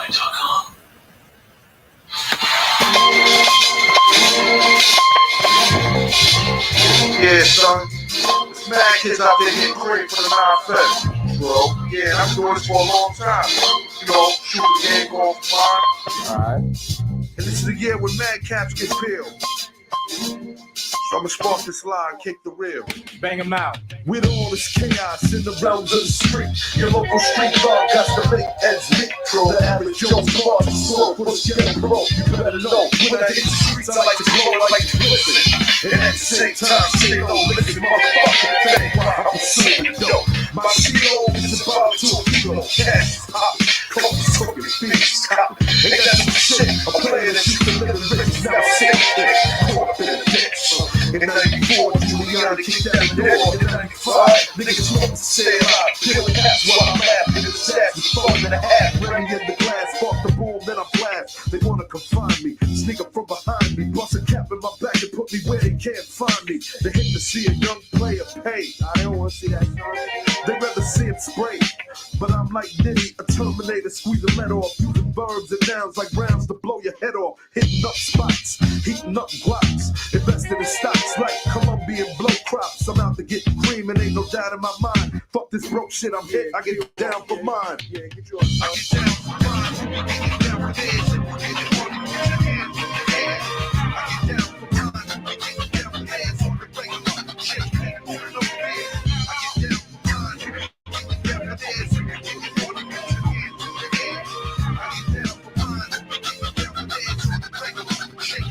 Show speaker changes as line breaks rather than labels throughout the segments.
Untitled.com.
Yeah, son. There's mad kids out there getting cream for the 9-5. Bro, yeah, and I'm doing this for a long time. You know, shoot the game, go off mine. Alright. And this is the year when mad caps get peeled. So I'ma spark this line, kick the reel.
Bang them out.
With all this chaos in the realms of the street, your local street dog got to make ends meet. The average Joe's bar to slow, put us getting broke. You better know, when I hit the streets, I like to blow, I like to listen. And at the same time, say no, listen, motherfucker, thing while I'm assuming dope. My CO is about to a kilo, cash pop, coke, smoking, beats, cop. And that's some shit, a player that used to live in rich, now sick, caught up in a ditch. In 94, Giuliani kicked out the door. In 95, niggas want to say alive. Kill cats while I'm laughing. The stats is falling in the half. Remy in the glass, spark the boom, then I blast. They wanna confine me, sneak up from behind me, bust a cap in my back and put me where they can't find me. They hate to see a young player pay. I don't wanna see that, son. They rather see him spray. But I'm like Diddy, a Terminator, squeeze the lead off, using verbs and nouns like rounds to blow your head off, hitting up spots, heating up blocks, investing in stocks like Colombian blow crops. I'm out to get cream and ain't no doubt in my mind. Fuck this broke shit, I'm hit, I get down for mine. Yeah, get you I get down for mine, I get down for this, and put it on the hands in the air. I get down for mine, I get down for this, on the regular shit, ain't moving no fear. I get down for mine, I get down for this, and put it on the hands in the air. I get down for mine, I get down for this, on the regular shit.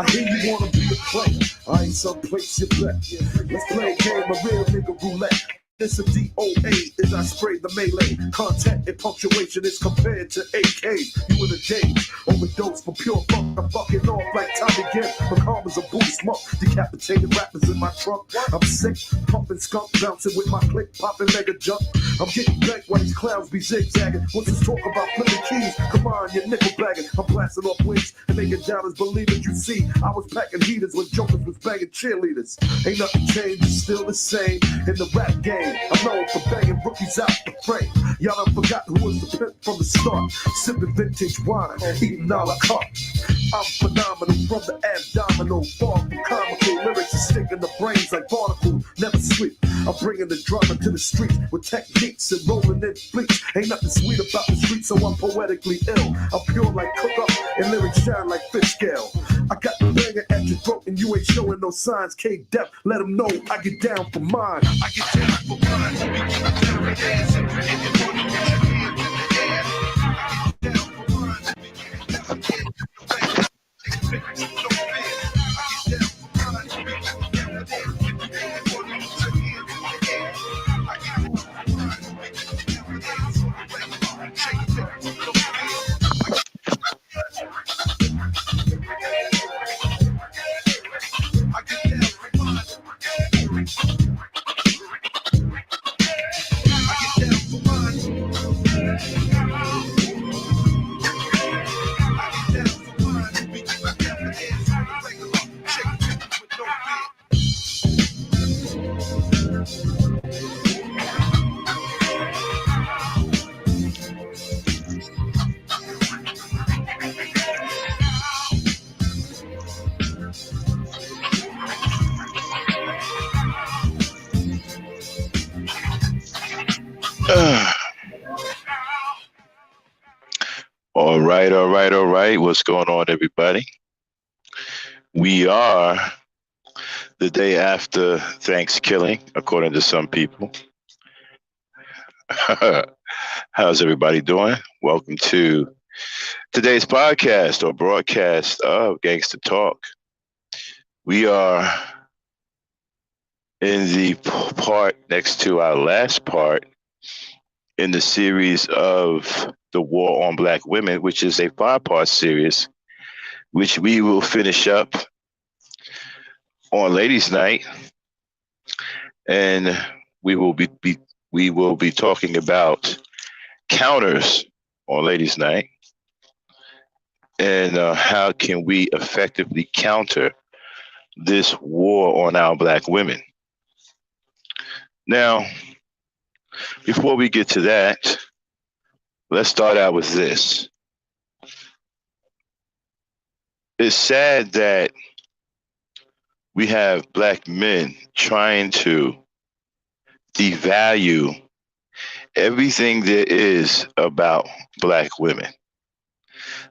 I hear you wanna be a player, I ain't someplace you bet. Let's play a game of real nigga roulette. It's a DOA as I spray the melee. Content and punctuation is compared to AKs. You in a daze, overdose for pure funk. I'm fucking off like Tommy Gibb. McCarm's a booty smoke. Decapitated rappers in my trunk. I'm sick, pumping skunk, bouncing with my click, popping mega jump. I'm getting back while these clowns be zigzagging. What's this talk about flipping keys? Come on, you're nickel bagging. I'm blasting off wings and making doubters believe it. You see, I was packing heaters when jokers was banging cheerleaders. Ain't nothing changed, it's still the same in the rap game. I'm known for banging rookies out the frame. Y'all done forgot who was the pimp from the start. Sipping vintage wine, eating a la carte. I'm phenomenal from the abdominal. Far from comical lyrics and sticking the brains like barnacles. Never sleep. I'm bringing the drama to the streets with techniques and rolling in fleets. Ain't nothing sweet about the streets, so I'm poetically ill. I'm pure like cook up and lyrics shine like fish scale. I got the banger at your throat and you ain't showing no signs. K-Dep, let them know I get down for mine. I get down for mine. I get down for mine. I get down for mine.
All right. What's going on, everybody? We are the day after Thanksgiving, according to some people. How's everybody doing? Welcome to today's podcast or broadcast of Gangsta Talk. We are in the part next to our last part in the series of the War on Black Women, which is a 5-part series, which we will finish up on Ladies' Night, and we will be talking about counters on Ladies' Night, and how can we effectively counter this war on our Black women. Now, before we get to that, let's start out with this. it's sad that we have black men trying to devalue everything there is about black women.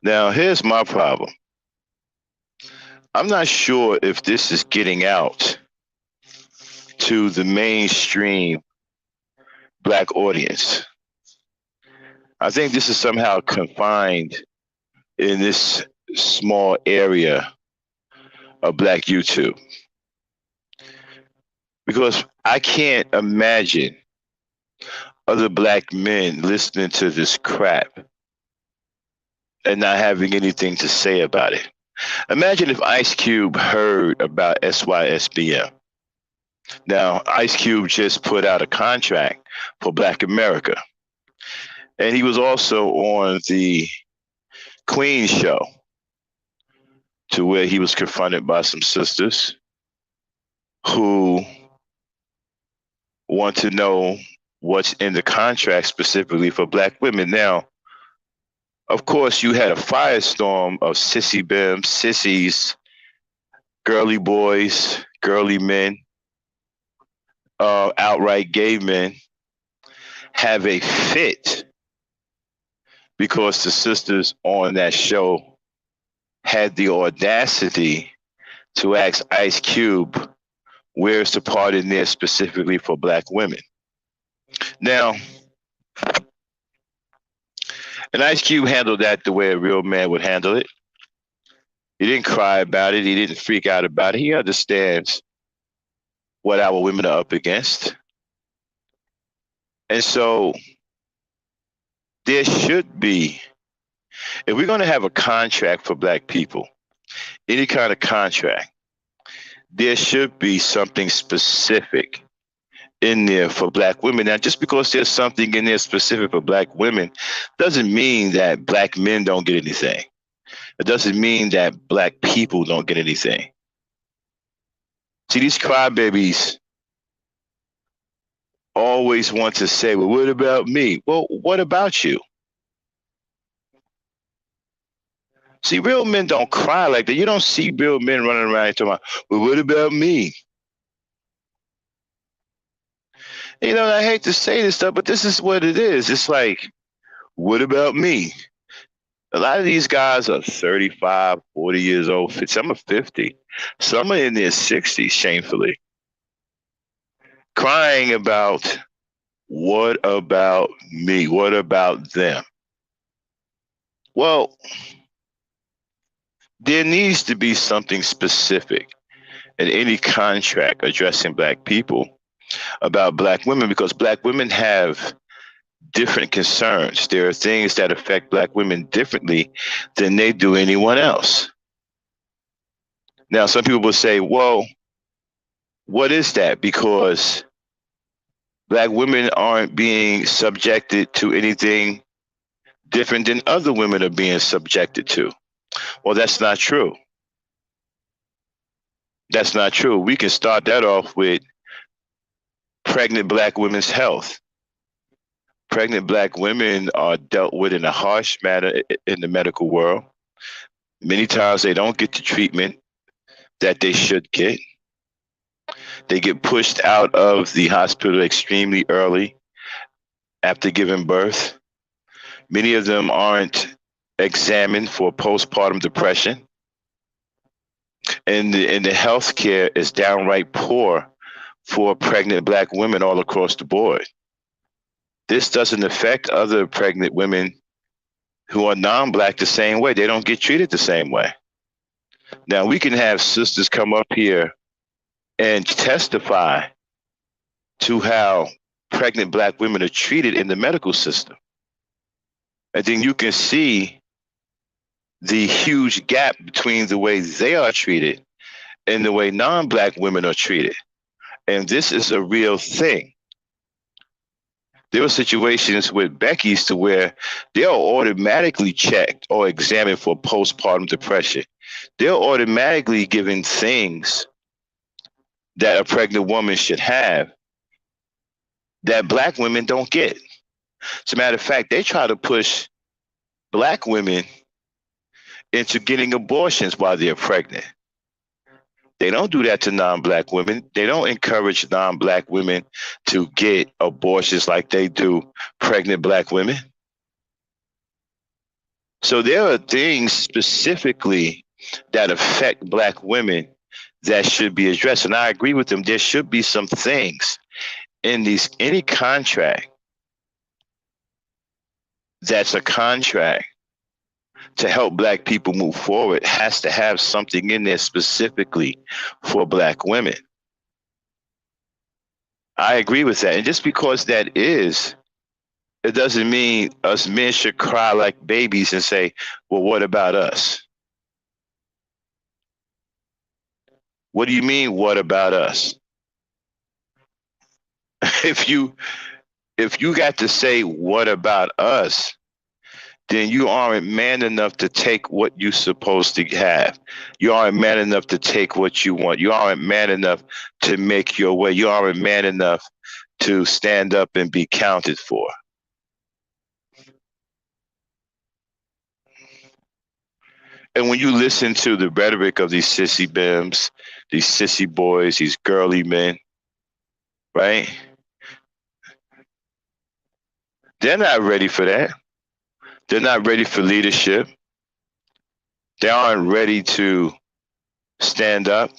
Now, here's my problem. I'm not sure if this is getting out to the mainstream black audience. I think this is somehow confined in this small area of black YouTube. Because I can't imagine other black men listening to this crap and not having anything to say about it. Imagine if Ice Cube heard about SYSBM. Now, Ice Cube just put out a contract for Black America. And he was also on the Queen show, to where he was confronted by some sisters who want to know what's in the contract specifically for black women. Now, of course, you had a firestorm of sissy bims, sissies, girly boys, girly men, outright gay men have a fit because the sisters on that show had the audacity to ask Ice Cube, where's the part in there specifically for black women? Now, and Ice Cube handled that the way a real man would handle it. He didn't cry about it. He didn't freak out about it. He understands what our women are up against. And so there should be, if we're going to have a contract for black people, any kind of contract, there should be something specific in there for black women. Now, just because there's something in there specific for black women doesn't mean that black men don't get anything. It doesn't mean that black people don't get anything. See, these crybabies always want to say, well, what about me? Well, what about you? See, real men don't cry like that. You don't see real men running around talking about, well, what about me? You know, I hate to say this stuff, but this is what it is. It's like, what about me? A lot of these guys are 35, 40 years old. Some are 50. Some are in their 60s, shamefully. Crying about, what about me? What about them? Well, there needs to be something specific in any contract addressing black people about black women, because black women have different concerns. There are things that affect black women differently than they do anyone else. Now, some people will say, well, what is that? Because black women aren't being subjected to anything different than other women are being subjected to. Well, that's not true. That's not true. We can start that off with pregnant black women's health. Pregnant black women are dealt with in a harsh manner in the medical world. Many times they don't get the treatment that they should get. They get pushed out of the hospital extremely early after giving birth. Many of them aren't examined for postpartum depression. And the health care is downright poor for pregnant black women all across the board. This doesn't affect other pregnant women who are non-black the same way. They don't get treated the same way. Now, we can have sisters come up here and testify to how pregnant black women are treated in the medical system. And then you can see the huge gap between the way they are treated and the way non-black women are treated. And this is a real thing. There were situations with Becky's to where they are automatically checked or examined for postpartum depression. They're automatically given things that a pregnant woman should have that black women don't get. As a matter of fact, they try to push black women into getting abortions while they're pregnant. They don't do that to non-black women. They don't encourage non-black women to get abortions like they do pregnant black women. So there are things specifically that affect black women that should be addressed. And I agree with them. There should be some things in any contract that's a contract to help black people move forward has to have something in there specifically for black women. I agree with that. And just because that is, it doesn't mean us men should cry like babies and say, well, what about us? What do you mean, what about us? If you got to say, what about us, then you aren't man enough to take what you're supposed to have. You aren't man enough to take what you want. You aren't man enough to make your way. You aren't man enough to stand up and be counted for. And when you listen to the rhetoric of these sissy bims, these sissy boys, these girly men, right? They're not ready for that. They're not ready for leadership. They aren't ready to stand up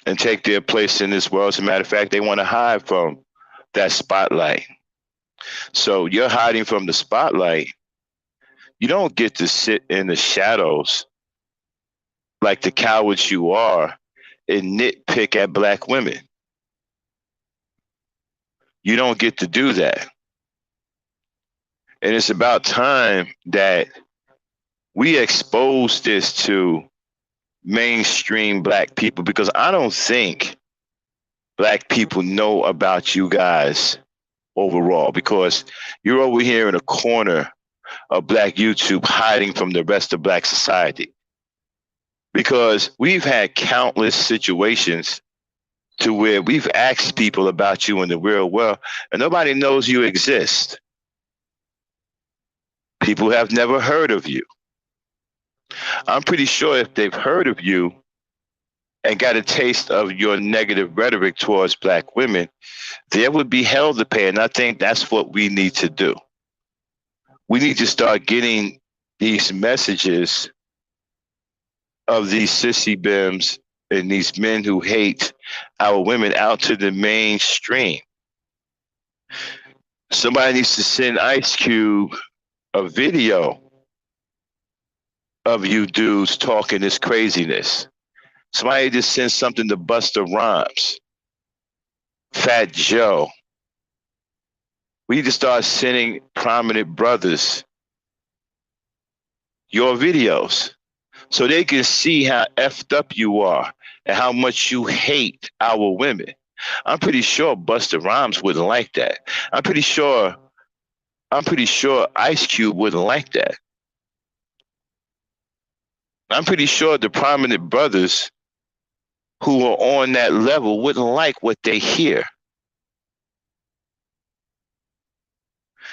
and take their place in this world. As a matter of fact, they want to hide from that spotlight. So you're hiding from the spotlight. You don't get to sit in the shadows like the cowards you are and nitpick at black women. You don't get to do that. And it's about time that we expose this to mainstream black people, because I don't think black people know about you guys overall, because you're over here in a corner of black YouTube hiding from the rest of black society. Because we've had countless situations to where we've asked people about you in the real world and nobody knows you exist. People have never heard of you. I'm pretty sure if they've heard of you and got a taste of your negative rhetoric towards black women, there would be hell to pay. And I think that's what we need to do. We need to start getting these messages of these sissy bims and these men who hate our women out to the mainstream. Somebody needs to send Ice Cube a video of you dudes talking this craziness. Somebody just send something to Busta Rhymes, Fat Joe. We need to start sending prominent brothers your videos so they can see how effed up you are and how much you hate our women. I'm pretty sure Busta Rhymes wouldn't like that. I'm pretty sure Ice Cube wouldn't like that. I'm pretty sure the prominent brothers who are on that level wouldn't like what they hear.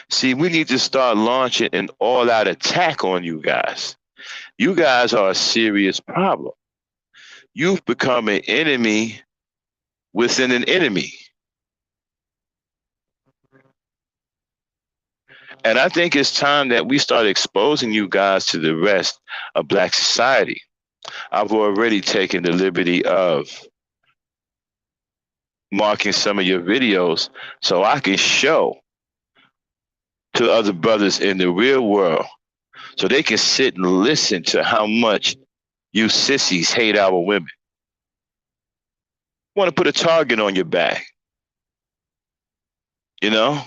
See, we need to start launching an all-out attack on you guys. You guys are a serious problem. You've become an enemy within an enemy. And I think it's time that we start exposing you guys to the rest of black society. I've already taken the liberty of marking some of your videos so I can show to other brothers in the real world so they can sit and listen to how much you sissies hate our women. Want to put a target on your back. You know?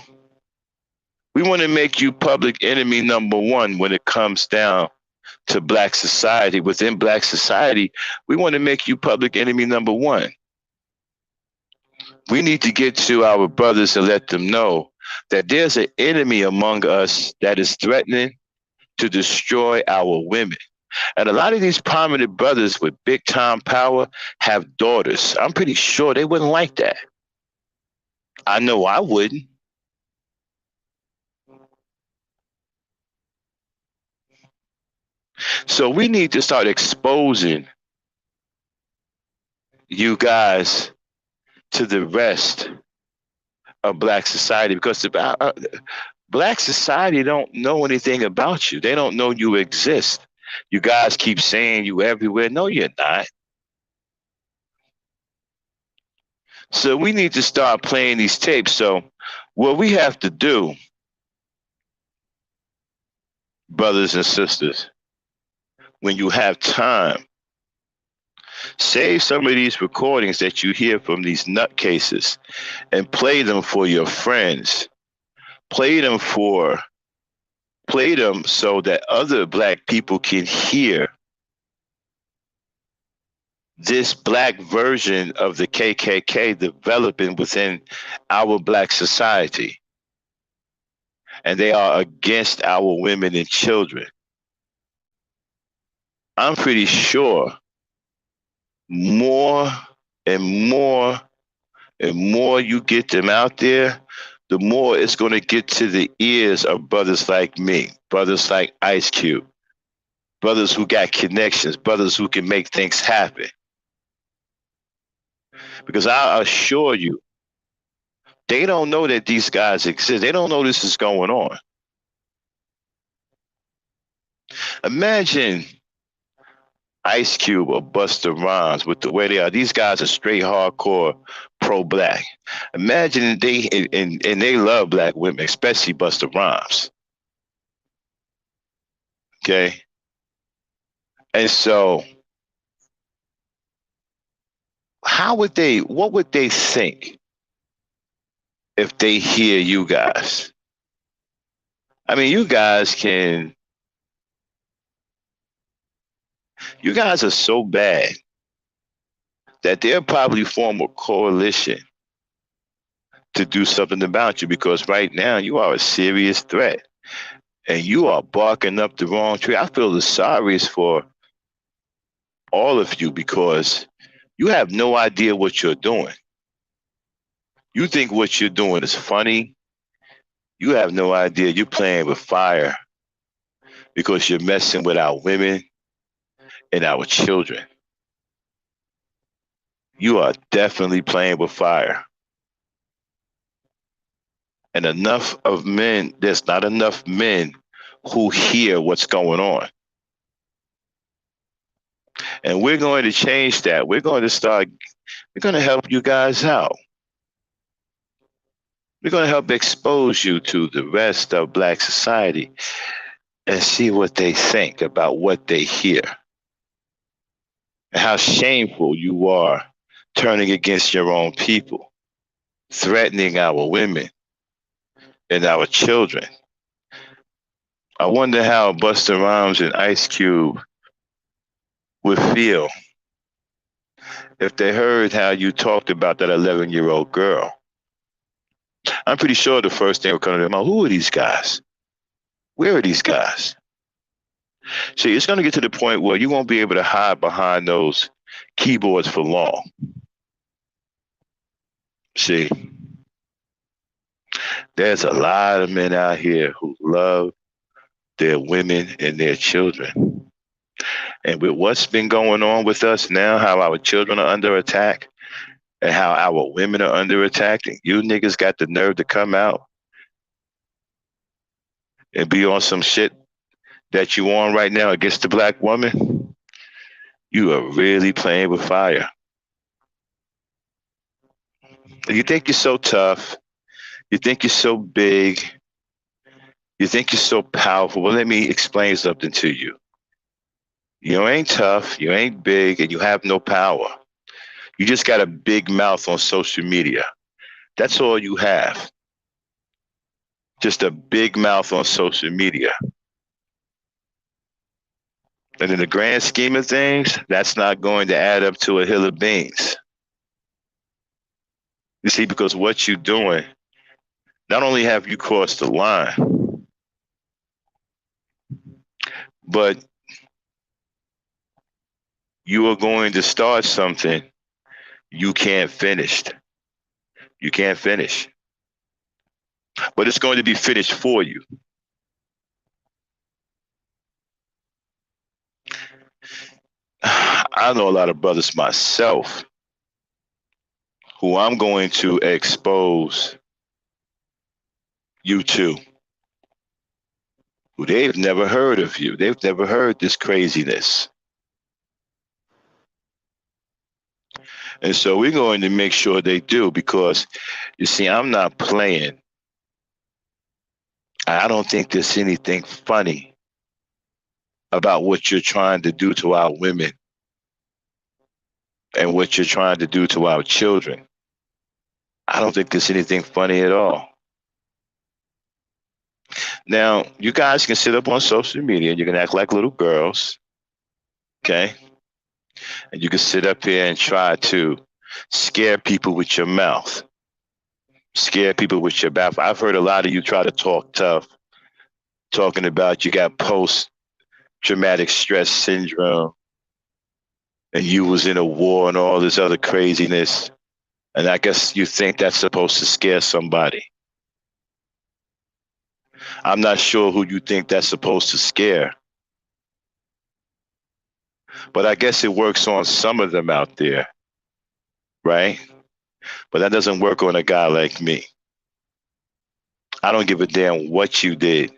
We want to make you public enemy number one when it comes down to black society. Within black society, we want to make you public enemy number one. We need to get to our brothers and let them know that there's an enemy among us that is threatening to destroy our women. And a lot of these prominent brothers with big time power have daughters. I'm pretty sure they wouldn't like that. I know I wouldn't. So we need to start exposing you guys to the rest of black society, because black society don't know anything about you. They don't know you exist. You guys keep saying you everywhere. No, you're not. So we need to start playing these tapes. So what we have to do, brothers and sisters, when you have time, save some of these recordings that you hear from these nutcases and play them for your friends. Play them so that other black people can hear this black version of the KKK developing within our black society. And they are against our women and children. I'm pretty sure more and more and more you get them out there, the more it's going to get to the ears of brothers like me, brothers like Ice Cube, brothers who got connections, brothers who can make things happen. Because I assure you, they don't know that these guys exist. They don't know this is going on. Imagine Ice Cube or Busta Rhymes with the way they are. These guys are straight hardcore pro-black. Imagine and they love black women, especially Busta Rhymes. Okay? And so what would they think if they hear you guys? I mean, you guys are so bad that they'll probably form a coalition to do something about you, because right now you are a serious threat and you are barking up the wrong tree. I feel the sorriest for all of you because you have no idea what you're doing. You think what you're doing is funny. You have no idea you're playing with fire because you're messing with our women and our children. You are definitely playing with fire. And there's not enough men who hear what's going on. And we're going to change that. We're going to help you guys out. We're going to help expose you to the rest of black society and see what they think about what they hear. And how shameful you are turning against your own people, threatening our women and our children. I wonder how Busta Rhymes and Ice Cube would feel if they heard how you talked about that 11-year-old girl. I'm pretty sure the first thing would come to their mind, who are these guys? Where are these guys? See, it's going to get to the point where you won't be able to hide behind those keyboards for long. See, there's a lot of men out here who love their women and their children. And with what's been going on with us now, how our children are under attack and how our women are under attack, and you niggas got the nerve to come out and be on some shit that you on right now against the black woman, you are really playing with fire. You think you're so tough. You think you're so big. You think you're so powerful. Well, let me explain something to you. You ain't tough, you ain't big, and you have no power. You just got a big mouth on social media. That's all you have. Just a big mouth on social media. And in the grand scheme of things, that's not going to add up to a hill of beans. You see, because what you're doing, not only have you crossed the line, but you are going to start something you can't finish. You can't finish. But it's going to be finished for you. I know a lot of brothers myself who I'm going to expose you to, who they've never heard of you. They've never heard this craziness. And so we're going to make sure they do, because you see, I'm not playing. I don't think there's anything funny about what you're trying to do to our women and what you're trying to do to our children. I don't think there's anything funny at all. Now, you guys can sit up on social media and you can act like little girls, okay? And you can sit up here and try to scare people with your mouth, scare people with your mouth. I've heard a lot of you try to talk tough, talking about you got post-traumatic stress syndrome and you was in a war and all this other craziness. And I guess you think that's supposed to scare somebody. I'm not sure who you think that's supposed to scare. But I guess it works on some of them out there, right? But that doesn't work on a guy like me. I don't give a damn what you did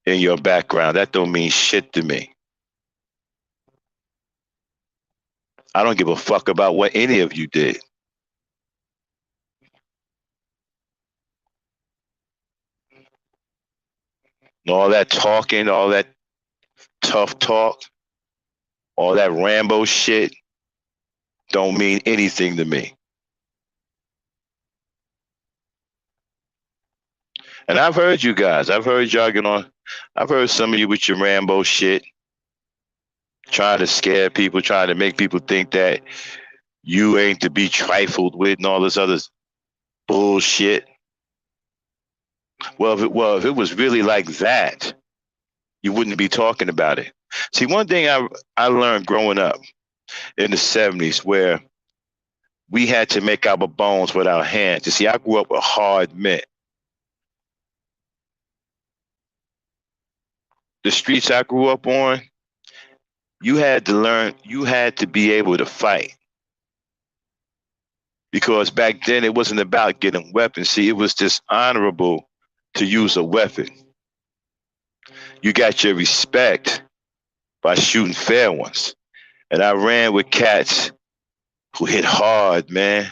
in your background. That don't mean shit to me. I don't give a fuck about what any of you did. And all that talking, all that tough talk, all that RAMBO shit don't mean anything to me. And I've heard you guys. I've heard y'all get on. I've heard some of you with your RAMBO shit, trying to scare people, trying to make people think that you ain't to be trifled with and all this other bullshit. Well, if it was really like that, you wouldn't be talking about it. See, one thing I learned growing up in the 70s, where we had to make our bones with our hands. You see, I grew up with hard men. The streets I grew up on, you had to learn, you had to be able to fight. Because back then it wasn't about getting weapons. See, it was dishonorable to use a weapon. You got your respect by shooting fair ones. And I ran with cats who hit hard, man.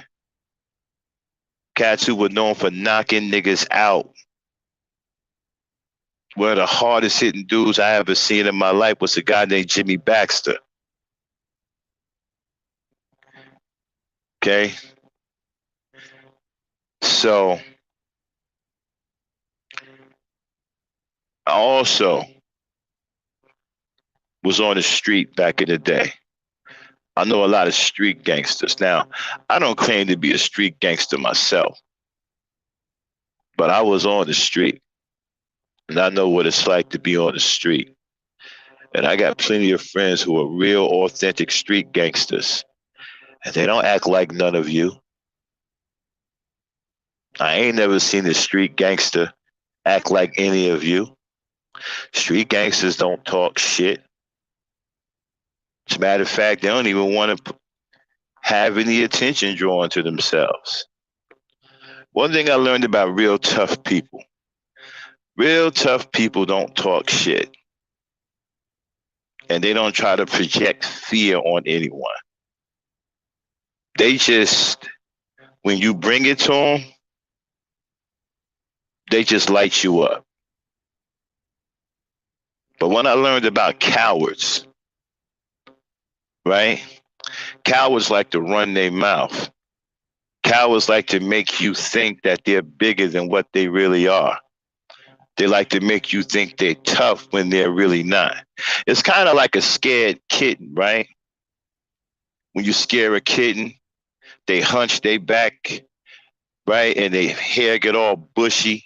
Cats who were known for knocking niggas out. One of the hardest hitting dudes I ever seen in my life was a guy named Jimmy Baxter. Okay? So, I also was on the street back in the day. I know a lot of street gangsters. Now, I don't claim to be a street gangster myself, but I was on the street, and I know what it's like to be on the street. And I got plenty of friends who are real, authentic street gangsters, and they don't act like none of you. I ain't never seen a street gangster act like any of you. Street gangsters don't talk shit. As a matter of fact, they don't even want to have any attention drawn to themselves. One thing I learned about real tough people don't talk shit. And they don't try to project fear on anyone. They just, when you bring it to them, they just light you up. But when I learned about cowards, right? Cowards like to run their mouth. Cowards like to make you think that they're bigger than what they really are. They like to make you think they're tough when they're really not. It's kind of like a scared kitten, right? When you scare a kitten, they hunch their back, right? And their hair get all bushy,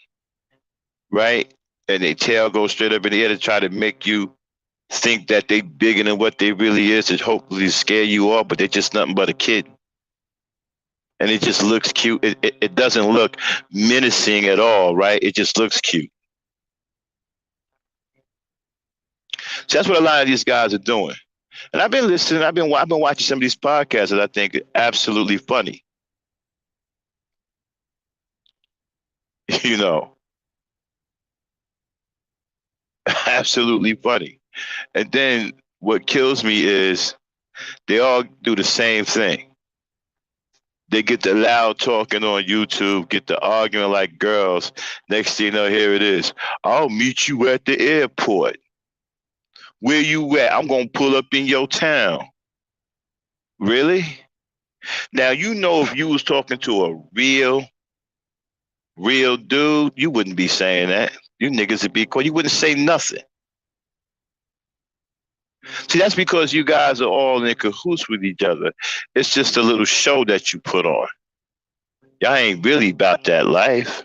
right? And their tail goes straight up in the air to try to make you think that they bigger than what they really is, to hopefully scare you off, but they're just nothing but a kitten. And it just looks cute. It doesn't look menacing at all, right? It just looks cute. So that's what a lot of these guys are doing. And I've been listening. I've been watching some of these podcasts that I think are absolutely funny. You know, absolutely funny. And then what kills me is they all do the same thing. They get the loud talking on YouTube, get the arguing like girls. Next thing you know, here it is. I'll meet you at the airport. Where you at? I'm gonna pull up in your town. Really? Now you know if you was talking to a real dude, you wouldn't be saying that. You niggas would be cool. You wouldn't say nothing. See, that's because you guys are all in cahoots with each other. It's just a little show that you put on. Y'all ain't really about that life.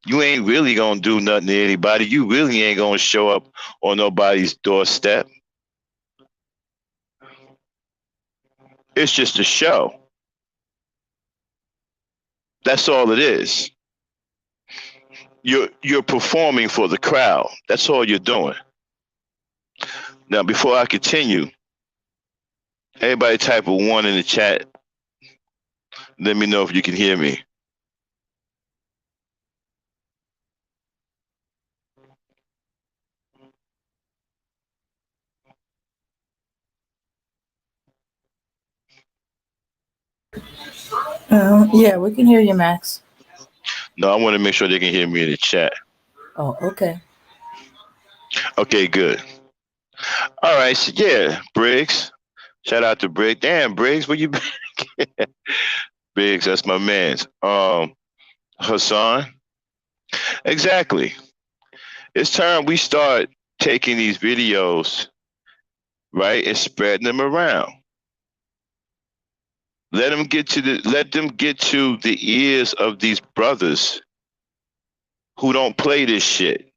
You ain't really gonna do nothing to anybody. You really ain't gonna show up on nobody's doorstep. It's just a show. That's all it is. You're performing for the crowd. That's all you're doing. Now, before I continue, everybody type a 1 in the chat. Let me know if you can hear me.
Yeah, we can hear you, Max.
No, I want to make sure they can hear me in the chat.
Oh, okay.
Okay, good. All right, so yeah, Briggs. Shout out to Briggs. Damn, Briggs, where you been? Briggs, that's my man's. Hassan. Exactly. It's time we start taking these videos, right, and spreading them around. Let them get to the ears of these brothers who don't play this shit.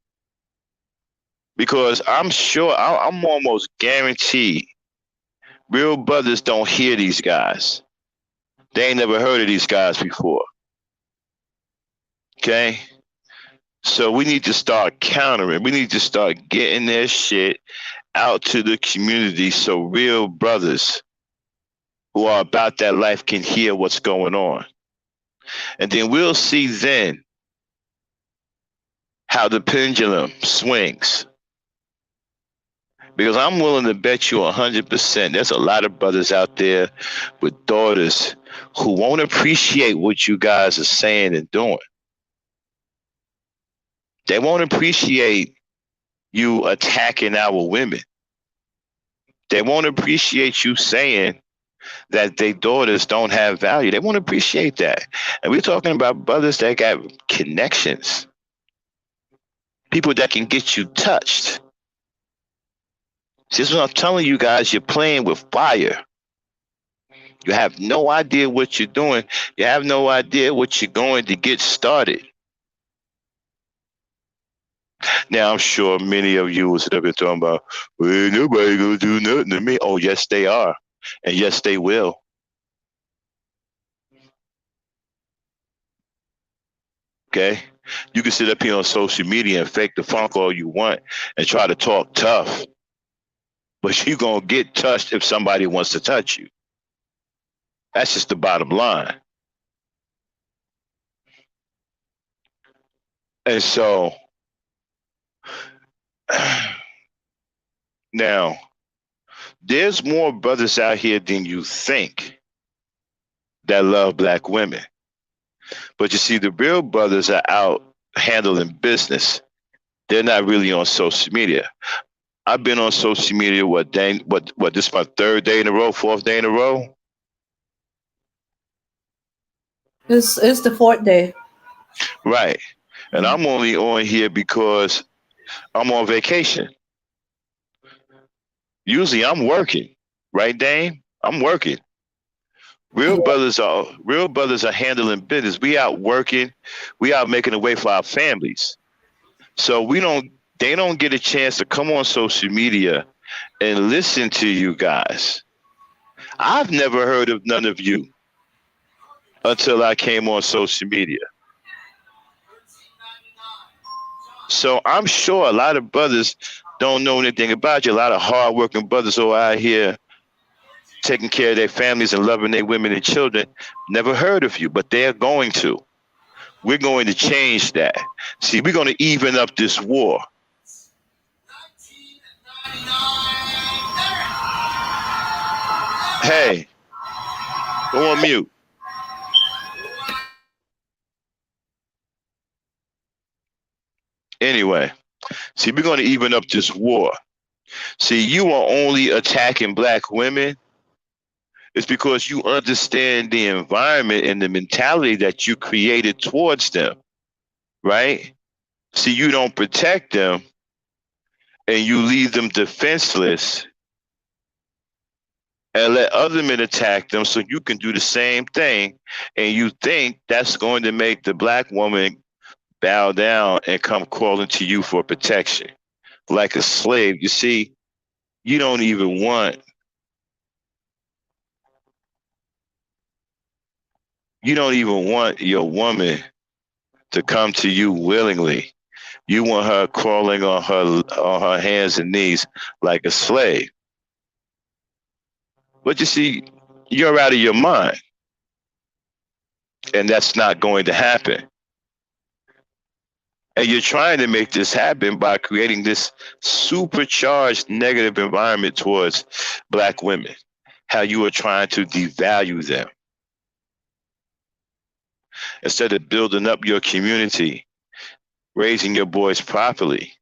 Because I'm sure, I'm almost guaranteed, real brothers don't hear these guys. They ain't never heard of these guys before. Okay? So we need to start countering. We need to start getting their shit out to the community so real brothers who are about that life can hear what's going on. And then we'll see then how the pendulum swings. Because I'm willing to bet you 100% there's a lot of brothers out there with daughters who won't appreciate what you guys are saying and doing. They won't appreciate you attacking our women. They won't appreciate you saying that their daughters don't have value. They won't appreciate that. And we're talking about brothers that got connections. People that can get you touched. See, this is what I'm telling you guys. You're playing with fire. You have no idea what you're doing. You have no idea what you're going to get started. Now, I'm sure many of you have been talking about, well, nobody gonna do nothing to me. Oh, yes, they are. And yes, they will. Okay? You can sit up here on social media and fake the funk all you want and try to talk tough. But you're going to get touched if somebody wants to touch you. That's just the bottom line. And so, now, there's more brothers out here than you think that love black women. But you see, the real brothers are out handling business. They're not really on social media. I've been on social media, this is my 3rd day in a row, 4th day in a row?
It's the 4th day.
Right. And I'm only on here because I'm on vacation. Usually I'm working. Right, Dame? I'm working. Real brothers are handling business. We out working. We out making a way for our families. So they don't get a chance to come on social media and listen to you guys. I've never heard of none of you until I came on social media. So I'm sure a lot of brothers don't know anything about you. A lot of hardworking brothers who are out here taking care of their families and loving their women and children never heard of you, but they're going to. We're going to change that. See, we're going to even up this war. Hey, go on mute. Anyway, see, we're going to even up this war. See, you are only attacking black women. It's because you understand the environment and the mentality that you created towards them, right? See, you don't protect them and you leave them defenseless and let other men attack them so you can do the same thing. And you think that's going to make the black woman bow down and come crawling to you for protection like a slave. You see, you don't even want your woman to come to you willingly. You want her crawling on her hands and knees like a slave. But you see, you're out of your mind. And that's not going to happen. And you're trying to make this happen by creating this supercharged negative environment towards black women. How you are trying to devalue them. Instead of building up your community, raising your boys properly,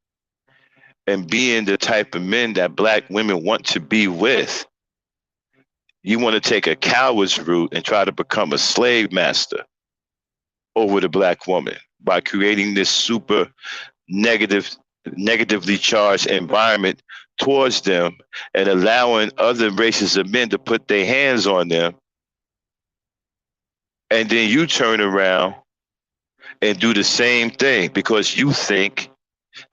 and being the type of men that black women want to be with. You want to take a coward's route and try to become a slave master over the black woman by creating this super negatively charged environment towards them and allowing other races of men to put their hands on them. And then you turn around and do the same thing because you think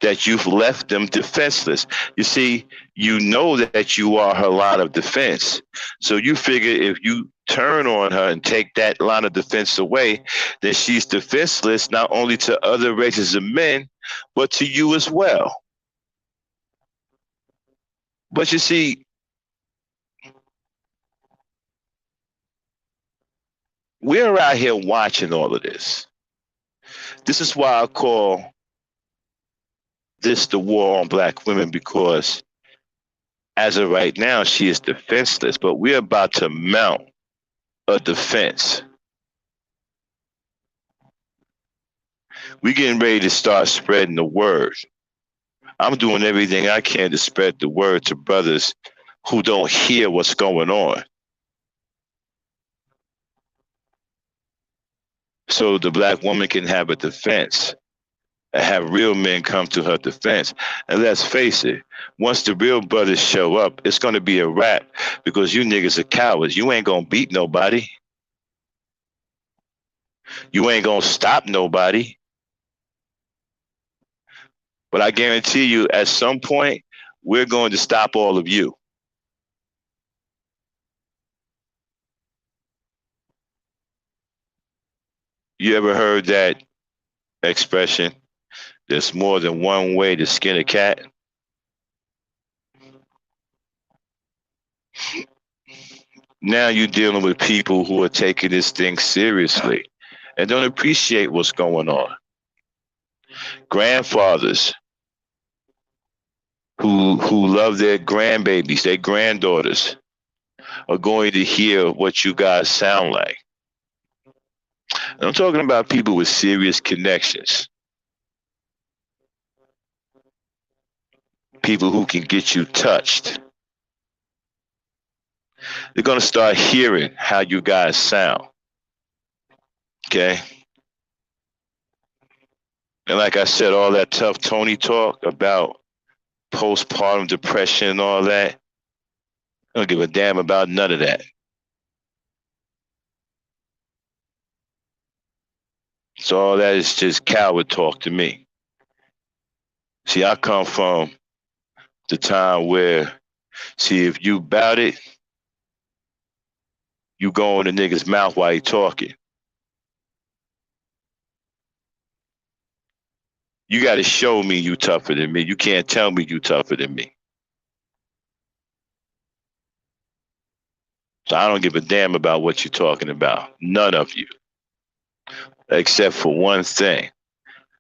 that you've left them defenseless. You see, you know that you are her line of defense. So you figure if you turn on her and take that line of defense away, then she's defenseless not only to other races of men, but to you as well. But you see, we're out here watching all of this. This is why I call this the war on black women, because as of right now, she is defenseless, but we're about to mount a defense. We're getting ready to start spreading the word. I'm doing everything I can to spread the word to brothers who don't hear what's going on. So the black woman can have a defense and have real men come to her defense. And let's face it, once the real brothers show up, it's going to be a wrap because you niggas are cowards. You ain't going to beat nobody. You ain't going to stop nobody. But I guarantee you, at some point, we're going to stop all of you. You ever heard that expression? There's more than one way to skin a cat. Now you're dealing with people who are taking this thing seriously and don't appreciate what's going on. Grandfathers who love their grandbabies, their granddaughters, are going to hear what you guys sound like. And I'm talking about people with serious connections. People who can get you touched. They're going to start hearing how you guys sound. Okay? And like I said, all that tough Tony talk about postpartum depression and all that, I don't give a damn about none of that. So all that is just coward talk to me. See, I come from the time where, see, if you bout it, you go in the nigga's mouth while he talking. You got to show me you tougher than me. You can't tell me you tougher than me. So I don't give a damn about what you're talking about. None of you. Except for one thing.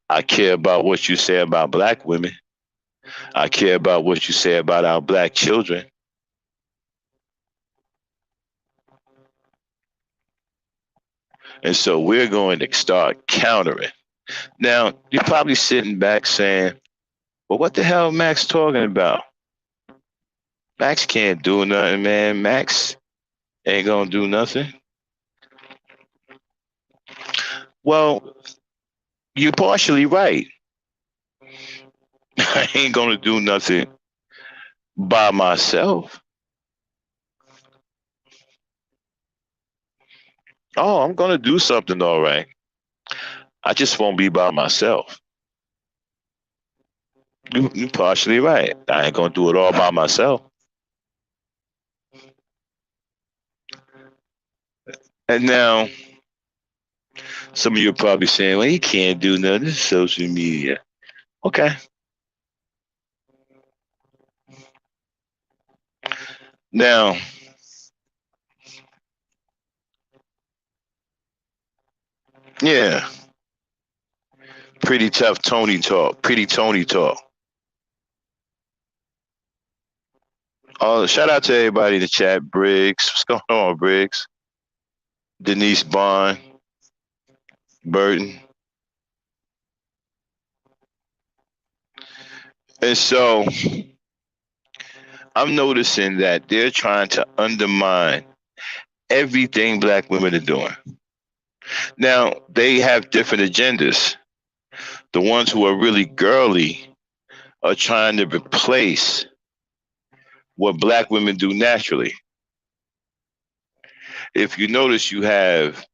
I care about what you say about black women. I care about what you say about our black children. And so we're going to start countering. Now, you're probably sitting back saying, well, what the hell Max talking about? Max can't do nothing, man. Max ain't going to do nothing. Well, you're partially right. I ain't going to do nothing by myself. Oh, I'm going to do something all right. I just won't be by myself. You're partially right. I ain't going to do it all by myself. And now, some of you are probably saying, well, he can't do nothing. This is social media. Okay. Now, yeah. Pretty tough Tony talk. Pretty Tony talk. Shout out to everybody in the chat. Briggs. What's going on, Briggs? Denise Bond. Burton. And so I'm noticing that they're trying to undermine everything black women are doing. Now, they have different agendas. The ones who are really girly are trying to replace what black women do naturally. If you notice, you have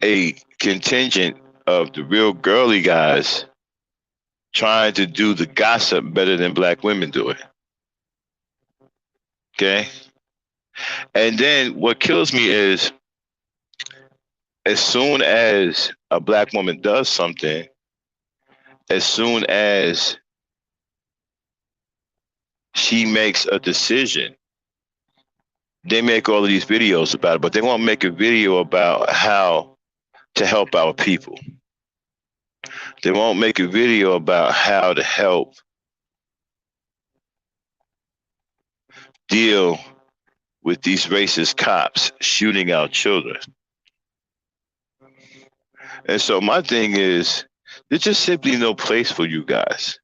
a contingent of the real girly guys trying to do the gossip better than black women do it. Okay? And then what kills me is as soon as a black woman does something, as soon as she makes a decision, they make all of these videos about it, but they won't make a video about how to help our people. They won't make a video about how to help deal with these racist cops shooting our children. And so my thing is, there's just simply no place for you guys.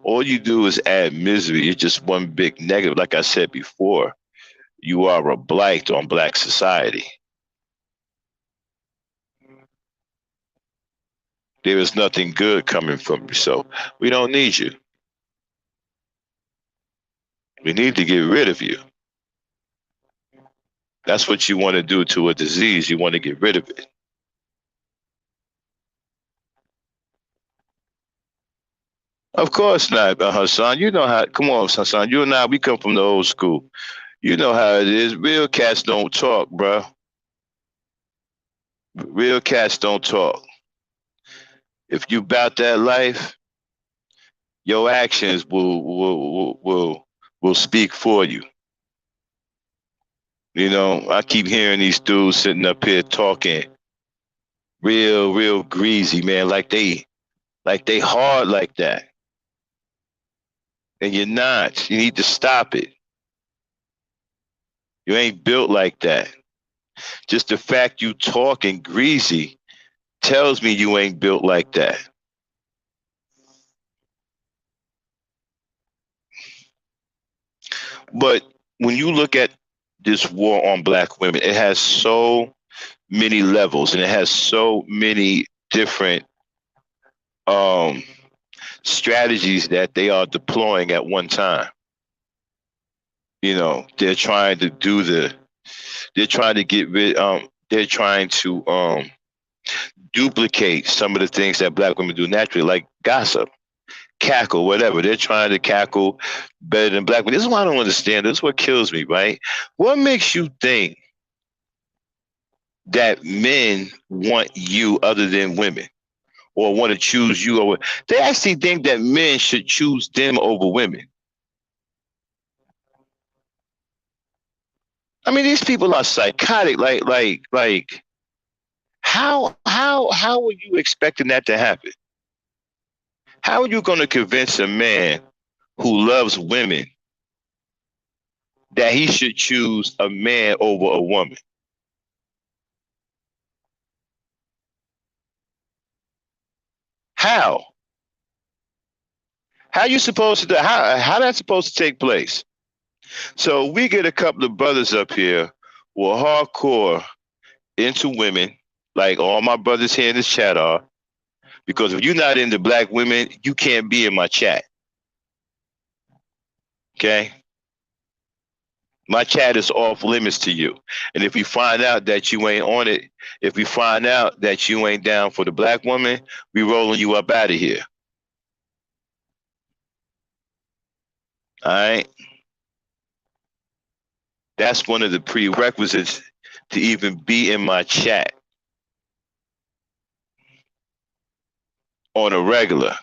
All you do is add misery. It's just one big negative. Like I said before, you are a blight on black society. There is nothing good coming from you, so we don't need you. We need to get rid of you. That's what you want to do to a disease. You want to get rid of it. Of course not, Hassan. You know how, come on, Hassan. You and I, we come from the old school. You know how it is. Real cats don't talk, bro. Real cats don't talk. If you bout that life, your actions will speak for you. You know, I keep hearing these dudes sitting up here talking real greasy, man, like they hard like that. And you're not. You need to stop it. You ain't built like that. Just the fact you talking greasy tells me you ain't built like that. But when you look at this war on black women, it has so many levels and it has so many different strategies that they are deploying at one time. You know, they're trying to get rid, they're trying to duplicate some of the things that black women do naturally, like gossip, cackle, whatever. They're trying to cackle better than black women. This is what I don't understand. This is what kills me, right? What makes you think that men want you other than women? or want to choose you over. They actually think that men should choose them over women. I mean, these people are psychotic. Like, how are you expecting that to happen? How are you going to convince a man who loves women that he should choose a man over a woman? How? How you supposed to do? How that's supposed to take place? So we get a couple of brothers up here who are hardcore into women, like all my brothers here in this chat are. Because if you're not into black women, you can't be in my chat. Okay? My chat is off limits to you. And if we find out that you ain't on it, if we find out that you ain't down for the black woman, we rolling you up out of here. All right? That's one of the prerequisites to even be in my chat on a regular.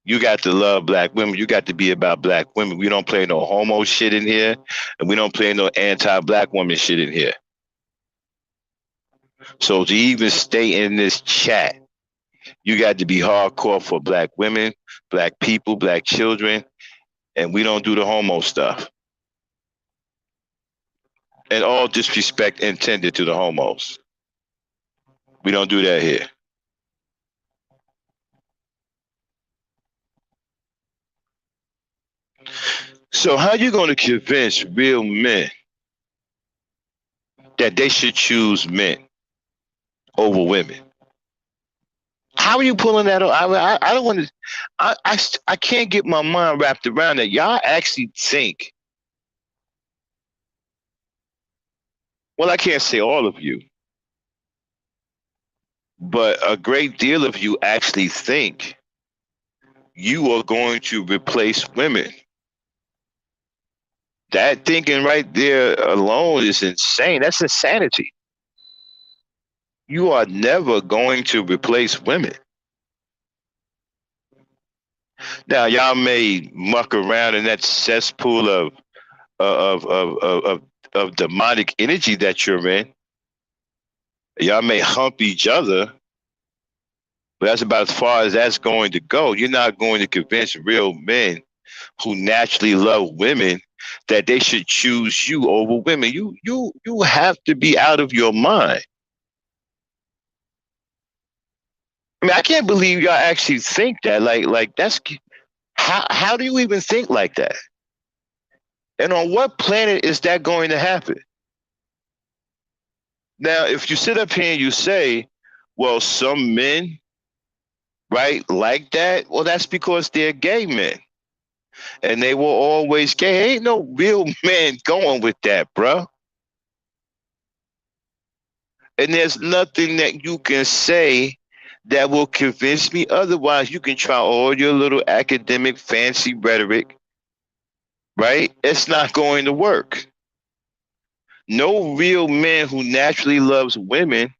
You got to love black women. You got to be about black women. We don't play no homo shit in here, and we don't play no anti-black woman shit in here. So to even stay in this chat, you got to be hardcore for black women, black people, black children, and we don't do the homo stuff. And all disrespect intended to the homos. We don't do that here. So how you going to convince real men that they should choose men over women? How are you pulling that off? I don't want to. I can't get my mind wrapped around that. Y'all actually think. Well, I can't say all of you, but a great deal of you actually think you are going to replace women. That thinking right there alone is insane. That's insanity. You are never going to replace women. Now, y'all may muck around in that cesspool of demonic energy that you're in. Y'all may hump each other, but that's about as far as that's going to go. You're not going to convince real men who naturally love women that they should choose you over women. You have to be out of your mind. I mean, I can't believe y'all actually think that. Like that's how do you even think like that? And on what planet is that going to happen? Now, if you sit up here and you say, well, some men, right, like that, well, that's because they're gay men. And they were always gay. Ain't no real man going with that, bro. And there's nothing that you can say that will convince me otherwise. You can try all your little academic fancy rhetoric, right? It's not going to work. No real man who naturally loves women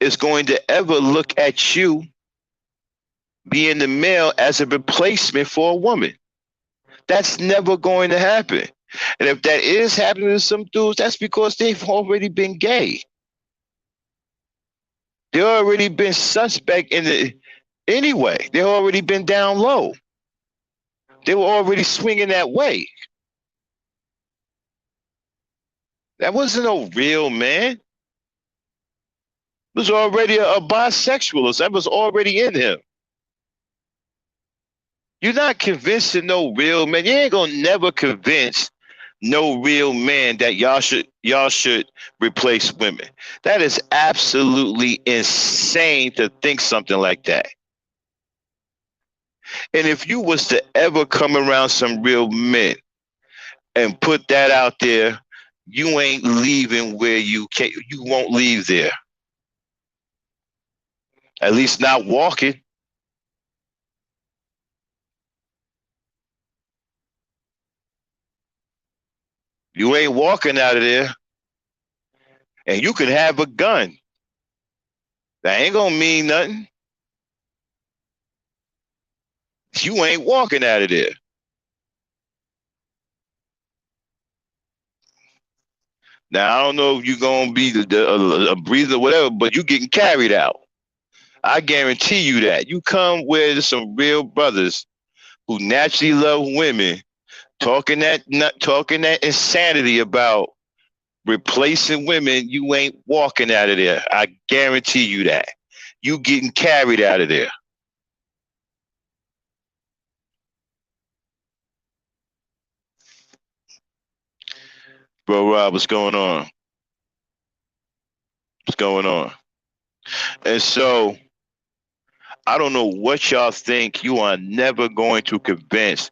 is going to ever look at you being the male as a replacement for a woman. That's never going to happen. And if that is happening to some dudes, that's because they've already been gay. They've already been suspect in the anyway. They've already been down low. They were already swinging that way. That wasn't no real man. It was already a bisexualist. That was already in him. You're not convincing no real man. You ain't gonna never convince no real man that y'all should replace women. That is absolutely insane to think something like that. And if you was to ever come around some real men and put that out there, you ain't leaving where you won't leave there. At least not walking. You ain't walking out of there. And you could have a gun. That ain't gonna mean nothing. You ain't walking out of there. Now I don't know if you're gonna be a breather or whatever, but you getting carried out. I guarantee you that. You come with some real brothers who naturally love women, talking that insanity about replacing women. You ain't walking out of there. I guarantee you that. You getting carried out of there. Bro Rob, what's going on? What's going on? And so I don't know what y'all think. You are never going to convince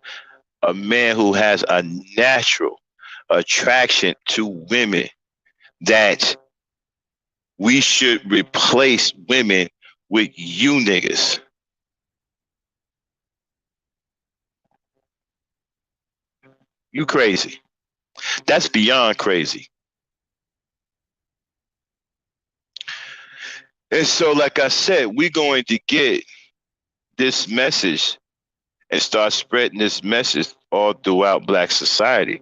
a man who has a natural attraction to women that we should replace women with you niggas. You crazy. That's beyond crazy. And so, like I said, we're going to get this message and start spreading this message all throughout Black society.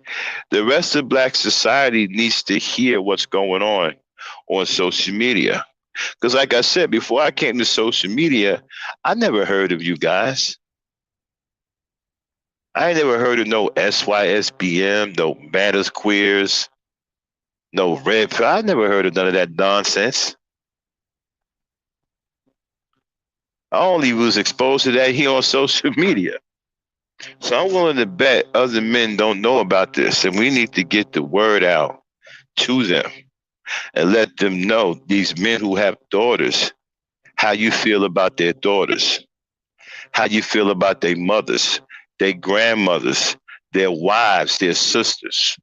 The rest of Black society needs to hear what's going on social media. Because, like I said, before I came to social media, I never heard of you guys. I ain't never heard of no SYSBM, no Matters Queers, no Red Pill. I never heard of none of that nonsense. I only was exposed to that here on social media. So I'm willing to bet other men don't know about this, and we need to get the word out to them and let them know, these men who have daughters, how you feel about their daughters, how you feel about their mothers, their grandmothers, their wives, their sisters,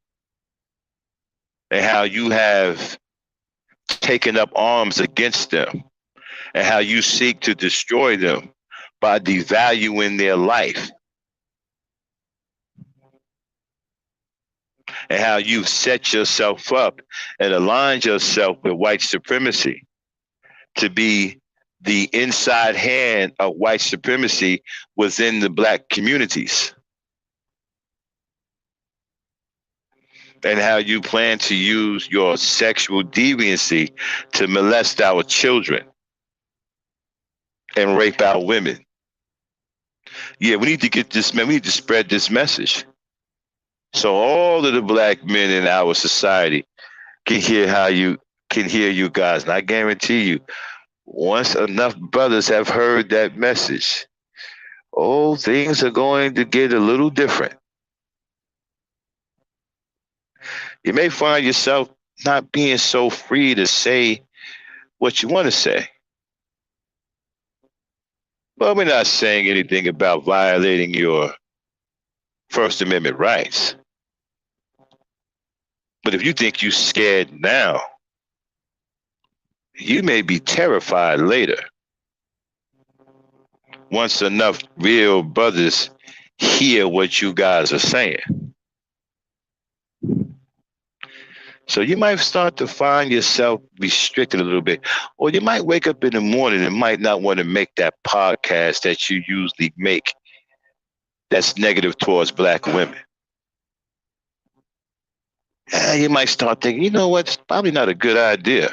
and how you have taken up arms against them, and how you seek to destroy them by devaluing their life, and how you've set yourself up and aligned yourself with white supremacy to be the inside hand of white supremacy within the Black communities, and how you plan to use your sexual deviancy to molest our children and rape our women. Yeah, we need to get this, man. We need to spread this message so all of the Black men in our society can hear you guys. And I guarantee you, once enough brothers have heard that message, oh, things are going to get a little different. You may find yourself not being so free to say what you want to say. But we're not saying anything about violating your First Amendment rights. But if you think you're scared now, you may be terrified later. Once enough real brothers hear what you guys are saying. So you might start to find yourself restricted a little bit. Or you might wake up in the morning and might not want to make that podcast that you usually make that's negative towards Black women. You might start thinking, you know what, it's probably not a good idea.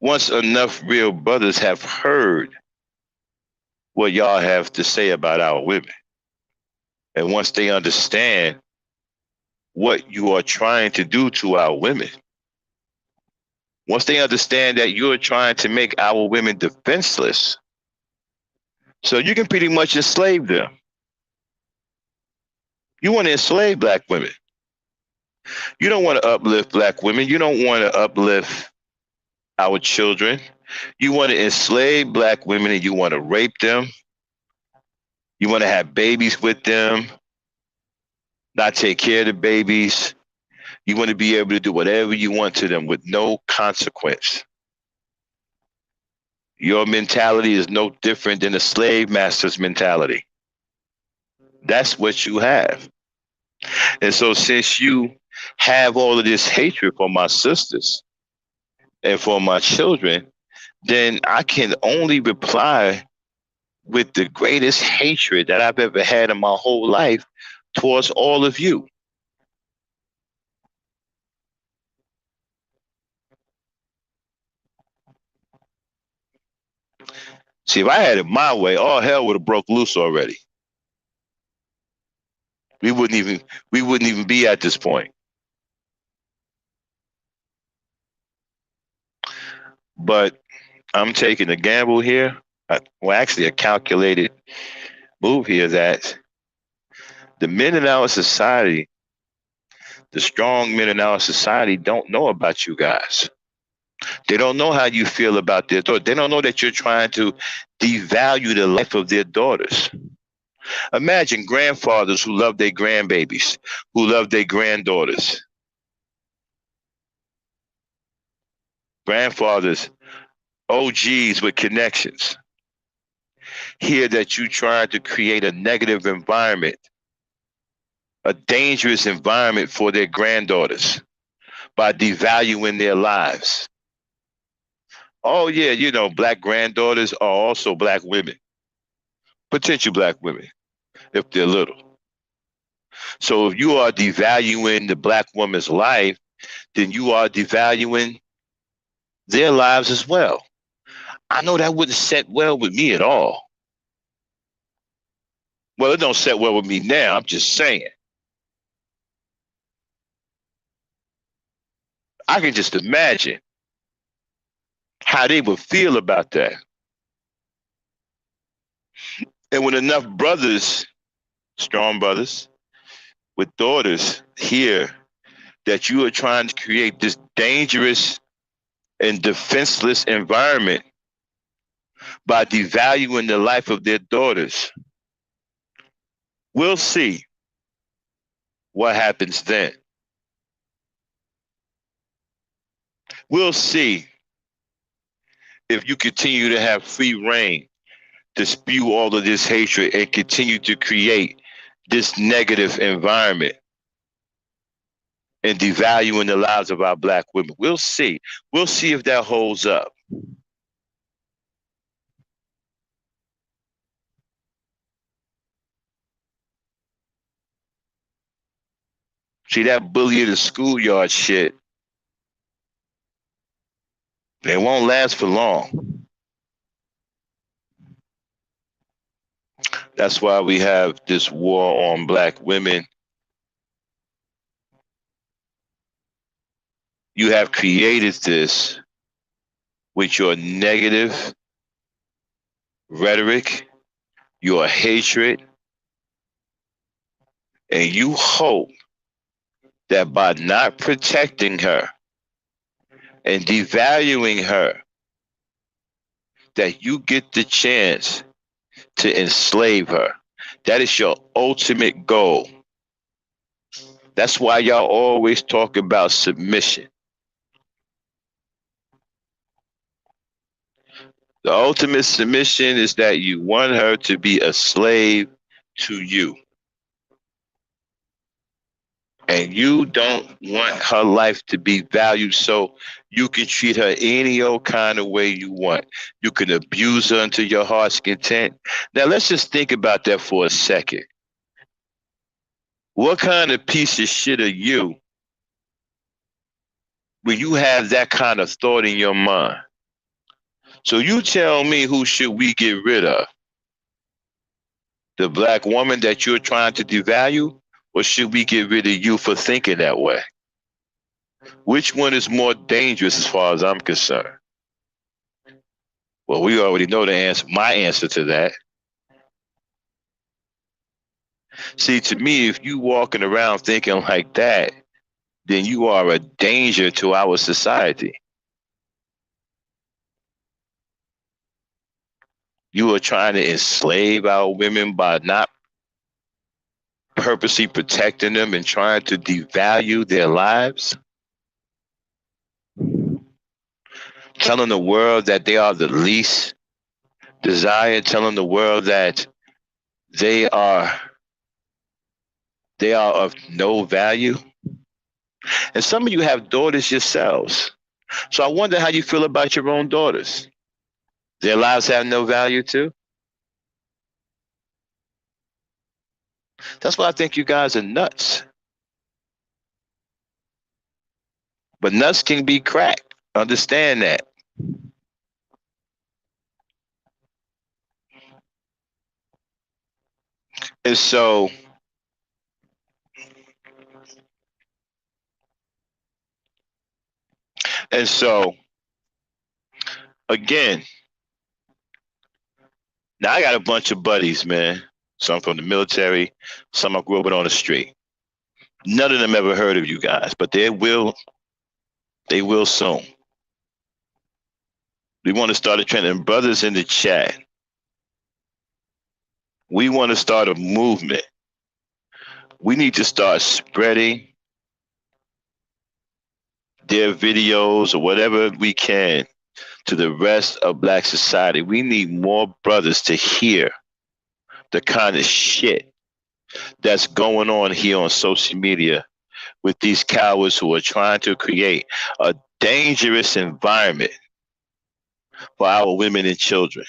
Once enough real brothers have heard what y'all have to say about our women, and once they understand what you are trying to do to our women, once they understand that you're trying to make our women defenseless, so you can pretty much enslave them. You want to enslave Black women. You don't want to uplift Black women. You don't want to uplift our children. You want to enslave Black women, and you want to rape them. You want to have babies with them, not take care of the babies. You want to be able to do whatever you want to them with no consequence. Your mentality is no different than a slave master's mentality. That's what you have. And so since you have all of this hatred for my sisters, and for my children, then I can only reply with the greatest hatred that I've ever had in my whole life towards all of you. See, if I had it my way, all hell would have broke loose already. We wouldn't even be at this point. But I'm taking a gamble here. Well, actually, a calculated move here that the men in our society, the strong men in our society, don't know about you guys. They don't know how you feel about their daughters. They don't know that you're trying to devalue the life of their daughters. Imagine grandfathers who love their grandbabies, who love their granddaughters. Grandfathers, OGs with connections. Hear that you trying to create a negative environment, a dangerous environment for their granddaughters by devaluing their lives. Oh, yeah, black granddaughters are also black women, potential black women, if they're little. So if you are devaluing the black woman's life, then you are devaluing their lives as well. I know that wouldn't set well with me at all. Well, it don't set well with me now. I'm just saying. I can just imagine how they would feel about that. And when enough brothers, strong brothers, with daughters hear that you are trying to create this dangerous and defenseless environment by devaluing the life of their daughters, we'll see what happens then. We'll see if you continue to have free reign to spew all of this hatred and continue to create this negative environment and devaluing the lives of our black women. We'll see. We'll see if that holds up. See, that bully in the schoolyard shit, it won't last for long. That's why we have this war on black women. You have created this with your negative rhetoric, your hatred, and you hope that by not protecting her and devaluing her, that you get the chance to enslave her. That is your ultimate goal. That's why y'all always talk about submission. The ultimate submission is that you want her to be a slave to you. And you don't want her life to be valued, so you can treat her any old kind of way you want. You can abuse her until your heart's content. Now, let's just think about that for a second. What kind of piece of shit are you when you have that kind of thought in your mind? So you tell me, who should we get rid of? The black woman that you're trying to devalue? Or should we get rid of you for thinking that way? Which one is more dangerous as far as I'm concerned? Well, we already know the answer. My answer to that. See, to me, if you walking around thinking like that, then you are a danger to our society. You are trying to enslave our women by not purposely protecting them and trying to devalue their lives. Telling the world that they are the least desired, telling the world that they are of no value. And some of you have daughters yourselves. So I wonder how you feel about your own daughters. Their lives have no value too. That's why I think you guys are nuts. But nuts can be cracked. Understand that. And so, and so, again, now I got a bunch of buddies, man. Some from the military, some I grew up with on the street. None of them ever heard of you guys, but they will soon. We want to start a trend. And brothers in the chat, we want to start a movement. We need to start spreading their videos or whatever we can to the rest of Black society. We need more brothers to hear the kind of shit that's going on here on social media with these cowards who are trying to create a dangerous environment for our women and children.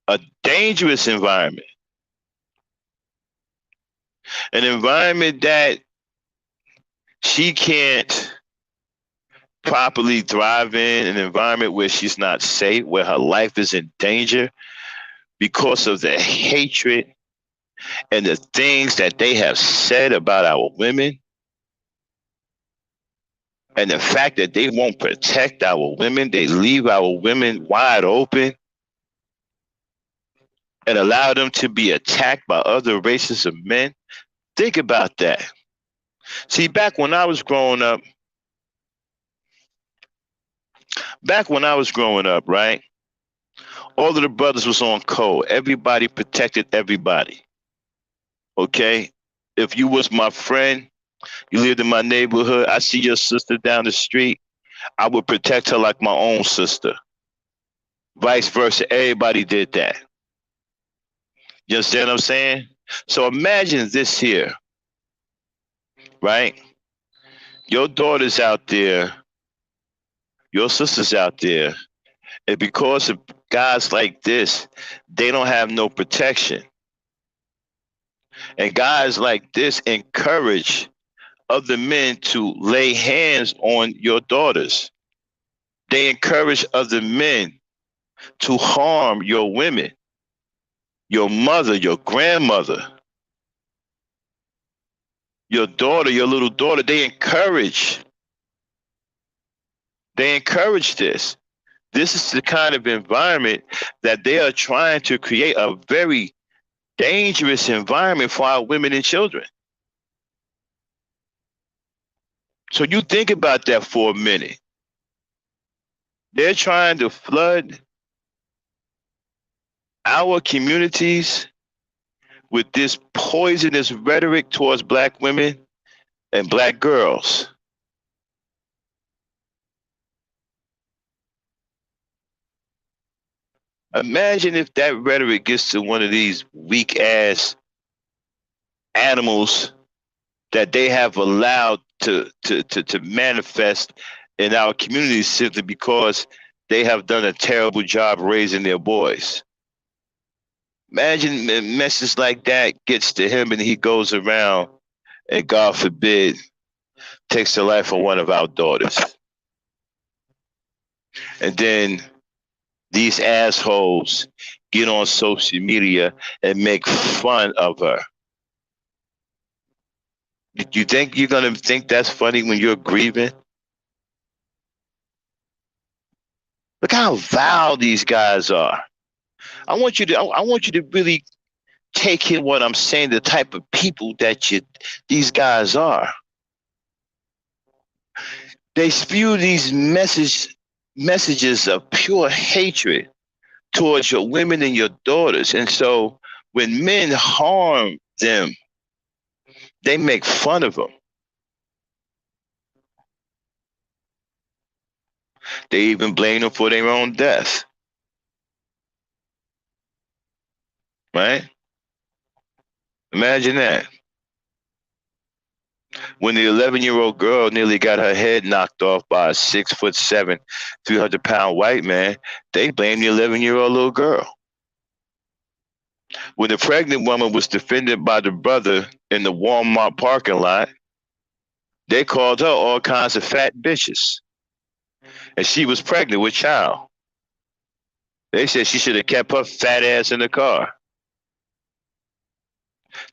A dangerous environment. An environment that she can't properly thrive in, an environment where she's not safe, where her life is in danger because of the hatred and the things that they have said about our women, and the fact that they won't protect our women. They leave our women wide open and allow them to be attacked by other races of men. Think about that. See, back when I was growing up, right? All of the brothers was on code. Everybody protected everybody. Okay? If you was my friend, you lived in my neighborhood, I see your sister down the street, I would protect her like my own sister. Vice versa, everybody did that. You understand what I'm saying? So imagine this here, right? Your daughter's out there, your sister's out there, and because of guys like this, they don't have no protection. And guys like this encourage other men to lay hands on your daughters. They encourage other men to harm your women, your mother, your grandmother, your daughter, your little daughter. They encourage this. This is the kind of environment that they are trying to create, a very dangerous environment for our women and children. So you think about that for a minute. They're trying to flood our communities with this poisonous rhetoric towards Black women and Black girls. Imagine if that rhetoric gets to one of these weak ass animals that they have allowed to manifest in our communities simply because they have done a terrible job raising their boys. Imagine a message like that gets to him and he goes around and, God forbid, takes the life of one of our daughters. And then these assholes get on social media and make fun of her. Do you think you're going to think that's funny when you're grieving? Look how vile these guys are. I want you to really take in what I'm saying, the type of people that these guys are. They spew these messages of pure hatred towards your women and your daughters. And so when men harm them, they make fun of them. They even blame them for their own death. Right? Imagine that. When the 11-year-old girl nearly got her head knocked off by a 6'7", 300-pound white man, they blamed the 11-year-old little girl. When the pregnant woman was defended by the brother in the Walmart parking lot, they called her all kinds of fat bitches. And she was pregnant with child. They said she should have kept her fat ass in the car.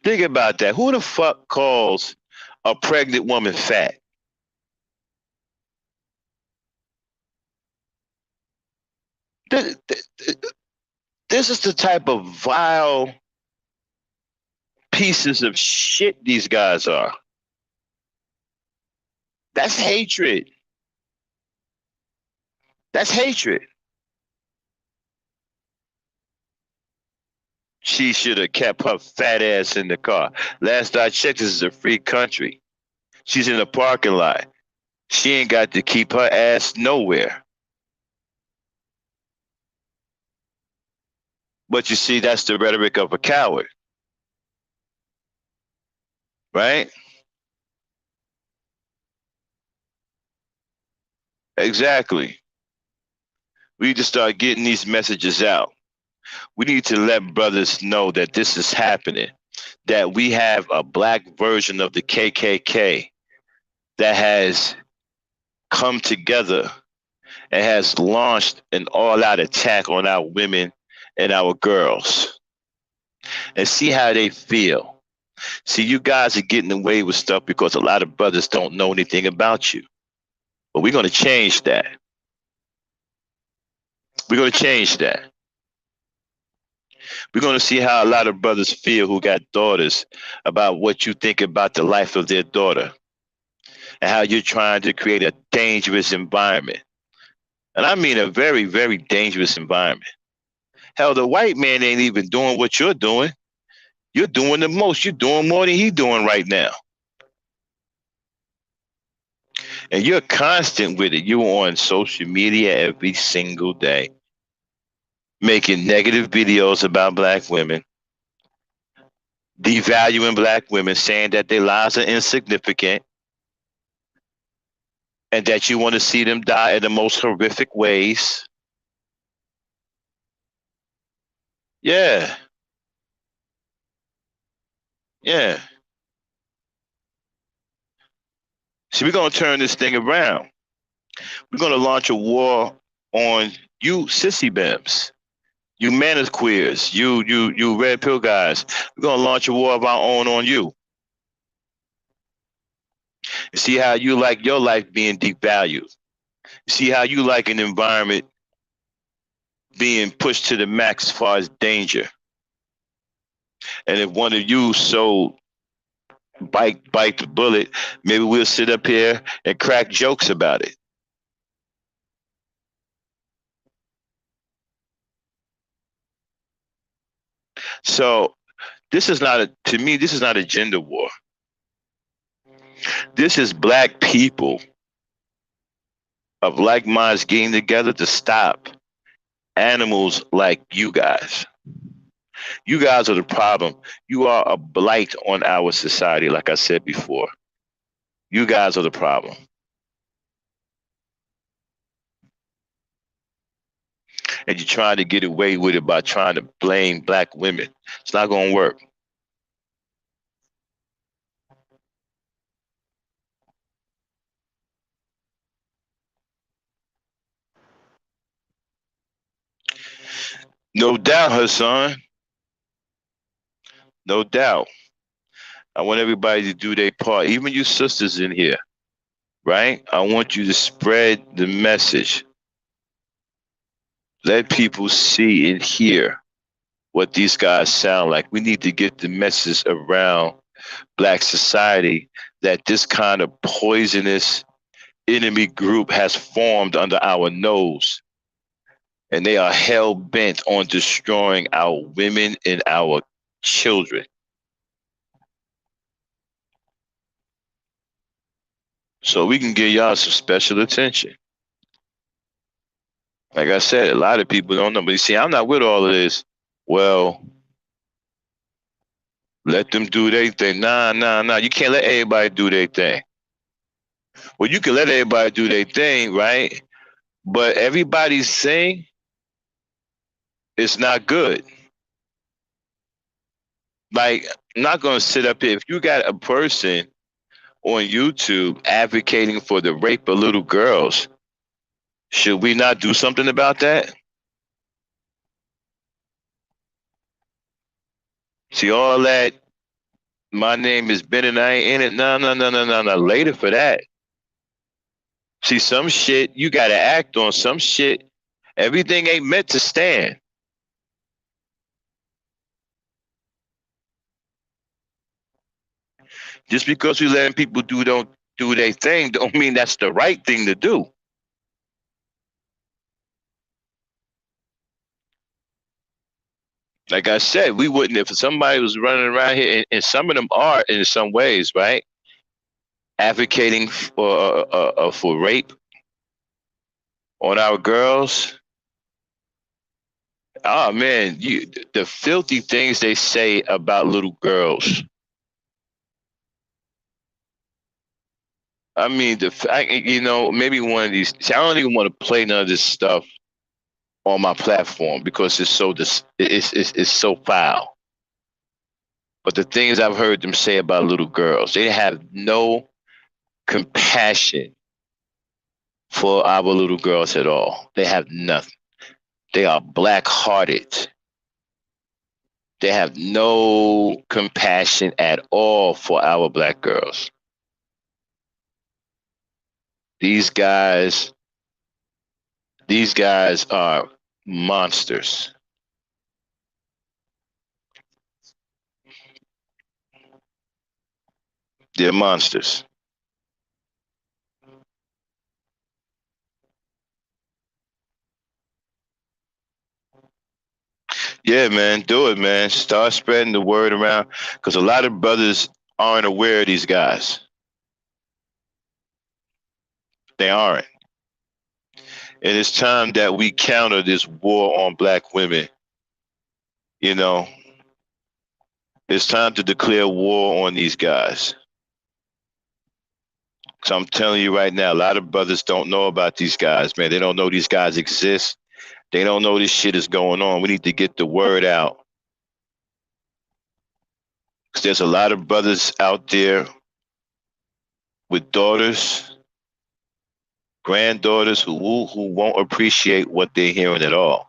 Think about that. Who the fuck calls a pregnant woman fat? This is the type of vile pieces of shit these guys are. That's hatred. That's hatred. She should have kept her fat ass in the car. Last I checked, this is a free country. She's in the parking lot. She ain't got to keep her ass nowhere. But you see, that's the rhetoric of a coward. Right? Exactly. We need to start getting these messages out. We need to let brothers know that this is happening, that we have a black version of the KKK that has come together and has launched an all-out attack on our women and our girls. And see how they feel. See, you guys are getting away with stuff because a lot of brothers don't know anything about you. But we're going to change that. We're going to change that. We're going to see how a lot of brothers feel who got daughters about what you think about the life of their daughter and how you're trying to create a dangerous environment. And I mean a very, very dangerous environment. Hell, the white man ain't even doing what you're doing. You're doing the most. You're doing more than he's doing right now. And you're constant with it. You're on social media every single day, making negative videos about black women, devaluing black women, saying that their lives are insignificant, and that you want to see them die in the most horrific ways. Yeah. Yeah. See, we're going to turn this thing around. We're going to launch a war on you sissy bims, you manners queers, you red pill guys. We're going to launch a war of our own on you. See how you like your life being devalued. See how you like an environment being pushed to the max as far as danger. And if one of you so bite the bullet, maybe we'll sit up here and crack jokes about it. So this is not to me, this is not a gender war. This is black people of like minds getting together to stop animals like you guys. You guys are the problem. You are a blight on our society, like I said before. You guys are the problem. And you're trying to get away with it by trying to blame black women. It's not going to work. No doubt, Hassan. No doubt. I want everybody to do their part, even you sisters in here, right? I want you to spread the message. Let people see and hear what these guys sound like. We need to get the message around black society that this kind of poisonous enemy group has formed under our nose. And they are hell bent on destroying our women and our children. So we can give y'all some special attention. Like I said, a lot of people don't know. But you see, I'm not with all of this. Well, Let them do their thing. Nah. You can't let everybody do their thing. Well, you can let everybody do their thing, right? But everybody's thing is not good. Like, I'm not gonna sit up here. If you got a person on YouTube advocating for the rape of little girls, should we not do something about that? See, all that, my name is Ben and I ain't in it. No. Later for that. See, some shit you gotta act on. Some shit, everything ain't meant to stand. Just because we letting people don't do their thing, don't mean that's the right thing to do. Like I said, we wouldn't if somebody was running around here, and some of them are in some ways, right, advocating for rape on our girls. Oh man, the filthy things they say about little girls. I mean, maybe one of these. See, I don't even want to play none of this stuff on my platform because it's so foul. But the things I've heard them say about little girls, they have no compassion for our little girls at all. They have nothing. They are black-hearted. They have no compassion at all for our black girls. These guys are monsters. They're monsters. Yeah, man, do it, man. Start spreading the word around because a lot of brothers aren't aware of these guys. They aren't. And it's time that we counter this war on black women. You know, it's time to declare war on these guys. So I'm telling you right now, a lot of brothers don't know about these guys, man. They don't know these guys exist. They don't know this shit is going on. We need to get the word out. Because there's a lot of brothers out there with daughters, granddaughters who won't appreciate what they're hearing at all.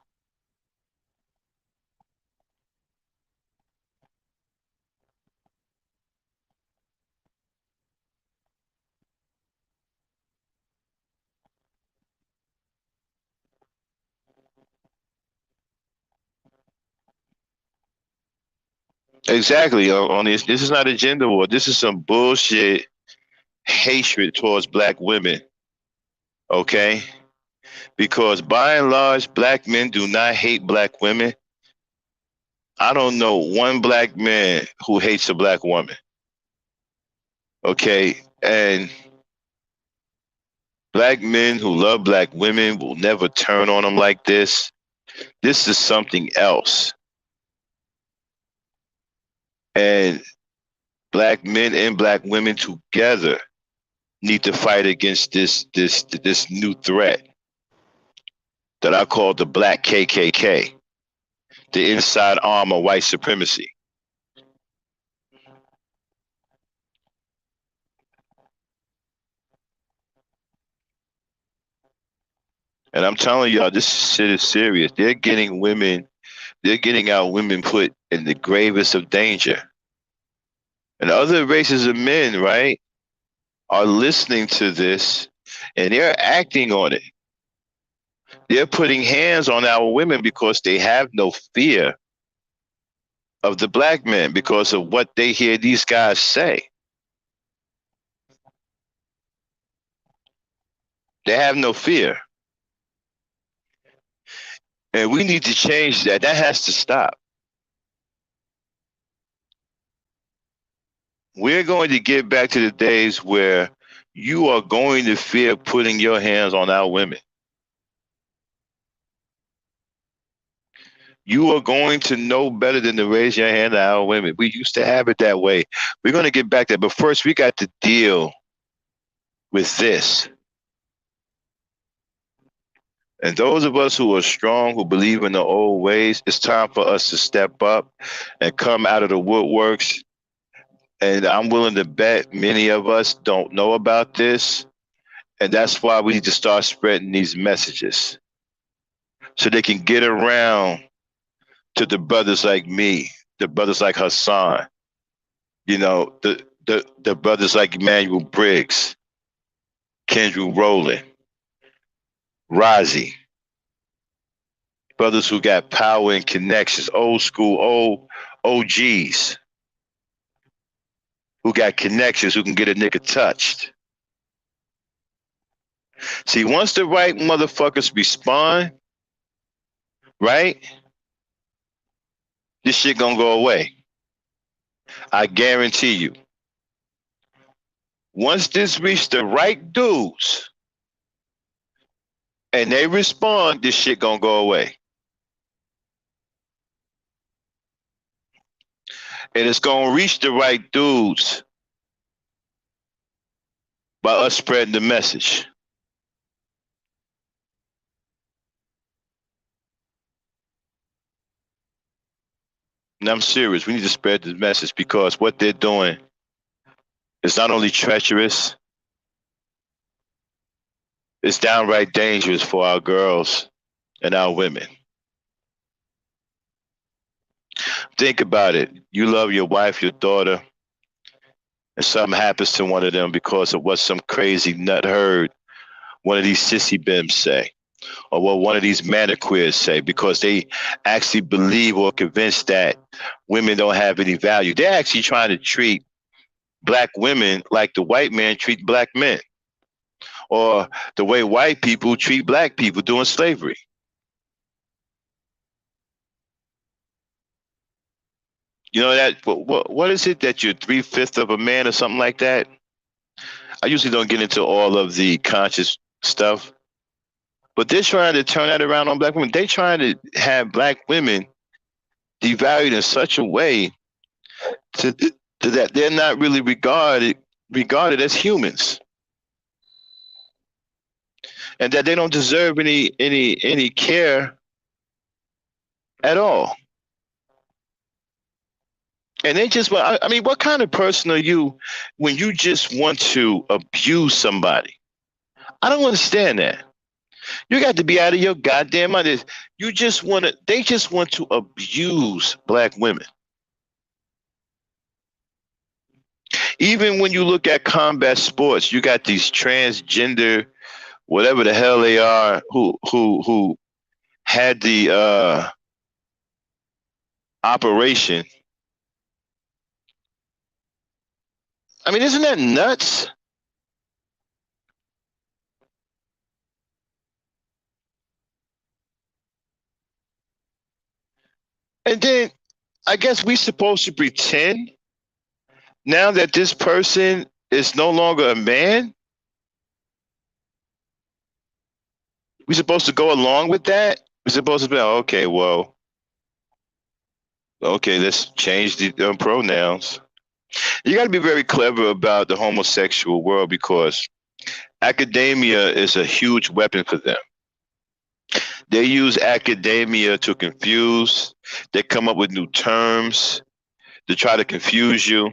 Exactly. On this is not a gender war. This is some bullshit hatred towards black women. Okay? Because by and large, black men do not hate black women. I don't know one black man who hates a black woman. Okay? And black men who love black women will never turn on them like this. This is something else. And black men and black women together need to fight against this new threat that I call the black KKK, the inside arm of white supremacy. And I'm telling y'all, this shit is serious. They're getting our women put in the gravest of danger. And other races of men, right, are listening to this and they're acting on it. They're putting hands on our women because they have no fear of the black men because of what they hear these guys say. They have no fear. And we need to change that. That has to stop. We're going to get back to the days where you are going to fear putting your hands on our women. You are going to know better than to raise your hand to our women. We used to have it that way. We're going to get back there. But first, we got to deal with this. And those of us who are strong, who believe in the old ways, it's time for us to step up and come out of the woodworks. And I'm willing to bet many of us don't know about this. And that's why we need to start spreading these messages so they can get around to the brothers like me, the brothers like Hassan, you know, the brothers like Emmanuel Briggs, Kendrew Rowland, Rozzy, brothers who got power and connections, old school, old OGs who got connections, who can get a nigga touched. See, once the right motherfuckers respond, right, this shit gonna go away. I guarantee you. Once this reach the right dudes and they respond, this shit gonna go away. And it's gonna reach the right dudes by us spreading the message. And I'm serious. We need to spread the message because what they're doing is not only treacherous, it's downright dangerous for our girls and our women. Think about it. You love your wife, your daughter, and something happens to one of them because of what some crazy nut heard one of these sissy bims say, or what one of these maniqueers say, because they actually believe or convinced that women don't have any value. They're actually trying to treat black women like the white man treat black men, or the way white people treat black people during slavery. You know that what is it that you're 3/5 of a man or something like that? I usually don't get into all of the conscious stuff, but they're trying to turn that around on black women. They're trying to have black women devalued in such a way to that they're not really regarded as humans, and that they don't deserve any care at all. And they just, I mean, what kind of person are you when you just want to abuse somebody? I don't understand that. You got to be out of your goddamn mind. You just want to, they just want to abuse black women. Even when you look at combat sports, you got these transgender, whatever the hell they are, who had the operation. I mean, isn't that nuts? And then I guess we're supposed to pretend now that this person is no longer a man. We're supposed to go along with that. We're supposed to be, okay, well, okay, let's change the pronouns. You got to be very clever about the homosexual world because academia is a huge weapon for them. They use academia to confuse. They come up with new terms to try to confuse you.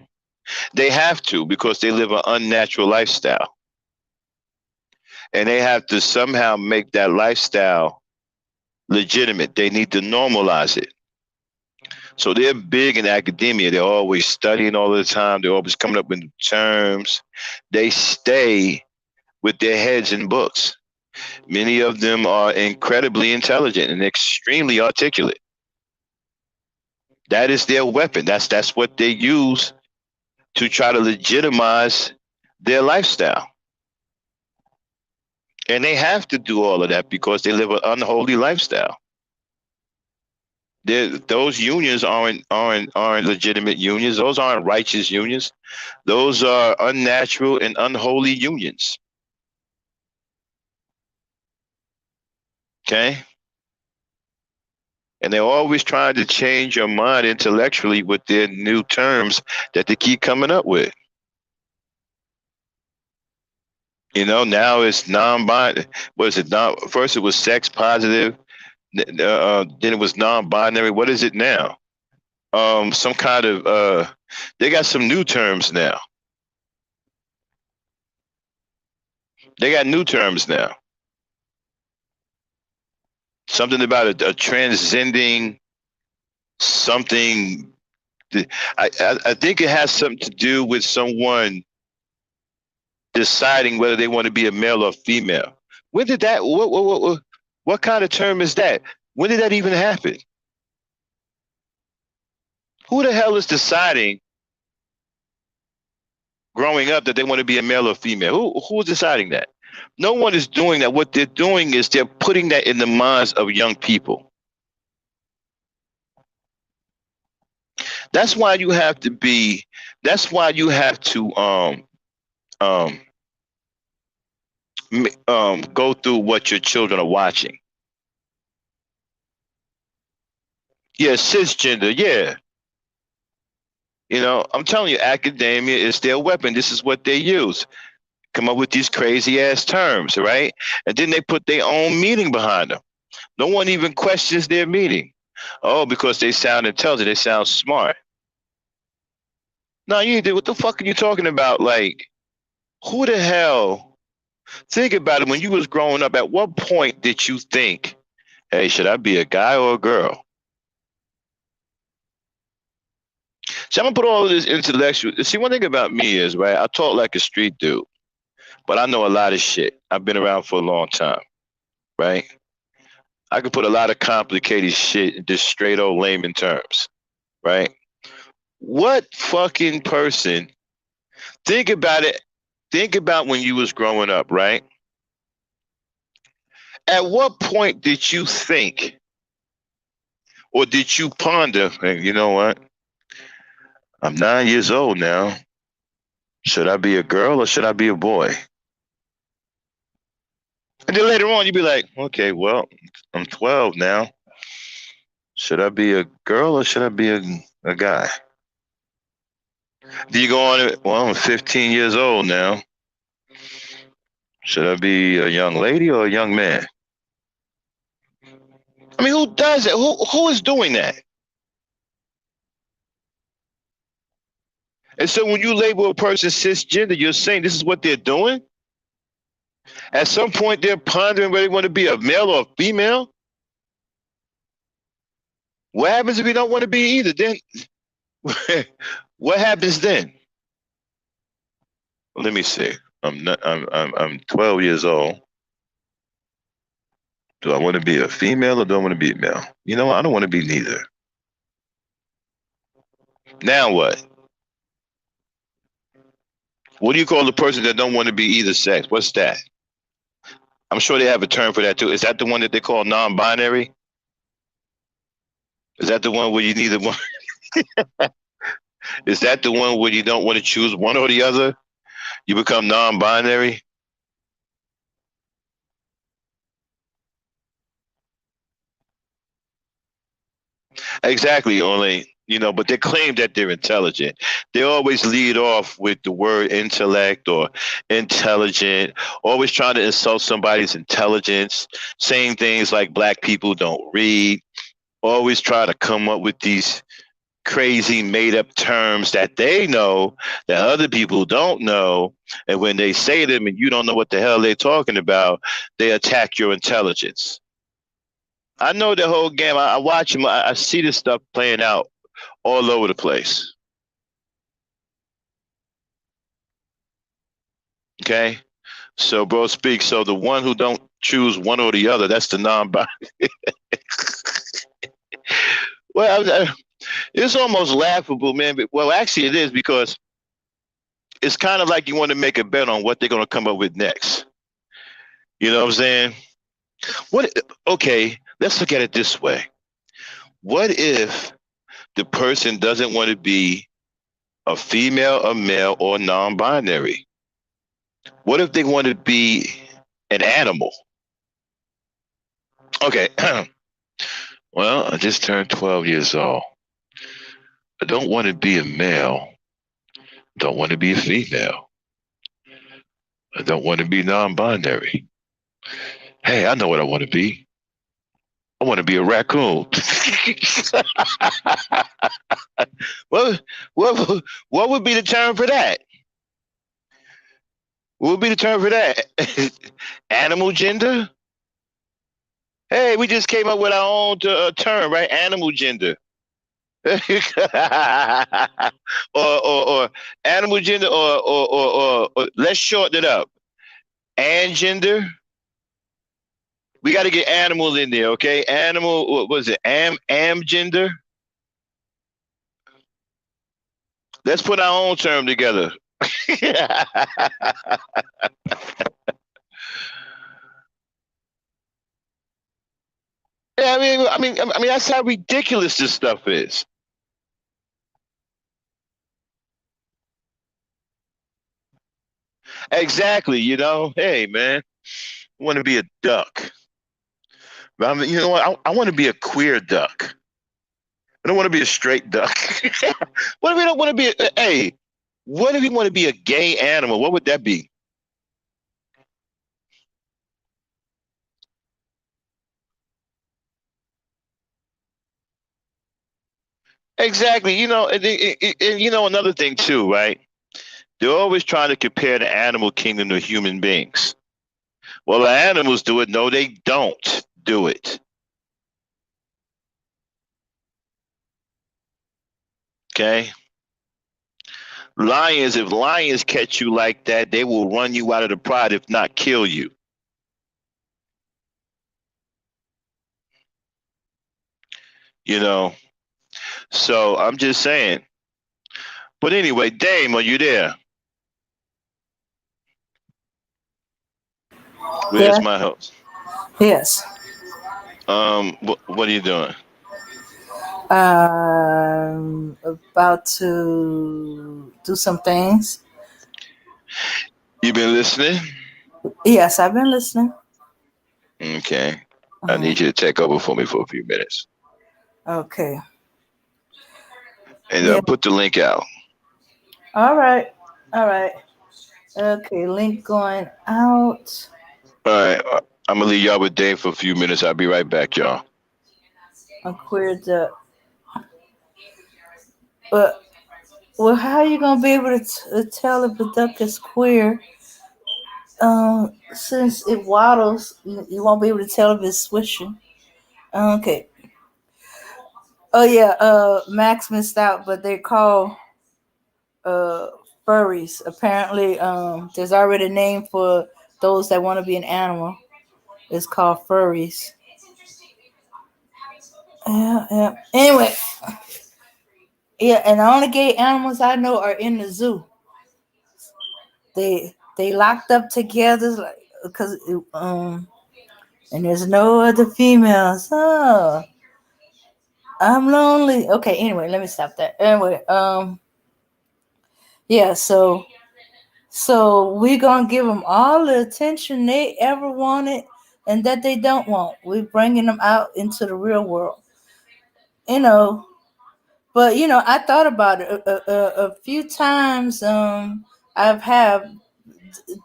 They have to because they live an unnatural lifestyle. And they have to somehow make that lifestyle legitimate. They need to normalize it. So they're big in academia. They're always studying all the time. They're always coming up with new terms. They stay with their heads in books. Many of them are incredibly intelligent and extremely articulate. That is their weapon. That's what they use to try to legitimize their lifestyle. And they have to do all of that because they live an unholy lifestyle. Those unions aren't legitimate unions. Those aren't righteous unions. Those are unnatural and unholy unions. Okay? And they're always trying to change your mind intellectually with their new terms that they keep coming up with. Now it's non-binary. What is it? First it was sex positive. Then it was non-binary. What is it now? Some kind of they got some new terms now. They got new terms now. Something about a transcending something. I think it has something to do with someone deciding whether they want to be a male or female. When did that? What kind of term is that? When did that even happen? Who the hell is deciding growing up that they want to be a male or female? Who's deciding that? No one is doing that. What they're doing is they're putting that in the minds of young people. That's why you have to be. That's why you have to go through what your children are watching. Yeah, cisgender. Yeah. I'm telling you, academia is their weapon. This is what they use. Come up with these crazy ass terms, right? And then they put their own meaning behind them. No one even questions their meaning. Oh, because they sound intelligent, they sound smart. No, what the fuck are you talking about? Like, who the hell? Think about it. When you was growing up, at what point did you think, hey, should I be a guy or a girl? See, I'm gonna put all of this intellectual. See, one thing about me is, right, I talk like a street dude, but I know a lot of shit. I've been around for a long time, right? I can put a lot of complicated shit in just straight old layman terms, right? What fucking person, think about it. Think about when you was growing up, right? At what point did you think, or did you ponder, hey, you know what? I'm 9 years old now. Should I be a girl or should I be a boy? And then later on, you'd be like, okay, well, I'm 12 now. Should I be a girl or should I be a guy? Do you go on it? Well, I'm 15 years old now. Should I be a young lady or a young man? I mean, who does it? Who is doing that? And so when you label a person cisgender, you're saying this is what they're doing? At some point, they're pondering whether they want to be a male or a female? What happens if you don't want to be either? Then what happens then? Well, let me see. I'm 12 years old. Do I want to be a female or do I want to be a male? You know what? I don't want to be neither. Now what? What do you call the person that don't want to be either sex? What's that? I'm sure they have a term for that too. Is that the one that they call non-binary? Is that the one where you neither one? Is that the one where you don't want to choose one or the other? You become non-binary? Exactly, only, but they claim that they're intelligent. They always lead off with the word intellect or intelligent, always trying to insult somebody's intelligence, saying things like black people don't read, always try to come up with these crazy made up terms that they know that other people don't know. And when they say them and you don't know what the hell they're talking about, they attack your intelligence. I know the whole game. I watch them. I see this stuff playing out all over the place. Okay. So, bro, speak. So the one who don't choose one or the other, that's the non-binary. Well, it's almost laughable, man. But, well, actually, it is because it's kind of like you want to make a bet on what they're going to come up with next. You know what I'm saying? Okay, let's look at it this way. What if the person doesn't want to be a female, a male, or non-binary? What if they want to be an animal? Okay. Well, I just turned 12 years old. I don't want to be a male. Don't want to be a female. I don't want to be non-binary. Hey, I know what I want to be. I want to be a raccoon. what, what would be the term for that? What would be the term for that? Animal gender? Hey, we just came up with our own term, right? Animal gender. or animal gender or let's shorten it up. And gender. We got to get animal in there, okay? Animal, what was it? Am gender. Let's put our own term together. Yeah, I mean, that's how ridiculous this stuff is. Exactly, you know. Hey, man, I want to be a duck. You know what? I want to be a queer duck. I don't want to be a straight duck. What if we don't want to be? Hey, what if we want to be a gay animal? What would that be? Exactly. You know, and you know another thing too, right? They're always trying to compare the animal kingdom to human beings. Well, the animals do it. No, they don't do it. Okay. Lions, if lions catch you like that, they will run you out of the pride, if not kill you. You know. So I'm just saying. But anyway, Dame, are you there? Where's
Yeah.
my host?
Yes.
What are you doing?
About to do some things.
You been listening?
Yes, I've been listening.
Okay. I
Uh-huh.
need you to take over for me for a few minutes.
Okay.
And
Yeah.
put the link out.
All right. All right. Okay. Link going out.
All right. I'm going to leave y'all with Dame for a few minutes. I'll be right back, y'all.
A queer duck. But well, how are you gonna be able to tell if a duck is queer? Since it waddles, you won't be able to tell if it's swishing. Okay. Oh yeah. Max missed out, but they call uh furries. Apparently, there's already a name for those that want to be an animal. It's called furries. Yeah, yeah. Anyway, yeah, and the only gay animals I know are in the zoo. They locked up together, like because and there's no other females. Oh, I'm lonely. Okay, anyway, let me stop that. Anyway, yeah, so we're gonna give them all the attention they ever wanted and that they don't want. We're bringing them out into the real world, you know. But I thought about it a few times. I've had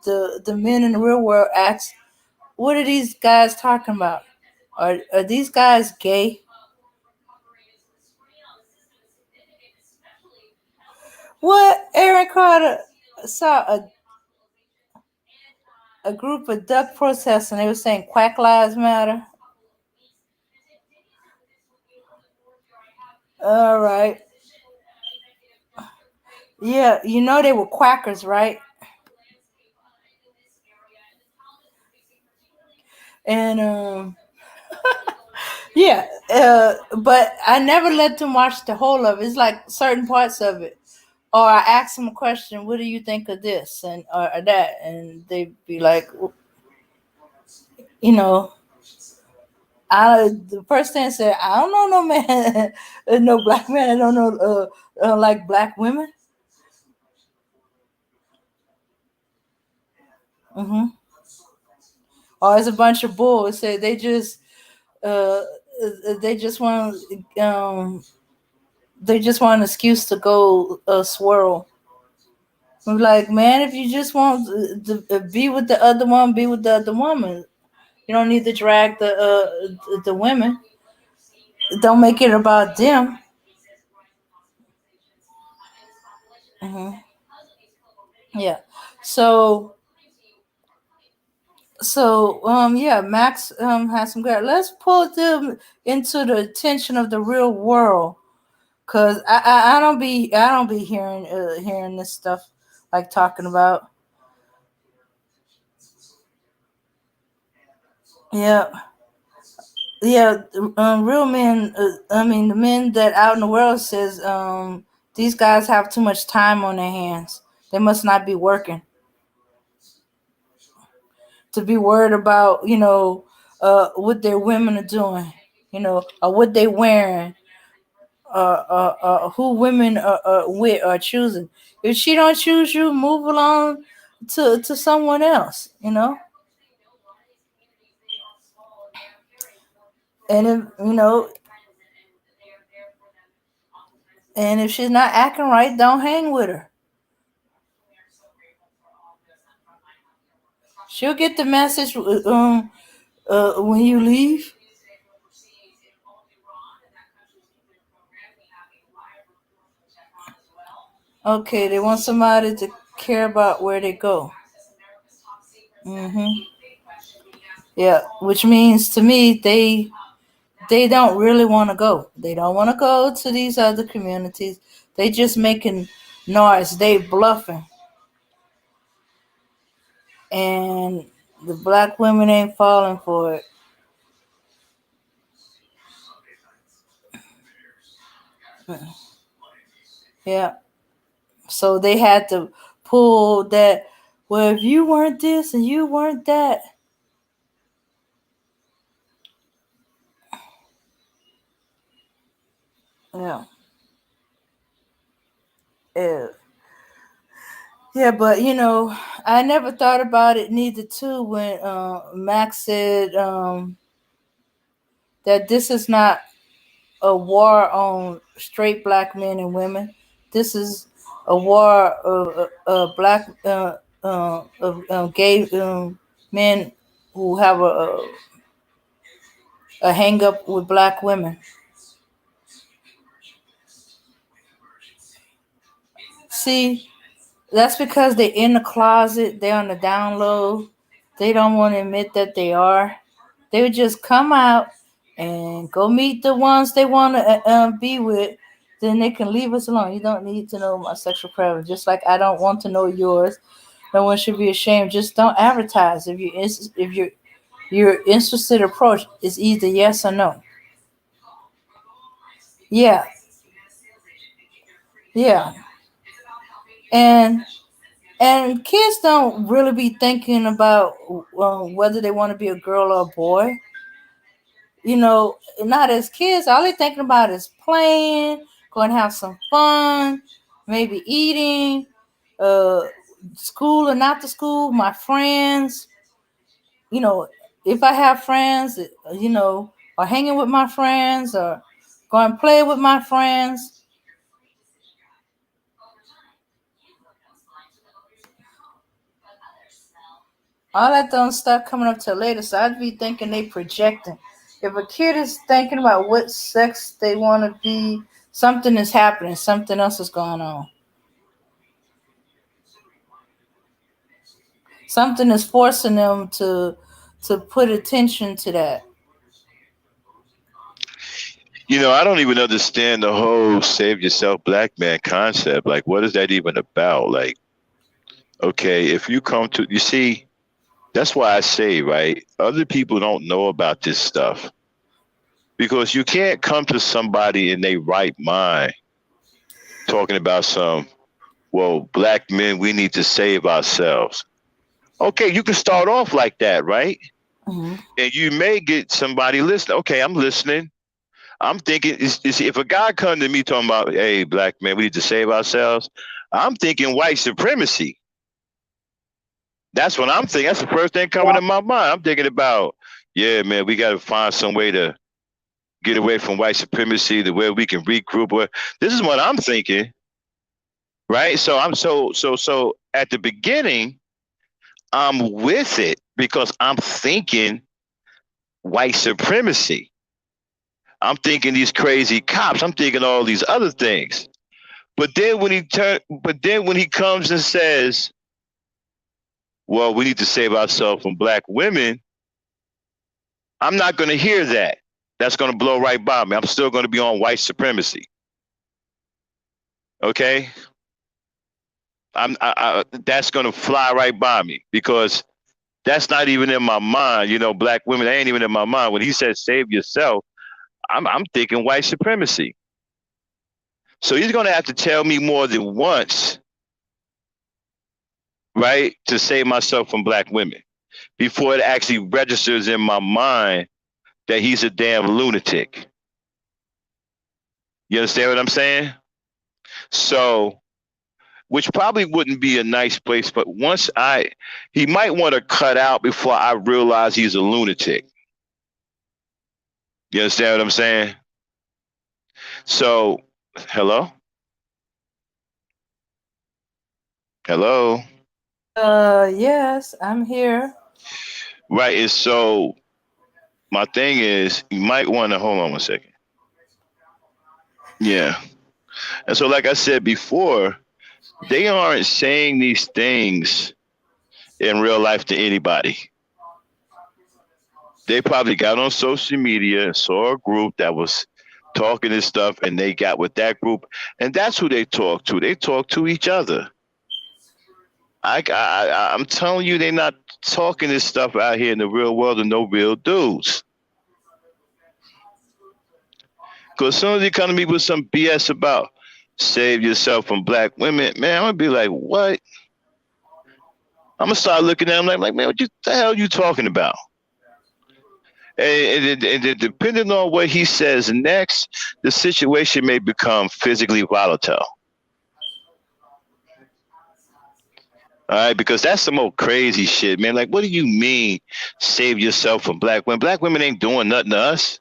the men in the real world ask, "What are these guys talking about? Are these guys gay?" What? Aaron Carter saw a group of duck protests and they were saying "Quack Lives Matter." All right. Yeah, they were quackers, right? And yeah, but I never let them watch the whole of it. It's like certain parts of it. Or I ask them a question, what do you think of this and or that? And they'd be like, you know, the first thing I said, I don't know no man, no black man. I don't know like black women. Mm-hmm. Or it's a bunch of bull. It said they just uh they just want they just want an excuse to go swirl. I'm like, man, if you just want to be with the other one, be with the other woman. You don't need to drag the women. Don't make it about them. Hmm. Yeah. So yeah, Max has some good. Let's pull them into the attention of the real world, cause I don't be hearing this stuff like talking about. Yeah, yeah, real men. I mean, the men that out in the world says these guys have too much time on their hands. They must not be working to be worried about what their women are doing, or what they wearing, who women are with or choosing. If she don't choose you, move along to someone else. And if and if she's not acting right, don't hang with her. She'll get the message when you leave. Okay, they want somebody to care about where they go. Hmm. Yeah, which means to me they don't really want to go. They don't want to go to these other communities. They just making noise. They bluffing, and the black women ain't falling for it. Yeah. So they had to pull that. Well, if you weren't this and you weren't that, yeah, yeah, yeah. But I never thought about it neither too when Max said that this is not a war on straight black men and women. This is a war of black of gay men who have a hang up with black women. See, that's because they're in the closet, they're on the down low. They don't want to admit that they are. They would just come out and go meet the ones they want to be with. Then they can leave us alone. You don't need to know my sexual preference, just like I don't want to know yours. No one should be ashamed. Just don't advertise. If your interested approach is either yes or no. Yeah, yeah, and kids don't really be thinking about whether they want to be a girl or a boy. Not as kids. All they thinking about is playing, going to have some fun, maybe eating, uh, school or not to school, my friends. You know, if I have friends, or hanging with my friends, or going to play with my friends. All that don't start coming up till later. So I'd be thinking they projecting. If a kid is thinking about what sex they want to be, something is happening. Something else is going on. Something is forcing them to put attention to that.
I don't even understand the whole save yourself black man concept. Like, what is that even about? Like, okay, if you come to, you see, that's why I say, right, other people don't know about this stuff because you can't come to somebody in their right mind talking about well, black men, we need to save ourselves. Okay, you can start off like that, right?
Hmm.
And you may get somebody listening. Okay, I'm listening. I'm thinking, if a guy come to me talking about, hey, black man, we need to save ourselves, I'm thinking white supremacy. That's what I'm thinking. That's the first thing coming to my mind. I'm thinking about, yeah, man, we got to find some way to get away from white supremacy, the way we can regroup. This is what I'm thinking, right? So I'm so at the beginning, I'm with it because I'm thinking white supremacy. I'm thinking these crazy cops. I'm thinking all these other things. But then when he comes and says, "Well, we need to save ourselves from black women," I'm not going to hear that. That's going to blow right by me. I'm still going to be on white supremacy. Okay, that's going to fly right by me because that's not even in my mind. You know, black women, they ain't even in my mind. When he said save yourself, I'm thinking white supremacy. So he's going to have to tell me more than once, right, to save myself from black women before it actually registers in my mind that he's a damn lunatic. You understand what I'm saying? So, which probably wouldn't be a nice place, but he might want to cut out before I realize he's a lunatic. You understand what I'm saying? So, hello? Hello?
Yes, I'm here.
Right. And so my thing is, you might want to hold on one second. Yeah. And so, like I said before, they aren't saying these things in real life to anybody. They probably got on social media, saw a group that was talking this stuff, and they got with that group, and that's who they talk to. They talk to each other. I'm telling you, they're not talking this stuff out here in the real world to no real dudes. Because as soon as you come to me with some BS about save yourself from black women, man, I'm gonna be like, what? I'm gonna start looking at them like man, what the hell are you talking about? And depending on what he says next, the situation may become physically volatile. All right, because that's some old crazy shit, man. Like, what do you mean, save yourself from black women? Black women ain't doing nothing to us.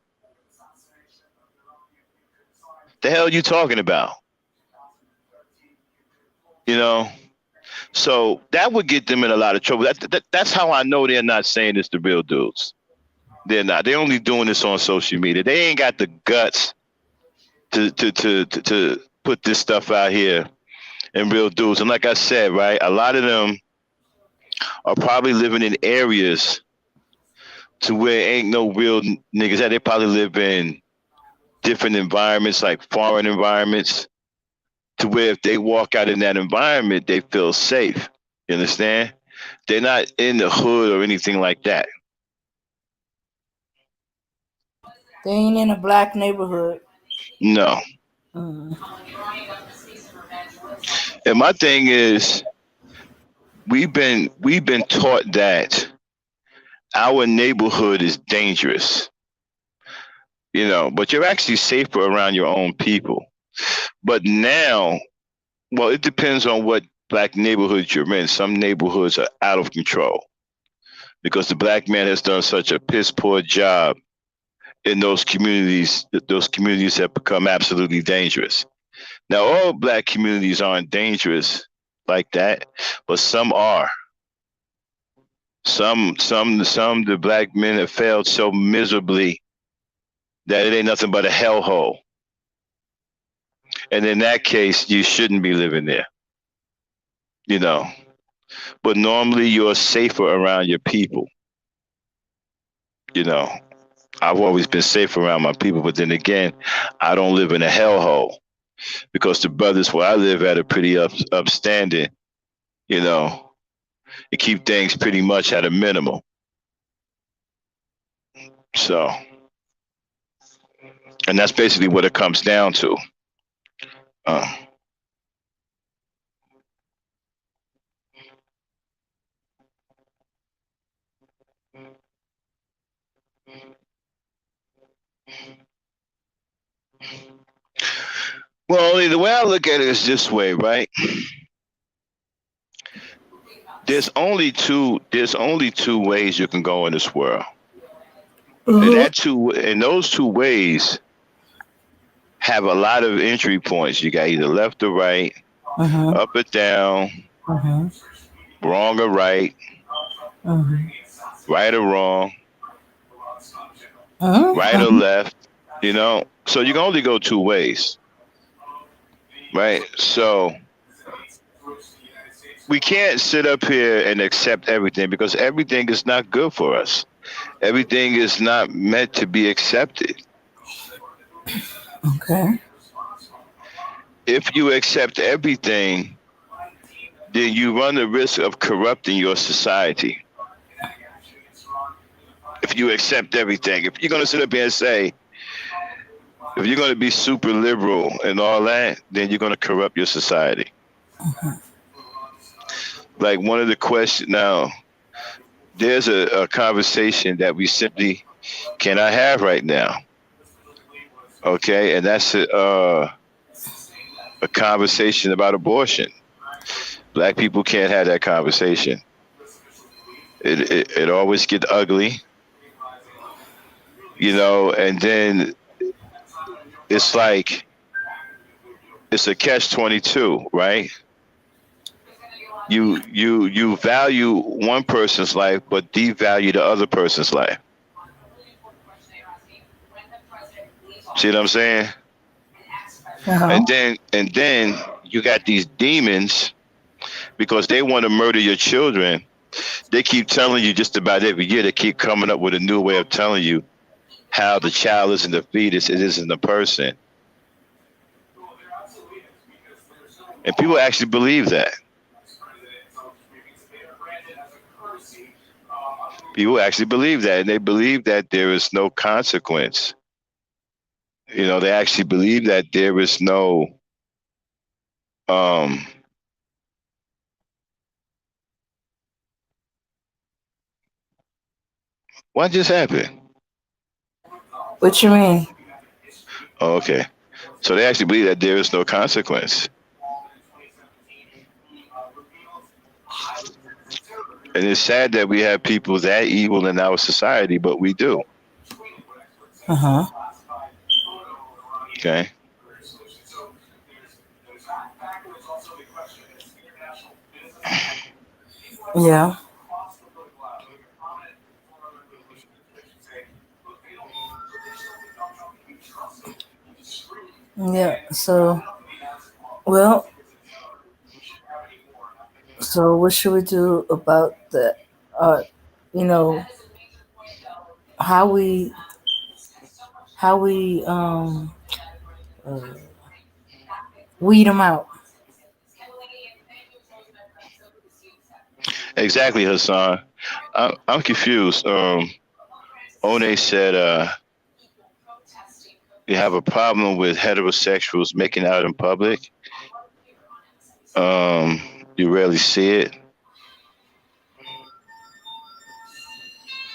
The hell are you talking about? You know? So that would get them in a lot of trouble. That's how I know they're not saying this to real dudes. They're not. They're only doing this on social media. They ain't got the guts to put this stuff out here in real dudes. And like I said, right, a lot of them are probably living in areas to where ain't no real niggas at. They probably live in different environments, like foreign environments, to where if they walk out in that environment, they feel safe. You understand? They're not in the hood or anything like that.
They ain't in a black neighborhood.
No.
Mm.
And my thing is, we've been taught that our neighborhood is dangerous. You know, but you're actually safer around your own people. But now, well, it depends on what black neighborhood you're in. Some neighborhoods are out of control because the black man has done such a piss poor job in those communities. Those communities have become absolutely dangerous. Now, all black communities aren't dangerous like that, but some are. Some the black men have failed so miserably that it ain't nothing but a hellhole. And in that case, you shouldn't be living there. You know. But normally you're safer around your people. You know. I've always been safe around my people, but then again, I don't live in a hellhole. Because the brothers where I live at are pretty upstanding, you know, and keep things pretty much at a minimum. So, and that's basically what it comes down to. Uh, well, the way I look at it is this way, right? There's only two ways you can go in this world. And
Uh-huh.
those two ways have a lot of entry points. You got either left or right,
Uh-huh.
up or down,
Uh-huh.
wrong or right,
Uh-huh.
right or wrong, right or
Uh-huh.
left. So you can only go two ways, right? So we can't sit up here and accept everything because everything is not good for us. Everything is not meant to be accepted.
Okay.
If you accept everything, then you run the risk of corrupting your society. If you accept everything, if you're going to sit up here and say, if you're going to be super liberal and all that, then you're going to corrupt your society. Like one of the questions now, there's a conversation that we simply cannot have right now. Okay, and that's a conversation about abortion. Black people can't have that conversation. It always gets ugly, and then it's like it's a catch-22, right? You value one person's life but devalue the other person's life. See what I'm saying?
Uh-huh.
And then you got these demons because they want to murder your children. They keep telling you just about every year. They keep coming up with a new way of telling you how the child isn't the fetus, it isn't the person. And people actually believe that. People actually believe that, and they believe that there is no consequence. They actually believe that there is no um what just happened?
What you mean?
Oh, okay. So they actually believe that there is no consequence. And it's sad that we have people that evil in our society, but we do.
Uh-huh.
Okay.
Yeah. Yeah. Well, so what should we do about that? Uh, you know, how we how we uh, weed them out.
Exactly, Hassan. I'm confused. One said you have a problem with heterosexuals making out in public. Um, you rarely see it.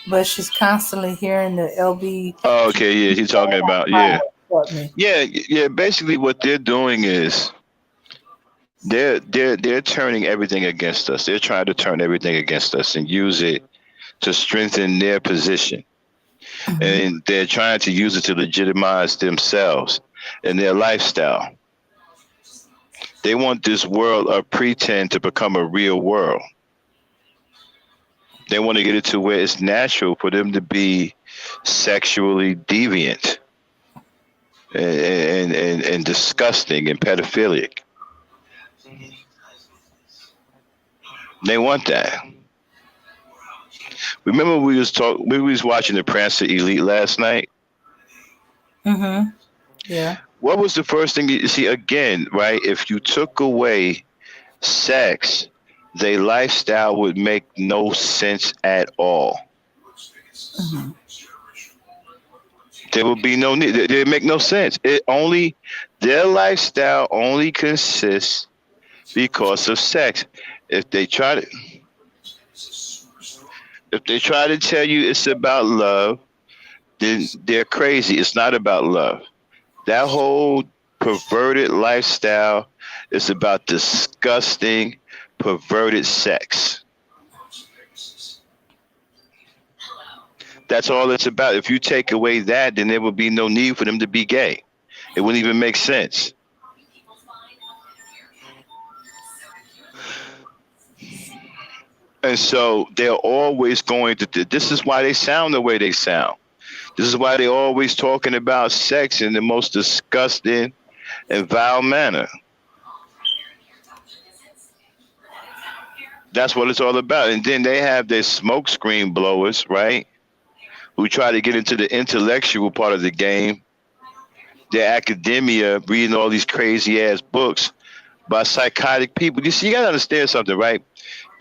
But she's constantly hearing the LB
Oh, okay, yeah, he's talking about
me.
yeah. Basically, what they're doing is they're turning everything against us. They're trying to turn everything against us and use it to strengthen their position,
Mm-hmm.
and they're trying to use it to legitimize themselves and their lifestyle. They want this world of pretend to become a real world. They want to get it to where it's natural for them to be sexually deviant and disgusting and pedophilic. They want that. Remember we was watching the Prancer Elite last night?
Mm-hmm. Yeah.
What was the first thing you see again, right? If you took away sex, their lifestyle would make no sense at all.
Mm-hmm.
There would be no need. It would make no sense. Their lifestyle only consists because of sex. If they try to if they try to tell you it's about love, then they're crazy. It's not about love. That whole perverted lifestyle is about disgusting, perverted sex. That's all it's about. If you take away that, then there would be no need for them to be gay. It wouldn't even make sense. And so they're always going to. This is why they sound the way they sound. This is why they're always talking about sex in the most disgusting and vile manner. That's what it's all about. And then they have their smoke screen blowers, right? Who try to get into the intellectual part of the game. Their academia, reading all these crazy ass books by psychotic people. You see, you gotta understand something, right?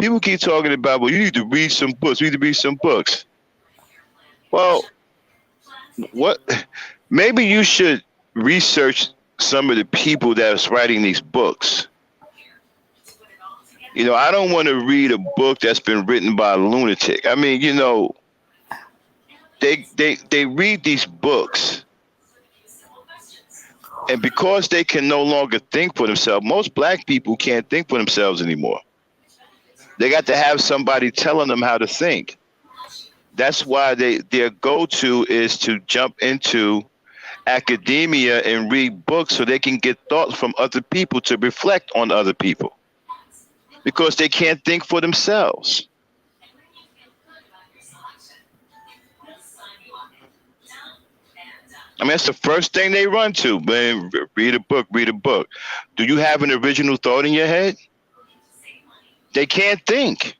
People keep talking about, well, you need to read some books. You need to read some books. Well, what? Maybe you should research some of the people that's writing these books. You know, I don't want to read a book that's been written by a lunatic. I mean, you know, they read these books, and because they can no longer think for themselves, most black people can't think for themselves anymore. They got to have somebody telling them how to think. That's why their go-to is to jump into academia and read books so they can get thoughts from other people to reflect on other people, because they can't think for themselves. I mean, that's the first thing they run to. Man, read a book, read a book. Do you have an original thought in your head? They can't think.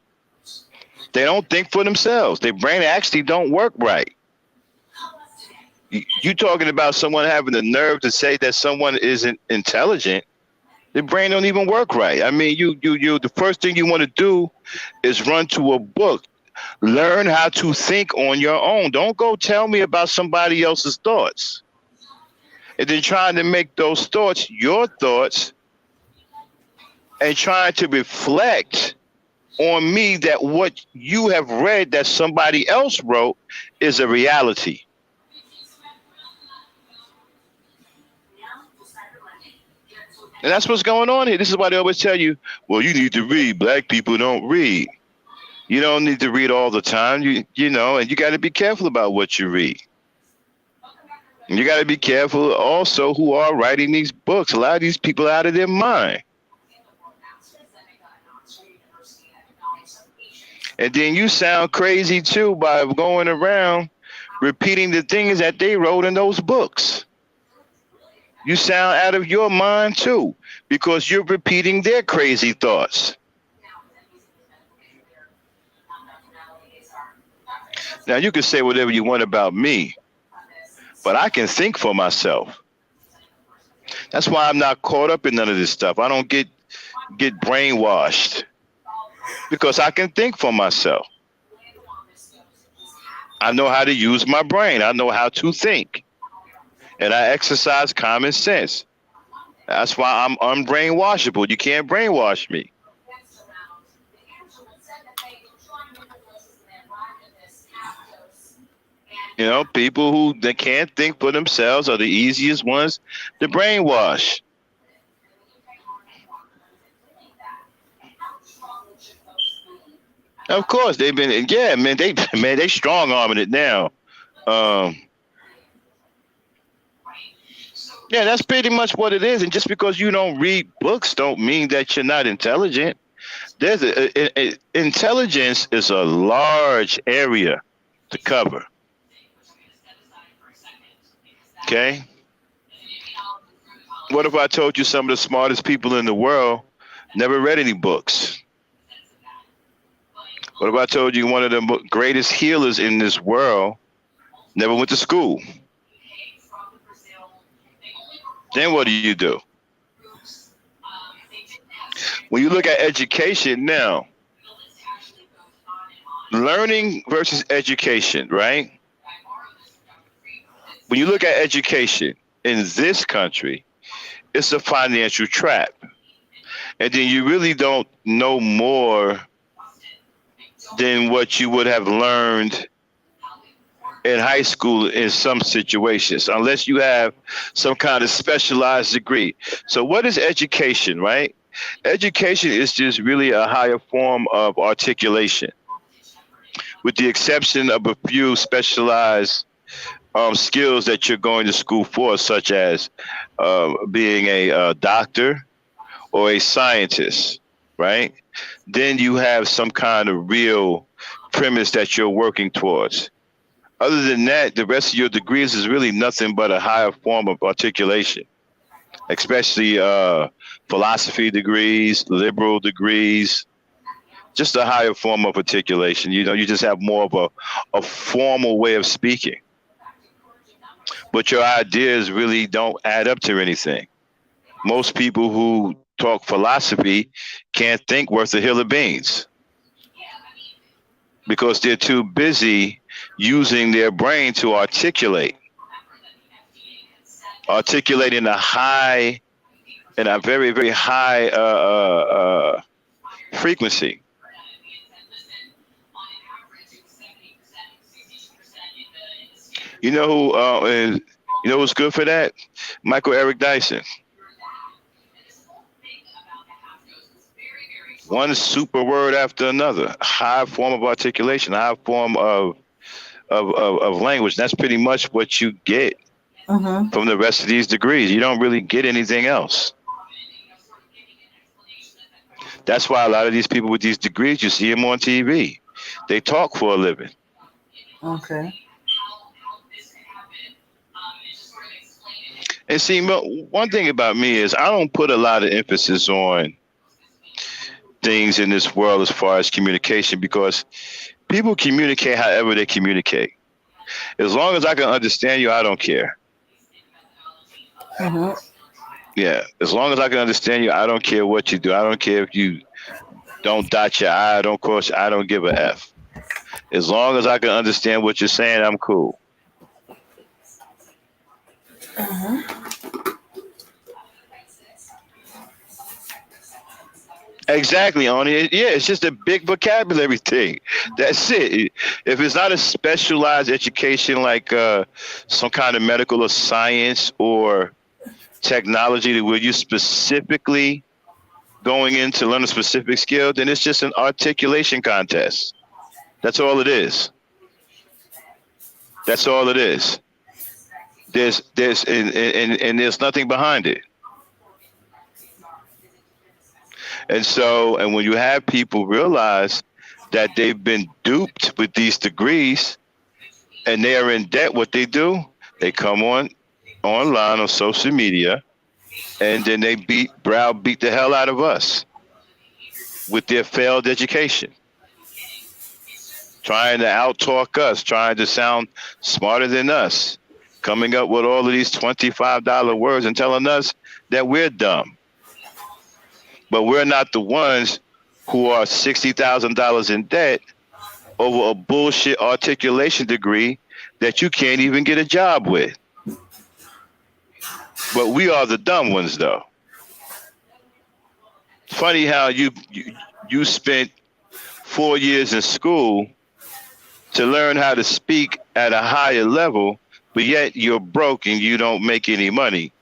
They don't think for themselves. Their brain actually don't work right. You talking about someone having the nerve to say that someone isn't intelligent? Their brain don't even work right. I mean, you. The first thing you want to do is run to a book. Learn how to think on your own. Don't go tell me about somebody else's thoughts. And then trying to make those thoughts your thoughts and trying to reflect on me that what you have read that somebody else wrote is a reality. And that's what's going on here. This is why they always tell you, well, you need to read. Black people don't read. You don't need to read all the time. You know, and you got to be careful about what you read. And you got to be careful also who are writing these books. A lot of these people are out of their mind. And then you sound crazy too by going around repeating the things that they wrote in those books. You sound out of your mind too, because you're repeating their crazy thoughts. Now you can say whatever you want about me, but I can think for myself. That's why I'm not caught up in none of this stuff. I don't get brainwashed, because I can think for myself. I know how to use my brain. I know how to think. And I exercise common sense. That's why I'm unbrainwashable. You can't brainwash me. You know, people who they can't think for themselves are the easiest ones to brainwash. Of course, they've been, yeah, man, they strong arming it now. Um, yeah, that's pretty much what it is. And just because you don't read books don't mean that you're not intelligent. There's intelligence is a large area to cover. Okay. What if I told you some of the smartest people in the world never read any books? What if I told you one of the greatest healers in this world never went to school? Then what do? When you look at education now, learning versus education, right? When you look at education in this country, it's a financial trap. And then you really don't know more than what you would have learned in high school in some situations, unless you have some kind of specialized degree. So what is education, right? Education is just really a higher form of articulation. with the exception of a few specialized skills that you're going to school for, such as being a doctor or a scientist, right? Then you have some kind of real premise that you're working towards. Other than that, the rest of your degrees is really nothing but a higher form of articulation, especially philosophy degrees, liberal degrees, just a higher form of articulation. You know, you just have more of a formal way of speaking. But your ideas really don't add up to anything. Most people who talk philosophy can't think worth a hill of beans because they're too busy using their brain to articulate in a very, very high frequency. You know who you know who's good for that? Michael Eric Dyson. One super word after another, high form of articulation, high form of language. That's pretty much what you get from the rest of these degrees. You don't really get anything else. That's why a lot of these people with these degrees, you see them on TV. They talk for a living.
Okay.
And see, one thing about me is I don't put a lot of emphasis on things in this world as far as communication because people communicate however they communicate. As long as I can understand you, I don't care. Yeah, as long as I can understand you, I don't care what you do. I don't care if you don't dot your I, don't cross your I, don't give a F. As long as I can understand what you're saying, I'm cool. Exactly, Oni. Yeah, it's just a big vocabulary thing. That's it. If it's not a specialized education like some kind of medical or science or technology where you specifically going in to learn a specific skill, then it's just an articulation contest. That's all it is. That's all it is. There's and there's nothing behind it. And when you have people realize that they've been duped with these degrees and they are in debt, what they do, they come online on social media and then they browbeat the hell out of us with their failed education. Trying to outtalk us, trying to sound smarter than us, coming up with all of these $25 words and telling us that we're dumb. But we're not the ones who are $60,000 in debt over a bullshit articulation degree that you can't even get a job with. But we are the dumb ones, though. Funny how you spent 4 years in school to learn how to speak at a higher level, but yet you're broke and you don't make any money.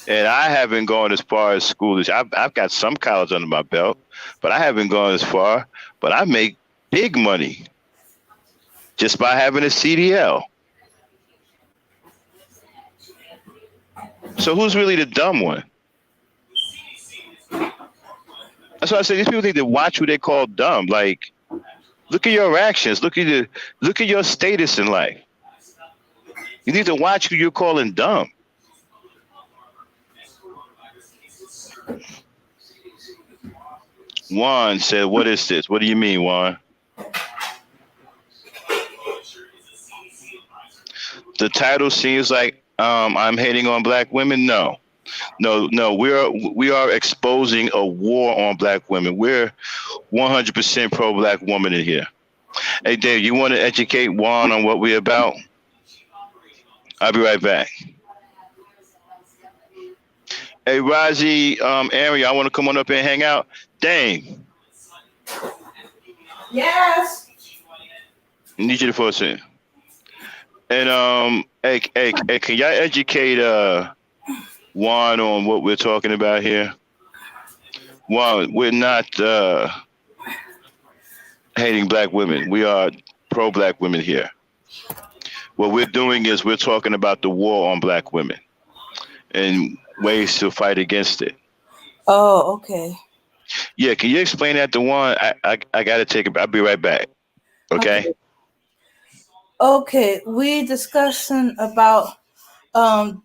And I haven't gone as far as school as I've got some college under my belt, but I haven't gone as far. But I make big money just by having a CDL. So who's really the dumb one? That's why I say these people need to watch who they call dumb. Like, look at your actions. Look at your status in life. You need to watch who you're calling dumb. Juan said, "What is this? What do you mean, Juan?" The title seems like I'm hating on black women. No. We are exposing a war on black women. We're 100% pro black woman in here. Hey, Dave, you want to educate Juan on what we're about? I'll be right back. Hey, Razi, Ari, I want to come on up and hang out. Dame.
Yes.
I need you to force it. And hey, can y'all educate Juan on what we're talking about here? Juan, we're not hating black women. We are pro black women here. What we're doing is we're talking about the war on black women and ways to fight against it.
Oh, okay.
Yeah, can you explain that to Juan? I got to take it. I'll be right back. Okay.
Okay. Okay. We discussing about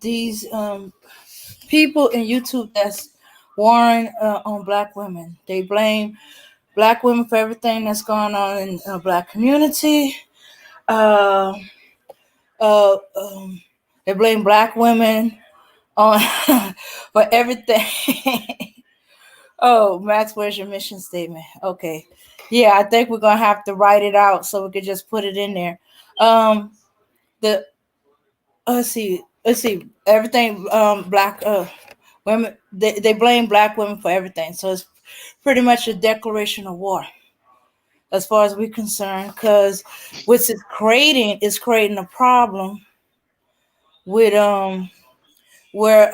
these people in YouTube that's warring on black women. They blame black women for everything that's going on in black community. Uh, uh, um, they blame black women on for everything. Oh, Max, where's your mission statement? Okay, yeah, I think we're gonna have to write it out so we could just put it in there. The let's see, everything black women they blame black women for everything, so it's pretty much a declaration of war as far as we're concerned, because what's it creating is creating a problem with where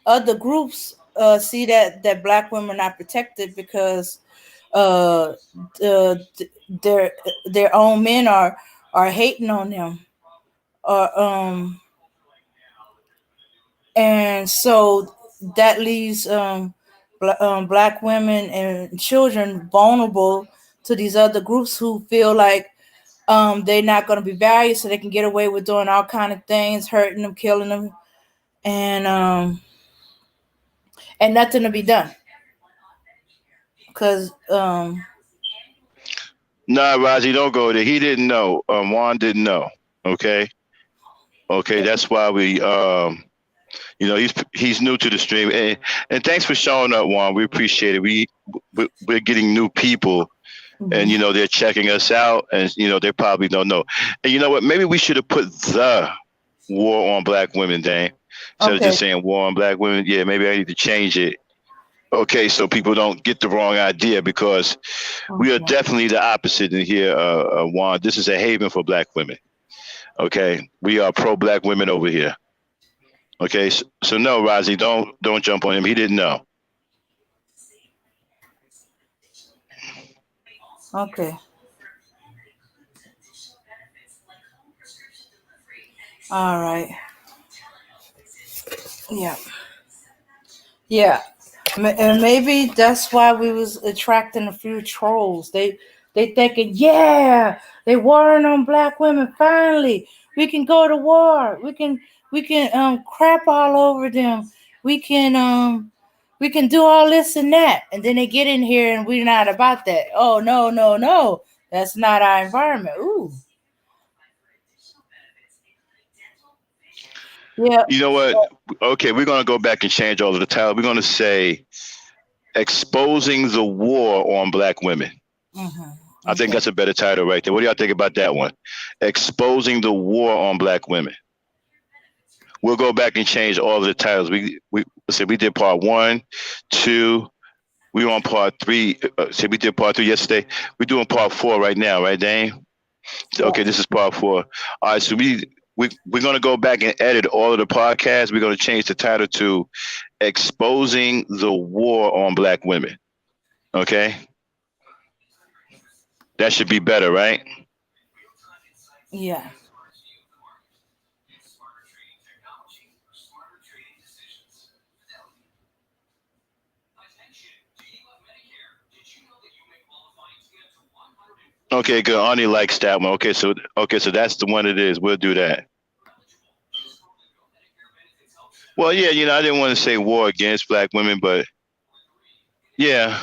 other groups see that black women are protected because uh their own men are hating on them, or and so that leaves black women and children vulnerable to these other groups who feel like they're not going to be valued, so they can get away with doing all kind of things, hurting them, killing them, and nothing to be done because
Nah, Raji, don't go there. He didn't know. Juan didn't know. Okay. Okay. That's why we he's new to the stream, and thanks for showing up, Juan. We appreciate it. We're getting new people, and
mhm.
they're checking us out, and they probably don't know. And you know what? Maybe we should have put the war on black women, Dane, instead of
Okay.
just saying war on black women. Yeah, maybe I need to change it. Okay, so people don't get the wrong idea, because we are
Okay.
definitely the opposite in here, Juan. This is a haven for black women. Okay, we are pro black women over here. Okay, so no, Razi, don't jump on him. He didn't know.
Okay. All right. Yeah. Yeah. And maybe that's why we was attracting a few trolls. They thinking, yeah, they warring on black women. Finally, we can go to war. We can crap all over them. We can we can do all this and that. And then they get in here and we're not about that. Oh no, no, no. That's not our environment. Ooh. Yeah.
You know what? Okay, we're gonna go back and change all of the title. We're gonna say exposing the war on black women. I think
Okay.
that's a better title right there. What do y'all think about that one? Exposing the war on black women. We'll go back and change all of the titles. We let's say we did part one, two. We were on part three. Say we did part three yesterday. We're doing part four right now, right, Dane? Okay,
Yes.
this is part four. All right, so we're gonna go back and edit all of the podcasts. We're gonna change the title to "Exposing the War on Black Women." Okay, that should be better, right?
Yeah.
Okay, good. Ani likes that one. Okay, so that's the one it is. We'll do that. Well, yeah, I didn't want to say war against black women, but yeah,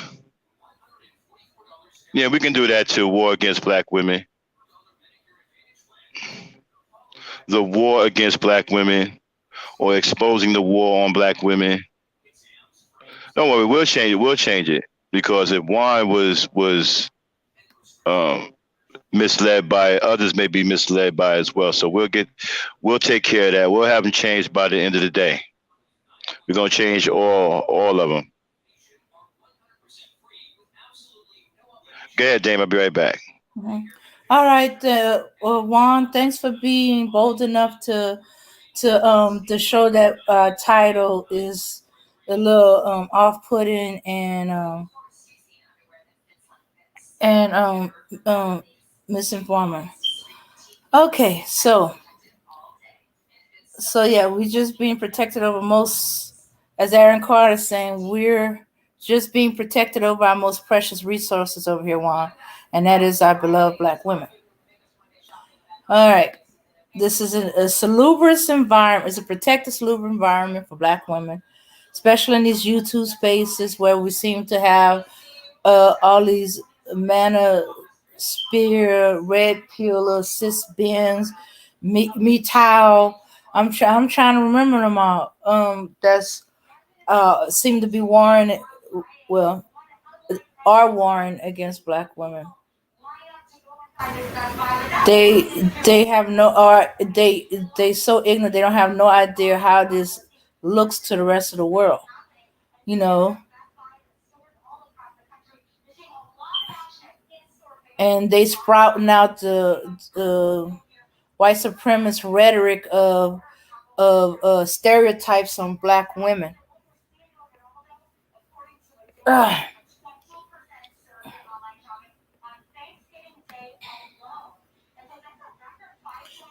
yeah, we can do that too. War against black women, the war against black women, or exposing the war on black women. Don't worry, we'll change it. We'll change it, because if one was um, misled by it, others may be misled by it as well. So we'll take care of that. We'll have them changed by the end of the day. We're gonna change all of them. Go ahead, Dame. I'll be right back.
Mhm. All right, Juan. Thanks for being bold enough to show that title is a little off-putting and um misinformer. Okay, so yeah, we just being protected over most, as Aaron Carter is saying, we're just being protected over our most precious resources over here, Juan, and that is our beloved black women. All right, this is a salubrious environment. It's a protected, salubrious environment for black women, especially in these YouTube spaces where we seem to have all these mana spear, red pillar, cis bins, me towel. I'm trying to remember them all. That's seem to be warring, well, are warring against black women. They they have no, or they so ignorant, they don't have no idea how this looks to the rest of the world. You know, and they sprouting out the white supremacist rhetoric of stereotypes on black women. Ugh.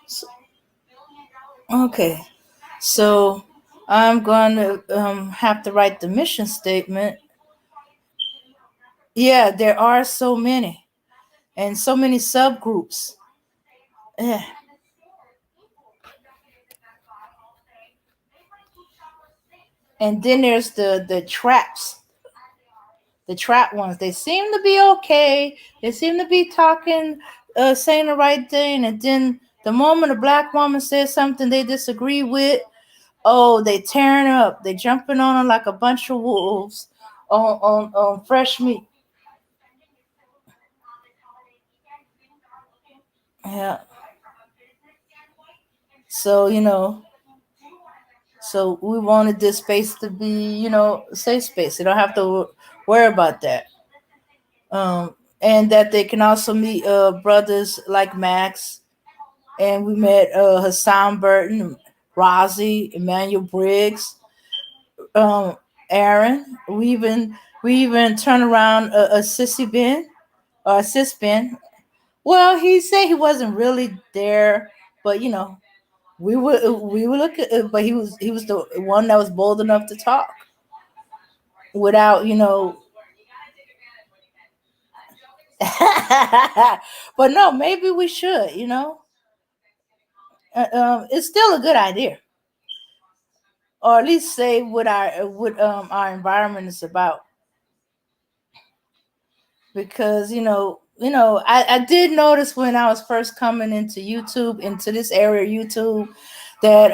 So- okay, so I'm going to have to write the mission statement. Yeah, there are so many and so many subgroups. Ugh. And then there's the traps, the trap ones. They seem to be okay. They seem to be talking, saying the right thing, and then the moment a black woman says something they disagree with, oh, they tearing her up. They jumping on her like a bunch of wolves on fresh meat. Yeah. So so we wanted this space to be, safe space. They don't have to worry about that. And that they can also meet brothers like Max, and we met Hassan, Burton, Rozzy, Emmanuel Briggs, um, Aaron. We even turned around a sissy Ben or a sis Ben. Well, he said he wasn't really there, but we were looking, but he was the one that was bold enough to talk without but no, maybe we should, it's still a good idea, or at least say what our environment is about, because I did notice when I was first coming into YouTube, into this area of YouTube, that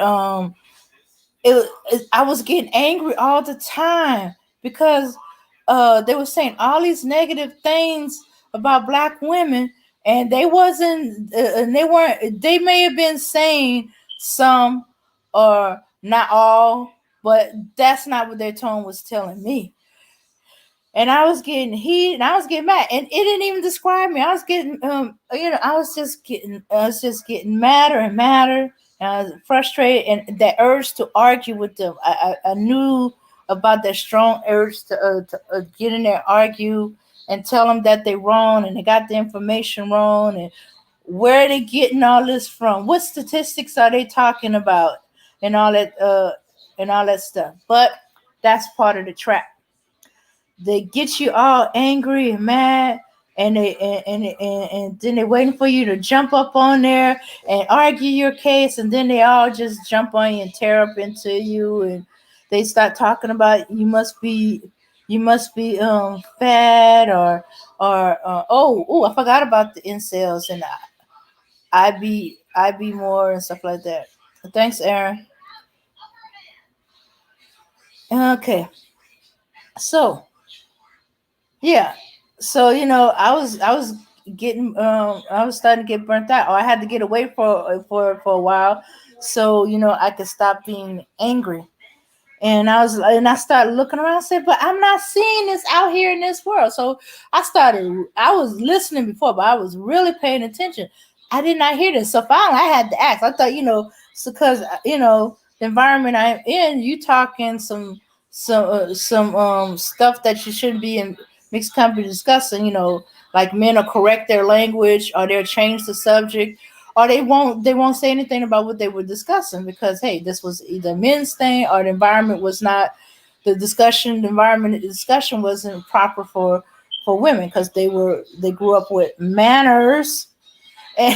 I was getting angry all the time because they were saying all these negative things about black women, and they may have been saying some or not all, but that's not what their tone was telling me. And I was getting heat, and I was getting mad, and it didn't even describe me. I was getting, I was just getting madder and madder, and I was frustrated, and that urge to argue with them. I knew about that strong urge to get in there, argue, and tell them that they're wrong and they got the information wrong, and where are they getting all this from? What statistics are they talking about, and all that stuff. But that's part of the trap. They get you all angry and mad, and then they're waiting for you to jump up on there and argue your case, and then they all just jump on you and tear up into you, and they start talking about you must be fat, or oh, I forgot about the incels, and I be more and stuff like that. Thanks, Aaron. Okay, so yeah. So I was getting I was starting to get burnt out, or I had to get away for a while, so I could stop being angry. And I started looking around and said, but I'm not seeing this out here in this world. So I was listening before, but I was really paying attention. I did not hear this. So finally I had to ask. I thought, so because, the environment I'm in, you talking some stuff that you shouldn't be mixed company discussing, like men will correct their language or they'll change the subject or they won't say anything about what they were discussing because hey, this was either men's thing or the environment was not the environment the discussion wasn't proper for women because they grew up with manners. And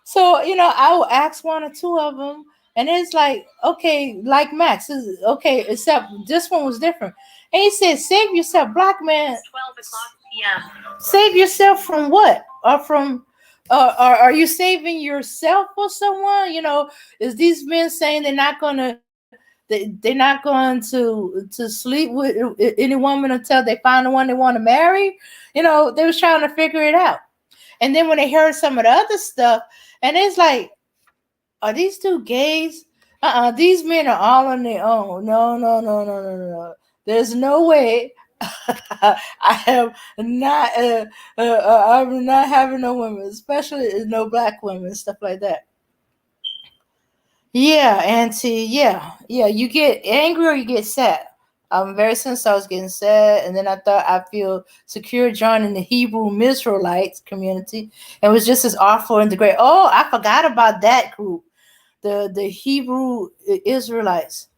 so I will ask one or two of them, and it's like okay, like Max is okay, except this one was different. And he said, "Save yourself, black man. 12 o'clock p.m. Save yourself from what? Or from? Are you saving yourself for someone? Is these men saying they're not going to sleep with any woman until they find the one they want to marry? They was trying to figure it out." And then when they heard some of the other stuff, and it's like, are these two gays? These men are all on their own. No, no, no, no, no, no, no. There's no way. I am not. I'm not having no women, especially no black women, stuff like that. Yeah, Auntie. Yeah, yeah. You get angry or you get sad. Very since I was getting sad, and then I thought I feel secure joining the Hebrew Israelites community, and it was just as awful and great. Oh, I forgot about that group, the Hebrew Israelites.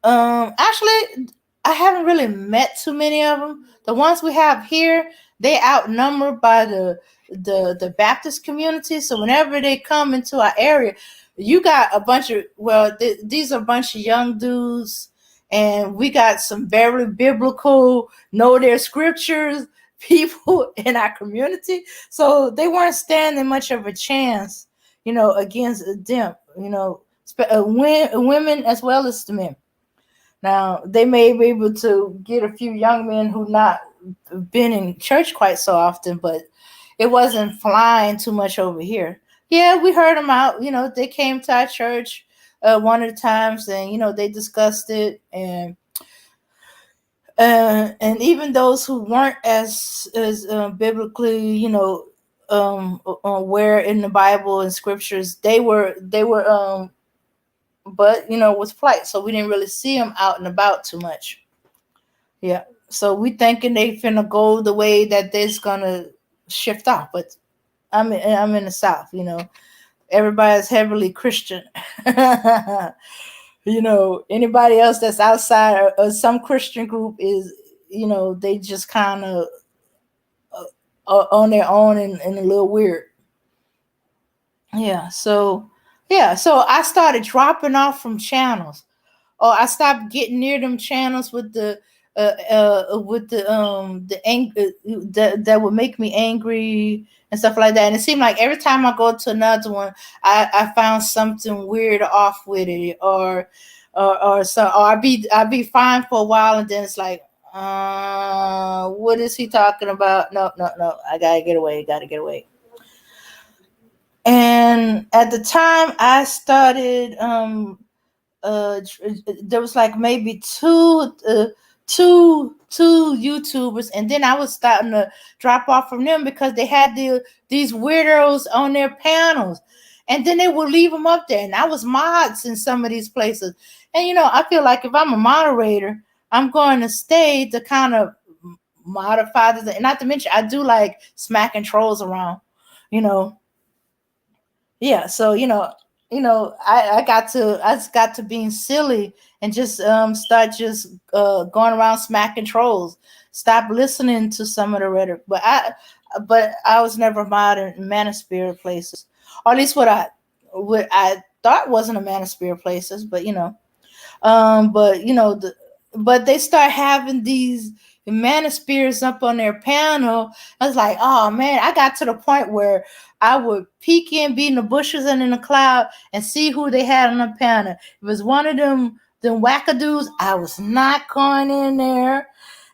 Actually, I haven't really met too many of them. The ones we have here, they outnumbered by the Baptist community. So whenever they come into our area, you got a bunch of these are a bunch of young dudes, and we got some very biblical, know their scriptures people in our community. So they weren't standing much of a chance, against them. Women as well as the men. Now they may be able to get a few young men who not been in church quite so often, but it wasn't flying too much over here. Yeah, we heard them out. They came to our church one of the times, and they discussed it, and even those who weren't as biblically, aware in the Bible and scriptures, they were but was polite, so we didn't really see them out and about too much. Yeah, so we thinking they finna go the way that they's gonna shift off, but I'm in the South. Everybody's heavily Christian. Anybody else that's outside or some Christian group is, they just kind of on their own and a little weird. Yeah, so I started dropping off from channels. Or I stopped getting near them channels with the anger that would make me angry and stuff like that. And it seemed like every time I go to another one, I found something weird off with it, or I'd be fine for a while, and then it's like, what is he talking about? No, no, no, I gotta get away. Gotta get away. And at the time I started, there was like maybe two YouTubers, and then I was starting to drop off from them because they had these weirdos on their panels, and then they would leave them up there, and I was mods in some of these places, and I feel like if I'm a moderator, I'm going to stay to kind of modify this, and not to mention I do like smacking trolls around, you know yeah, so I just got to being silly and just start just going around smacking trolls. Stop listening to some of the rhetoric. But I was never modern manosphere places, or at least what I thought wasn't a manosphere places. But but but they start having these manospheres up on their panel. I was like, oh man, I got to the point where I would peek in, be in the bushes and in the cloud, and see who they had on the panel. If it was one of them wackadoos, I was not going in there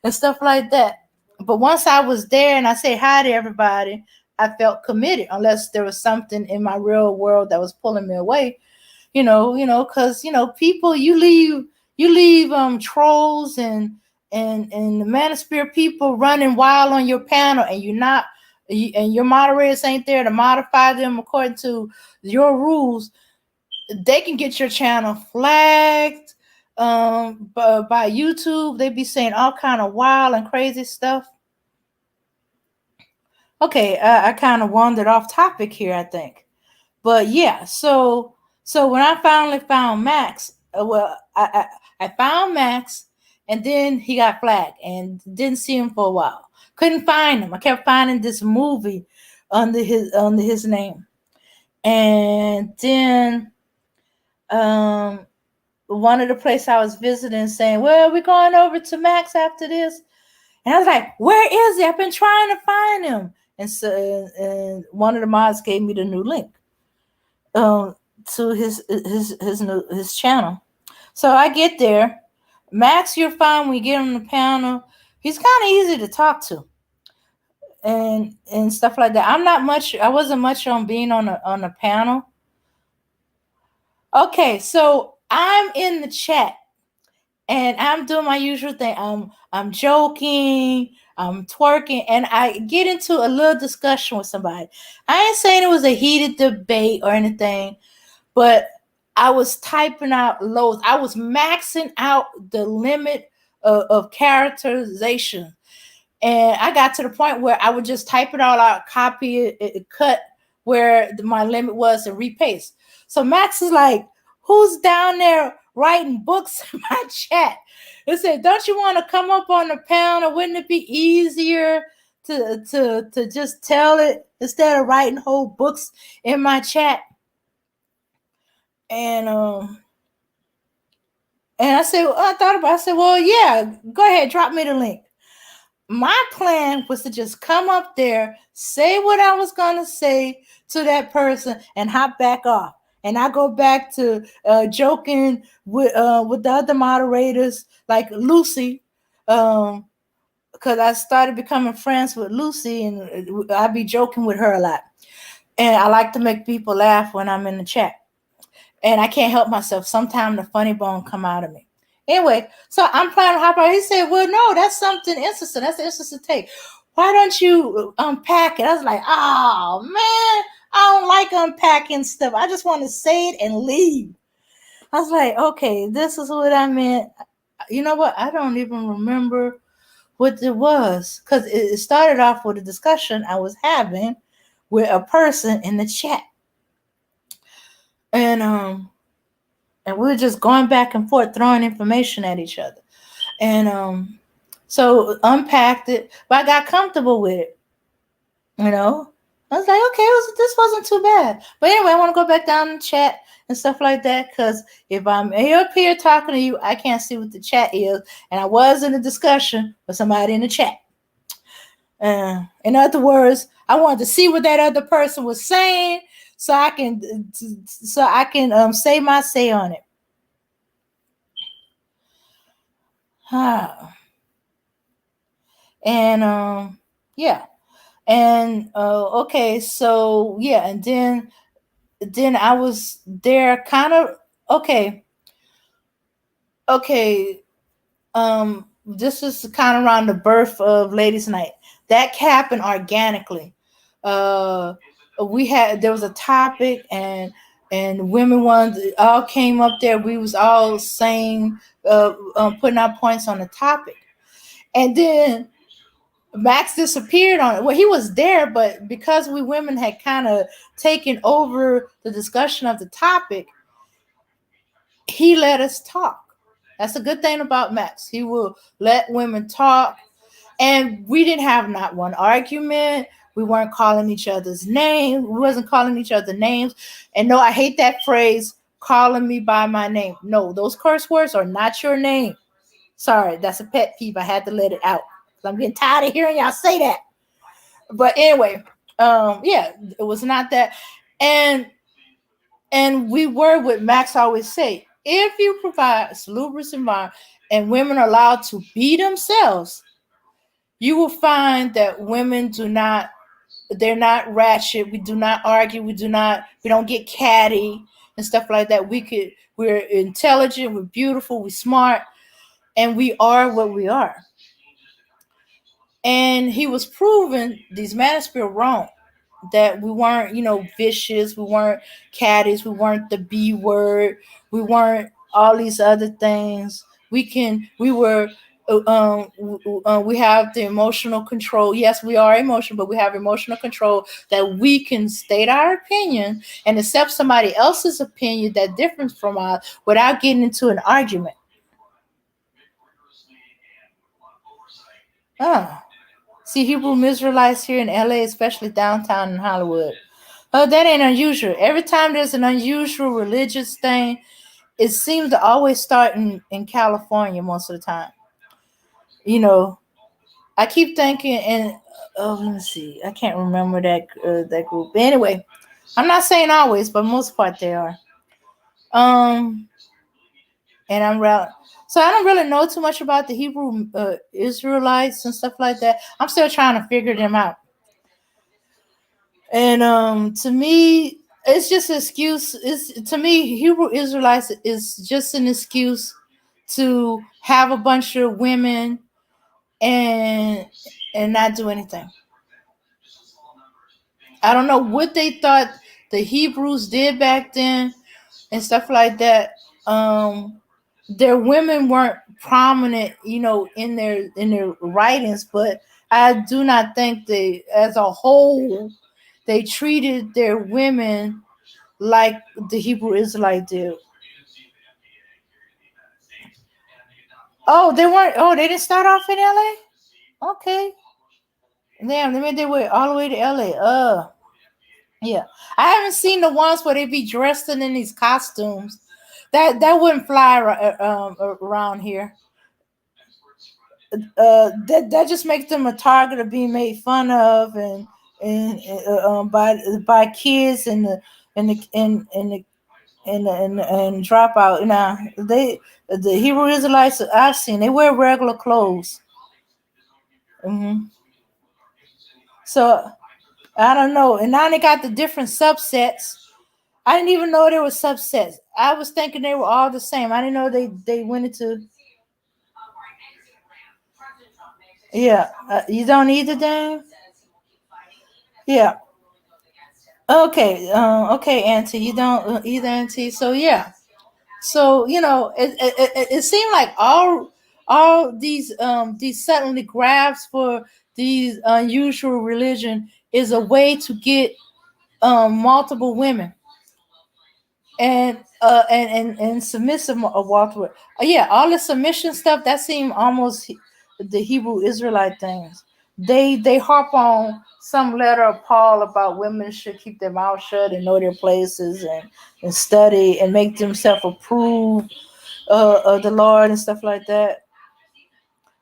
and stuff like that. But once I was there and I said hi to everybody, I felt committed, unless there was something in my real world that was pulling me away. Because people, you leave trolls and the manosphere people running wild on your panel, and and your moderators ain't there to modify them according to your rules. they can get your channel flagged by YouTube. They be saying all kind of wild and crazy stuff. Okay, I kind of wandered off topic here, I think. But yeah, so when I finally found Max, I found Max, and then he got flagged, and didn't see him for a while. Couldn't find him. I kept finding this movie under his name, and then um one of the places I was visiting saying, "Well, we're going over to Max after this," and I was like, "Where is he? I've been trying to find him." And so, and one of the mods gave me the new link um, to his channel. So I get there. Max, you're fine when you get on the panel. He's kind of easy to talk to, and stuff like that. I wasn't much on being on a panel. Okay, so I'm in the chat and I'm doing my usual thing. I'm joking, I'm twerking, and I get into a little discussion with somebody. I ain't saying it was a heated debate or anything, but I was typing out loads. I was maxing out the limit of characterization. And I got to the point where I would just type it all out, copy it, cut where my limit was, and repaste. So Max is like, "Who's down there writing books in my chat?" It said, "Don't you want to come up on the panel? Wouldn't it be easier to just tell it instead of writing whole books in my chat?" And I said, I thought about it. I said, "Well, yeah, go ahead, drop me the link." My plan was to just come up there, say what I was going to say to that person, and hop back off. And I go back to joking with the other moderators, like Lucy, because I started becoming friends with Lucy, and I'd be joking with her a lot. And I like to make people laugh when I'm in the chat. And I can't help myself. Sometimes the funny bone come out of me. Anyway, so I'm planning to hop out. He said, "Well, no, that's something interesting. That's an interesting take. Why don't you unpack it?" I was like, "Oh man, I don't like unpacking stuff. I just want to say it and leave." I was like, "Okay, this is what I meant." You know what? I don't even remember what it was, because it started off with a discussion I was having with a person in the chat, and we were just going back and forth, throwing information at each other. And so unpacked it, but I got comfortable with it. You know, I was like, okay, this wasn't too bad. But anyway, I want to go back down and chat and stuff like that, because if I'm up here talking to you, I can't see what the chat is, and I was in a discussion with somebody in the chat. In other words, I wanted to see what that other person was saying, so I can say my say on it. And yeah, and okay, so yeah, and then I was there, kind of okay. This is kind of around the birth of Ladies Night. That happened organically. uh there was a topic, and women ones all came up there. We was all saying, putting our points on the topic, and then Max disappeared on it. Well, he was there, but because we women had kind of taken over the discussion of the topic, he let us talk. That's a good thing about Max. He will let women talk, and we didn't have not one argument. We weren't calling each other's names. We wasn't calling each other names. And no, I hate that phrase, calling me by my name. No, those curse words are not your name. Sorry, that's a pet peeve. I had to let it out. I'm getting tired of hearing y'all say that. But anyway, yeah, it was not that. And we were what Max always say: if you provide a salubrious environment and women are allowed to be themselves, you will find that women they're not ratchet. We do not argue. We don't get catty and stuff like that. We're intelligent, we're beautiful, we're smart, and we are what we are. And he was proving these manosphere wrong. that we weren't, vicious, we weren't caddies, we weren't the B word, we weren't all these other things. We were, we have the emotional control. Yes, we are emotional, but we have emotional control that we can state our opinion and accept somebody else's opinion that differs from ours without getting into an argument. Oh. See Hebrew Israelites here in LA, especially downtown in Hollywood. Oh, that ain't unusual. Every time there's an unusual religious thing, it seems to always start in California most of the time. You know, I keep thinking, and let me see, I can't remember that group. But anyway, I'm not saying always, but most part they are. Um, and so I don't really know too much about the Hebrew Israelites and stuff like that. I'm still trying to figure them out. And to me, it's just an excuse. It's to me, Hebrew Israelites is just an excuse to have a bunch of women and not do anything. I don't know what they thought the Hebrews did back then and stuff like that. Their women weren't prominent, in their writings, but I do not think they, as a whole, they treated their women like the Hebrew Israelite did. Oh, they weren't. Oh, they didn't start off in L.A. Okay, damn, they made their way all the way to L.A. Yeah, I haven't seen the ones where they be dressed in these costumes. That wouldn't fly around here. That just makes them a target of being made fun of and by kids and the and the and drop out. The Hebrew Israelites I've seen, they wear regular clothes. hmm So I don't know. And now they got the different subsets. I didn't even know there were subsets. I was thinking they were all the same. I didn't know they went into. Yeah, you don't either, Dan. Yeah. Okay, Auntie. You don't either, Auntie. So yeah. So it seemed like all these suddenly grabs for these unusual religion is a way to get multiple women and submissive multiple. Yeah, all the submission stuff that seemed almost the Hebrew Israelite things. They harp on some letter of Paul about women should keep their mouth shut and know their places and study and make themselves approved of the Lord and stuff like that.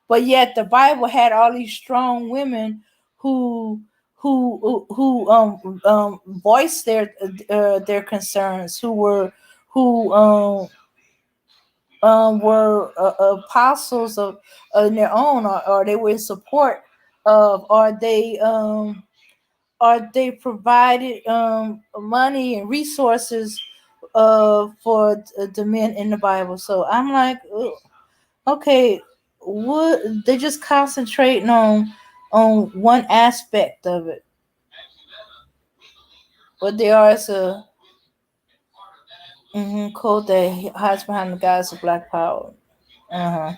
But yet the Bible had all these strong women who who voiced their concerns, who were apostles of in their own, or they were in support of, or they provided money and resources for the men in the Bible. So I'm like, ugh. Okay, what they just concentrating on one aspect of it. But they are as a code that hides behind the guise of black power. Uh-huh.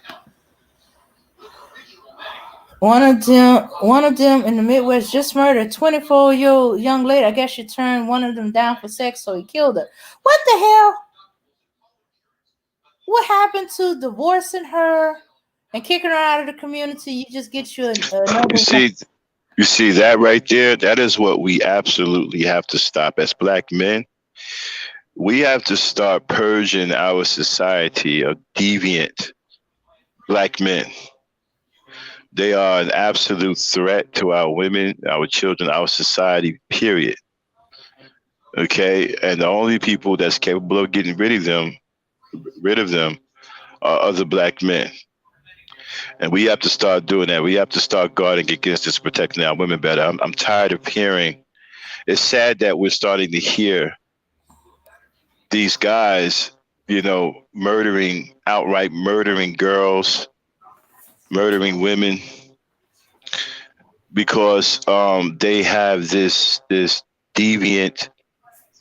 One of them in the Midwest just murdered a 24-year-old young lady. I guess she turned one of them down for sex, so he killed her. What the hell? What happened to divorcing her and kicking her out of the community? You just get you
You
another one.
see, you see that right there? That is what we absolutely have to stop as black men. We have to start purging our society of deviant black men. They are an absolute threat to our women, our children, our society, period. Okay? And the only people that's capable of getting rid of them are other black men. And we have to start doing that. We have to start guarding against this, protecting our women better. I'm tired of hearing. It's sad that we're starting to hear these guys, outright murdering girls, murdering women. because they have this deviant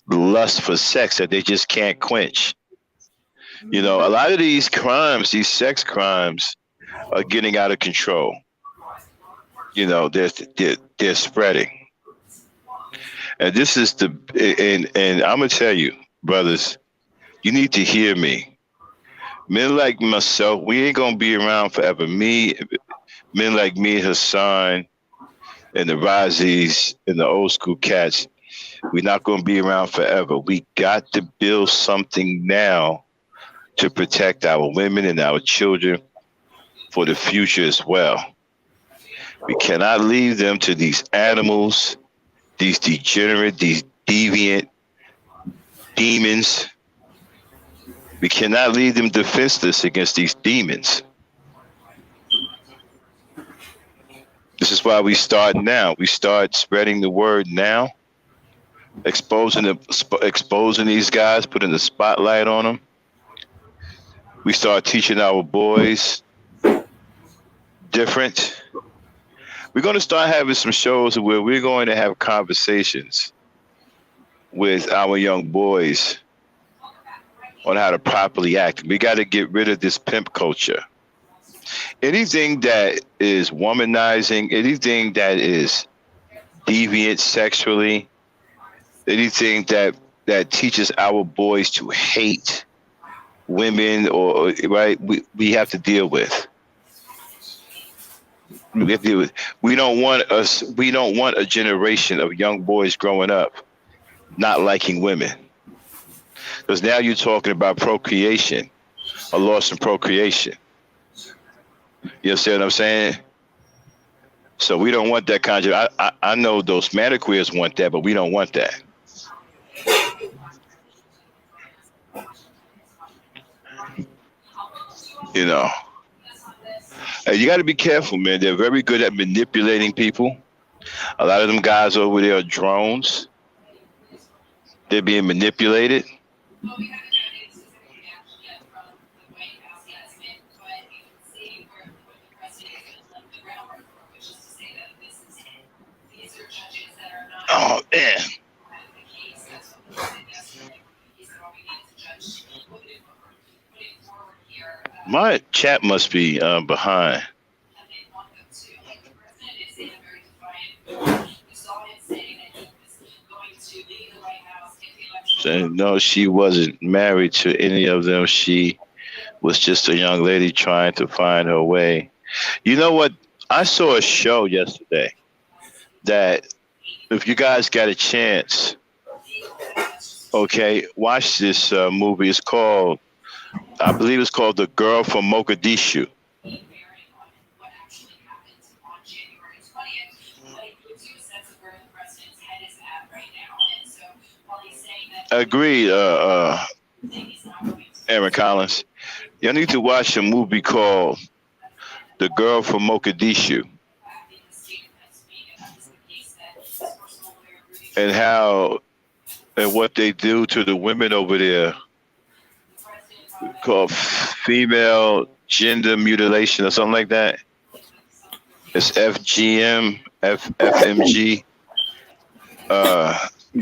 lust for sex that they just can't quench. You know, a lot of these crimes, these sex crimes, are getting out of control. You know, they're spreading, and this is the and I'm gonna tell you, brothers, you need to hear me. Men like myself, we ain't gonna be around forever. Men like me, Hassan, and the Razzies and the old school cats, we're not gonna be around forever. We got to build something now to protect our women and our children for the future as well. We cannot leave them to these animals, these degenerate, these deviant demons. We cannot leave them defenseless against these demons. This is why we start now. We start spreading the word now, exposing these guys, putting the spotlight on them. We start teaching our boys different. We're going to start having some shows where we're going to have conversations with our young boys on how to properly act. We got to get rid of this pimp culture. Anything that is womanizing, anything that is deviant sexually, anything that teaches our boys to hate women, or right, we have to deal with. We have to deal with. We don't want us. We don't want a generation of young boys growing up not liking women, because now you're talking about procreation, a loss in procreation. You see what I'm saying? So we don't want that kind of. I know those maniqueers want that, but we don't want that. You know, and you got to be careful, man. They're very good at manipulating people. A lot of them guys over there are drones. They're being manipulated. Oh man. My chat must be behind. So, no, she wasn't married to any of them. She was just a young lady trying to find her way. You know what? I saw a show yesterday that, if you guys got a chance, okay, watch this movie. It's called, I believe it's called The Girl from Mogadishu. Agreed, Aaron Collins. You need to watch a movie called The Girl from Mogadishu, and how and what they do to the women over there, called female gender mutilation or something like that. It's FGM, FMG,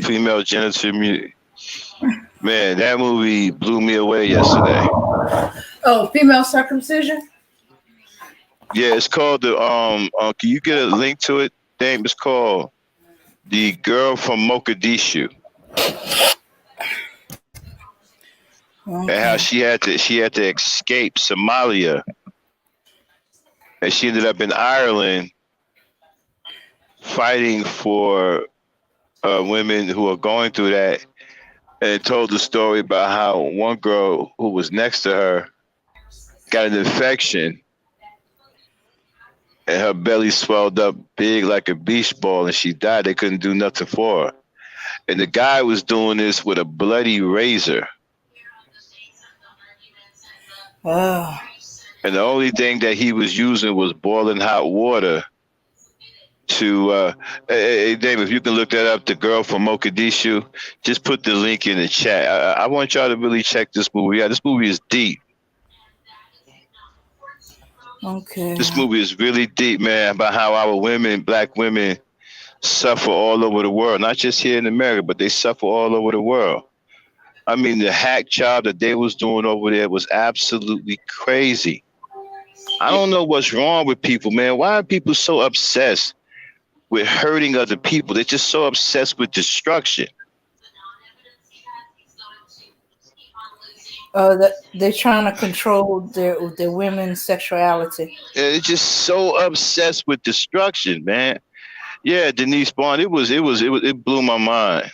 female genital mutilation. Man, that movie blew me away yesterday.
Oh, female circumcision?
Yeah, it's called the can you get a link to it? Damn, it's called The Girl from Mogadishu. Okay. And how she had to escape Somalia, and she ended up in Ireland fighting for women who are going through that. And it told the story about how one girl who was next to her got an infection, and her belly swelled up big like a beach ball, and she died. They couldn't do nothing for her. And the guy was doing this with a bloody razor.
Oh.
And the only thing that he was using was boiling hot water to, hey, Dave, if you can look that up, The Girl from Mogadishu, just put the link in the chat. I want y'all to really check this movie out. This movie is deep.
Okay.
This movie is really deep, man, about how our women, black women, suffer all over the world, not just here in America, but they suffer all over the world. I mean, the hack job that they was doing over there was absolutely crazy. I don't know what's wrong with people, man. Why are people so obsessed with hurting other people? They're just so obsessed with destruction.
That they're trying to control their women's sexuality.
They're just so obsessed with destruction, man. Yeah, Denise Bond. It blew my mind.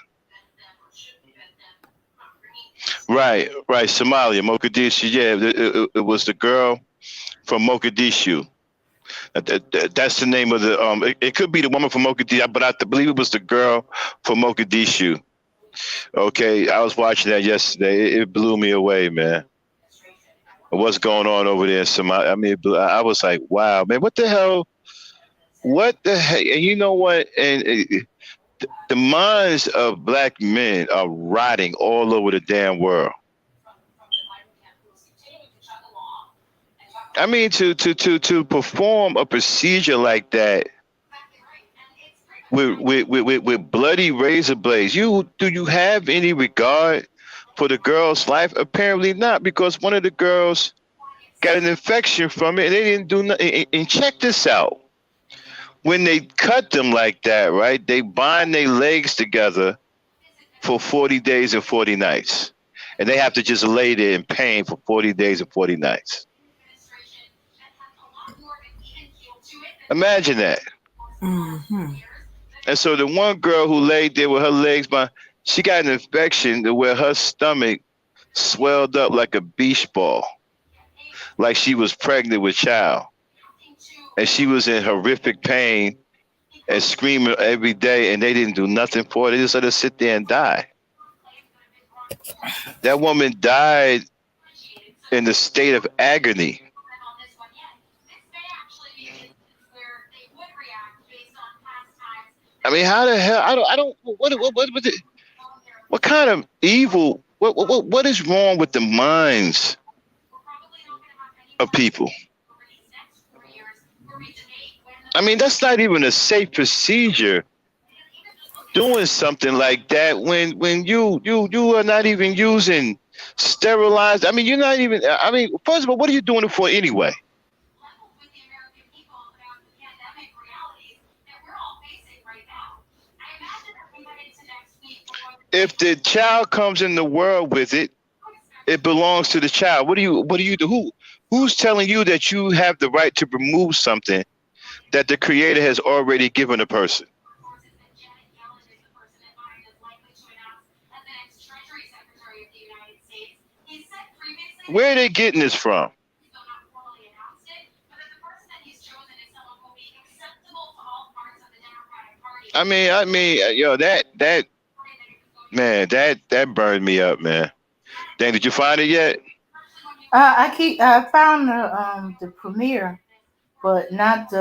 Right. Somalia, Mogadishu. Yeah, it was the girl from Mogadishu. That's the name of the. It could be the woman from Mogadishu, but I believe it was the girl from Mogadishu. Okay, I was watching that yesterday. It blew me away, man. What's going on over there in Somalia? I mean, I was like, wow, man, what the hell? What the heck? And you know what? And the minds of black men are rotting all over the damn world. I mean, to perform a procedure like that with bloody razor blades, do you have any regard for the girl's life? Apparently not, because one of the girls got an infection from it, and they didn't do nothing. And check this out: when they cut them like that, right? They bind their legs together for 40 days and 40 nights, and they have to just lay there in pain for 40 days and 40 nights. Imagine that.
Mm-hmm.
And so the one girl who laid there with her legs by, she got an infection to where her stomach swelled up like a beach ball, like she was pregnant with child. And she was in horrific pain and screaming every day, and they didn't do nothing for it. They just let her sit there and die. That woman died in the state of agony. I mean, how the hell? I don't. What kind of evil? What is wrong with the minds of people? I mean, that's not even a safe procedure. Doing something like that when you are not even using sterilized. I mean, you're not even. I mean, first of all, what are you doing it for anyway? If the child comes in the world with it, it belongs to the child. What do you do? Who's telling you that you have the right to remove something that the creator has already given a person? Where are they getting this from? I mean, yo, that man, that burned me up, man. Dang, did you find it yet?
I found the premiere, but not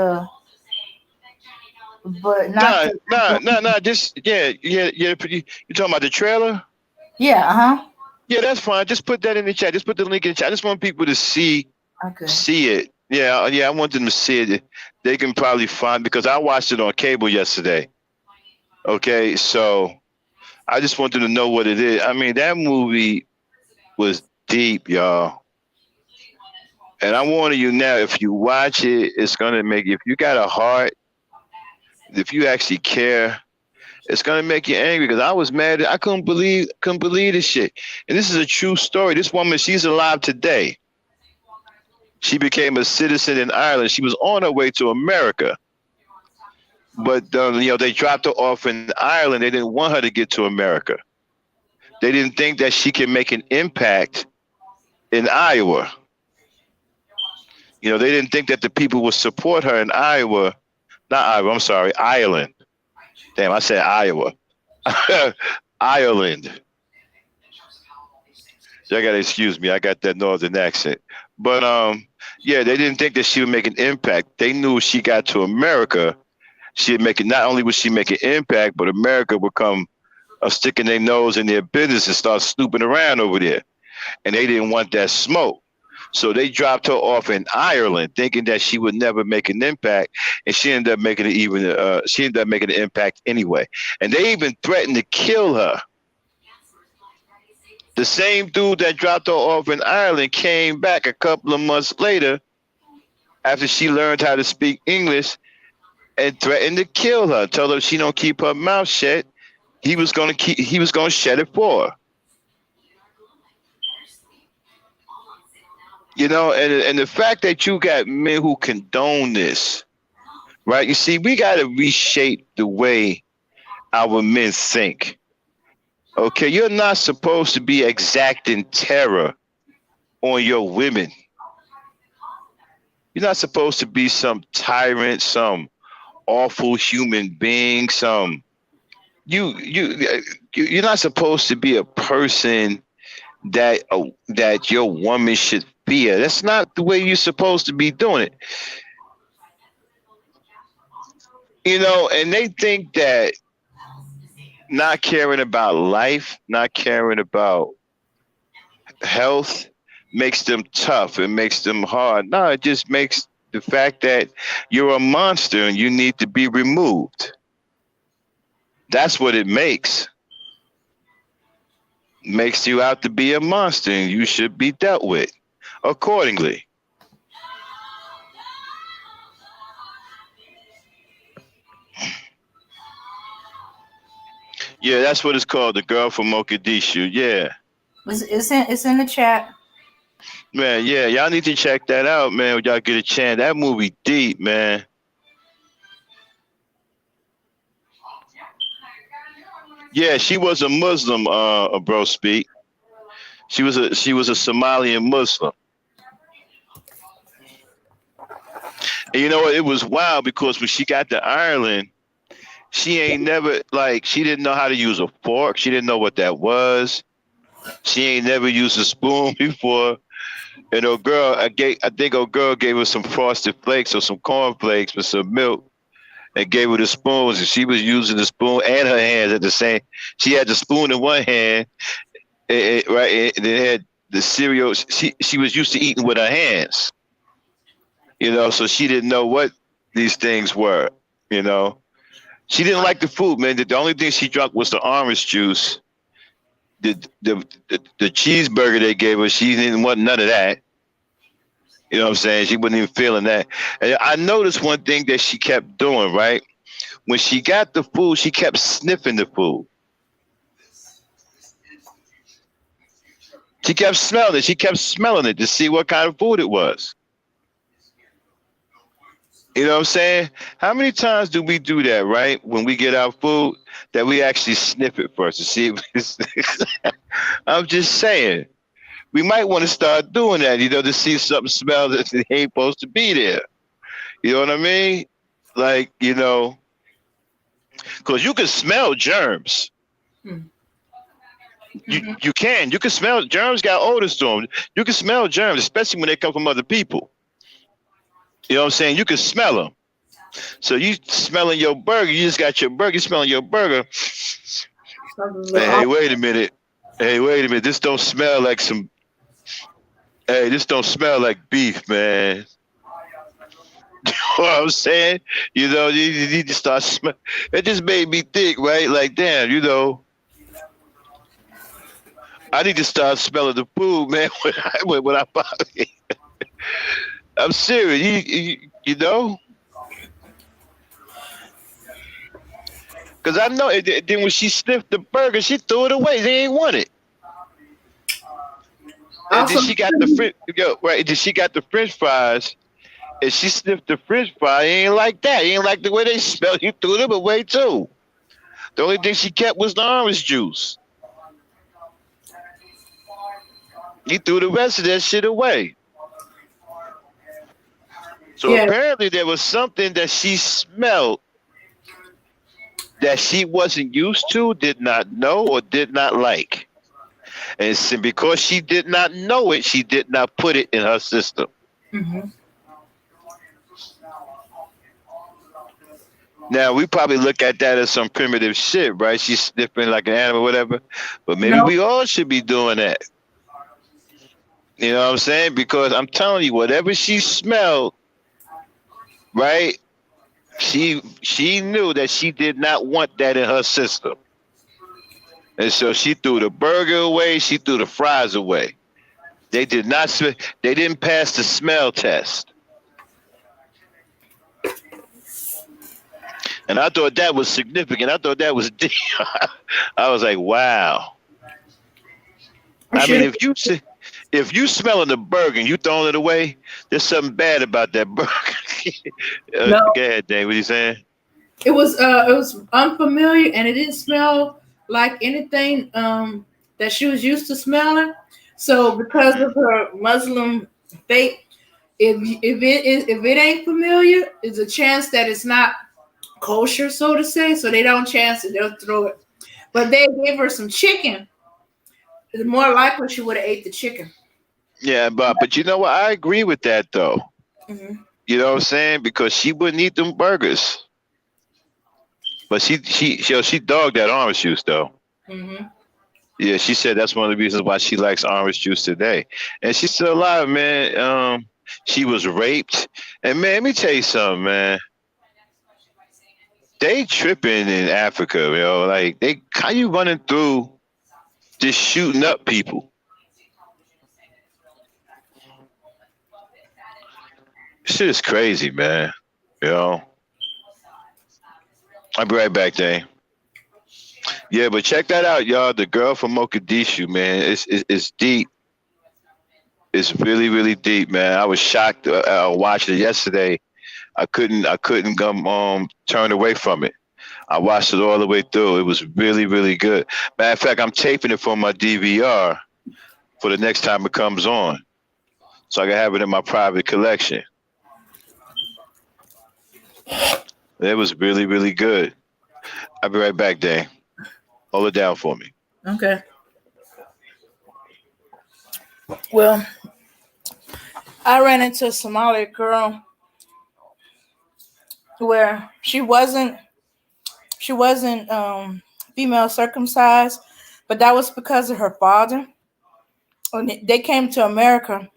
Nah,
the
nah. Just yeah. You talking about the trailer?
yeah.
Yeah, that's fine. Just put that in the chat. Just put the link in the chat. I just want people to
Okay.
see it. Yeah. I want them to see it. They can probably find, because I watched it on cable yesterday. Okay, so I just want them to know what it is. I mean, that movie was deep, y'all. And I'm warning you now, if you watch it, it's gonna make you, if you got a heart, if you actually care, it's gonna make you angry. Because I was mad. I couldn't believe this shit. And this is a true story. This woman, she's alive today. She became a citizen in Ireland. She was on her way to America, but they dropped her off in Ireland. They didn't want her to get to America. They didn't think that she could make an impact in Iowa. They didn't think that the people would support her in Iowa. Not Iowa, I'm sorry, Ireland. Damn, I said Iowa. Ireland. Y'all gotta excuse me, I got that northern accent. But yeah, they didn't think that she would make an impact. They knew if she got to America, she'd make it. Not only would she make an impact, but America would come sticking their nose in their business and start snooping around over there. And they didn't want that smoke. So they dropped her off in Ireland, thinking that she would never make an impact, and she ended up making it even. She ended up making an impact anyway, and they even threatened to kill her. The same dude that dropped her off in Ireland came back a couple of months later after she learned how to speak English and threatened to kill her. Told her if she don't keep her mouth shut, he was gonna shut it for her. You know, and the fact that you got men who condone this, right? You see, we gotta reshape the way our men think. Okay, you're not supposed to be exacting terror on your women. You're not supposed to be some tyrant, some awful human being, some you're not supposed to be a person that your woman should fear. That's not the way you're supposed to be doing it. You know, and they think that not caring about life, not caring about health makes them tough. It makes them hard. No, it just makes the fact that you're a monster and you need to be removed. That's what it makes. Makes you out to be a monster and you should be dealt with accordingly. Yeah, that's what it's called, The Girl from Mogadishu. Yeah.
It's in the chat.
Man, yeah, y'all need to check that out, man, when y'all get a chance. That movie deep, man. Yeah, she was a Muslim, bro speak. She was a Somalian Muslim. And you know what? It was wild because when she got to Ireland, she ain't never she didn't know how to use a fork. She didn't know what that was. She ain't never used a spoon before. And her girl, I think her girl gave her some frosted flakes or some corn flakes with some milk and gave her the spoons. And she was using the spoon and her hands at the same. She had the spoon in one hand, right? And then had the cereal. She was used to eating with her hands, you know, so she didn't know what these things were, you know. She didn't like the food, man. The only thing she drank was the orange juice. The cheeseburger they gave her, she didn't want none of that. You know what I'm saying? She wasn't even feeling that. And I noticed one thing that she kept doing, right? When she got the food, she kept sniffing the food. She kept smelling it. She kept smelling it to see what kind of food it was. You know what I'm saying? How many times do we do that, right? When we get our food, that we actually sniff it first to see if it's I'm just saying. We might want to start doing that, you know, to see something smell that ain't supposed to be there. You know what I mean? Like, you know, because you can smell germs. You can smell germs. Got odors to them. You can smell germs, especially when they come from other people. You know what I'm saying? You can smell them. So you smelling your burger. You just got your burger. You smelling your burger. Hey, wait a minute. Hey, wait a minute. This don't smell like some. Hey, this don't smell like beef, man. You know what I'm saying? You know, you need to start smelling. It just made me think, right? Like, damn, you know, I need to start smelling the food, man, when I buy it. I'm serious. You know? Because I know, then when she sniffed the burger, she threw it away. They ain't want it. And then she got the French fries, and she sniffed the French fry. It ain't like that. It ain't like the way they smell. You threw them away too. The only thing she kept was the orange juice. He threw the rest of that shit away. So apparently there was something that she smelled that she wasn't used to, did not know, or did not like. And because she did not know it, she did not put it in her system. Mm-hmm. Now, we probably look at that as some primitive shit, right? She's sniffing like an animal, whatever. But maybe we all should be doing that. You know what I'm saying? Because I'm telling you, whatever she smelled, right? She knew that she did not want that in her system. And so she threw the burger away, she threw the fries away. They did not they didn't pass the smell test. And I thought that was significant. I thought that was deep. I was like, wow.
You
I mean,
should.
if you smelling the burger and you throwing it away, there's something bad about that burger.
No,
Go ahead, Dave. What are you saying?
it was unfamiliar and it didn't smell like anything that she was used to smelling. So because of her Muslim faith, if it ain't familiar, there's a chance that it's not kosher, so to say. So they don't chance it; they'll throw it. But they gave her some chicken. It's more likely she would have ate the chicken.
Yeah, but you know what? I agree with that though.
Hmm.
You know what I'm saying? Because she wouldn't eat them burgers. But she dogged that orange juice though.
Hmm.
Yeah, she said that's one of the reasons why she likes orange juice today. And she's still alive, man. She was raped. And man, let me tell you something, man. They tripping in Africa, Like how you running through just shooting up people? Shit is crazy, man. You know. I'll be right back, Dane. Yeah, but check that out, y'all. The girl from Mogadishu, man. It's deep. It's really, really deep, man. I was shocked watching it yesterday. I couldn't turn away from it. I watched it all the way through. It was really, really good. Matter of fact, I'm taping it for my DVR for the next time it comes on, so I can have it in my private collection. It was really, really good. I'll be right back, Dane. Hold it down for me.
Okay. Well, I ran into a Somali girl where she wasn't female circumcised, but that was because of her father. When they came to America,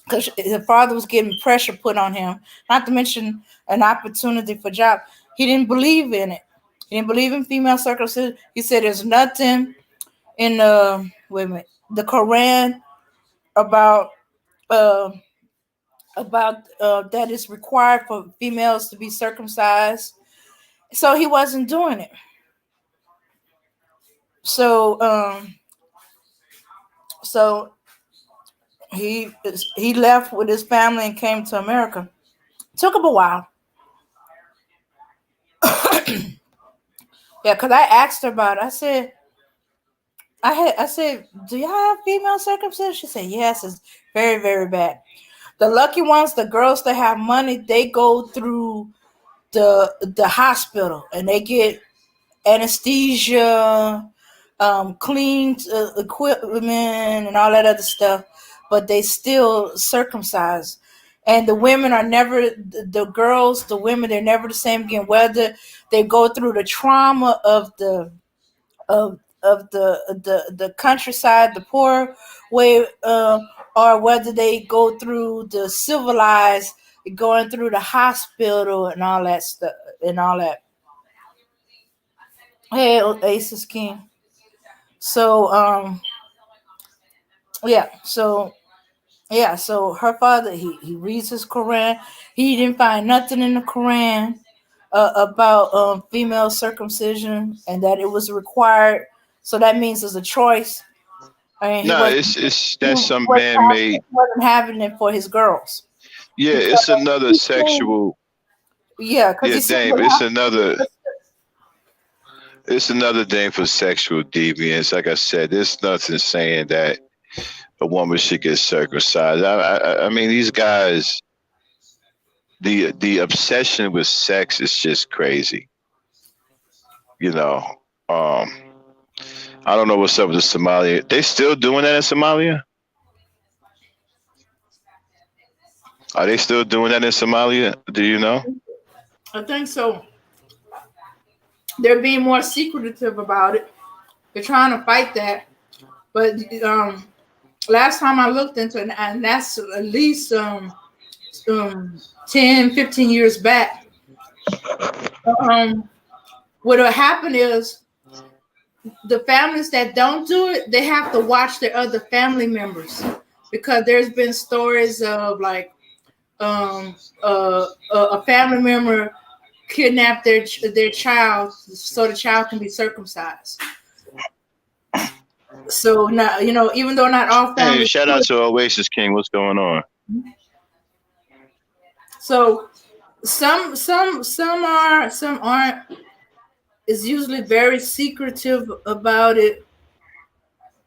because her father was getting pressure put on him, not to mention an opportunity for job. He didn't believe in it. He didn't believe in female circumcision. He said there's nothing in the Quran about uh, that is required for females to be circumcised. So he wasn't doing it. So so he left with his family and came to America. Took him a while. Yeah, because I asked her about it. I said, do y'all have female circumcision? She said, yes, it's very, very bad. The lucky ones, the girls that have money, they go through the hospital and they get anesthesia, clean equipment, and all that other stuff, but they still circumcised. And the women are never the girls, the women, they're never the same again. Whether they go through the trauma of the countryside, the poor way, or whether they go through the civilized, going through the hospital and all that stuff and all that. Hey, Aces King. So yeah, so yeah, so her father he reads his Quran. He didn't find nothing in the Quran about female circumcision and that it was required. So that means it's a choice. I mean,
No, it's that's some man made.
he wasn't having it for his girls
Yeah,
because
it's another
he seen,
sexual.
yeah, because
Yeah,
he seen
damn.
what
It's
happened.
another. It's another thing for sexual deviance. Like I said, there's nothing saying that a woman should get circumcised. I mean, these guys, the obsession with sex is just crazy. You know, um, I don't know what's up with the Somalia. They still doing that in Somalia? Are they still doing that in Somalia? Do you know?
I think so. They're being more secretive about it. They're trying to fight that, but last time I looked into it, and that's at least 10, 15 years back. Um, what will happen is the families that don't do it, they have to watch their other family members because there's been stories of like a family member kidnapped their child so the child can be circumcised. So now even though not all
Hey,
families
shout
do
out
it,
to Oasis King. What's going on?
so some are, some aren't. It's usually very secretive about it,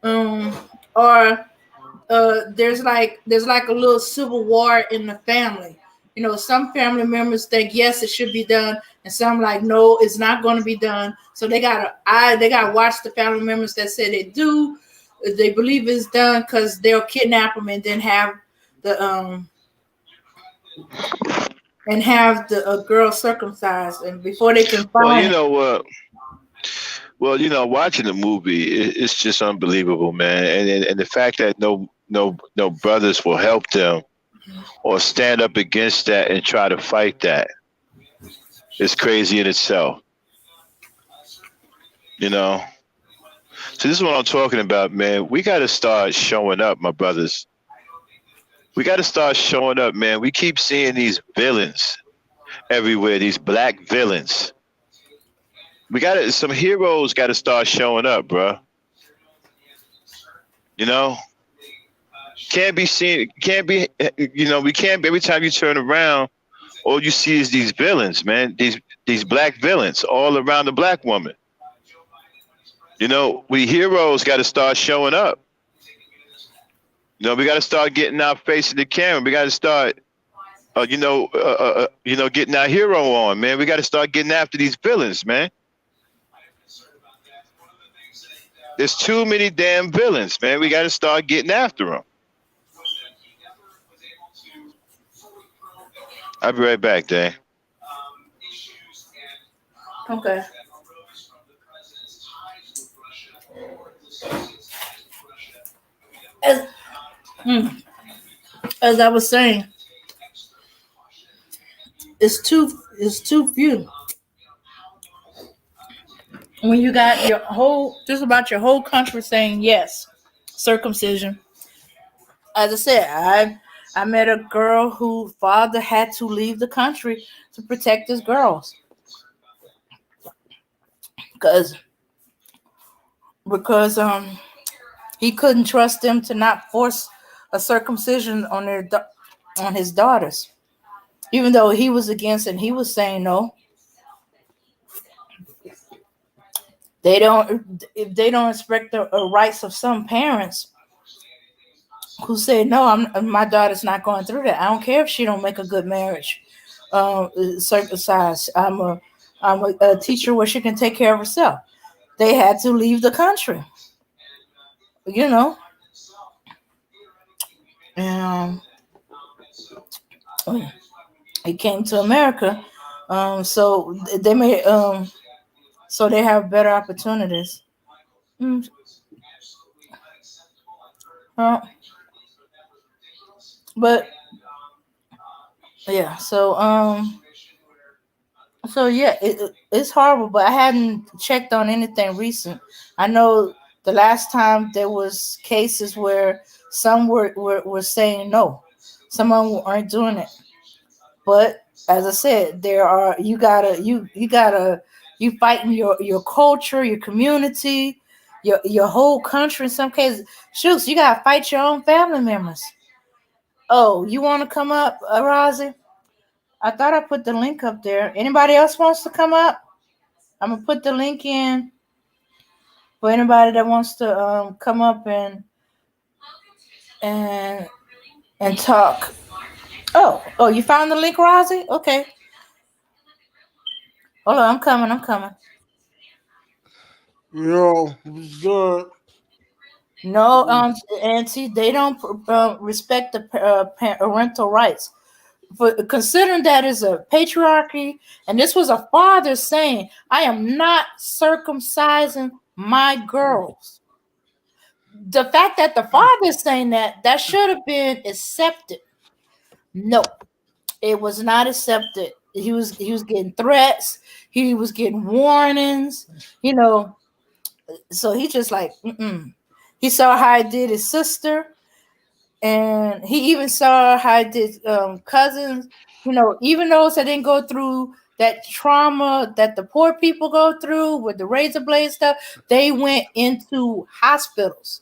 um, or there's like a little civil war in the family. Some family members think yes, it should be done, and some like no, it's not going to be done. So they gotta watch the family members that say they do, they believe it's done, because they'll kidnap them and then the girl circumcised, and before they can
Well, you
find it.
know what? Well, watching the movie, it's just unbelievable, man. And the fact that no brothers will help them or stand up against that and try to fight that is crazy in itself. You know. So this is what I'm talking about, man. We got to start showing up, my brothers. We got to start showing up, man. We keep seeing these villains everywhere, these black villains. Some heroes got to start showing up, bro. You know, can't be seen, can't be, we can't, every time you turn around, all you see is these villains, man. These black villains all around the black woman. We heroes got to start showing up. We got to start getting our face in the camera. We got to start, getting our hero on, man. We got to start getting after these villains, man. There's too many damn villains, man. We got to start getting after them. I'll be right back, Dan.
Okay. As, as I was saying, it's too few. When you got just about your whole country saying yes, circumcision. As I said, I met a girl whose father had to leave the country to protect his girls because because he couldn't trust them to not force a circumcision on his daughters, even though he was against it and he was saying no. They don't If they don't respect the rights of some parents who say no, my daughter's not going through that. I don't care if she don't make a good marriage, circumcised. I'm a teacher where she can take care of herself. They had to leave the country, you know. And he came to America, so they may so they have better opportunities. Mm, uh, but yeah, so yeah, it's horrible. But I hadn't checked on anything recent. I know the last time there was cases where some were saying no, some of them aren't doing it. But as I said, there are you fighting your culture, your community, your whole country. In some cases, shoots, you gotta fight your own family members. Oh, you want to come up, Razi? I thought I put the link up there. Anybody else wants to come up? I'm gonna put the link in for anybody that wants to come up and and talk. Oh, you found the link, Razi? Okay, hold on, I'm coming. I'm coming.
Yo, what's good?
No, Auntie, they don't respect the parental rights. For considering that is a patriarchy, and this was a father saying, "I am not circumcising my girls." the fact that the father is saying that should have been accepted. No, it was not accepted. He was getting threats. He was getting warnings. You know, so he just like, mm-mm. He saw how I did his sister, and he even saw how I did cousins. You know, even those that didn't go through that trauma that the poor people go through with the razor blade stuff, they went into hospitals,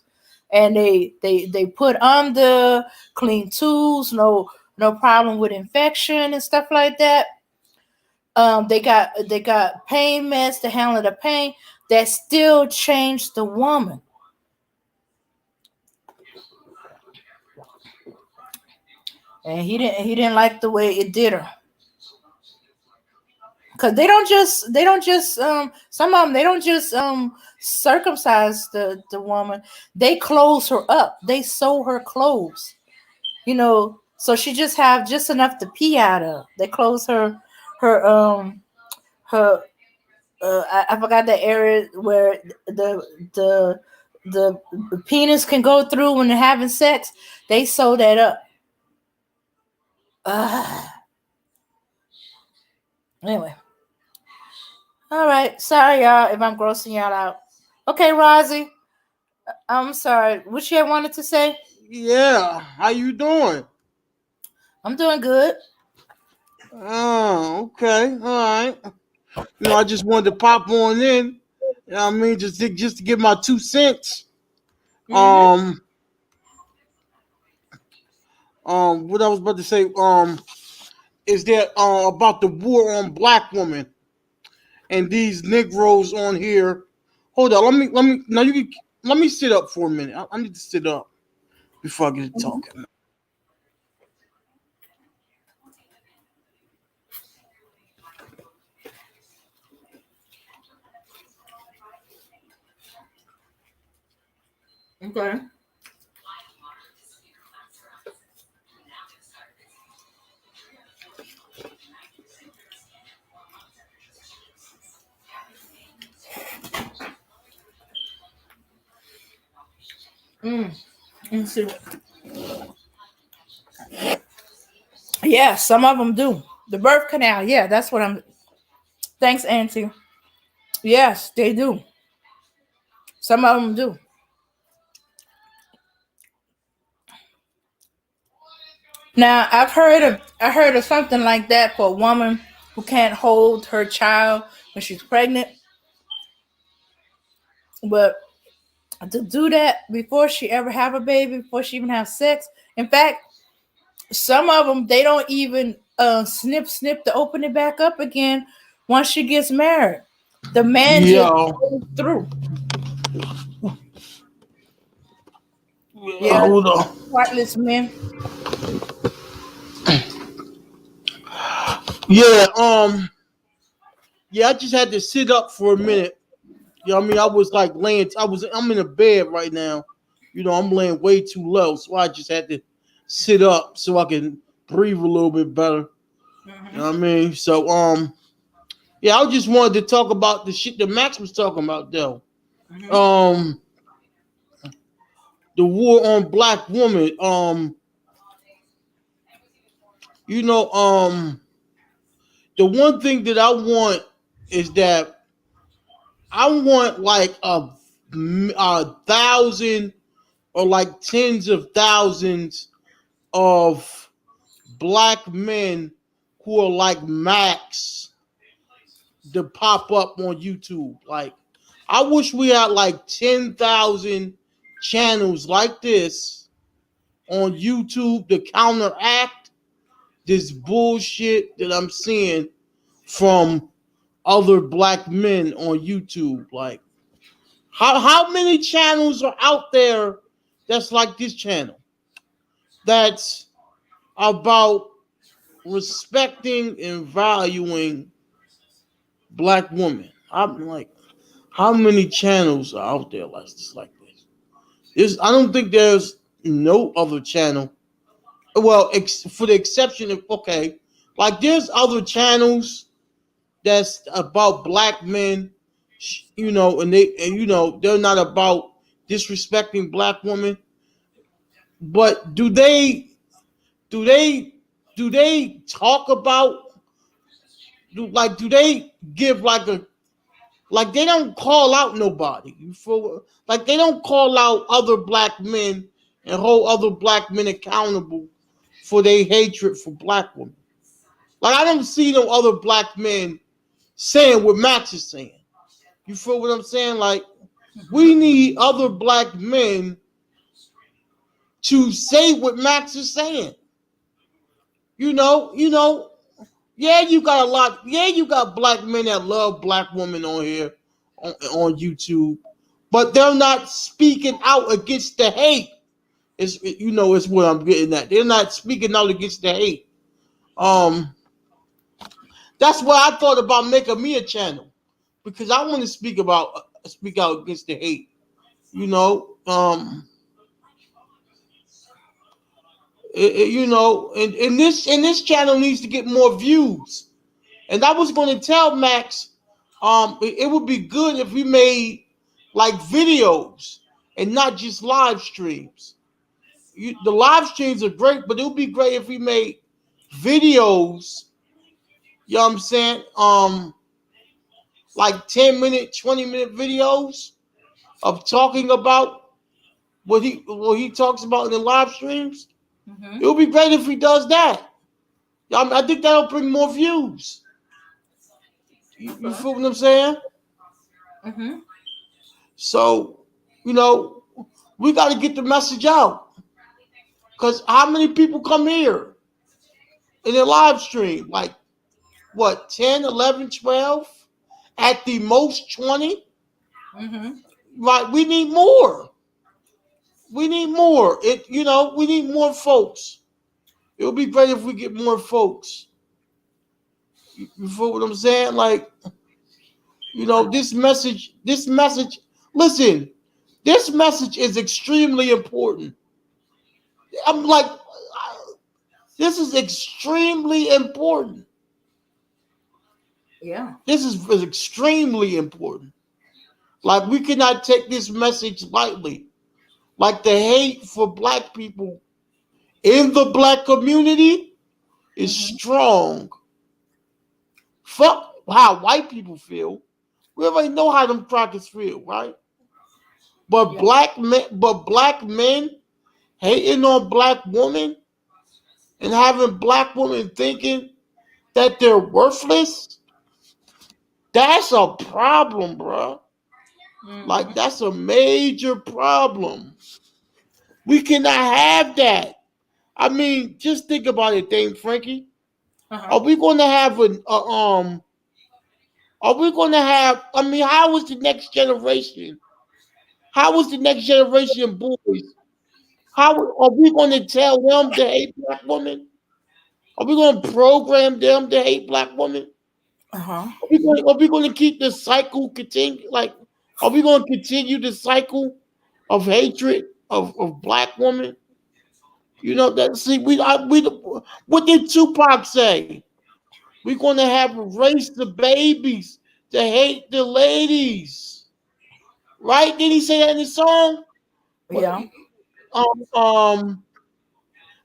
and they put on the clean tools, no problem with infection and stuff like that. They got pain meds to handle the pain that still changed the woman. And he didn't like the way it did her. Cause they don't just some of them, they don't just circumcise the woman. They close her up. They sew her clothes. So she just have just enough to pee out of. They close her. I forgot the area where the the penis can go through when they're having sex. They sew that up. Ugh. Anyway, all right. Sorry, y'all, if I'm grossing y'all out. Okay, Rozzy. I'm sorry. What you wanted to say?
Yeah, how you doing?
I'm doing good.
Oh, okay, all right. I just wanted to pop on in. You know what I mean, just to give my 2 cents.
Mm-hmm.
Um, what I was about to say. Is that about the war on black women and these Negroes on here? Hold on, let me. Now you can, let me sit up for a minute. I need to sit up before I get to talking.
Okay. Mm. Let's see. Yeah, some of them do. The birth canal. Yeah, that's what I'm. Thanks, Auntie. Yes, they do. Some of them do. Now, I heard of something like that for a woman who can't hold her child when she's pregnant, but to do that before she ever have a baby, before she even have sex. In fact, some of them they don't even snip to open it back up again once she gets married. The man just
Yeah,
goes through. Yeah,
hold on.
heartless men.
Yeah, yeah. I just had to sit up for a minute. You know what I mean? I was like laying. I'm in a bed right now. I'm laying way too low, so I just had to sit up so I can breathe a little bit better. You know
Hmm.
what I mean? So yeah, I just wanted to talk about the shit that Max was talking about though.
Hmm.
Um, the war on black women. You know, the one thing that I want is that I want like a thousand or like tens of thousands of black men who are like Max to pop up on YouTube. Like, I wish we had like 10,000 channels like this on YouTube to counteract this bullshit that I'm seeing from other black men on YouTube. Like, how many channels are out there that's like this channel? That's about respecting and valuing black women. I'm like, how many channels are out there like this? I don't think there's no other channel. Well, for the exception of okay, like there's other channels that's about black men, and they're not about disrespecting black women. But do they do they talk about do they give like a like they don't call out nobody. You feel like they don't call out other black men and hold other black men accountable for their hatred for black women. Like I don't see no other black men saying what Max is saying. You feel what I'm saying? Like we need other black men to say what Max is saying. You know, yeah, you got a lot. Yeah, you got black men that love black women on here, on YouTube, but they're not speaking out against the hate. It's what I'm getting at. They're not speaking out against the hate. Um, that's why I thought about making me a channel because I want to speak out against the hate. You know, and this channel needs to get more views. And I was going to tell Max, it would be good if we made like videos and not just live streams. The live streams are great, but it would be great if we made videos. You know what I'm saying? Like 10-minute, 20-minute videos of talking about what he talks about in the live streams.
Mm-hmm.
It would be great if he does that. I think that'll bring more views. You feel what I'm saying?
Mm-hmm.
So, you know, we got to get the message out. Because how many people come here in a live stream? Like, what, 10, 11, 12? At the most 20?
Mm-hmm.
Right, we need more. We need more. We need more folks. It would be great if we get more folks. You feel what I'm saying? Like, listen, this message is extremely important. I'm like, this is extremely important.
Yeah.
This is extremely important. Like, we cannot take this message lightly. Like, the hate for black people in the black community is
Mm-hmm.
strong. Fuck how white people feel. We already know how them crackers feel, right? But
Yeah.
black men hating on black women and having black women thinking that they're worthless, that's a problem, bro.
Mm-hmm.
Like that's a major problem. We cannot have that. I mean, just think about it, Dame Frankie.
Uh-huh.
Are we going to have Are we going to have? I mean, how is the next generation? How is the next generation boys? How are we going to tell them to hate black women? Are we going to program them to hate black women?
Uh-huh.
Are we going to keep the cycle continue? Like, are we going to continue the cycle of hatred of black women? You know that. See, what did Tupac say? We're going to have a race of babies to hate the ladies, right? Did he say that in the song? What,
Yeah.
um,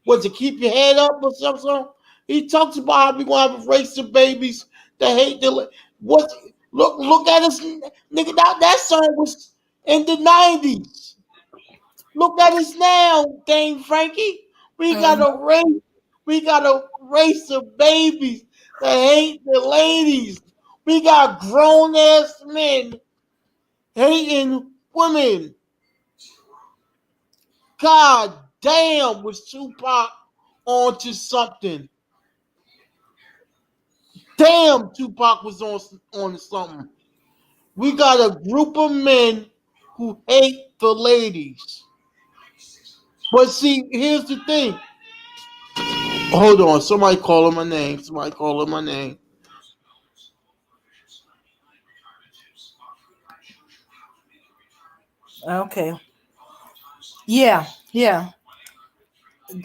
was it keep your head up or something? He talks about how we're going to have a race of babies that hate the what? Look at us, nigga. That song was in the 90s. Look at us now, Dame Frankie. We got
Mm-hmm.
a race. We got a race of babies that hate the ladies. We got grown ass men hating women. God damn, was Tupac onto something? Damn, Tupac was on something. We got a group of men who hate the ladies. But see, here's the thing. Hold on, somebody calling my name. Somebody calling my name.
Okay. Yeah. Yeah.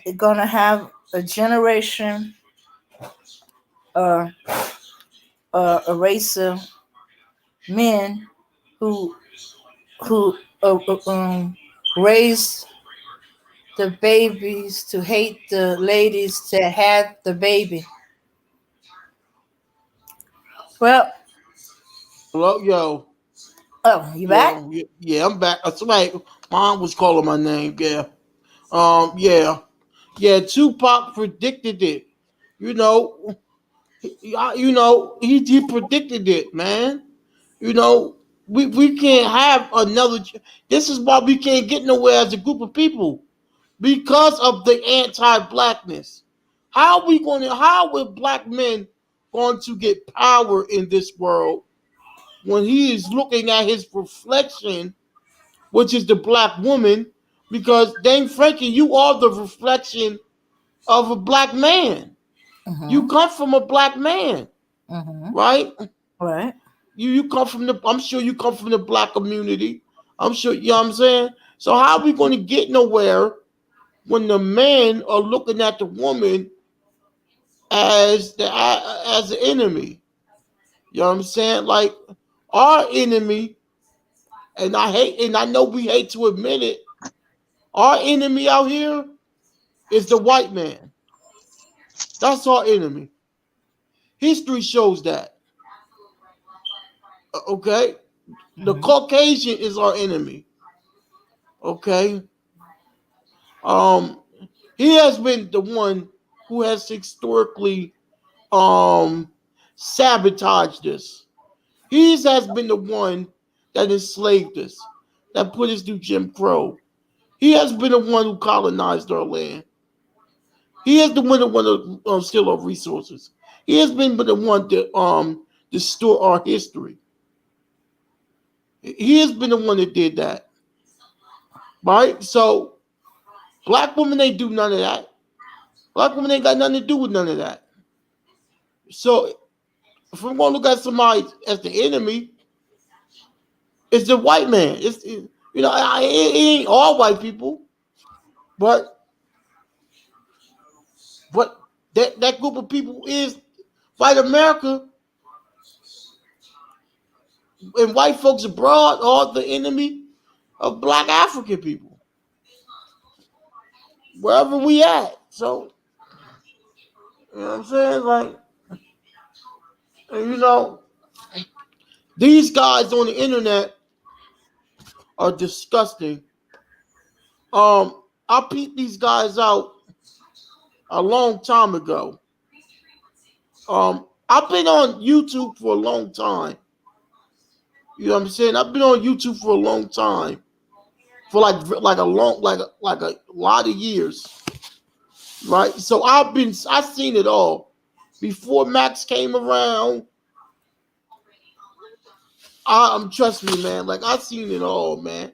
They're gonna have a generation, uh, a race of men who who raised the babies to hate the ladies that had the baby. Well,
Hello, yo,
oh, you back?
yeah, I'm back. That's right. Mom was calling my name. Yeah. Yeah. Yeah. Tupac predicted it. You know. He predicted it, man. You know. We can't have another. This is why we can't get nowhere as a group of people because of the anti-blackness. How are we going to? How are black men going to get power in this world when he is looking at his reflection, which is the black woman? Because Dame Frankie, you are the reflection of a black man. You
Mm-hmm.
come from a black man,
Mm-hmm.
right?
Right.
You come from the. I'm sure you come from the black community. I'm sure. You know what I'm saying. So how are we going to get nowhere when the men are looking at the woman as the enemy? You know what I'm saying? Like our enemy, and I know we hate to admit it, our enemy out here is the white man. That's our enemy. History shows that. Okay? The
Mm-hmm.
Caucasian is our enemy. Okay? Um, he has been the one who has historically um sabotaged us. He has been the one that enslaved us, that put us through Jim Crow. He has been the one who colonized our land. He is the one that want to steal our resources. He has been the one to distort our history. He has been the one that did that, right? So black women ain't do none of that. Black women ain't got nothing to do with none of that. So if we're going to look at somebody as the enemy, it's the white man. It ain't all white people, but but that group of people is white America, and white folks abroad are the enemy of black African people, wherever we at. So, you know what I'm saying? Like, you know, these guys on the internet are disgusting. I peeped these guys out a long time ago. I've been on YouTube for a long time. You know what I'm saying? I've been on YouTube for a long time, for like a long like a lot of years, right? So I've seen it all. Before Max came around, trust me, man. Like I've seen it all, man.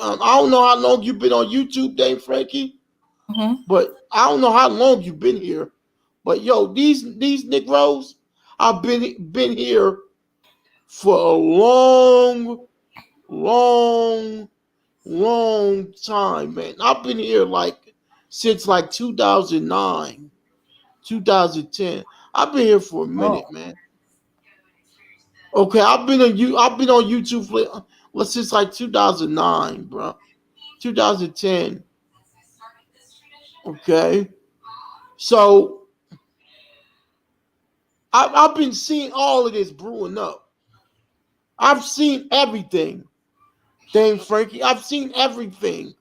I don't know how long you've been on YouTube, Dame Frankie,
Mm-hmm.
but I don't know how long you've been here. But yo, these Negroes, I've been here for a long, long time, man. I've been here like since like 2009, 2010. I've been here for a
Oh.
minute, man. Okay, I've been on YouTube for since like 2009, bro. 2010. Okay, so I've been seeing all of this brewing up. I've seen everything, Dame Frankie. I've seen everything.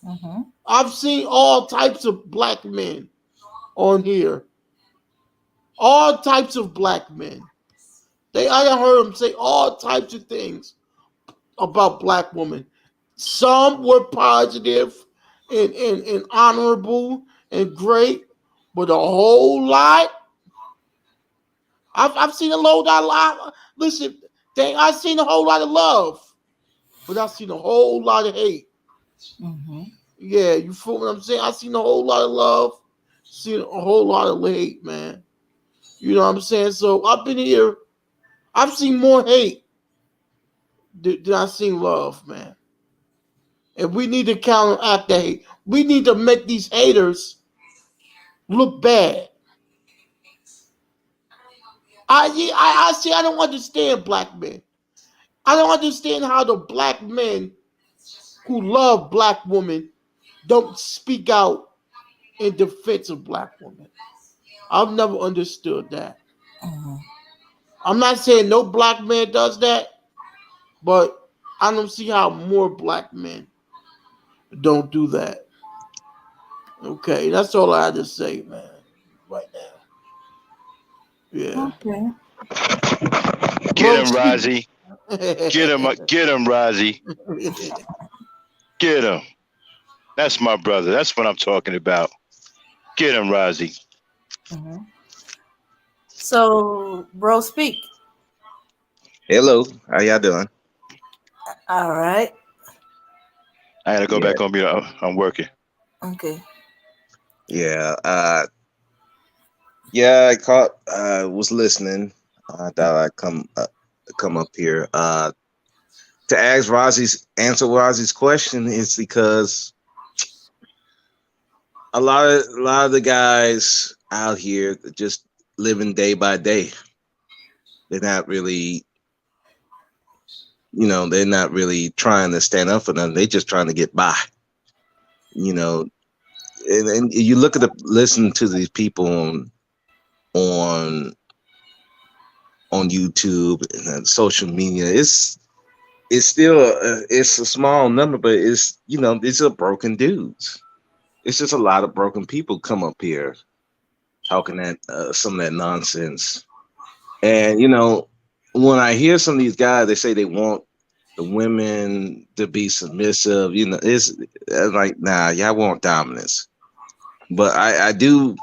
Mm-hmm.
I've seen all types of black men on here. All types of black men. I done heard them say all types of things about black women. Some were positive and honorable and great, but a whole lot. I've seen a lot. Listen, I've seen a whole lot of love, but I've seen a whole lot of hate.
Mm-hmm.
Yeah, you feel what I'm saying? I've seen a whole lot of love, seen a whole lot of hate, man. You know what I'm saying? So I've been here. I've seen more hate than I've seen love, man. And we need to counteract that hate. We need to make these haters look bad. I see. I don't understand black men. I don't understand how the black men who love black women don't speak out in defense of black women. I've never understood that.
Mhm.
I'm not saying no black man does that, but I don't see how more black men don't do that. Okay, that's all I had to say, man. Right now. Yeah.
Okay.
Get
Bro,
him,
speak.
Rozzy. Get him, Rozzy. Get him. That's my brother. That's what I'm talking about. Get him, Rozzy.
Mhm. So, bro, speak.
Hello, how y'all doing?
All right.
I had to go
Yeah,
back on mute. I'm working.
Okay.
yeah, yeah. I caught. Was listening. I thought I'd come up here. To ask answer Rozzy's question is because a lot of the guys out here just living day by day. They're not really, they're not really trying to stand up for nothing. They're just trying to get by. You know, and you look at listen to these people on on YouTube and social media. It's still it's a small number, but it's a broken dudes. It's just a lot of broken people come up here talking that some of that nonsense. And when I hear some of these guys, they say they want the women to be submissive. It's like, nah, y'all want dominance. But I do.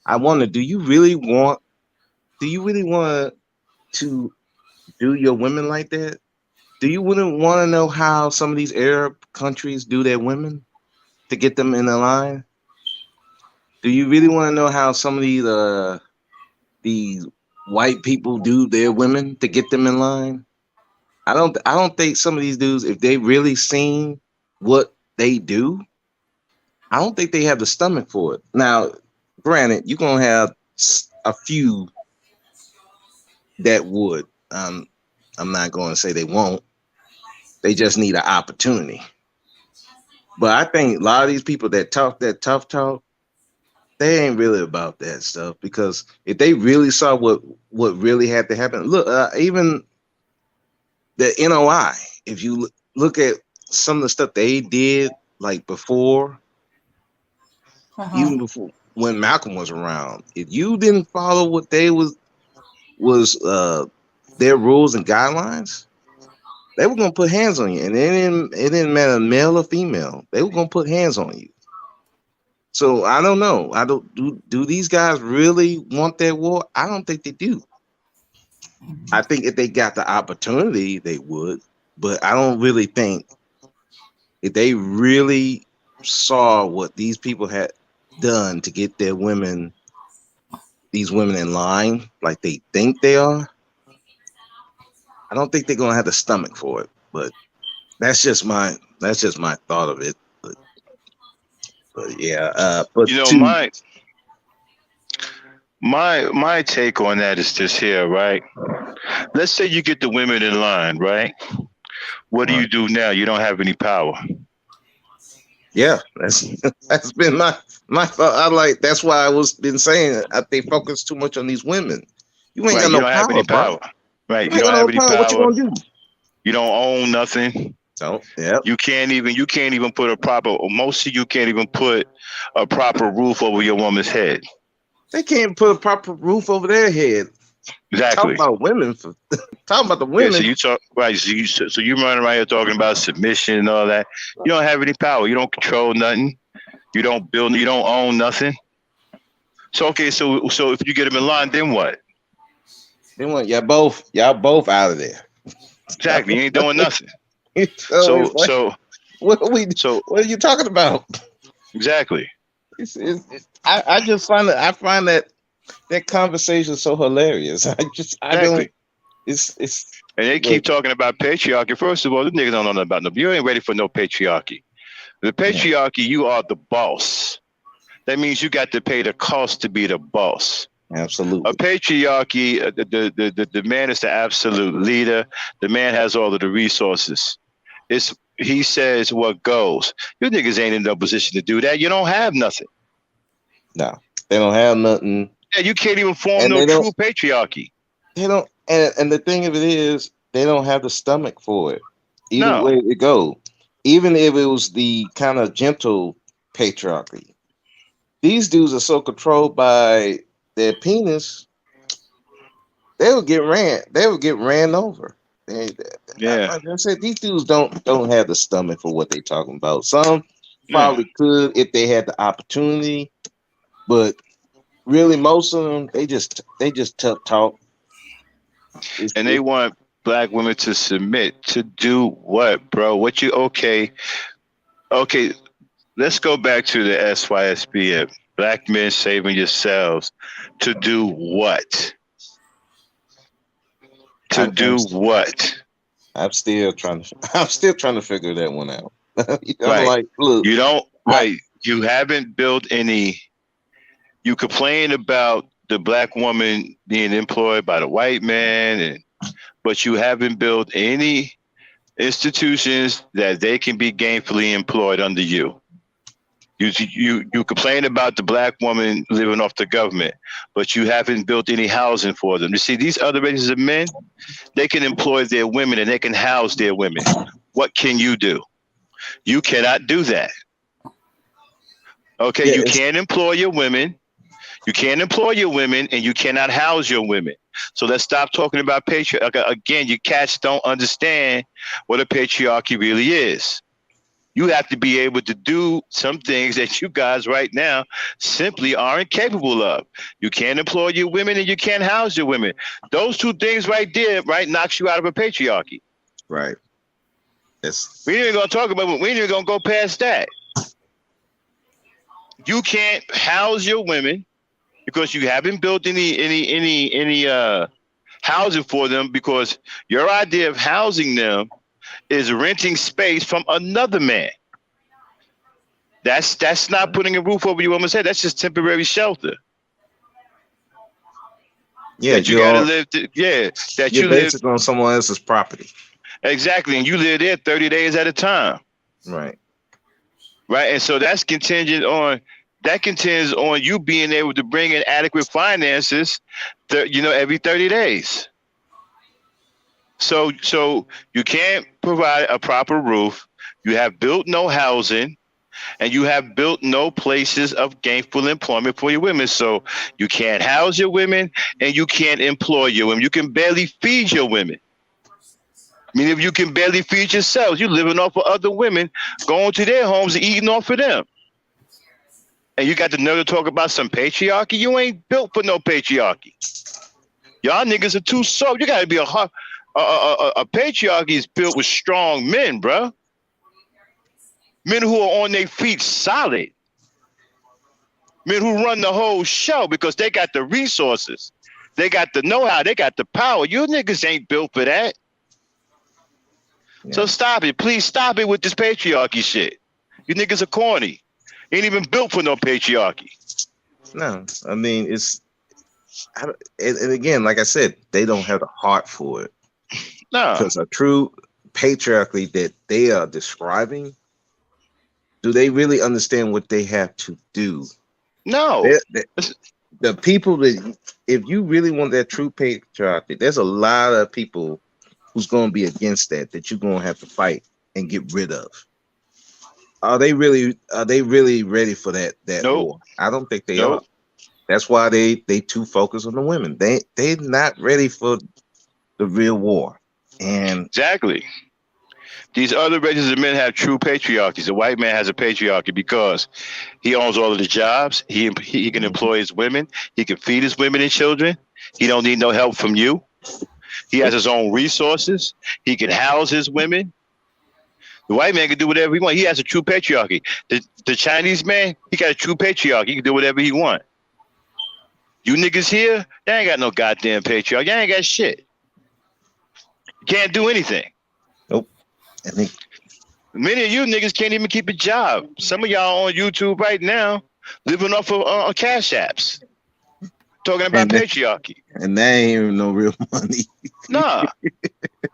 I wonder, do you really want to do your women like that? Do you wouldn't want to know how some of these Arab countries do their women to get them in the line? Do you really want to know how some of these white people do their women to get them in line? I don't think some of these dudes, if they really seen what they do, I don't think they have the stomach for it. Now, granted, you're gonna have a few that would. I'm not going to say they won't. They just need an opportunity. But I think a lot of these people that talk that tough talk, they ain't really about that stuff, because if they really saw what really had to happen, look, even the NOI, if you look at some of the stuff they did, like before,
Uh-huh.
even before when Malcolm was around, if you didn't follow what they was their rules and guidelines, they were gonna put hands on you, and it didn't matter male or female. They were gonna put hands on you. So I don't know. I don't do these guys really want that war? I don't think they do. I think if they got the opportunity, they would, but I don't really think if they really saw what these people had done to get these women in line, like they think they are. I don't think they're gonna have the stomach for it. But that's just my thought of it. But yeah. But
You know,
to
my take on that is this here, right? Let's say you get the women in line, right? What do
uh,
you do now? You don't have any power.
yeah, that's that's been my thought. That's why I was been saying they focus too much on these women. You ain't
Right,
got
you
no
don't have any
power, bro.
power. Right,
You
you
ain't got
don't
no
have any
power. What you
power.
gonna do?
You don't own nothing.
So, yep.
You can't even put a proper, or most of you can't even put a proper roof over your woman's head.
They can't put a proper roof over their head. Talk
Exactly.
about women. Talking about the
Yeah, so
women.
you talk right. So you running around here talking about submission and all that. You don't have any power. You don't control nothing. You don't build. You don't own nothing. So okay. So if you get them in line, then what?
They want y'all both out of there.
Exactly. You ain't doing nothing.
So
So
it's like,
so
what are we?
so
What are you talking about?
exactly.
I just find that conversation so hilarious. I don't.
Exactly.
It's
And they
but
keep talking about patriarchy. First of all, the niggas don't know nothing about no. You ain't ready for no patriarchy. The
yeah.
patriarchy, you are the boss. That means you got to pay the cost to be the boss.
Absolutely.
A patriarchy, the man is the absolute leader. The man has all of the resources. He says what goes. You niggas ain't in no position to do that. You don't have nothing.
No, they don't have nothing.
Yeah, you can't even form
And
no
they don't.
true patriarchy.
They don't. And the thing of it is, they don't have the stomach for it. Either
No.
way it go. Even if it was the kind of gentle patriarchy, these dudes are so controlled by their penis, they would get ran. They would get ran over.
Yeah.
Like I said, these dudes don't have the stomach for what they're talking about. Some
Yeah.
probably could if they had the opportunity, but really, most of them they just tough talk.
And they want black women to submit to do what, bro? What you okay? Okay, let's go back to the SYSBM. Black men saving yourselves to do what? To do what?
I'm still trying to figure that one out. I'm
Right.
like, look,
You don't right. You haven't built any. You complain about the black woman being employed by the white man, but you haven't built any institutions that they can be gainfully employed under you. You complain about the black woman living off the government, but you haven't built any housing for them. You see, these other races of men, they can employ their women and they can house their women. What can you do? You cannot do that. Okay, you can't employ your women. You can't employ your women, and you cannot house your women. So let's stop talking about patriarchy. Again, you cats don't understand what a patriarchy really is. You have to be able to do some things that you guys right now simply aren't capable of. You can't employ your women and you can't house your women. Those two things right there, right, knocks you out of a patriarchy.
right.
We ain't even gonna talk about it. We ain't even gonna go past that. You can't house your women because you haven't built any housing for them, because your idea of housing them is renting space from another man. That's not putting a roof over your woman's head. That's just temporary shelter.
Yeah,
that you gotta live. That
you're
you live
basically on someone else's property.
exactly, and you live there 30 days at a time.
Right.
Right, and so that's contingent on you being able to bring in adequate finances, every 30 days. So you can't provide a proper roof. You have built no housing, and you have built no places of gainful employment for your women. So you can't house your women, and you can't employ your women. You can barely feed your women. I mean, if you can barely feed yourselves, you're living off of other women, going to their homes and eating off of them. And you got the nerve to talk about some patriarchy? You ain't built for no patriarchy. Y'all niggas are too soft. You got to be a patriarchy is built with strong men, bro. Men who are on their feet solid. Men who run the whole show because they got the resources. They got the know-how. They got the power. You niggas ain't built for that. Yeah. So stop it. Please stop it with this patriarchy shit. You niggas are corny. Ain't even built for no patriarchy.
No, I mean, and again, like I said, they don't have the heart for it.
No.
Because a true patriarchy that they are describing, do they really understand what they have to do?
No.
The people that, if you really want that true patriarchy, there's a lot of people who's going to be against that you're going to have to fight and get rid of. Are they really ready for that
nope.
war? I don't think they
nope.
are. That's why they too focused on the women. They're not ready for the real war. And
exactly. These other races of men have true patriarchies. The white man has a patriarchy because he owns all of the jobs. He can employ his women. He can feed his women and children. He don't need no help from you. He has his own resources. He can house his women. The white man can do whatever he wants. He has a true patriarchy. The Chinese man, he got a true patriarchy. He can do whatever he wants. You niggas here, they ain't got no goddamn patriarchy. You ain't got shit. You can't do anything.
Nope.
Many of you niggas can't even keep a job. Some of y'all on YouTube right now living off of cash apps. talking about
and
patriarchy.
and that ain't even no real money.
Nah,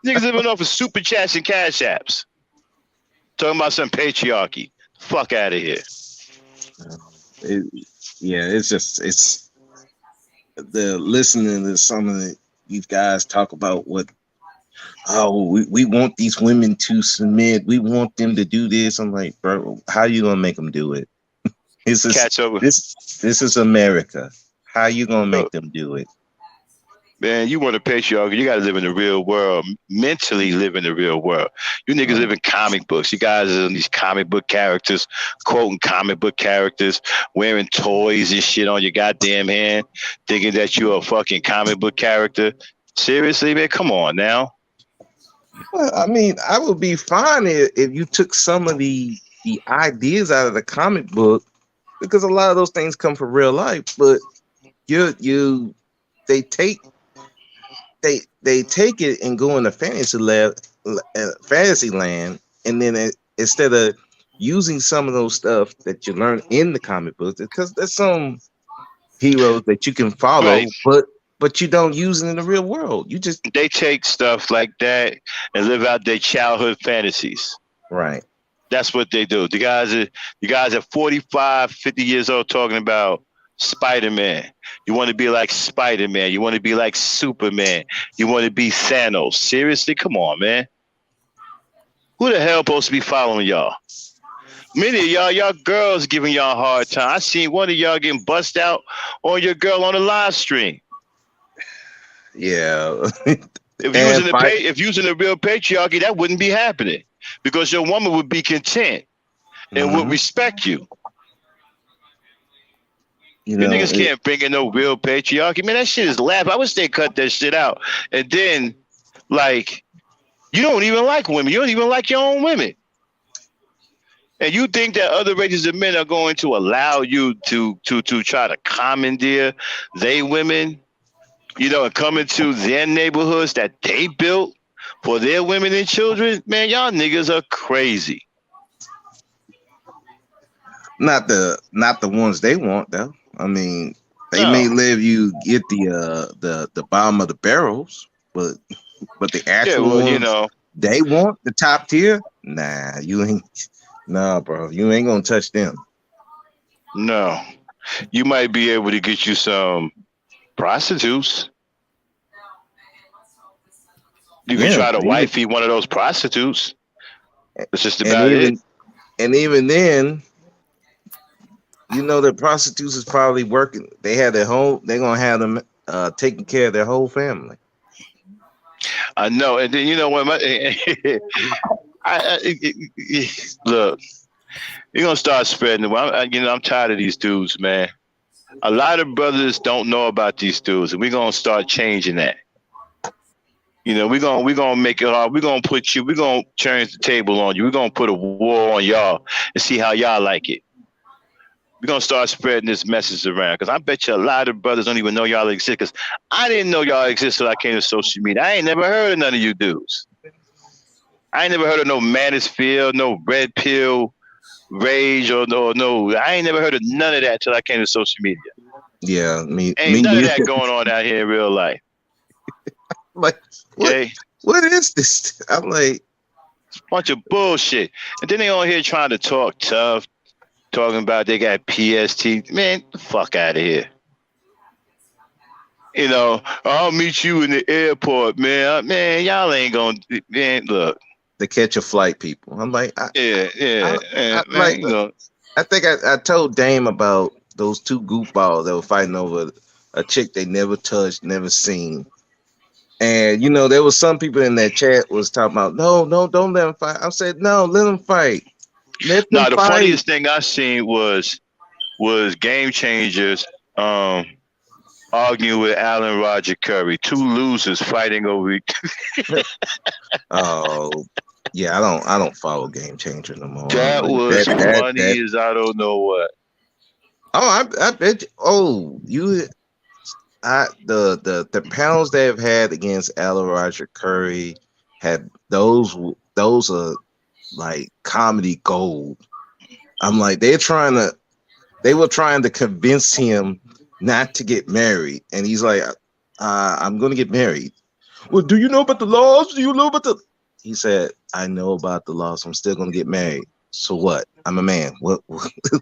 niggas living off of super chats and cash apps. Talking about some patriarchy. Fuck out of here.
It, yeah, it's just it's the listening to some of these guys talk about what we want these women to submit. We want them to do this. I'm like, bro, how you gonna make them do it? This is
Catch over.
this is America. How you gonna make them do it?
Man, you want a patriarchy, you gotta live in the real world. Mentally live in the real world. You niggas live in comic books. You guys are these comic book characters, quoting comic book characters, wearing toys and shit on your goddamn hand, thinking that you're a fucking comic book character. Seriously, man, come on now.
Well, I mean, I would be fine if you took some of the ideas out of the comic book, because a lot of those things come from real life. But they take it and go into fantasy land, and then instead of using some of those stuff that you learn in the comic books, because there's some heroes that you can follow,
Right.
but you don't use it in the real world. You just
They take stuff like that and live out their childhood fantasies.
right.
That's what they do. You guys are 45, 50 years old talking about Spider-Man. You want to be like Spider-Man. You want to be like Superman. You want to be Thanos. Seriously? Come on, man. Who the hell supposed to be following y'all? Many of y'all girls giving y'all a hard time. I seen one of y'all getting bust out on your girl on the live stream.
Yeah.
If using a real patriarchy, that wouldn't be happening, because your woman would be content and would respect you. You niggas can't bring in no real patriarchy. Man, that shit is laugh. I wish they cut that shit out. And then, like, you don't even like women. You don't even like your own women. And you think that other races of men are going to allow you to try to commandeer they women, you know, and come into their neighborhoods that they built for their women and children? Man, y'all niggas are crazy.
Not the ones they want though. I mean, they may let you get the bottom of the barrels, but the actual ones,
you know,
they want the top tier. Nah, you ain't. Nah, bro, you ain't gonna touch them.
No, you might be able to get you some prostitutes. You can try to wifey one of those prostitutes. That's just about it.
And even then, you know, the prostitutes is probably working. They have their whole. They're gonna have them taking care of their whole family.
I know, and then you know what? Look, you're gonna start spreading. I'm tired of these dudes, man. A lot of brothers don't know about these dudes, and we're gonna start changing that. You know, we're gonna make it hard. We're gonna turn the table on you. We're gonna put a war on y'all and see how y'all like it. We're gonna start spreading this message around, because I bet you a lot of brothers don't even know y'all exist. Because I didn't know y'all exist till I came to social media. I ain't never heard of none of you dudes. I ain't never heard of no Manosphere, no Red Pill, Rage, or no. I ain't never heard of none of that till I came to social media.
Yeah,
Ain't none of that going on out here in real life.
Like, what is this? I'm like,
it's a bunch of bullshit. And then they on here trying to talk tough, talking about they got PST. Man, the fuck out of here. You know, I'll meet you in the airport, man. Man, y'all ain't gonna. Man, look.
To catch a flight, people. I'm like,
man,
like,
you know.
I think I told Dame about those two goofballs that were fighting over a chick they never touched, never seen. And you know, there was some people in that chat was talking about, no, don't let them fight. I said, no, let them fight. Let them
fight. The funniest thing I seen was Game Changers arguing with Alan Roger Curry. Two losers fighting over each.
Oh, yeah, I don't follow Game Changer no more.
That was funny as I don't know what.
Oh, I bet you. The panels they've had against Alan Roger Curry had those are like comedy gold. I'm like, they were trying to convince him not to get married, and he's like, I'm going to get married. Well, do you know about the laws? Do you know about the? He said, I know about the laws. I'm still going to get married. So what? I'm a man. What
All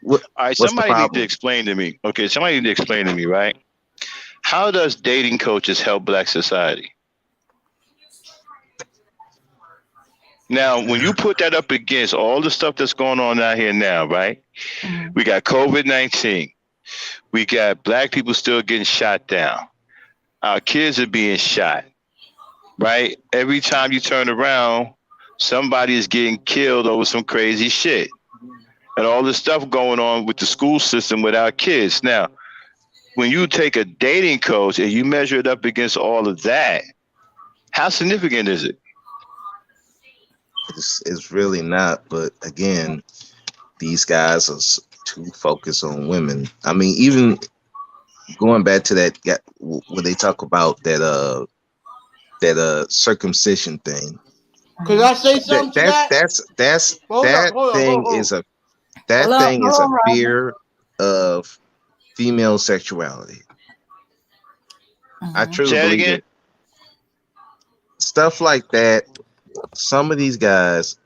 right,
what's the
somebody need to
problem?
explain to me. Okay, somebody need to explain to me, right? How does dating coaches help black society? Now, when you put that up against all the stuff that's going on out here now, right?
Mhm.
We got COVID-19. We got black people still getting shot down. Our kids are being shot, right? Every time you turn around, somebody is getting killed over some crazy shit. And all this stuff going on with the school system with our kids. Now, when you take a dating coach and you measure it up against all of that, how significant is it?
It's really not. But again, these guys are too focused on women. I mean, even going back to that, when they talk about that circumcision thing,
Could I say something to
that
that? Hold up,
that
hold up,
thing
hold
is
up.
that thing
Hold
is a
on, Roger.
fear of female sexuality. I
Mhm.
truly
Say it
believe
again.
it. Stuff like that. Some of these guys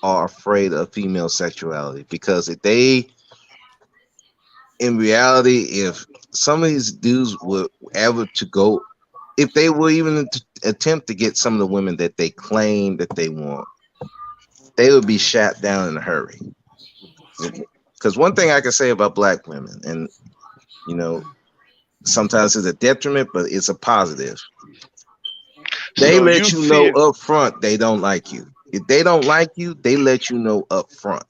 are afraid of female sexuality because if they, in reality, if some of these dudes were ever to go, if they were even to attempt to get some of the women that they claim that they want, they would be shot down in a hurry. Because one thing I can say about black women, and you know, sometimes it's a detriment, but it's a positive. They
So you
let you know
fear.
up front they don't like you. If they don't like you, they let you know up front.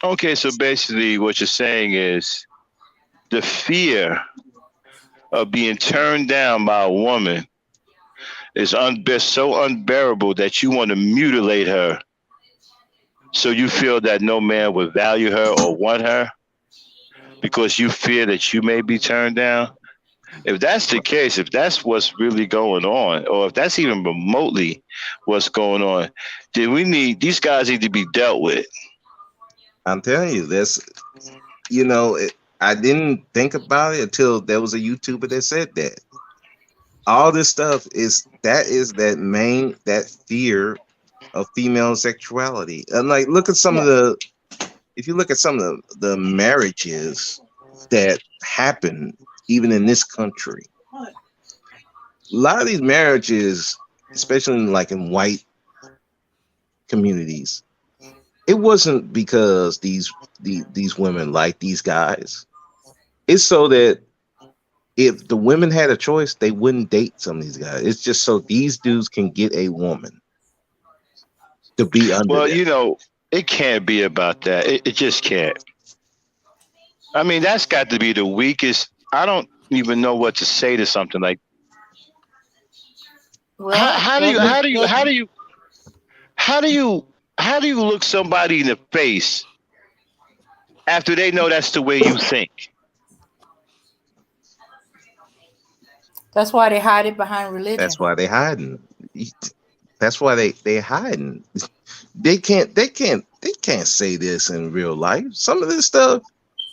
Okay, so basically what you're saying is the fear of being turned down by a woman is so unbearable that you want to mutilate her so you feel that no man would value her or want her because you fear that you may be turned down. If that's the case, if that's what's really going on, or if that's even remotely what's going on, then these guys need to be dealt with.
I'm telling you, you know, I didn't think about it until there was a YouTuber that said that. All this stuff is that fear of female sexuality. And like, look at some of
Yeah.
the if you look at some of the marriages that happen even in this country, a lot of these marriages, especially like in white communities, it wasn't because these women like these guys. It's so that if the women had a choice, they wouldn't date some of these guys. It's just so these dudes can get a woman to be under
Well,
them.
it can't be about that. It just can't. I mean, that's got to be the weakest. I don't even know what to say to something like
Well,
how do
Cause,
you how do you
cause
how do you how do you how do you look somebody in the face after they know that's the way you think?
that's why they hide it behind
That's
religion.
why they hiding. That's why they hiding. They can't say this in real life. Some of this stuff.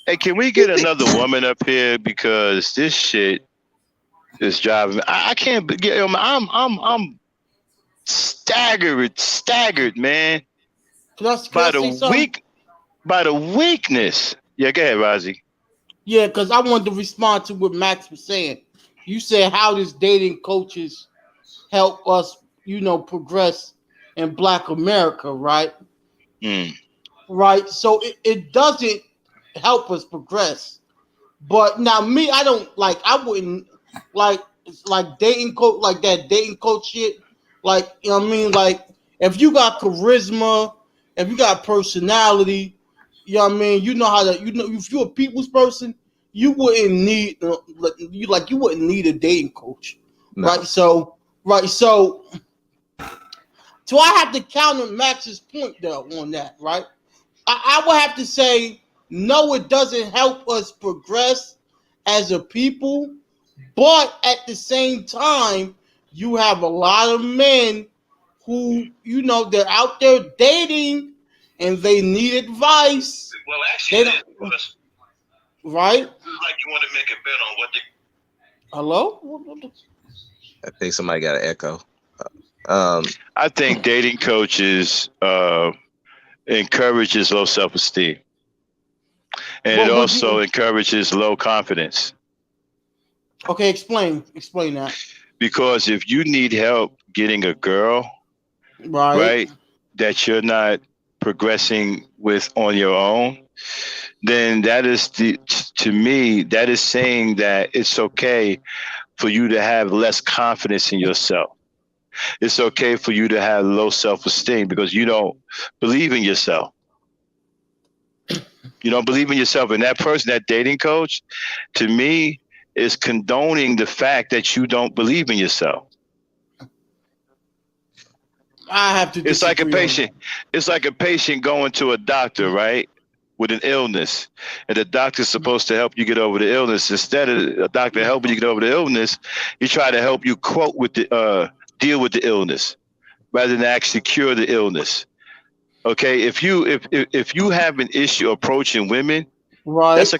Hey, can we get another woman up here because this shit is driving me. I can't get. I'm staggered, man,
can
by
I
the
say something?
weakness. Yeah, go ahead, Rozzy.
Yeah, because I wanted to respond to what Max was saying. You said how does dating coaches help us, progress in Black America, right?
Mm.
Right. So it doesn't help us progress. But now me, I don't like. I wouldn't like. It's like dating coach, like that dating coach shit. Like, you know what I mean? Like, if you got charisma, if you got personality, you know what I mean. You know how to. If you're a people's person, you wouldn't need you wouldn't need a dating coach, right?
No,
So I have to counter Max's point though on that, right? I would have to say no, it doesn't help us progress as a people, but at the same time, you have a lot of men who, they're out there dating and they need advice.
Well,
They
actually,
don't. right?
Like you want to make a bet on what the
Hello?
I think somebody got an echo. Um,
I think dating coaches encourages low self-esteem, and it
But
also encourages low confidence.
okay, explain that.
Because if you need help getting a girl,
Right,
right, that you're not progressing with on your own, then that is to me that is saying that it's okay for you to have less confidence in yourself. It's okay for you to have low self-esteem because you don't believe in yourself. You don't believe in yourself. And that person, that dating coach, to me, is condoning the fact that you don't believe in yourself.
I have to
It's like a
disagree on
patient. It's like a patient going to a doctor, right, with an illness, and the doctor's supposed to help you get over the illness. Instead of a doctor helping you get over the illness, he try to help you cope with the deal with the illness rather than actually cure the illness. Okay, if you have an issue approaching women,
that. Right,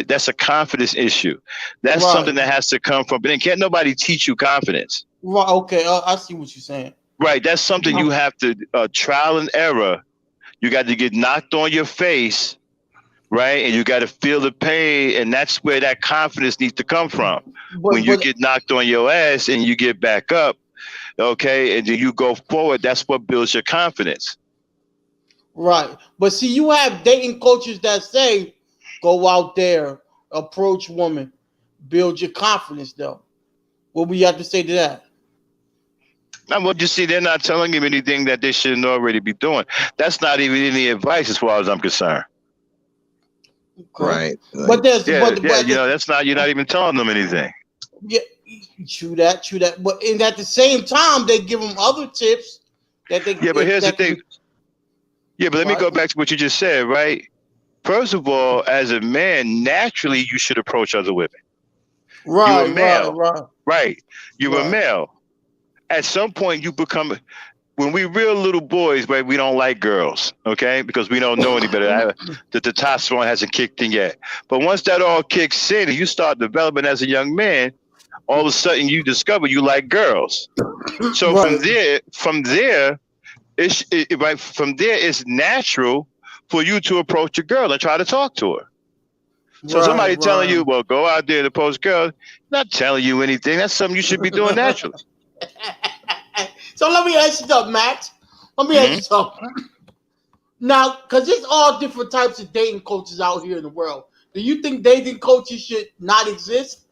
that's a confidence issue. That's
right,
something that has to come from. But then can't nobody teach you confidence,
right. Okay, I see what you're saying.
right? That's something you have to trial and error. You got to get knocked on your face, right? And you got to feel the pain, and that's where that confidence needs to come from. When you
But
get knocked on your ass and you get back up, okay, and then you go forward, that's what builds your confidence.
right, but see, you have dating coaches that say, "Go out there, approach women, build your confidence." Though, what we have to say to that?
Now, what you see, they're not telling him anything that they shouldn't already be doing. That's not even any advice, as far as I'm concerned.
Okay.
right.
But
Like,
there's
Yeah,
but
yeah, that's not. You're not even telling them anything.
yeah, true that. But and at the same time, they give them other tips that they
Yeah, but here's the
that
thing.
can,
Yeah, but let me
right,
go back to what you just said, right? First of all, as a man, naturally you should approach other women. You're a
right, right,
male,
right,
right? You're a
right,
male. At some point, you become. When we real little boys, right, we don't like girls, okay, because we don't know any better. The testosterone hasn't kicked in yet. But once that all kicks in, and you start developing as a young man, all of a sudden you discover you like girls. So
right,
from there, right from there, it's natural for you to approach a girl and try to talk to her. So
right,
somebody telling
right.
you, well, go out there and approach girls, not telling you anything. That's something you should be doing naturally.
So let me ask you something, Max. Let me ask
Hmm.
you something. Now, because there's all different types of dating coaches out here in the world. Do you think dating coaches should not exist?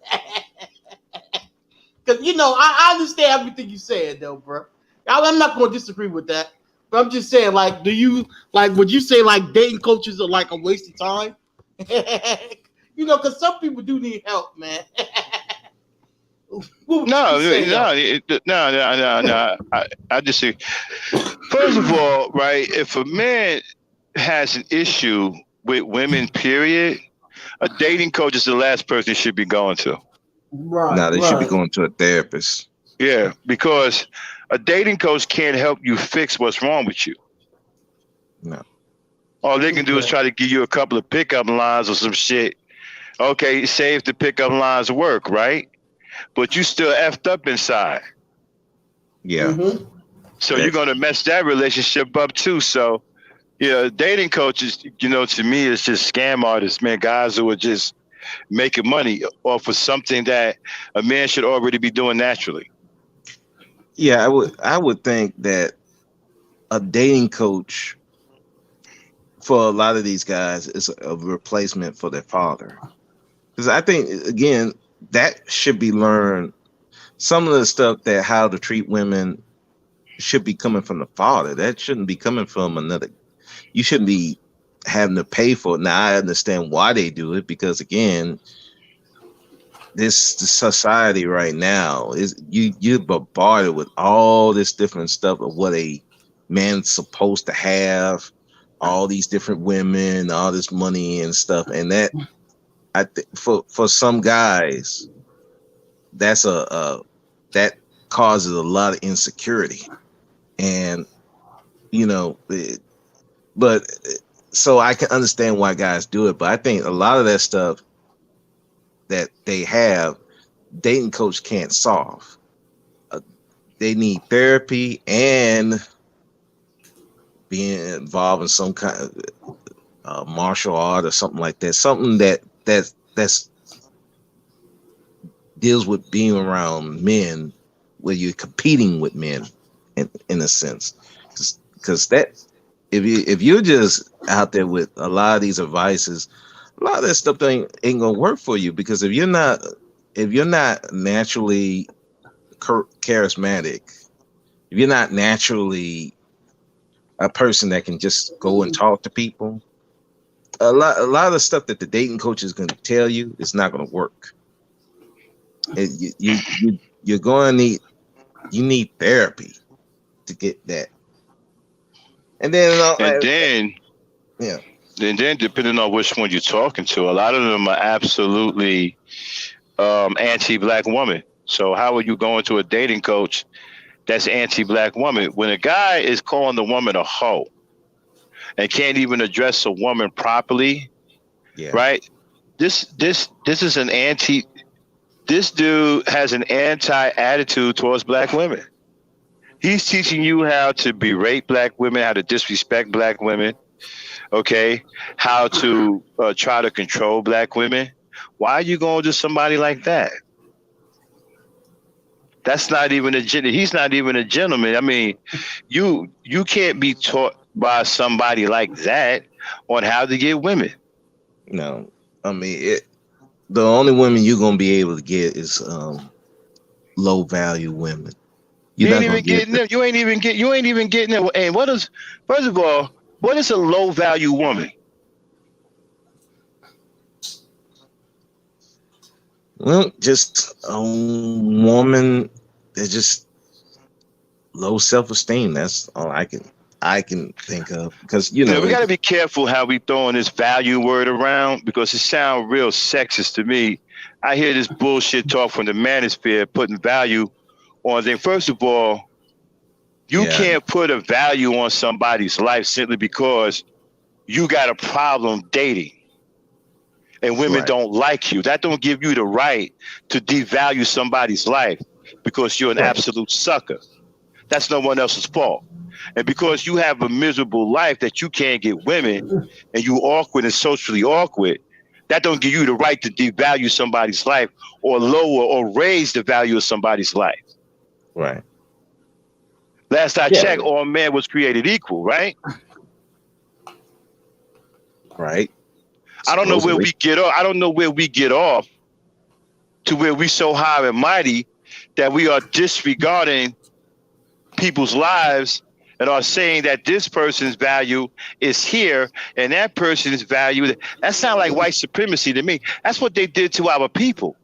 Because I understand everything you said, though, bro. I'm not going to disagree with that. But I'm just saying, like, would you say like dating coaches are like a waste of time? Because some people do need help, man. What would you
No,
say, though?
no. I just say, first of all, right, if a man has an issue with women, period, a dating coach is the last person he should be going to.
Right,
now they should be
right,
going to a therapist.
Yeah, because a dating coach can't help you fix what's wrong with you.
No.
All they can do is
okay,
try to give you a couple of pickup lines or some shit. Okay, say if the pickup lines work, right? But you still effed up inside.
Yeah.
mm-hmm.
So you're
That,
gonna mess that relationship up too. So dating coaches, to me, it's just scam artists, man, guys who are just making money off of something that a man should already be doing naturally.
yeah, I would think that a dating coach for a lot of these guys is a replacement for their father. Because I think again that should be learned. Some of the stuff that how to treat women should be coming from the father. That shouldn't be coming from another. You shouldn't be having to pay for it. Now I understand why they do it because again, this society right now is you're bombarded with all this different stuff of what a man's supposed to have, all these different women, all this money and stuff, and that I think for some guys that's a that causes a lot of insecurity and you know but so I can understand why guys do it, but I think a lot of that stuff that they have, dating coach can't solve. Uh, they need therapy and being involved in some kind of martial art or something like that. Something that's deals with being around men, where you're competing with men, in a sense, because that if you're just out there with a lot of these advices, a lot of that stuff ain't gonna work for you, because if you're not naturally charismatic, if you're not naturally a person that can just go and talk to people, a lot of the stuff that the dating coach is going to tell you is not going to work. You're going to need therapy to get that. And then
And then,
yeah,
depending on which one you're talking to, a lot of them are absolutely anti-black woman. So how are you going to a dating coach that's anti-black woman when a guy is calling the woman a hoe and can't even address a woman properly?
yeah,
Right? This is an anti. This dude has an anti-attitude towards black women. He's teaching you how to berate black women, how to disrespect black women, okay? How to try to control black women. Why are you going to somebody like that? That's not even he's not even a gentleman. I mean, you can't be taught by somebody like that on how to get women.
no, I mean the only women you're going to be able to get is low value women. You're
You ain't
not going
even
to get
getting them. You ain't even getting them. And first of all, what is a low value woman?
well, just a woman that's just low self esteem. That's all I can think of, because
You know, we got to be careful how we throwing this value word around because it sounds real sexist to me. I hear this bullshit talk from the manosphere putting value on things. First of all, you
yeah,
can't put a value on somebody's life simply because you got a problem dating and women
right,
don't like you. That don't give you the right to devalue somebody's life because you're an
right,
absolute sucker. That's no one else's fault. And because you have a miserable life that you can't get women and you awkward and socially awkward, that don't give you the right to devalue somebody's life or lower or raise the value of somebody's life.
right,
Last I
yeah,
checked, all men was created equal, right?
right.
I don't know where
Supposedly,
we get off. I don't know where we get off to where we so high and mighty that we are disregarding people's lives and are saying that this person's value is here and that person's value. That sounds like white supremacy to me. That's what they did to our people.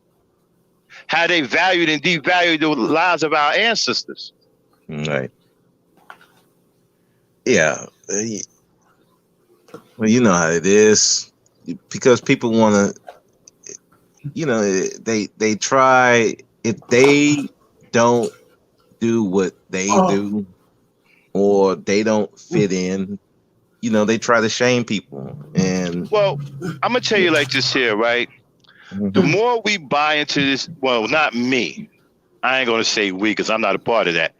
How they valued and devalued the lives of our ancestors.
right. Yeah. Well, you know how it is, because people want to, they try, if they don't do what they do, or they don't fit in, they try to shame people. And
Well, I'm going to tell you like this here, right? The
mhm,
more we buy into this, well, not me. I ain't going to say we because I'm not a part of that.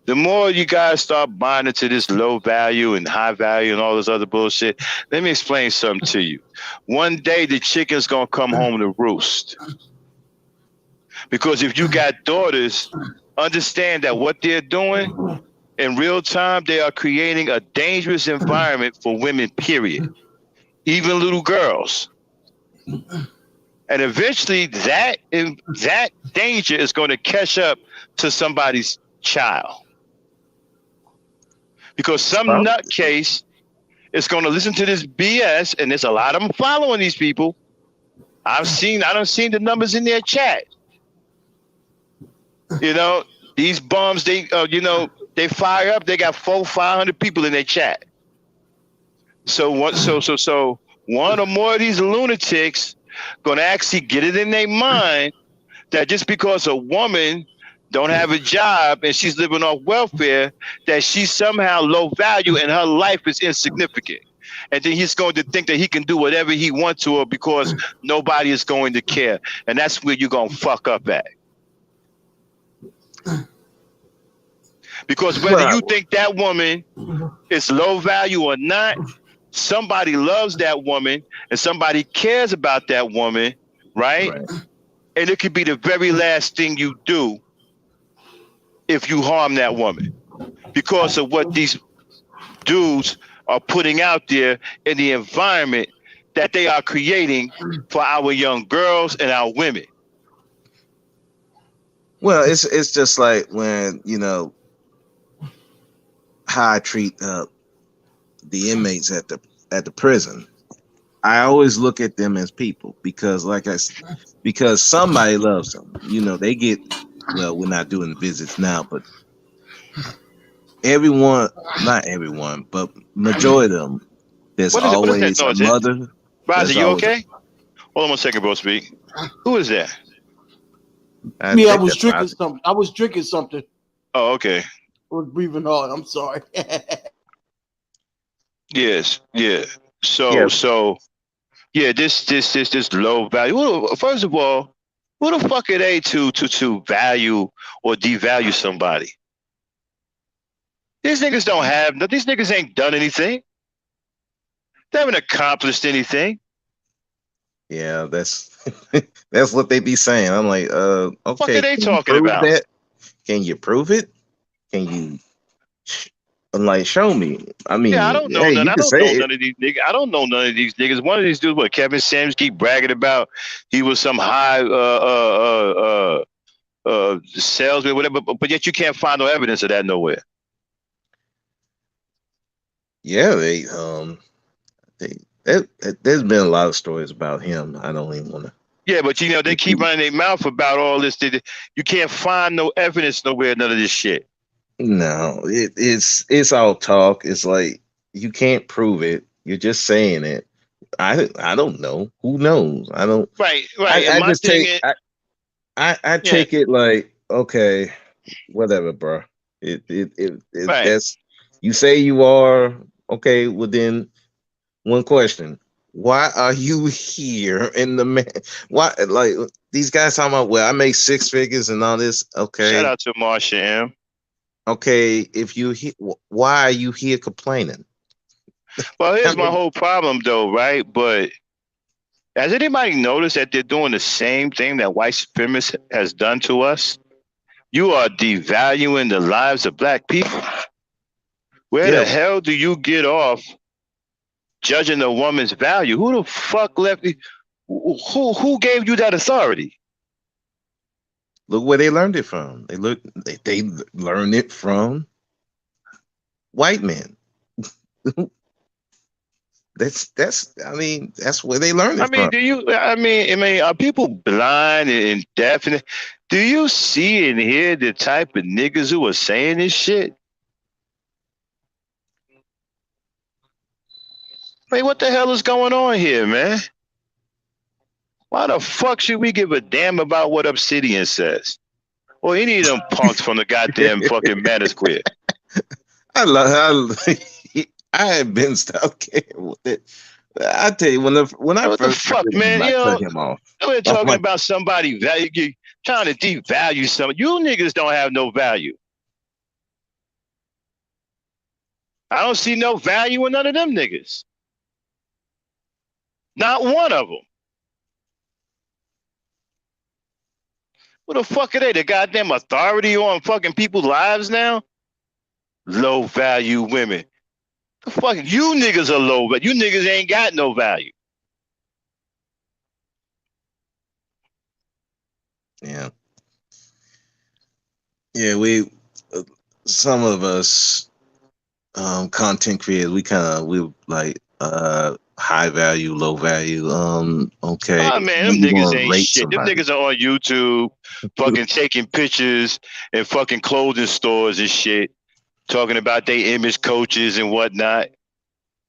The more you guys start buying into this low value and high value and all this other bullshit, let me explain something to you. One day the chicken's going to come home to roost. Because if you got daughters, understand that what they're doing in real time, they are creating a dangerous environment for women, period. Even little girls. And eventually that danger is going to catch up to somebody's child. Because some
well,
nutcase is going to listen to this BS, and there's a lot of them following these people. I don't seen the numbers in their chat. These bums, they fire up. They got 500 people in their chat. So one or more of these lunatics going to actually get it in their mind that just because a woman don't have a job and she's living off welfare, that she's somehow low value and her life is insignificant. and then he's going to think that he can do whatever he wants to her because nobody is going to care, and that's where you're going to fuck up at. Because whether you think that woman is low value or not, somebody loves that woman and somebody cares about that woman, right? And it could be the very last thing you do if you harm that woman because of what these dudes are putting out there in the environment that they are creating for our young girls and our women.
Well, it's just like when, you know, how I treat the inmates at the prison. I always look at them as people because, because somebody loves them. You know, they get, well, we're not doing visits now, but everyone, not everyone, but majority of them, there's always a mother.
Roger, you okay? Hold on 1 second, bro. Speak. Who is that?
I was drinking something. I was drinking something.
Oh, okay.
I was breathing hard. I'm sorry.
Yes, yeah. So, yeah. This low value. Well, first of all, who the fuck are they to value or devalue somebody? These niggas don't have. These niggas ain't done anything. They haven't accomplished anything.
Yeah, that's that's what they be saying. I'm like, okay.
What are they talking about?
That? Can you prove it? Can you show me? I mean,
yeah, I don't know. I don't know none of these niggas. I don't know none of these niggas. One of these dudes, what Kevin Samuels keep bragging about, he was some high salesman, whatever. But yet you can't find no evidence of that nowhere.
Yeah, there's been a lot of stories about him. I don't even want to.
Yeah, but you know they keep running their mouth about all this. You can't find no evidence nowhere. None of this shit.
No, it's all talk. It's like you can't prove it. You're just saying it. I don't know. Who knows? I don't.
Right.
I just take. I take it like, okay, whatever, bro. That's, you say you are okay. Well, then one question: why are you here in the man? Why, like, these guys talking about? Well, I make 6 figures and all this. Okay.
Shout out to Marsha M.
Okay, if you why are you here complaining?
Well, here's my whole problem, though, right? But has anybody noticed that they're doing the same thing that white supremacists has done to us? You are devaluing the lives of black people. Where the hell do you get off judging a woman's value? Who the fuck left you? Who gave you that authority?
Look where they learned it from. They learned it from white men. That's I mean, that's where they learned it from.
Are people blind and deaf? Do you see and hear the type of niggas who are saying this shit? What the hell is going on here, man? Why the fuck should we give a damn about what Obsidian says? Or any of them punks from the goddamn fucking Manosphere?
I have been stuck with it. I tell you, when I
what
first
the fuck, man,
I cut him off.
We're talking about somebody value, trying to devalue something. You niggas don't have no value. I don't see no value in none of them niggas. Not one of them. What the fuck are they? The goddamn authority on fucking people's lives now? Low value women. The fuck, you niggas are low, but you niggas ain't got no value.
Yeah. Yeah, some of us content creators, we like high value, low value. Okay.
Oh man, them niggas ain't shit. Them niggas are on YouTube fucking taking pictures in fucking clothing stores and shit, talking about they image coaches and whatnot.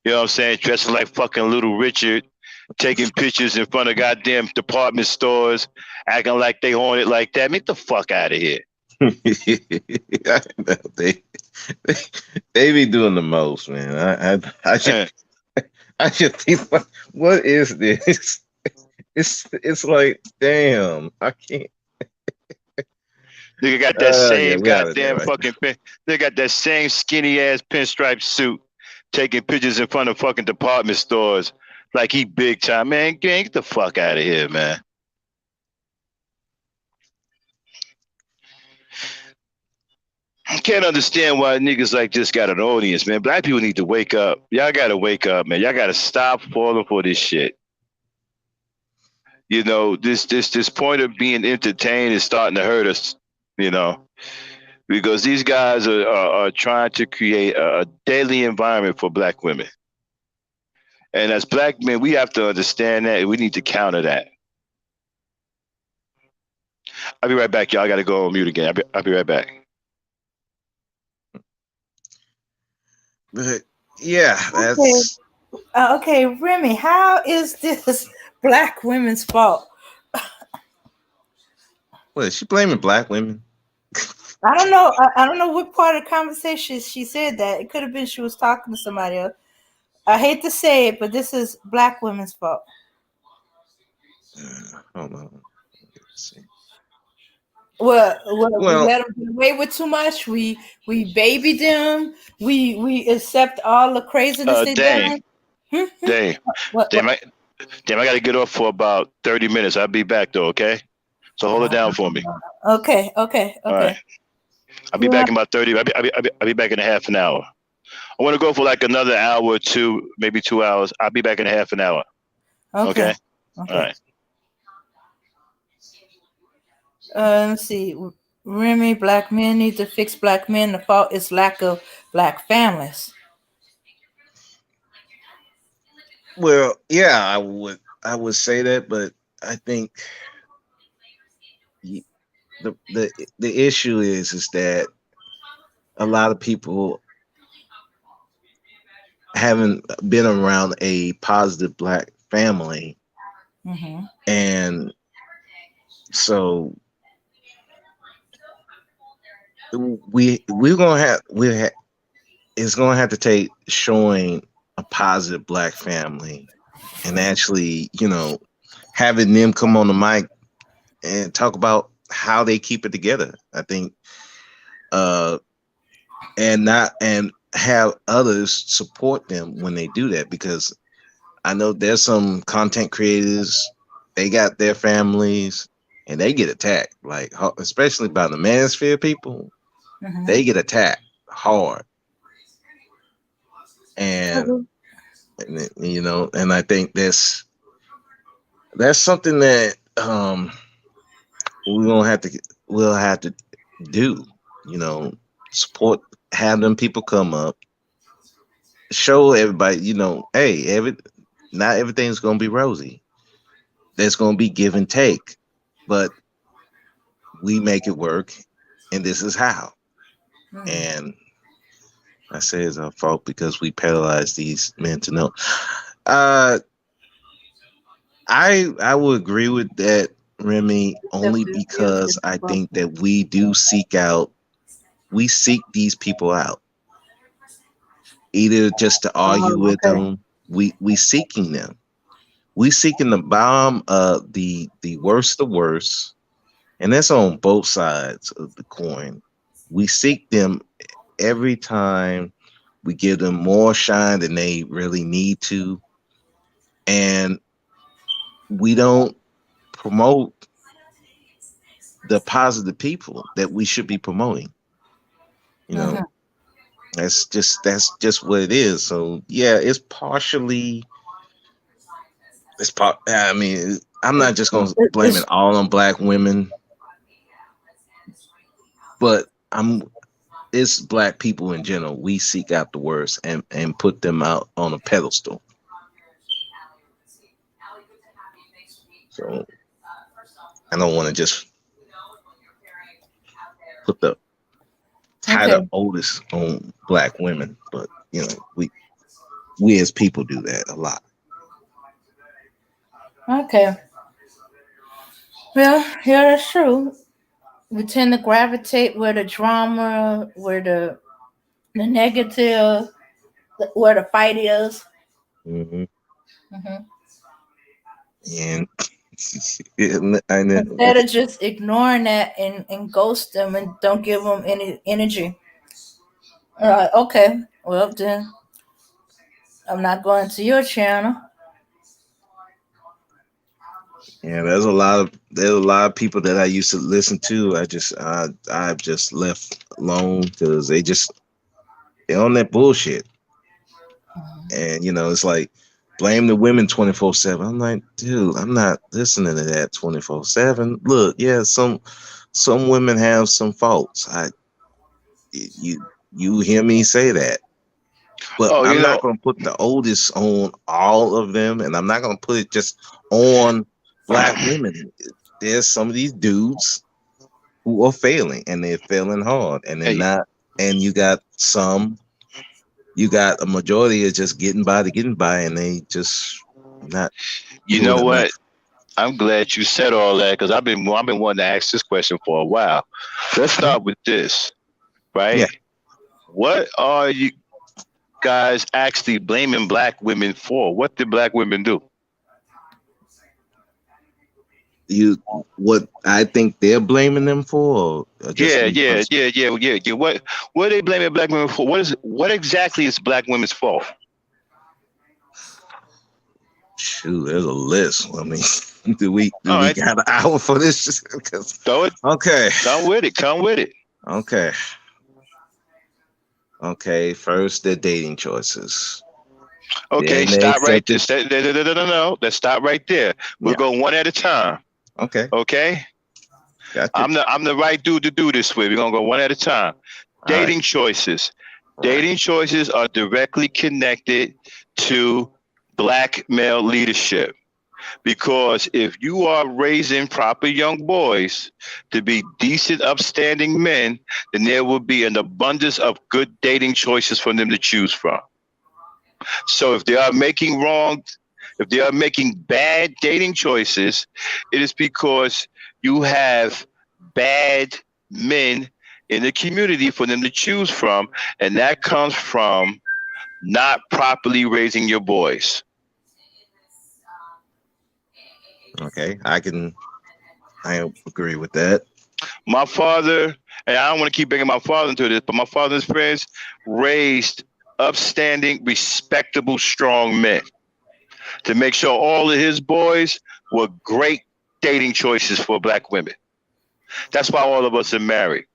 You know what I'm saying? Dressing like fucking Little Richard, taking pictures in front of goddamn department stores, acting like they own it like that. Get the fuck out of here.
They be doing the most, man. I just think, what is this? It's like, damn, I can't.
Nigga got that
Yeah,
same
we out of there
goddamn
right
fucking pin. They got that same skinny ass pinstripe suit, taking pictures in front of fucking department stores like he big time. Man, gang, get the fuck out of here, man. I can't understand why niggas like this got an audience, man. Black people need to wake up. Y'all gotta wake up, man. Y'all gotta stop falling for this shit. You know, this point of being entertained is starting to hurt us. You know, because these guys are trying to create a daily environment for black women. And as black men, we have to understand that and we need to counter that. I'll be right back, y'all. I got to go on mute again. I'll be right back.
But yeah,
Okay,
that's
okay, Remy, how is this black women's fault?
what is she blaming black women?
I don't know. I don't know what part of the conversation she said that. It could have been she was talking to somebody else. I hate to say it, but this is black women's fault.
Hold on. Let's see.
Well, we
Well,
let them get away with too much. We baby them. We accept all the craziness they
Dame,
done. Hmm?
Dame,
What?
Dame, I got to get off for about 30 minutes. I'll be back though, okay? So hold it down for me.
Okay, okay,
All right.
okay.
I'll be
Yeah.
back in about 30. I'll be back in a half an hour. I want to go for like another hour or two, maybe 2 hours. I'll be back in a half an hour.
Okay.
Okay? All
Okay.
right.
Let's see. Remy, black men need to fix black men. The fault is lack of black families.
well, yeah, I would say that, but I think y- the issue is that a lot of people haven't been around a positive black family,
Mm-hmm.
and so it's gonna have to take showing a positive black family and actually, having them come on the mic and talk about how they keep it together. I think, uh, and have others support them when they do that, because I know there's some content creators, they got their families and they get attacked, like especially by the manosphere people,
Mm-hmm.
they get attacked hard. And, and I think that's something that we're gonna have to we'll have to do, you know, support, have them people come up, show everybody, hey, not everything's gonna be rosy. There's gonna be give and take, but we make it work, and this is how.
Mm-hmm.
And I say it's our fault because we paralyze these men to know. Uh, I will agree with that, Remy, only because I think that we seek these people out, either just to argue
Oh,
with
okay.
them. We seeking them. We seeking the bomb, the worst, the worst, and that's on both sides of the coin. We seek them every time. We give them more shine than they really need to, and we don't promote the positive people that we should be promoting. You know,
Mm-hmm.
that's just what it is. So yeah, it's partially it's part. I mean, I'm not just gonna blame it
It's
all on black women, but it's black people in general. We seek out the worst and put them out on a pedestal. So I don't want to just put the title
okay.
oldest on black women, but we as people do that a lot.
Okay. Well, yeah, that's true. We tend to gravitate where the drama, where the negative, where the fight is.
Hmm.
Hmm.
And I know.
Instead of just ignoring that and ghost them and don't give them any energy. Okay, well then I'm not going to your channel.
Yeah, there's a lot of people that I used to listen to. I've just left alone because they're on that bullshit. And it's like blame the women 24/7. I'm like, dude, I'm not listening to that 24/7. Look, yeah, some women have some faults. You hear me say that. But
Oh,
I'm not going to put the oldest on all of them, and I'm not going to put it just on black women. There's some of these dudes who are failing, and they're failing hard, and they're
hey,
not. And you got a majority is just getting by to getting by, and they just not
you
doing
know
enough.
what? I'm glad you said all that because I've been wanting to ask this question for a while. Let's
Mhm.
start with this,
Yeah,
right? What are you guys actually blaming black women for? What did black women do?
you what I think they're blaming them for, or just
Yeah,
me
yeah,
personally.
yeah, yeah, yeah, yeah. What are they blaming black women for? What exactly is black women's fault?
Shoot, there's a list. I mean, do
All
we
right,
got an hour for this? 'Cause-
throw it.
okay,
Come with it. Come with it.
okay, okay. First, their dating choices.
Okay,
Then they
stop right there.
accepted.
No. Let's stop right there. We'll
Yeah.
go one at a time.
Okay.
Okay.
Got you.
I'm the right dude to do this with. We're gonna go one at a time.
All right.
Dating choices.
Right.
Dating choices are directly connected to black male leadership. Because if you are raising proper young boys to be decent, upstanding men, then there will be an abundance of good dating choices for them to choose from. So if they are making bad dating choices, it is because you have bad men in the community for them to choose from, and that comes from not properly raising your boys.
Okay. I agree with that.
My father, and I don't want to keep bringing my father into this, but my father's friends raised upstanding, respectable, strong men to make sure all of his boys were great dating choices for black women. That's why all of us are married.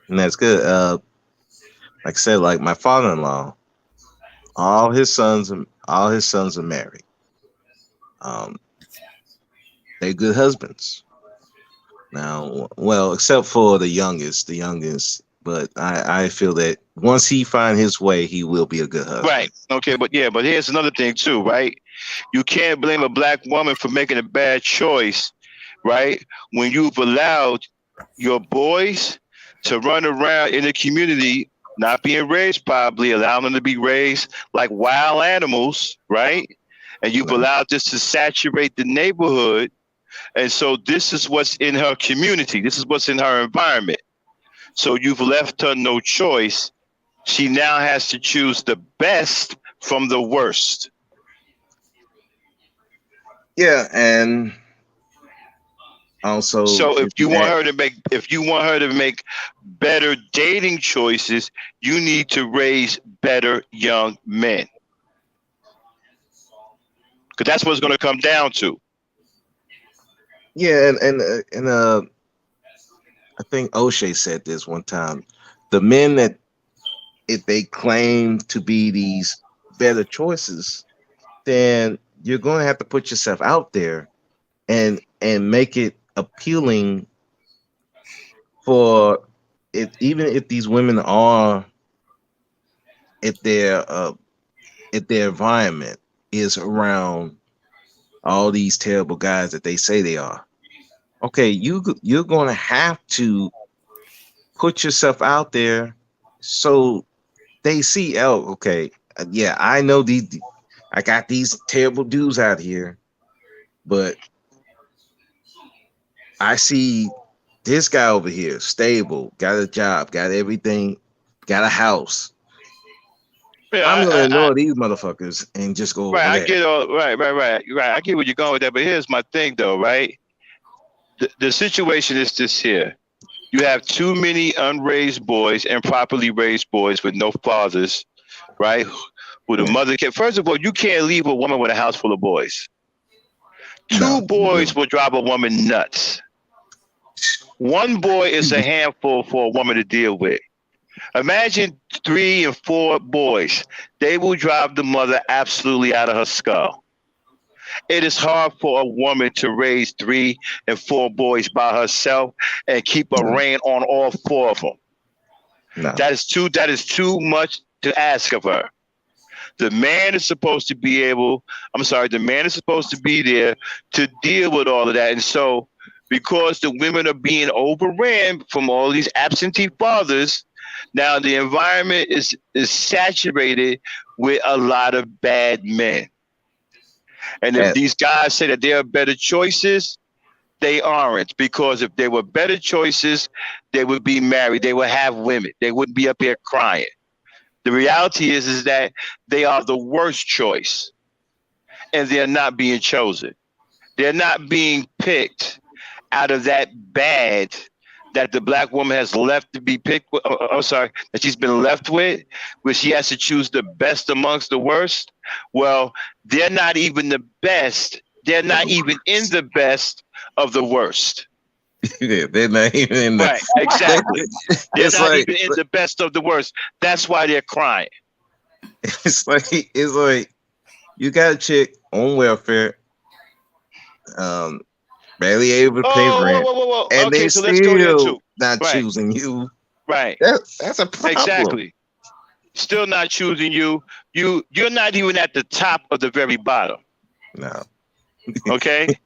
And that's good. Like I said, like my father-in-law, all his sons are married. Um, they're good husbands. Now, well, except for the youngest. But I feel that once he find his way, he will be a good husband.
Right. Okay, but yeah, but here's another thing too, right? You can't blame a black woman for making a bad choice, right? When you've allowed your boys to run around in the community, not being raised properly, allowing them to be raised like wild animals, right? And you've
Right.
allowed this to saturate the neighborhood. And so this is what's in her community. This is what's in her environment. So you've left her no choice. She now has to choose the best from the worst.
Yeah, and also
So
if you add,
if you want her to make better dating choices, you need to raise better young men. Because that's what it's going to come down to.
yeah, and I think O'Shea said this one time. The men that if they claim to be these better choices, then you're going to have to put yourself out there and make it appealing for it. Even if these women are if their if their environment is around all these terrible guys that they say they are. Okay, you're going to have to put yourself out there so they see, oh, okay, yeah, I know these, I got these terrible dudes out here, but I see this guy over here, stable, got a job, got everything, got a house,
Yeah,
I'm gonna ignore these motherfuckers and just go
right.
over
I
there.
get all right. I get where you're going with that, but here's my thing, though. Right, the situation is this here. You have too many unraised boys, improperly raised boys with no fathers, right? With a
Yeah.
mother can. First of all, you can't leave a woman with a house full of boys.
No,
Two boys will drive a woman nuts. One boy is a handful for a woman to deal with. Imagine 3 and 4 boys. They will drive the mother absolutely out of her skull. It is hard for a woman to raise 3 and 4 boys by herself and keep a
no,
rein on all 4 of them.
no.
That is too much to ask of her. The man is supposed to be able, I'm sorry, the man is supposed to be there to deal with all of that. And so, because the women are being overran from all these absentee fathers, now the environment is saturated with a lot of bad men. And if
And,
these guys say that there are better choices, they aren't. Because if they were better choices, they would be married. They would have women. They wouldn't be up here crying. The reality is that they are the worst choice, and they're not being chosen. They're not being picked out of that bad that the black woman has left to be picked with. I'm sorry, that she's been left with, where she has to choose the best amongst the worst. Well, they're not even the best. They're not even in the best of the worst.
yeah, they're not even in the.
Right, exactly. They're
It's
not
like
even in the best of the worst. That's why they're crying.
it's like you got a chick on welfare, um, barely able to pay
Oh,
rent,
whoa.
and
Okay,
they
so let's go there
still
too.
not
Right,
choosing you.
right.
That's a problem.
Exactly. Still not choosing you. You're not even at the top of the very bottom.
No,
Okay?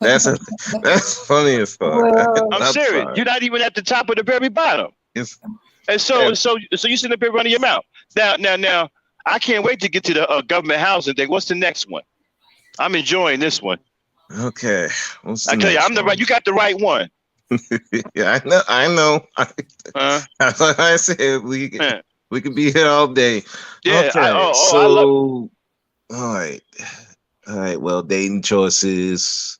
that's a that's funny as fuck.
Well,
I'm
I'm
serious.
sorry.
You're not even at the top of the very bottom.
It's
And so you sitting up here running your mouth. Now, I can't wait to get to the government housing thing. What's the next one? I'm enjoying this one.
okay. What's
I
the
tell you,
next
I'm the
one?
right. You got the right one.
Yeah, I know. I know.
Uh,
Like I said,
yeah.
we could be here all day.
Yeah.
Okay,
I love.
so all right. Well, dating choices.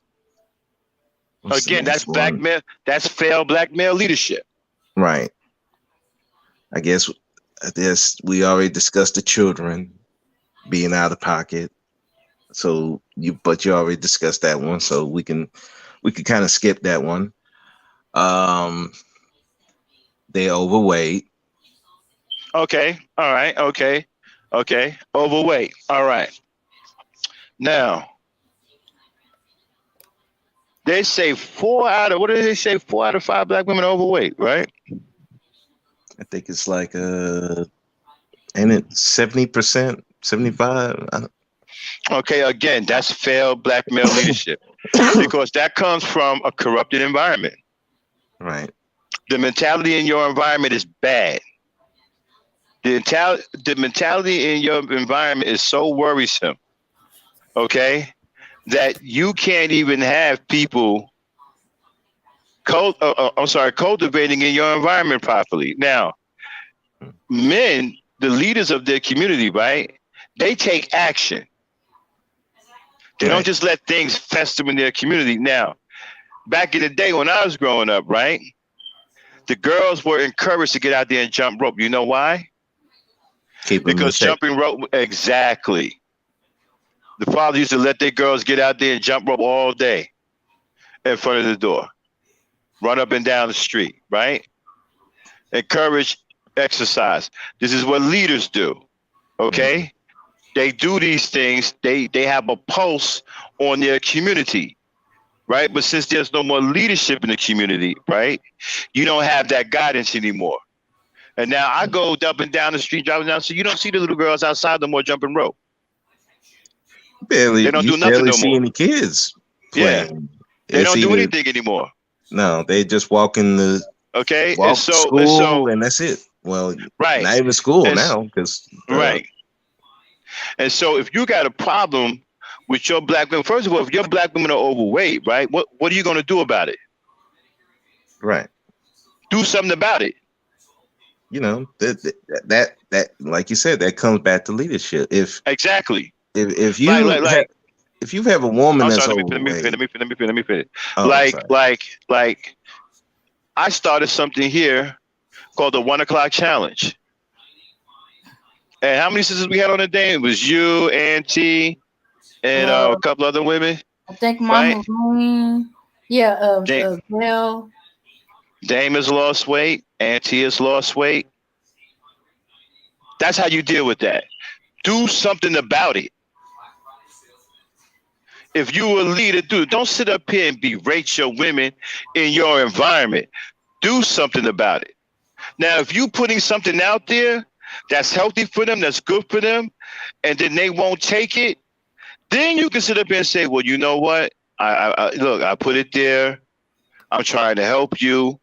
What's the
Again, that's
next
black
one?
male. That's failed black male leadership.
Right. I guess we already discussed the children being out of pocket. So but you already discussed that one, so we can kind of skip that one. Um, they're overweight.
Okay. All right. Okay. Overweight. All right. Now they say 4 out of what did they say? 4 out of 5 black women are overweight, right?
I think it's like and it 70%, 75.
Okay. Again, that's failed black male leadership because that comes from a corrupted environment.
Right.
The mentality in your environment is bad. The mentality in your environment is so worrisome. Okay, that you can't even have people cultivating in your environment properly. Now, men, the leaders of their community, right? They take action. They don't
Right.
just let things fester in their community. Now, back in the day when I was growing up, right? The girls were encouraged to get out there and jump rope. You know why?
Keep them in
Because
check.
jumping rope, exactly. The father used to let their girls get out there and jump rope all day in front of the door, run up and down the street, right? Encourage exercise. This is what leaders do, okay? They do these things. They have a pulse on their community, right? But since there's no more leadership in the community, right? You don't have that guidance anymore. And now I go up and down the street, driving down, so you don't see the little girls outside no more jumping rope. They don't
You
do nothing
barely
no
see
more.
any kids
Yeah,
playing.
they
It's
don't do
either
anything anymore.
no, they just walk in the
Okay,
walk to school and that's it. Well,
right,
not even school
and
now because
right, and so if you got a problem with your black women, first of all, if your black women are overweight, right, what are you going to do about it?
right.
Do something about it.
you know, that like you said, that comes back to leadership.
Exactly.
If
Like
you
like
have
like.
if you have a woman
I'm
that's
sorry.
overweight,
Let me finish.
oh, I'm
Like
sorry.
like like I started something here called the 1 o'clock challenge. And how many sisters we had on the day? It was you, Auntie, and
Uh,
a couple other women,
I think
right?
Mama Green. Yeah,
Da-
Bell.
Dame has lost weight. Auntie has lost weight. That's how you deal with that. Do something about it. If you a leader, don't sit up here and berate your women in your environment. Do something about it. Now, if you putting something out there that's healthy for them, that's good for them, and then they won't take it, then you can sit up here and say, well, you know what? Look, I put it there. I'm trying to help you.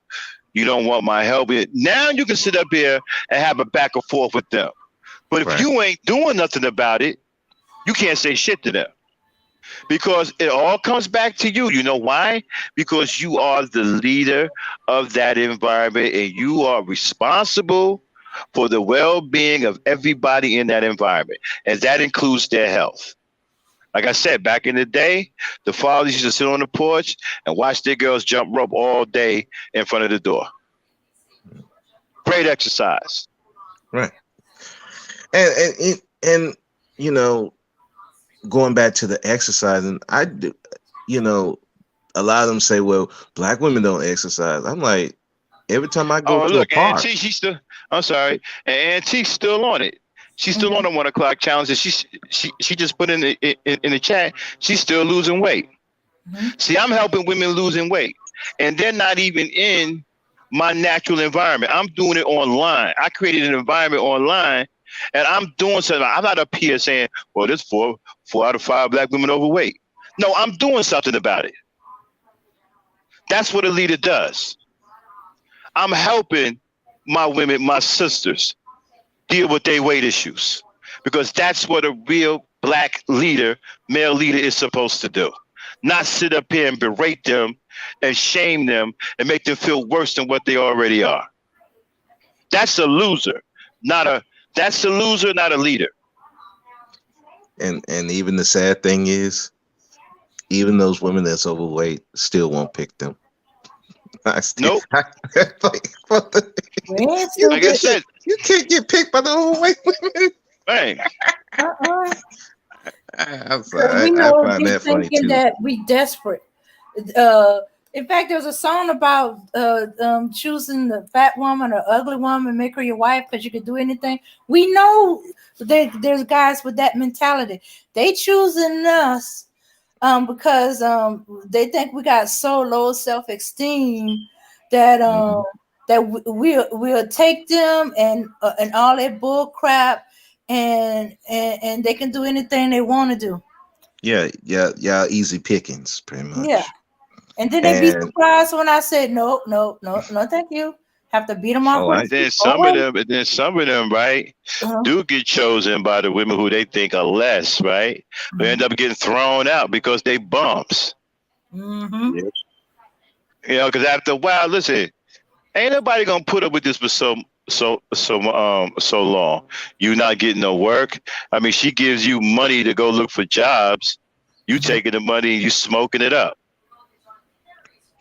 You don't want my help. Now you can sit up here and have a back and forth with them. But if
Right.
you ain't doing nothing about it, you can't say shit to them. Because it all comes back to you. You know why? Because you are the leader of that environment and you are responsible for the well-being of everybody in that environment. And that includes their health. Like I said, back in the day, the fathers used to sit on the porch and watch their girls jump rope all day in front of the door. Great exercise.
Right. And you know, going back to the exercising, I do, you know, a lot of them say, well, black women don't exercise. I'm like, every time I go
Oh,
to a
look,
park,
Auntie, she's still, I'm sorry, and Auntie's still on it. She's still on the 1 o'clock challenge. And she just put in the chat, she's still losing weight.
Mm-hmm.
See, I'm helping women losing weight, and they're not even in my natural environment. I'm doing it online. I created an environment online, and I'm doing something. I'm not up here saying, well, there's four out of five black women overweight. No, I'm doing something about it. That's what a leader does. I'm helping my women, my sisters, deal with their weight issues because that's what a real black leader, male leader is supposed to do. Not sit up here and berate them and shame them and make them feel worse than what they already are. That's a loser, that's a loser, not a leader.
and even the sad thing is, even those women that's overweight still won't pick them. I still,
Nope.
like,
We ain't
you
still
Like I
get.
said,
you can't get picked by the overweight women.
man,
Uh-uh.
I'm
Because
sorry,
we
I
know
find
you
that funny
thinking
too.
that we desperate. Uh, in fact, there's a song about choosing the fat woman or ugly woman, make her your wife because you could do anything. We know there's guys with that mentality. They choosing us because they think we got so low self-esteem that
Mhm.
we'll take them and all that bull crap and they can do anything they want to do.
Yeah, easy pickings, pretty
Yeah.
much.
And then they be
And
surprised when I said no, no, no, no, thank you. Have to beat them off
oh,
with
I
a
and
stick.
then
Go
some of
away.
them, right, do get chosen by the women who they think are less, right? They end up getting thrown out because they bumps.
Mm-hmm.
yeah,
Because after a while, listen, ain't nobody gonna put up with this for so long. You not getting no work. I mean, she gives you money to go look for jobs. You taking the money and you smoking it up.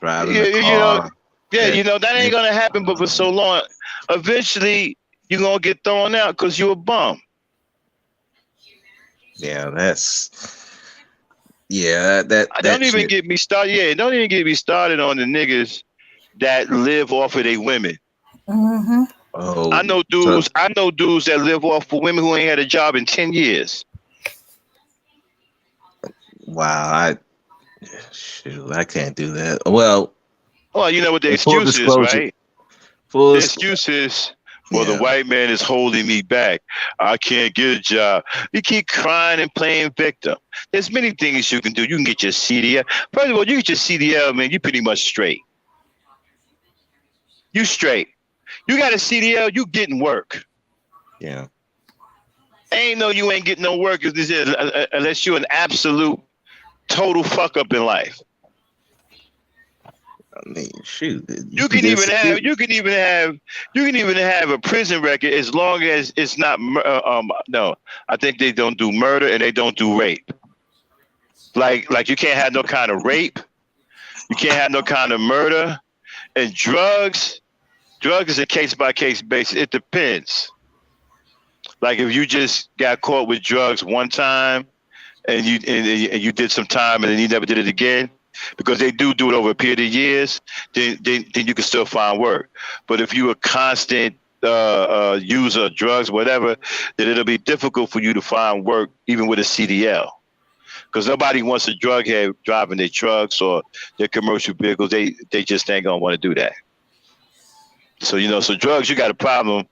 driving
You,
a
you know,
car
yeah,
that
that ain't
makes
gonna happen. But for so long, eventually you're gonna get thrown out because you a bum.
yeah, yeah,
Don't
that
even
shit.
get me started. Yeah, don't even get me started on the niggas that live off of their women.
Mm-hmm.
Oh,
I know
so
dudes. I know dudes that live off of women who ain't had a job in 10 years.
wow, shoot, I can't do that. Well,
Well, you know what the
full
excuse is,
disclosure,
right?
full
The
disclosure,
excuse is, well, the
yeah.
white man is holding me back. I can't get a job. You keep crying and playing victim. There's many things you can do. You can get your CDL. First of all, you get your CDL, man, you pretty much straight. You straight. You got a CDL, you getting work.
Yeah.
Ain't no you ain't getting no work unless you're an absolute total fuck up in life.
Shoot,
You can even have a prison record as long as it's not no. I think they don't do murder and they don't do rape. Like you can't have no kind of rape. You can't have no kind of murder and drugs. Drugs is a case by case basis. It depends. Like if you just got caught with drugs one time and you did some time and then you never did it again, because they do it over a period of years, then you can still find work. But if you're a constant user of drugs, whatever, then it'll be difficult for you to find work even with a CDL. Because nobody wants a drug head driving their trucks or their commercial vehicles. They just ain't gonna want to do that. So so drugs, you got a problem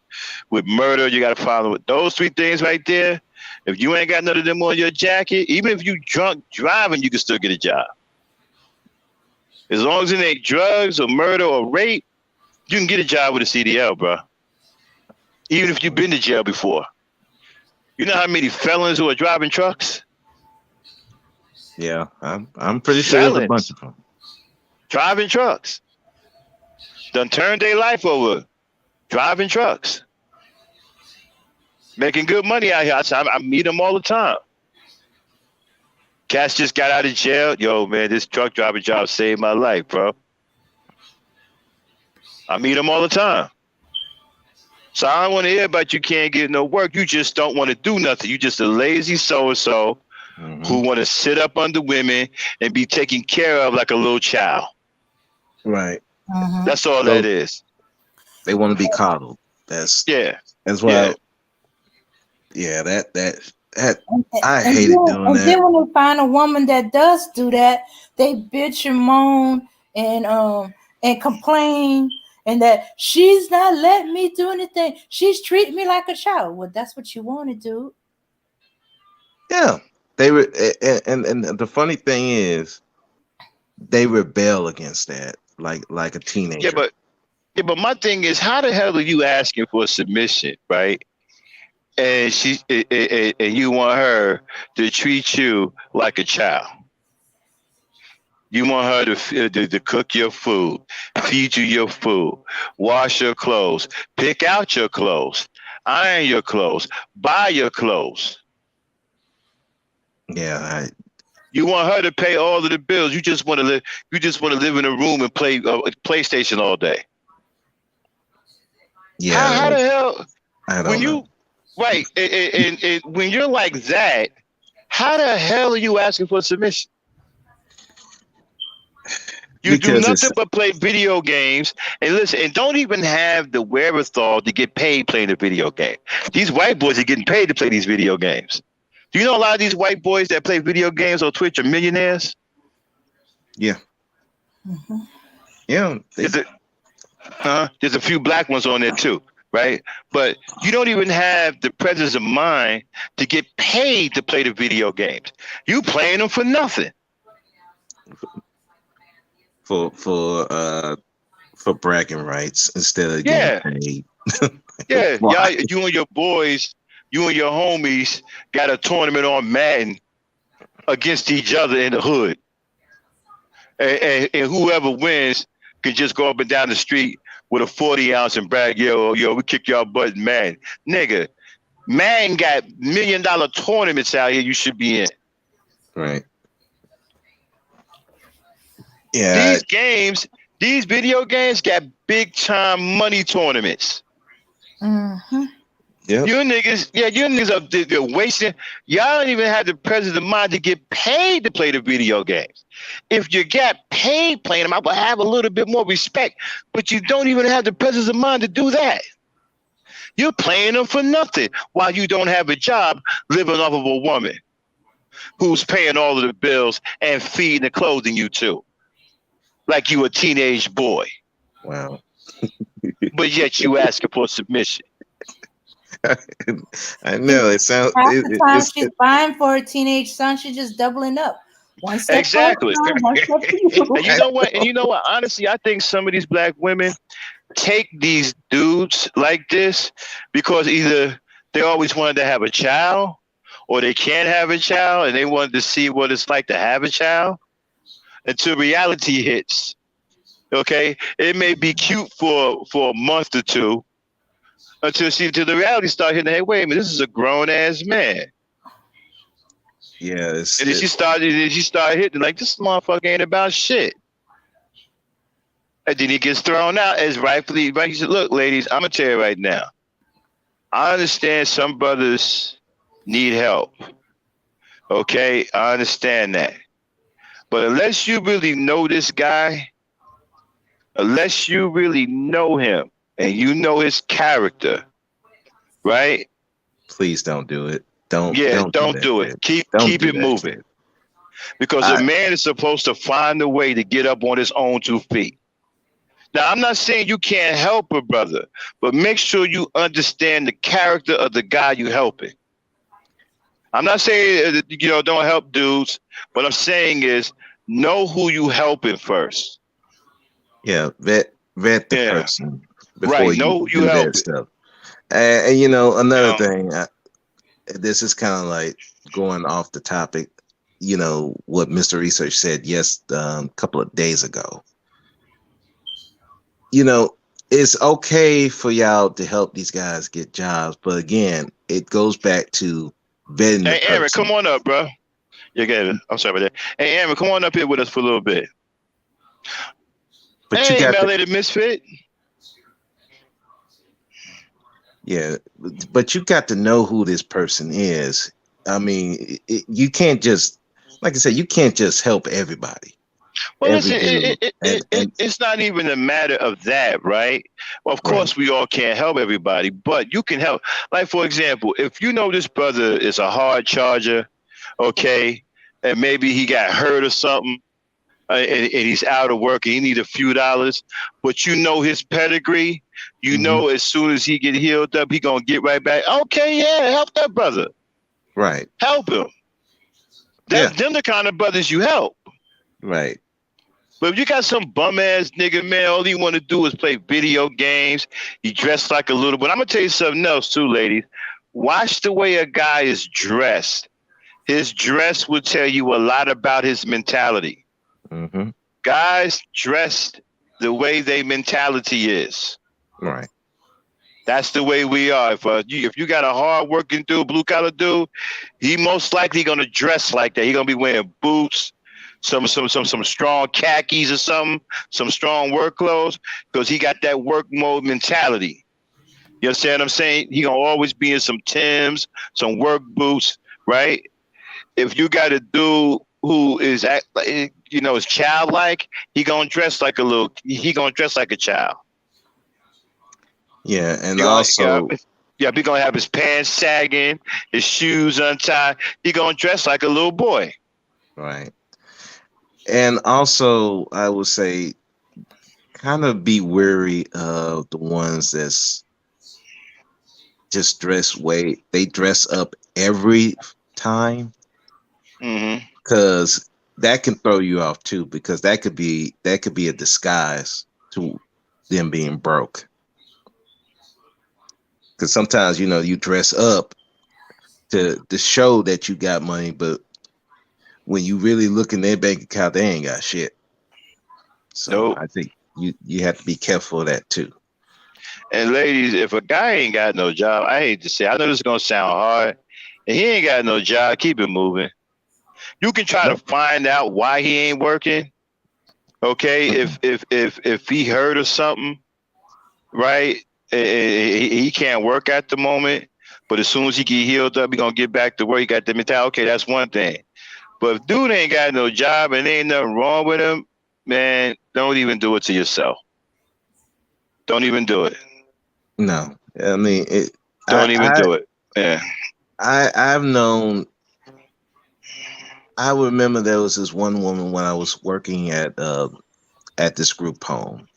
with murder, you got a problem with those three things right there. If you ain't got none of them on your jacket, even if you drunk driving, you can still get a job. As long as it ain't drugs or murder or rape, you can get a job with a CDL, bro. Even if you've been to jail before. You know how many felons who are driving trucks?
Yeah, I'm pretty sure there's a bunch of them.
Driving trucks. Done turned their life over. Driving trucks. Making good money out here. I meet them all the time. Cats just got out of jail. Yo, man, this truck driving job saved my life, bro. I meet them all the time. So I don't want to hear about you can't get no work. You just don't want to do nothing. You just a lazy so-and-so who want to sit up under women and be taken care of like a little child.
Right.
That's all that is.
They want to be coddled. That's why. That I hated doing that.
And then when we find a woman that does do that, they bitch and moan and complain, and that she's not letting me do anything. She's treating me like a child. Well, that's what you want to do.
Yeah, they were, and the funny thing is, they rebel against that, like a teenager.
Yeah, but my thing is, how the hell are you asking for submission, right? And you want her to treat you like a child. You want her to cook your food, feed you your food, wash your clothes, pick out your clothes, iron your clothes, buy your clothes.
Yeah,
you want her to pay all of the bills. You just want to live. You just want to live in a room and play PlayStation all day.
Yeah.
How the hell?
I don't know.
Right, and when you're like that, how the hell are you asking for submission? You do nothing but play video games and listen, and don't even have the wherewithal to get paid playing the video game. These white boys are getting paid to play these video games. Do you know a lot of these white boys that play video games on Twitch are millionaires?
Yeah. Yeah.
There's a few black ones on there too. Right, but you don't even have the presence of mind to get paid to play the video games. You playing them for nothing.
For bragging rights instead of getting paid.
Y'all, you and your boys, you and your homies got a tournament on Madden against each other in the hood, and whoever wins can just go up and down the street with a 40-ounce and brag, yo, we kick y'all butt, man. Nigga, man got $1 million tournaments out here you should be in.
Right. Yeah.
These video games got big time money tournaments.
Yeah.
You niggas up there wasting. Y'all don't even have the presence of mind to get paid to play the video games. If you got paid playing them, I would have a little bit more respect. But you don't even have the presence of mind to do that. You're playing them for nothing while you don't have a job living off of a woman who's paying all of the bills and feeding and clothing you too. Like you a teenage boy.
Wow.
But yet you asking for submission.
I know it sounds.
She's buying for her teenage son. She's just doubling up. One step
exactly.
Forward, one step
And you know what? Honestly, I think some of these black women take these dudes like this because either they always wanted to have a child, or they can't have a child, and they wanted to see what it's like to have a child until reality hits. Okay, it may be cute for a month or two until the reality start hitting. Hey, wait a minute, this is a grown ass man.
Yeah,
And then she started hitting like this motherfucker ain't about shit. And then he gets thrown out as rightfully right. He said, "Look, ladies, I'm gonna tell you right now. I understand some brothers need help. Okay, I understand that. But unless you really know this guy, unless you really know him and you know his character, right?
please don't do it.
Yeah,
Don't do
don't
that
do it.
shit.
Keep
Don't
keep
do
it
that
moving
shit.
because a
I
man is supposed to find a way to get up on his own 2 feet. Now, I'm not saying you can't help a brother, but make sure you understand the character of the guy you helping. I'm not saying don't help dudes. What I'm saying is know who you helping first.
yeah, vet the
Yeah,
person before
right.
you
Know who you
do that
helping.
stuff. And
You
another
know,
thing, this is kind of like going off the topic. What Mr. Research said a couple of days ago. You know, it's okay for y'all to help these guys get jobs, but again, it goes back to vetting the
hey Aaron,
person.
come on up, bro. You get it. I'm sorry about that. Hey Aaron, come on up here with us for a little bit.
But you
Hey,
got to,
Melody Misfit.
yeah, but you got to know who this person is. I mean, you can't just, like I said, you can't just help everybody,
Well,
every
listen,
dude, and
it's not even a matter of that, right? Well, of
right,
course, we all can't help everybody, but you can help. Like, for example, if you know this brother is a hard charger, okay, and maybe he got hurt or something, and he's out of work and he need a few dollars, but you know his pedigree, you
hmm
know as soon as he get healed up, he gonna get right back. Okay, yeah, help that brother,
right,
help him.
yeah,
That's them the kind of brothers you help.
right,
But if you got some bum ass nigga, man, all he want to do is play video games. He dressed like a little. But I'm gonna tell you something else too, ladies. Watch the way a guy is dressed. His dress will tell you a lot about his mentality.
hmm
Guys dressed the way their mentality is.
right,
That's the way we are. If you got a hard working dude, blue collar dude, he most likely gonna dress like that. He gonna be wearing boots, some strong khakis or something, some strong work clothes, because he got that work mode mentality. You understand what I'm saying? He gonna always be in some Timbs, some work boots, right? If you got a dude who is childlike, he gonna dress like a child.
yeah, and
He gonna, yeah,
also
yeah, he gonna have his pants sagging, his shoes untied. He gonna dress like a little boy.
right, and also I would say kind of be wary of the ones that's just they dress up every time
Mm-hmm.
because that can throw you off too because that could be a disguise to them being broke because sometimes you dress up to show that you got money but when you really look in their bank account they ain't got shit, so
Nope.
I think you have to be careful of that too.
And ladies, if a guy ain't got no job, I hate to say, I know this is gonna sound hard, and he ain't got no job, keep it moving. You can try to
Nope.
find out why he ain't working. Okay, if he hurt or something, right? He can't work at the moment, but as soon as he get healed up, he gonna get back to work. He got the mentality. Okay, that's one thing. But if dude ain't got no job and ain't nothing wrong with him, man, don't even do it to yourself. Don't even do it.
No, I mean
Don't even
I
do it. Yeah.
I've known. I remember there was this one woman when I was working at this group home,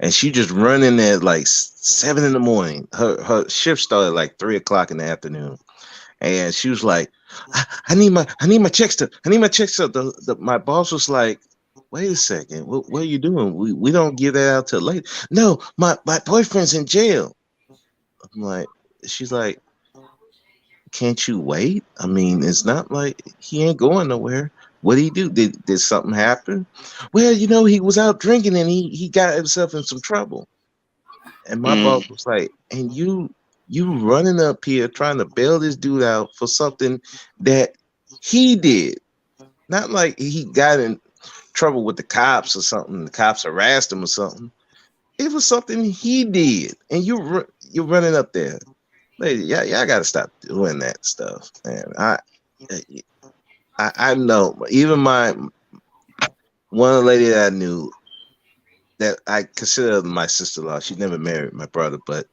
and she just run in there like 7 in the morning. Her shift started like 3 o'clock in the afternoon, and she was like, I need my checks to I need my checks to my boss was like, wait a second, what are you doing? We don't give that out till late. No, my boyfriend's in jail. I'm like, she's like, can't you wait? I mean, it's not like he ain't going nowhere. What did he do? Did something happen? Well, he was out drinking and he got himself in some trouble. And my
Mm.
boss was like, and you running up here trying to bail this dude out for something that he did. Not like he got in trouble with the cops or something. The cops harassed him or something. It was something he did, and you're running up there. Lady, y'all got to stop doing that stuff, man. I know. Even my one lady that I knew that I consider my sister-in-law. She never married my brother, but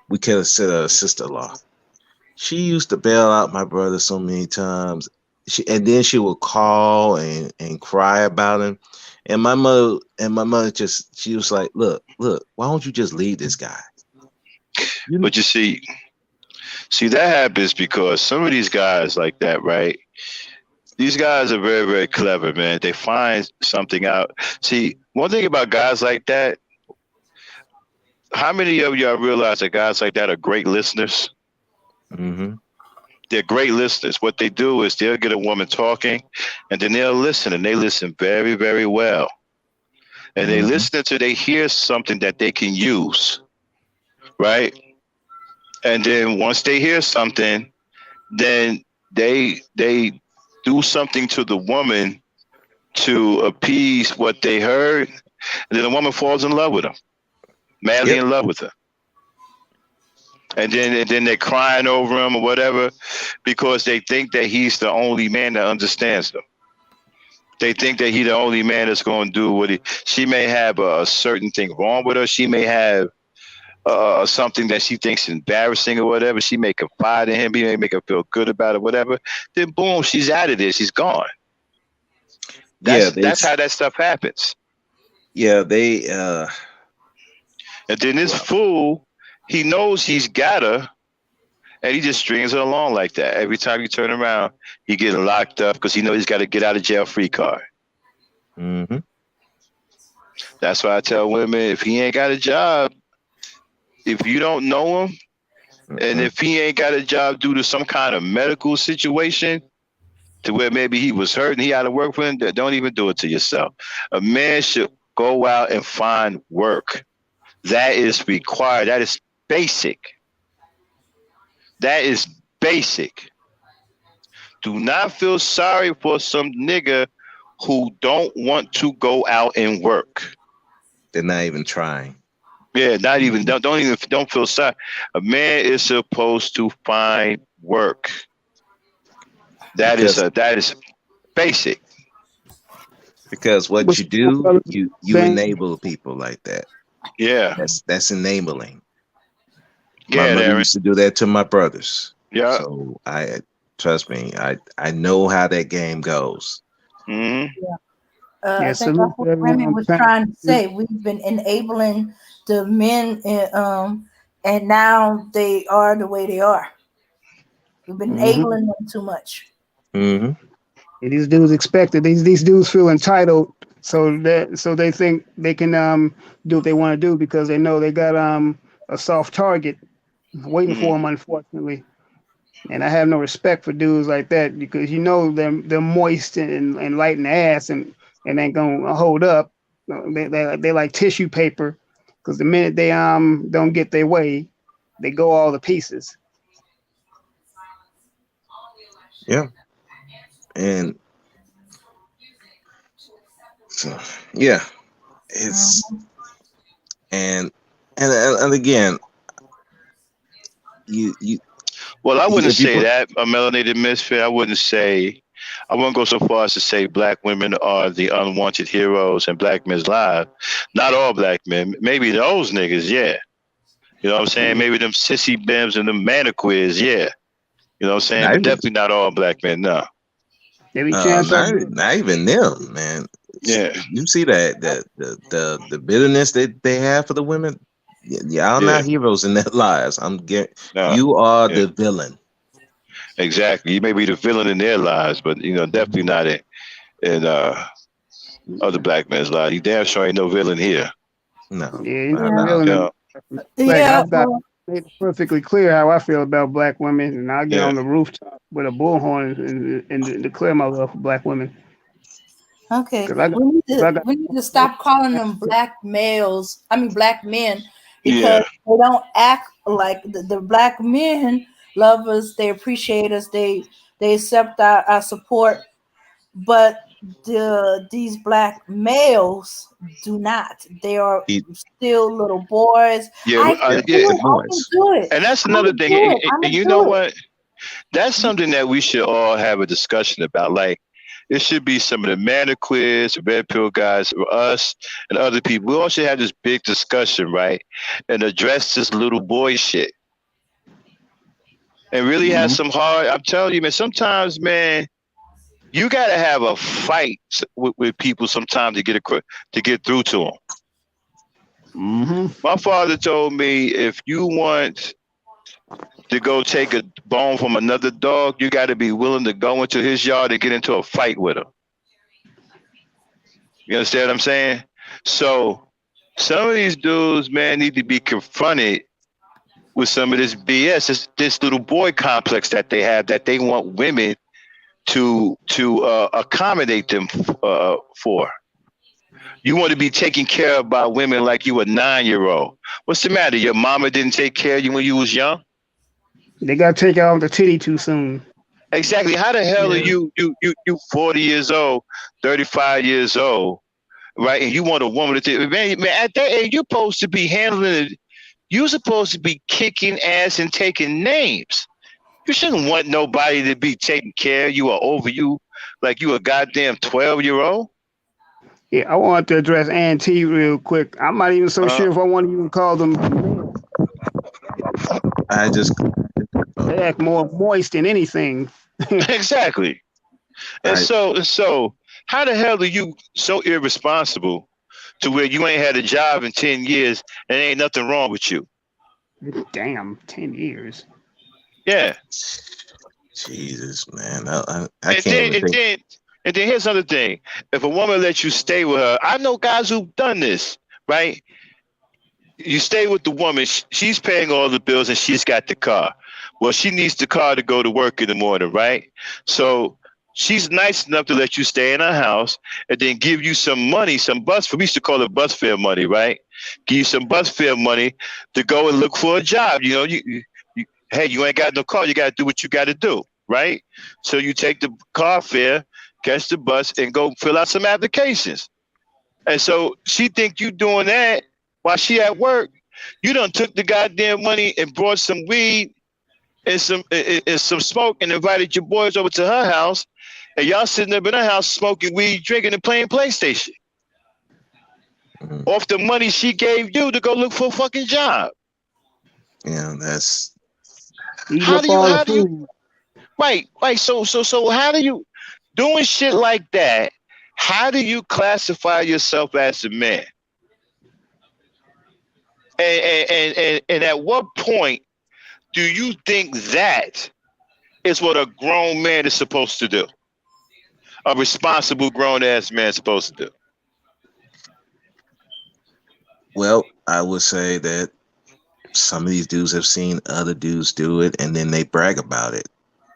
we consider her a sister-in-law. She used to bail out my brother so many times. And then she would call and cry about him. And my mother just she was like, look, why don't you just leave this guy?
But you see that happens because some of these guys like that, right? These guys are very, very clever, man. They find something out. See, one thing about guys like that, how many of y'all realize that guys like that are great listeners?
Mm-hmm.
They're great listeners. What they do is they'll get a woman talking and then they'll listen, and they listen very, very well. And they
Mm-hmm.
listen until they hear something that they can use, right? And then once they hear something, then they do something to the woman to appease what they heard, and then the woman falls in love with them, madly
Yep.
in love with her. And then they're crying over him or whatever because they think that he's the only man that understands them. They think that he's the only man that's going to do what he. She may have a certain thing wrong with her. She may have something that she thinks embarrassing or whatever. She may confide in him. He may make her feel good about it, whatever. Then boom, she's out of there. She's gone.
Yeah,
That's how that stuff happens.
they
And then this
well,
fool, he knows he's got her, and he just strings her along like that. Every time you turn around, he getting locked up because he knows he's got to get out of jail free card.
mm-hmm.
That's why I tell women, if he ain't got a job, if you don't know him, and
Mm-mm.
if he ain't got a job due to some kind of medical situation, to where maybe he was hurt and he had to work for him, don't even do it to yourself. A man should go out and find work. That is required. That is basic. That is basic. Do not feel sorry for some nigga who don't want to go out and work.
They're not even trying.
Yeah, not even don't feel sorry. A man is supposed to find work.
Because
That is basic.
what
What's
you
my
do,
brother
you
saying?
enable people like that.
Yeah.
That's enabling. My
Yeah,
mother
Aaron.
used to do that to my brothers.
Yeah.
So I trust me, I know how that game goes.
Hmm.
I
Yeah,
think that's
salute
what
to
Remy
everyone
was
trying
trying to
to
say. We've been enabling the men, and now they are the way they are. We've been
hmm
enabling them too much.
Hmm.
these dudes expected these dudes feel entitled, so they think they can do what they want to do because they know they got a soft target waiting
Hmm.
for them, unfortunately. And I have no respect for dudes like that because they're moist and light in the ass and ain't gonna hold up. They like tissue paper because the minute they don't get their way, they go all to pieces.
Yeah. And so yeah, it's
Mhm.
and and again, you
Well, I wouldn't
if you
say
put
that a melanated misfit. I wouldn't go so far as to say black women are the unwanted heroes and black men's lives. Not all black men. Maybe those niggas, yeah. You know what I'm saying?
Yeah,
Maybe them sissy bims and them maniquids, yeah. You know what I'm saying?
not
But
even
definitely not all black men, no.
every chance I get.
not even them, man.
Yeah,
You see that the bitterness that they have for the women. Y'all
yeah,
not heroes in their lives.
no,
You are
yeah,
the villain.
exactly. You may be the villain in their lives, but definitely not in other black men's lives. You damn sure ain't no villain here.
No,
Yeah, you're
not
not
at
Yeah,
all.
feeling
Yeah,
it. Like
yeah.
I've got made it perfectly clear how I feel about black women, and I get
yeah.
on the rooftop with a bullhorn and declare my love for black women.
Okay,
Cause I got,
we need
'cause
to
I got
we need to stop calling them black males. I mean black men because
Yeah.
they don't act like the black men love us. They appreciate us. They accept our support. But these black males do not. They are
He,
still little boys.
Yeah,
I can
yeah,
do
yeah.
the
it. I can
boys.
do it.
And that's
I'm
another
gonna
thing.
do it. I'm
And
gonna
you know
do
what? That's something that we should all have a discussion about. Like, it should be some of the maniquists, red pill guys, or us, and other people. We all should have this big discussion, right? And address this little boy shit. And really have
Mhm.
some hard. I'm telling you, man. Sometimes, man, you gotta have a fight with people sometimes to get through to them.
mm-hmm.
My father told me if you want to go take a bone from another dog, you got to be willing to go into his yard and get into a fight with him. You understand what I'm saying? So some of these dudes, man, need to be confronted with some of this BS, this little boy complex that they have, that they want women to accommodate them for. You want to be taken care of by women like you a 9-year-old. What's the matter? Your mama didn't take care of you when you was young?
They gotta take out the titty too soon.
Exactly. How the hell are
Yeah.
you 40 years old, 35 years old, right? And you want a woman to take, man, at that age, you're supposed to be handling it. You're supposed to be kicking ass and taking names. You shouldn't want nobody to be taking care of you or over you like you a goddamn 12-year-old.
Yeah, I want to address T real quick. I'm not even so
Uh,
sure if I want to even call them men.
I just,
They act more moist than anything.
exactly.
I,
And so, how the hell are you so irresponsible to where you ain't had a job in 10 years and ain't nothing wrong with you?
Damn, 10 years.
Yeah.
Jesus, man, I
And
can't
then
even
and
think.
then and then here's another thing. If a woman lets you stay with her, I know guys who've done this, right? You stay with the woman, she's paying all the bills and she's got the car. Well, she needs the car to go to work in the morning, right? So she's nice enough to let you stay in her house and then give you some money, some bus fare. We used to call it bus fare money, right? Give you some bus fare money to go and look for a job. You know, hey, you ain't got no car, you got to do what you got to do, right? So you take the car fare, catch the bus, and go fill out some applications. And so she think you doing that while she at work. You done took the goddamn money and brought some weed and some smoke and invited your boys over to her house, and y'all sitting up in her house smoking weed, drinking, and playing PlayStation
Mm,
off the money she gave you to go look for a fucking job.
yeah, that's
Eating
How
up
do you?
all the
How do you?
food.
Right. So how do you doing shit like that? How do you classify yourself as a man? And at what point do you think that is what a grown man is supposed to do? A responsible grown ass man is supposed to do.
well. I would say that some of these dudes have seen other dudes do it, and then they brag about it.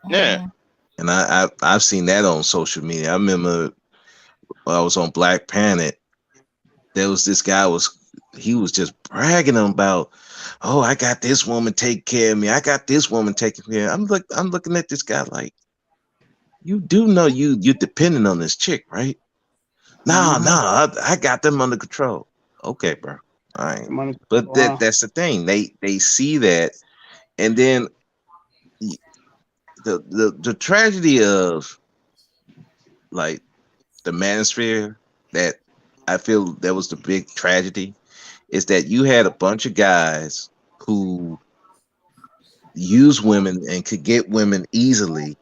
Yeah.
Mhm.
And I've seen that on social media. I remember when I was on Black Planet, there was this guy he was just bragging about, oh, I got this woman take care of me. I got this woman taking care. I'm looking at this guy like, you do know you're depending on this chick, right? Nah,
Mm-hmm.
nah, I got them under control. Okay, bro. All right.
Money.
But
Wow.
that's the thing. They see that, and then the tragedy of like the manosphere, that I feel that was the big tragedy, is that you had a bunch of guys who use women and could get women easily,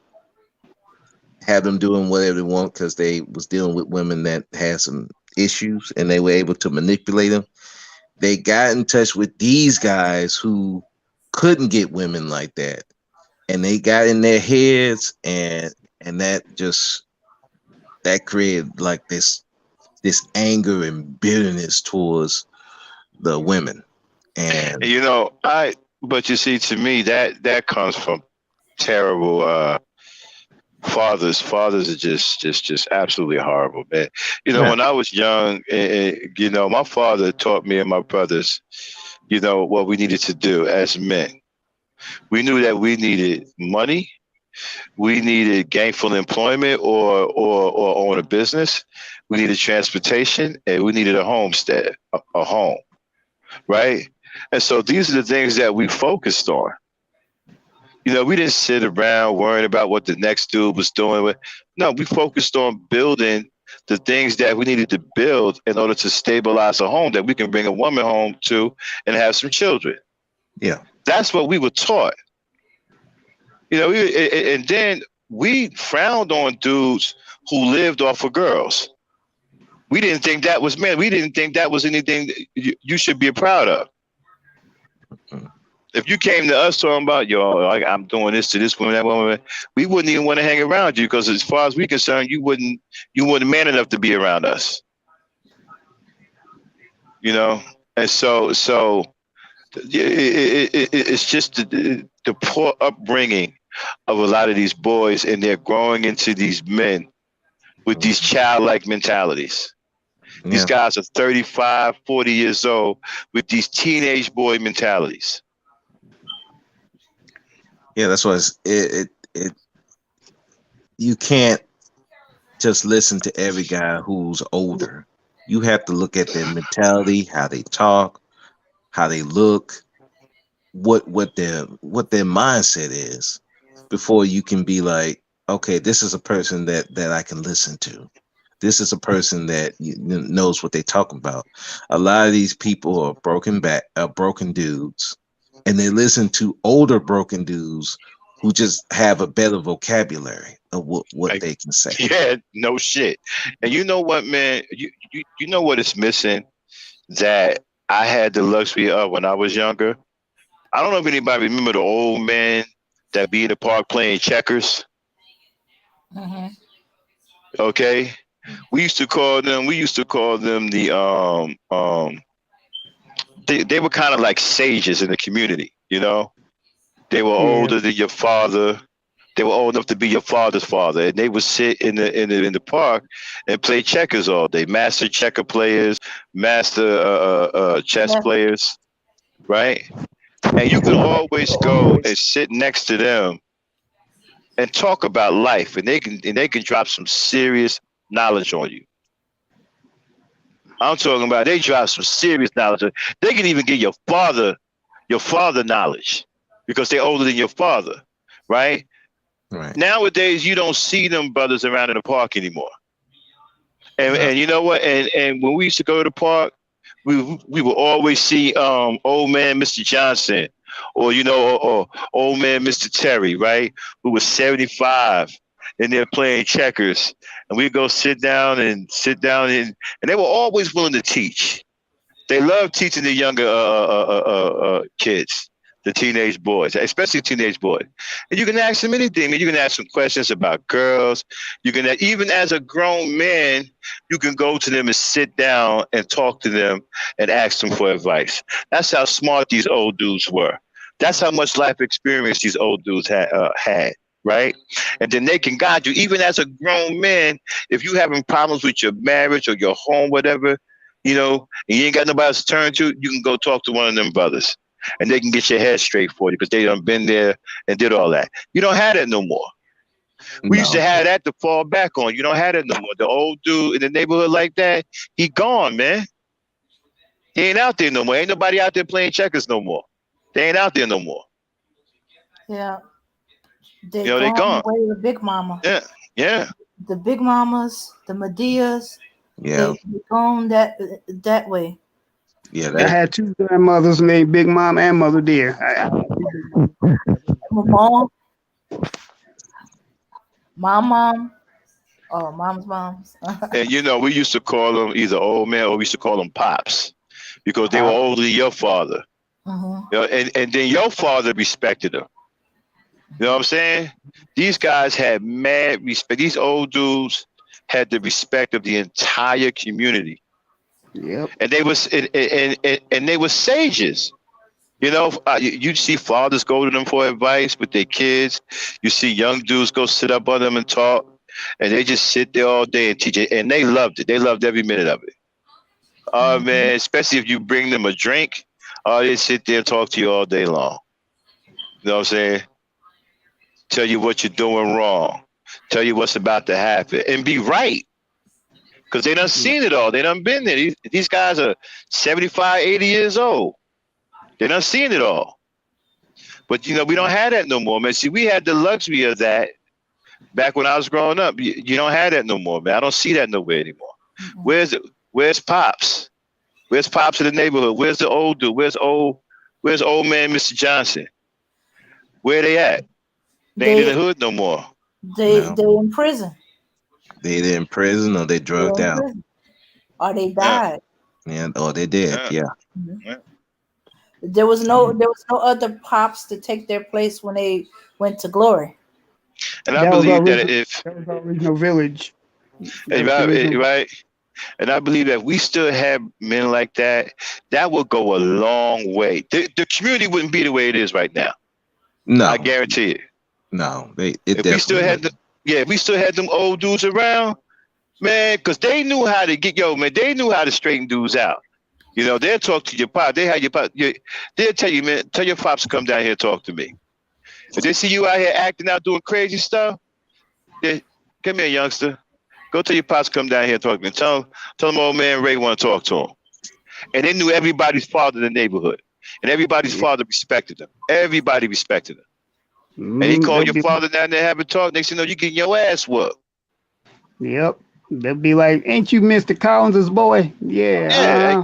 have them doing whatever they want because they was dealing with women that had some issues and they were able to manipulate them. They got in touch with these guys who couldn't get women like that, and they got in their heads, and that created like this anger and bitterness towards the women. And
You know, but you see, to me, that comes from terrible Fathers are just absolutely horrible, man.
Yeah.
When I was young, my father taught me and my brothers, what we needed to do as men. We knew that we needed money, we needed gainful employment or own a business, we needed transportation, and we needed a homestead, a home, right? And so these are the things that we focused on. We didn't sit around worrying about what the next dude was doing. No, we focused on building the things that we needed to build in order to stabilize a home that we can bring a woman home to and have some children.
Yeah.
That's what we were taught. And then we frowned on dudes who lived off of girls. We didn't think that was man. We didn't think that was anything you should be proud of. If you came to us talking about, I'm doing this to this woman, that woman, we wouldn't even want to hang around you because as far as we're concerned, you wouldn't man enough to be around us. And so it's just the poor upbringing of a lot of these boys, and they're growing into these men with these childlike mentalities. These guys are 35, 40 years old with these teenage boy mentalities.
Yeah, that's why you can't just listen to every guy who's older. You have to look at their mentality, how they talk, how they look, what their mindset is before you can be like, okay, this is a person that I can listen to. This is a person that knows what they're talking about. A lot of these people are broken dudes, and they listen to older broken dudes who just have a better vocabulary of what they can say.
Yeah, no shit. And you know what, man? You know what is missing that I had the luxury of when I was younger? I don't know if anybody remember the old men that be in the park playing checkers.
Mm-hmm.
Okay. We used to call them the they were kind of like sages in the community, They were older than your father. They were old enough to be your father's father, and they would sit in the park and play checkers all day. Master checker players, master chess players, right? And you could always go and sit next to them and talk about life, and they can drop some serious knowledge on you. I'm talking about they drop some serious knowledge. They can even get your father knowledge because they're older than your father, right?
Right.
Nowadays, you don't see them brothers around in the park anymore. And you know what? And when we used to go to the park, we would always see old man Mr. Johnson, or or old man Mr. Terry, right? Who was 75, and they're playing checkers, and we go sit down and they were always willing to teach. They love teaching the younger kids, the teenage boys, especially teenage boys. And you can ask them anything. And you can ask them questions about girls. You can, even as a grown man, you can go to them and sit down and talk to them and ask them for advice. That's how smart these old dudes were. That's how much life experience these old dudes had, right? And then they can guide you. Even as a grown man, if you having problems with your marriage or your home, whatever, and you ain't got nobody else to turn to, you can go talk to one of them brothers. And they can get your head straight for you because they done been there and did all that. You don't have that no more. We used to have that to fall back on. You don't have that no more. The old dude in the neighborhood like that, he gone, man. He ain't out there no more. Ain't nobody out there playing checkers no more. They ain't out there no more.
Yeah. They
they gone.
Away with Big Mama.
Yeah.
The Big Mamas, the Medias.
Yeah.
They gone that way.
Yeah,
I had two grandmothers named Big Mom and Mother Dear.
My mom, my mom, mom's moms.
And we used to call them either old man or we used to call them pops because they were older than your father.
Mm-hmm.
And then your father respected them. You know what I'm saying? These guys had mad respect. These old dudes had the respect of the entire community.
Yep.
And they was and they were sages. You see fathers go to them for advice with their kids. You see young dudes go sit up on them and talk, and they just sit there all day and teach it. And they loved it. They loved every minute of it. Oh
Mhm.
man, especially if you bring them a drink, they sit there and talk to you all day long. You know what I'm saying? Tell you what you're doing wrong. Tell you what's about to happen, and be right. Because they done
Yeah.
seen it all. They done been there. These guys are 75, 80 years old. They done seen it all. But we don't have that no more, man. See, we had the luxury of that back when I was growing up. You don't have that no more, man. I don't see that nowhere anymore.
Mhm.
Where's Pops? Where's Pops in the neighborhood? Where's the old dude? Where's old man Mr. Johnson? Where they at? They ain't in the
They
hood no more.
No,
they in prison.
they either in prison or they
They're
drugged
in
out.
prison. Or they
Yeah,
died.
And or they dead.
yeah,
Yeah.
Mhm.
yeah.
There was no other pops to take their place when they went to glory.
And I
That was our
believe that
original.
if
That was our original village. That was the
right,
original.
right, and I believe that if we still have men like that, that would go a long way. The community wouldn't be the way it is right now. I
No,
guarantee it.
no, it
If we still
definitely
had
would.
the Yeah, if we still had them old dudes around, man, because they knew how to man, they knew how to straighten dudes out. They'll talk to your pop. They have your pop. They'll tell you, man, tell your pops to come down here and talk to me. If they see you out here acting out, doing crazy stuff, they come here, youngster. Go tell your pops to come down here and talk to me. Tell them old man Ray want to talk to him. And they knew everybody's father in the neighborhood. And everybody's
Yeah.
father respected them. Everybody respected them. And he called
They'll
your
be.
father down there having talk. Next thing you know, you getting your ass whooped.
Yep. They'll be like, "Ain't you Mr. Collins's boy?"
Yeah,
Yeah.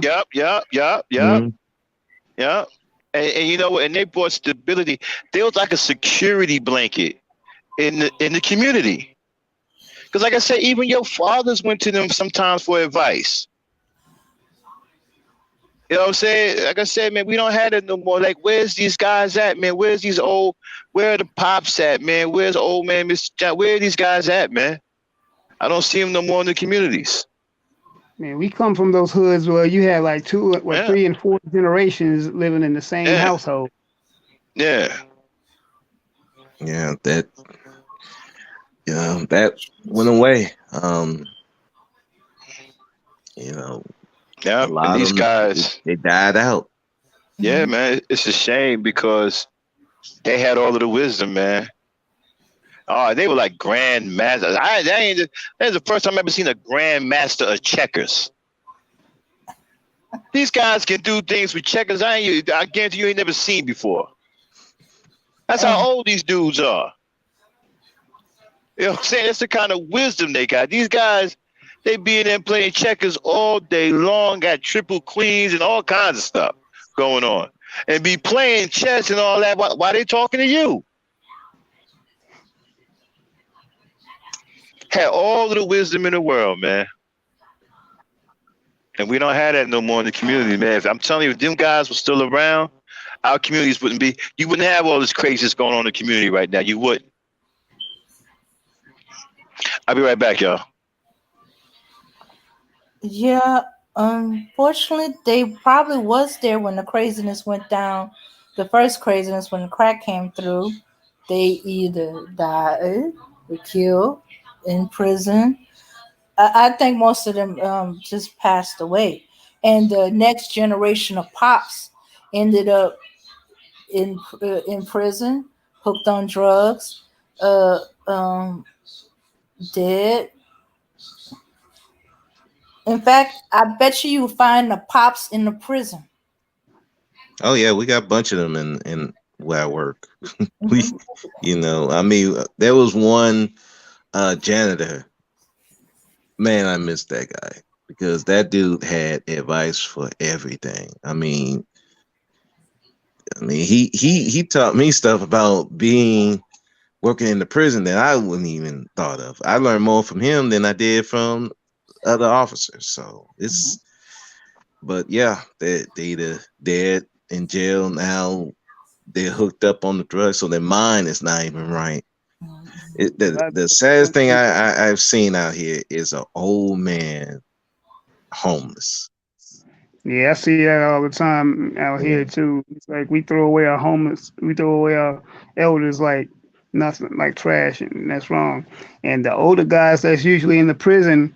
yup.
Mhm.
Yeah. And you know what? And they brought stability. They was like a security blanket in the community. Because like I said, even your fathers went to them sometimes for advice. You know what I'm saying? Like I said, man, we don't have it no more. Like, where's these guys at, man? Where are the pops at, man? Where's old man Mr. John? Where are these guys at, man? I don't see them no more in the communities.
Man, we come from those hoods where you had like two, what,
Yeah,
three and four generations living in the same
yeah,
household.
yeah.
Yeah, that went away. You know, a
Yeah, and
lot of
these
them
guys,
they died out.
yeah,
Mhm.
man, it's a shame because they had all of the wisdom, man. Oh, they were like grand masters. That's the first time I ever seen a grand master of checkers. These guys can do things with checkers I guarantee you ain't never seen before. That's how
And
old these dudes are. You know what I'm saying? That's the kind of wisdom they got. These guys, they be in there playing checkers all day long, got triple queens and all kinds of stuff going on. And be playing chess and all that while they talking to you. Had all of the wisdom in the world, man. And we don't have that no more in the community, man. I'm telling you, if them guys were still around, our communities wouldn't be. You wouldn't have all this craziness going on in the community right now. You wouldn't. I'll be right back, y'all.
yeah, unfortunately, they probably was there when the craziness went down. The first craziness when the crack came through, they either died or killed in prison. I think most of them just passed away, and the next generation of pops ended up in prison, hooked on drugs, uh, um, dead. In fact, I bet you find the pops in the prison.
Oh yeah, we got a bunch of them in where I work. We,
Mhm.
I mean, there was one janitor. Man, I miss that guy because that dude had advice for everything. I mean, he taught me stuff about being working in the prison that I wouldn't even thought of. I learned more from him than I did from other officers. So
Mhm.
but yeah, they either dead in jail now. They're hooked up on the drugs, so their mind is not even right.
Mhm.
The saddest thing I've seen out here is an old man homeless.
Yeah, I see that all the time out here
Yeah.
too. It's like we throw away our homeless, we throw away our elders like nothing, like trash, and that's wrong. And the older guys that's usually in the prison,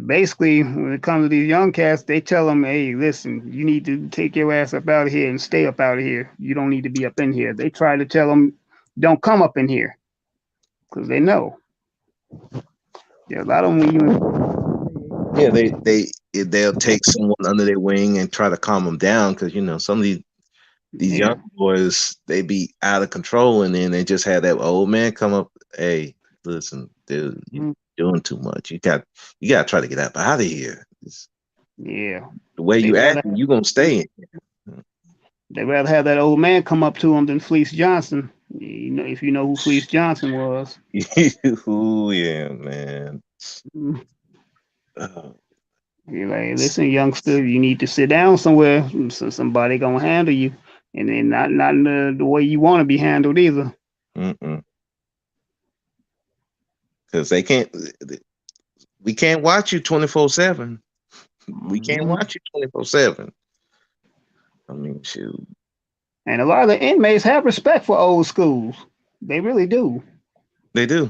basically, when it comes to these young cats, they tell them, "Hey, listen, you need to take your ass up out of here and stay up out of here. You don't need to be up in here." They try to tell them, "Don't come up in here," because they know. Yeah, a lot of them. When
Yeah, they'll take someone under their wing and try to calm them down because some of these young
yeah,
boys they be out of control, and then they just have that old man come up. Hey, listen, dude, you're
mm,
doing too much. You got to try to get up out of here.
yeah,
The way
they
you
rather
acting, you gonna stay in.
They'd rather have that old man come up to them than Fleece Johnson. You know, if you know who Fleece Johnson was.
Ooh, yeah, man.
Mm.
Uh,
You're like, listen, youngster, you need to sit down somewhere. So somebody gonna handle you, and then not in the way you want to be handled either.
mm-mm. Because they can't. We can't watch you 24/7. We can't
Mhm.
watch you 24/7. I mean, shoot,
And a lot of the inmates have respect for old schools. They really do.
they do.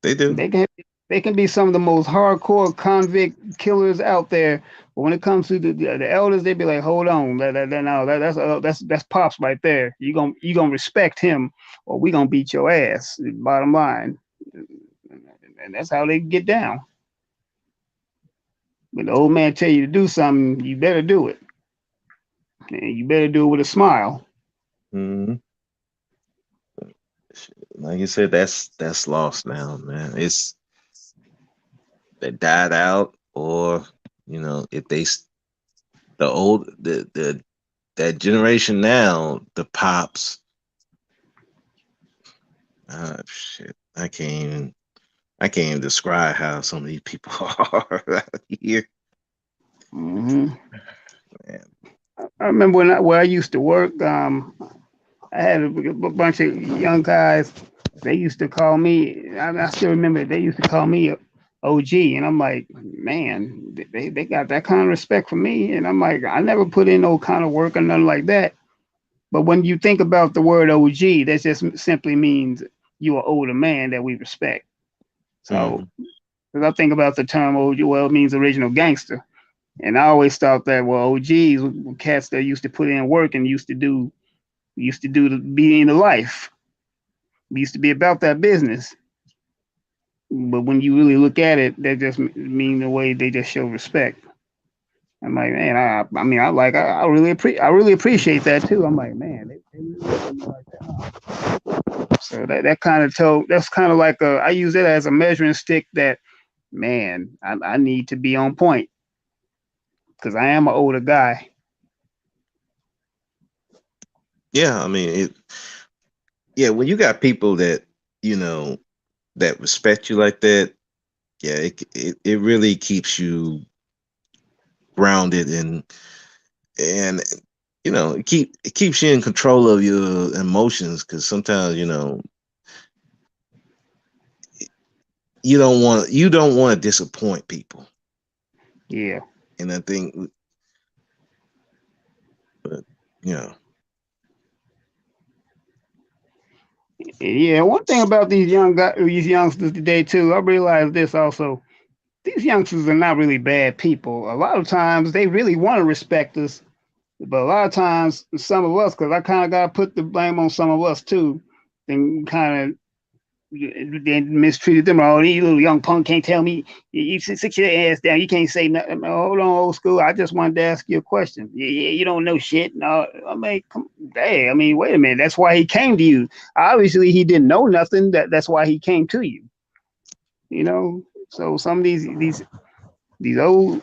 They do.
They can they can be some of the most hardcore convict killers out there, but when it comes to the elders, they be like, hold on, no, that's pops right there. You gonna respect him, or we gonna beat your ass. Bottom line, and that's how they get down. When the old man tell you to do something, you better do it, and you better do it with a smile.
Mhm. Like you said, that's lost now, man. It's they died out, or if the that generation now, the pops, shit, I can't even describe how some of these people are out here,
Hmm.
man.
I remember where I used to work. I had a bunch of young guys. They used to call me. I still remember they used to call me OG, and I'm like, man, they got that kind of respect for me, and I'm like, I never put in no kind of work or nothing like that. But when you think about the word OG, that just simply means you are older man that we respect. So,
Mhm.
because I think about the term OG, well, it means original gangster, and I always thought that well, OGs were cats that used to put in work and used to do the be in the life. We used to be about that business. But when you really look at it, that just mean the way they just show respect. I'm like, man, I mean, I really appreciate that too. I'm like, man, they really look at me like that. So that kind of that's kind of like I use it as a measuring stick that, man, I need to be on point because I am an older guy.
Yeah, I mean, yeah, when you got people you know that respect you like that, yeah, it really keeps you grounded, and it keeps you in control of your emotions because sometimes you don't want to disappoint people,
Yeah.
and I think, but you know
Yeah, one thing about these youngsters today too, I realize this also. These youngsters are not really bad people. A lot of times they really want to respect us, but a lot of times some of us, because I kind of got to put the blame on some of us too, and kind of they mistreated them. Oh, you little young punk can't tell me. You sit your ass down. You can't say nothing. Hold on, old school. I just wanted to ask you a question. You don't know shit. No, I mean, come, hey, I mean, wait a minute. That's why he came to you. Obviously, he didn't know nothing. That's why he came to you. You know. So some of these old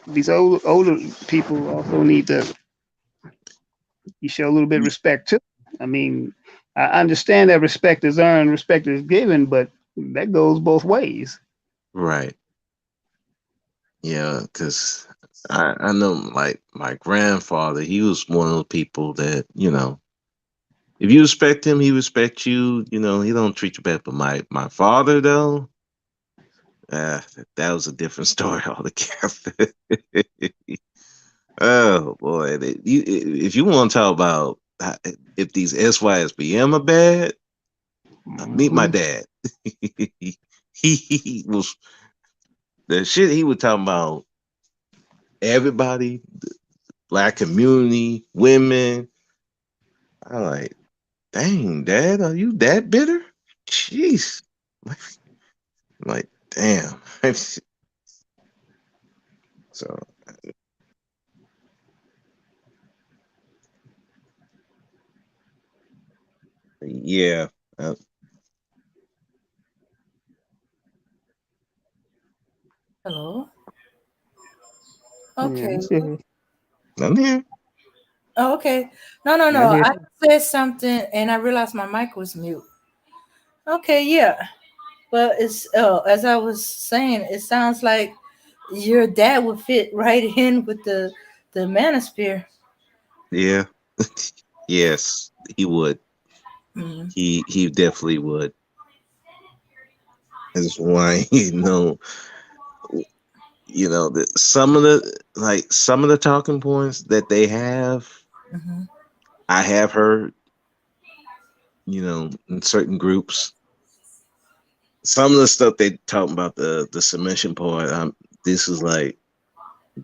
older people also need to you show a little bit of respect too. I mean, I understand that respect is earned, respect is given, but that goes both ways.
right, yeah, because I know, like, my grandfather, he was one of those people that if you respect him, he respects you. He don't treat you bad. But my father, though, that was a different story altogether. Oh boy, if you want to talk about if these SYSBM are bad, meet my
Mm-hmm.
dad. He was the shit he was talking about. Everybody, black community, women. I'm like, dang, dad, are you that bitter? Jeez, like, damn. So yeah, uh,
Hello.
Yeah,
Okay.
I'm still
I'm here.
Oh, okay. No, no,
yeah,
no.
here.
I said something and I realized my mic was mute. Okay, yeah. Well, it's as I was saying, it sounds like your dad would fit right in with the manosphere.
Yeah, yes, he would.
Mm-hmm.
He definitely would. That's why that some of the talking points that they have,
Mm-hmm.
I have heard, in certain groups. Some of the stuff they talk about the submission part, this is like,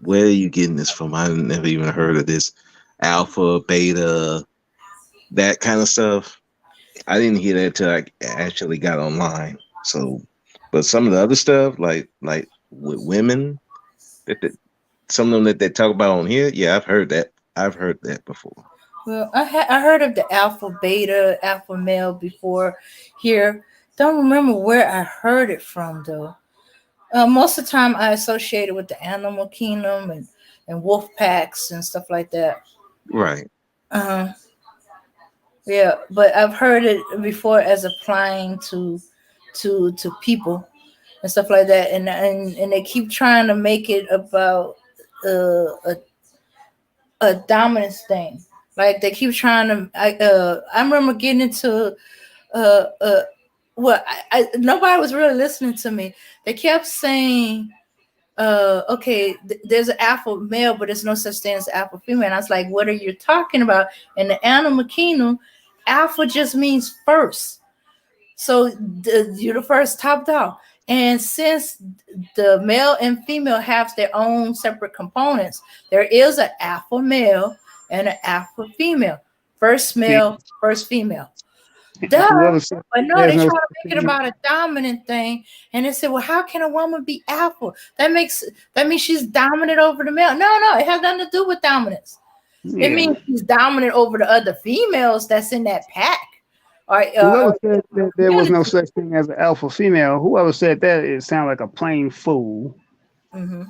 where are you getting this from? I never even heard of this alpha, beta, that kind of stuff. I didn't hear that till I actually got online. So, but some of the other stuff, like with women, that some of them that they talk about on here, yeah, I've heard that. I've heard that before.
Well, I heard of the alpha, beta, alpha male before here. Don't remember where I heard it from though. Most of the time, I associate it with the animal kingdom and wolf packs and stuff like that.
Right.
Uh, yeah, but I've heard it before as applying to people and stuff like that, and they keep trying to make it about a dominance thing. Like they keep trying to. I remember getting into uh uh nobody was really listening to me. They kept saying okay, there's an alpha male, but there's no such thing as alpha female. And I was like, what are you talking about? In the animal kingdom, alpha just means first. So you're the first top dog. And since the male and female have their own separate components, there is an alpha male and an alpha female. First
See,
male, first female. Duh.
whoever said
But no,
there's
they
no
try
such
to make it
thing.
about a dominant thing. And they said, well, how can a woman be alpha? That means she's dominant over the male. No, no, it has nothing to do with dominance. It
Yeah,
means she's dominant over the other females that's in that pack
whoever
or
said that there was no
community.
such thing as an alpha female, whoever said that, it sounded like a plain fool.
Hmm. Yeah.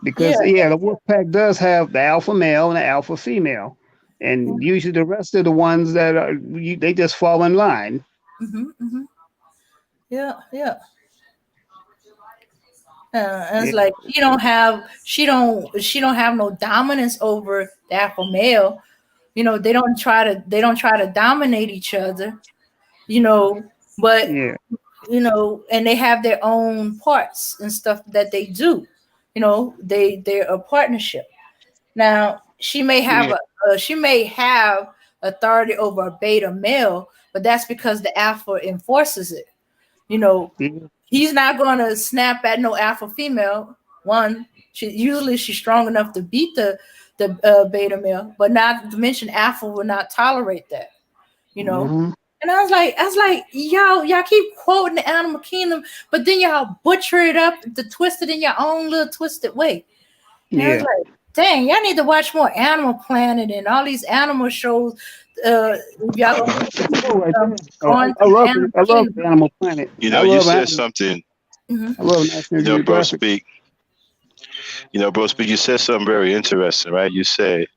Because yeah, the wolf pack does have the alpha male and the alpha female, and usually the rest of the ones that they just fall in line.
Hmm. Hmm. Yeah. Yeah. And
Yeah,
it's like she don't have no dominance over the alpha male. They don't try to dominate each other. You know, but
yeah,
and they have their own parts and stuff that they do. They're a partnership. Now
yeah,
she may have authority over a beta male, but that's because the alpha enforces it. You know,
yeah.
he's not going to snap at no alpha female. One, she's strong enough to beat the beta male, but not to mention alpha will not tolerate that. You know,
Mhm.
and I was like, y'all keep quoting the animal kingdom, but then y'all butcher it up to twist it in your own little twisted way. And I was
Yeah.
like, dang, y'all need to watch more Animal Planet and all these animal shows. If y'all gonna keep
Oh, right there. Oh,
going
I
through the
love it.
Animal
I love
Kingdom.
Animal Planet. I
You
love
said
animal.
something.
Hmm.
I love National
Bro,
Geographic.
speak. Bro, speak. You said something very interesting, right? You said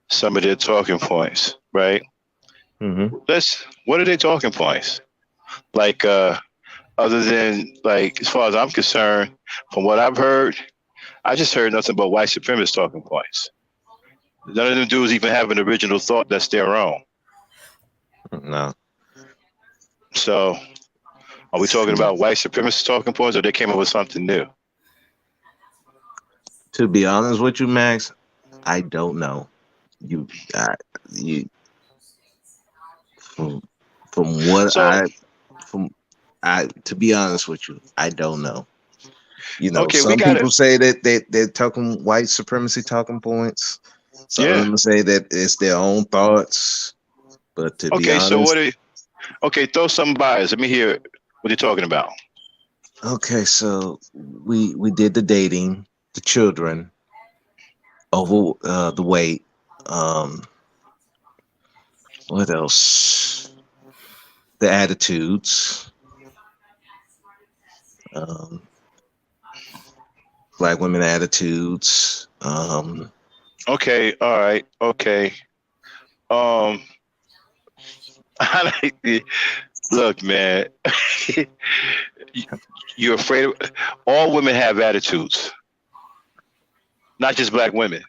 some of their talking points, right?
Hmm.
What are they talking points? Like, other than like, as far as I'm concerned, from what I've heard, I just heard nothing but white supremacist talking points. None of them dudes even have an original thought that's their own.
No.
So, are we talking about white supremacist talking points, or they came up with something new?
To be honest with you, Max, I don't know. You, I, you from from what
So
from I to be honest with you, I don't know. You know,
okay, we
some
got it.
people say that they're talking white supremacy talking points. Some of
Yeah.
them say that it's their own thoughts. But to be
Okay, so
honest,
okay, throw some bias. Let me hear what you're talking about.
okay, so we did the dating, the children, over the weight. Um, what else? The attitudes. Um, black women attitudes.
Okay, all right, okay. Um, I like look, man. You're afraid of all women have attitudes, not just black women.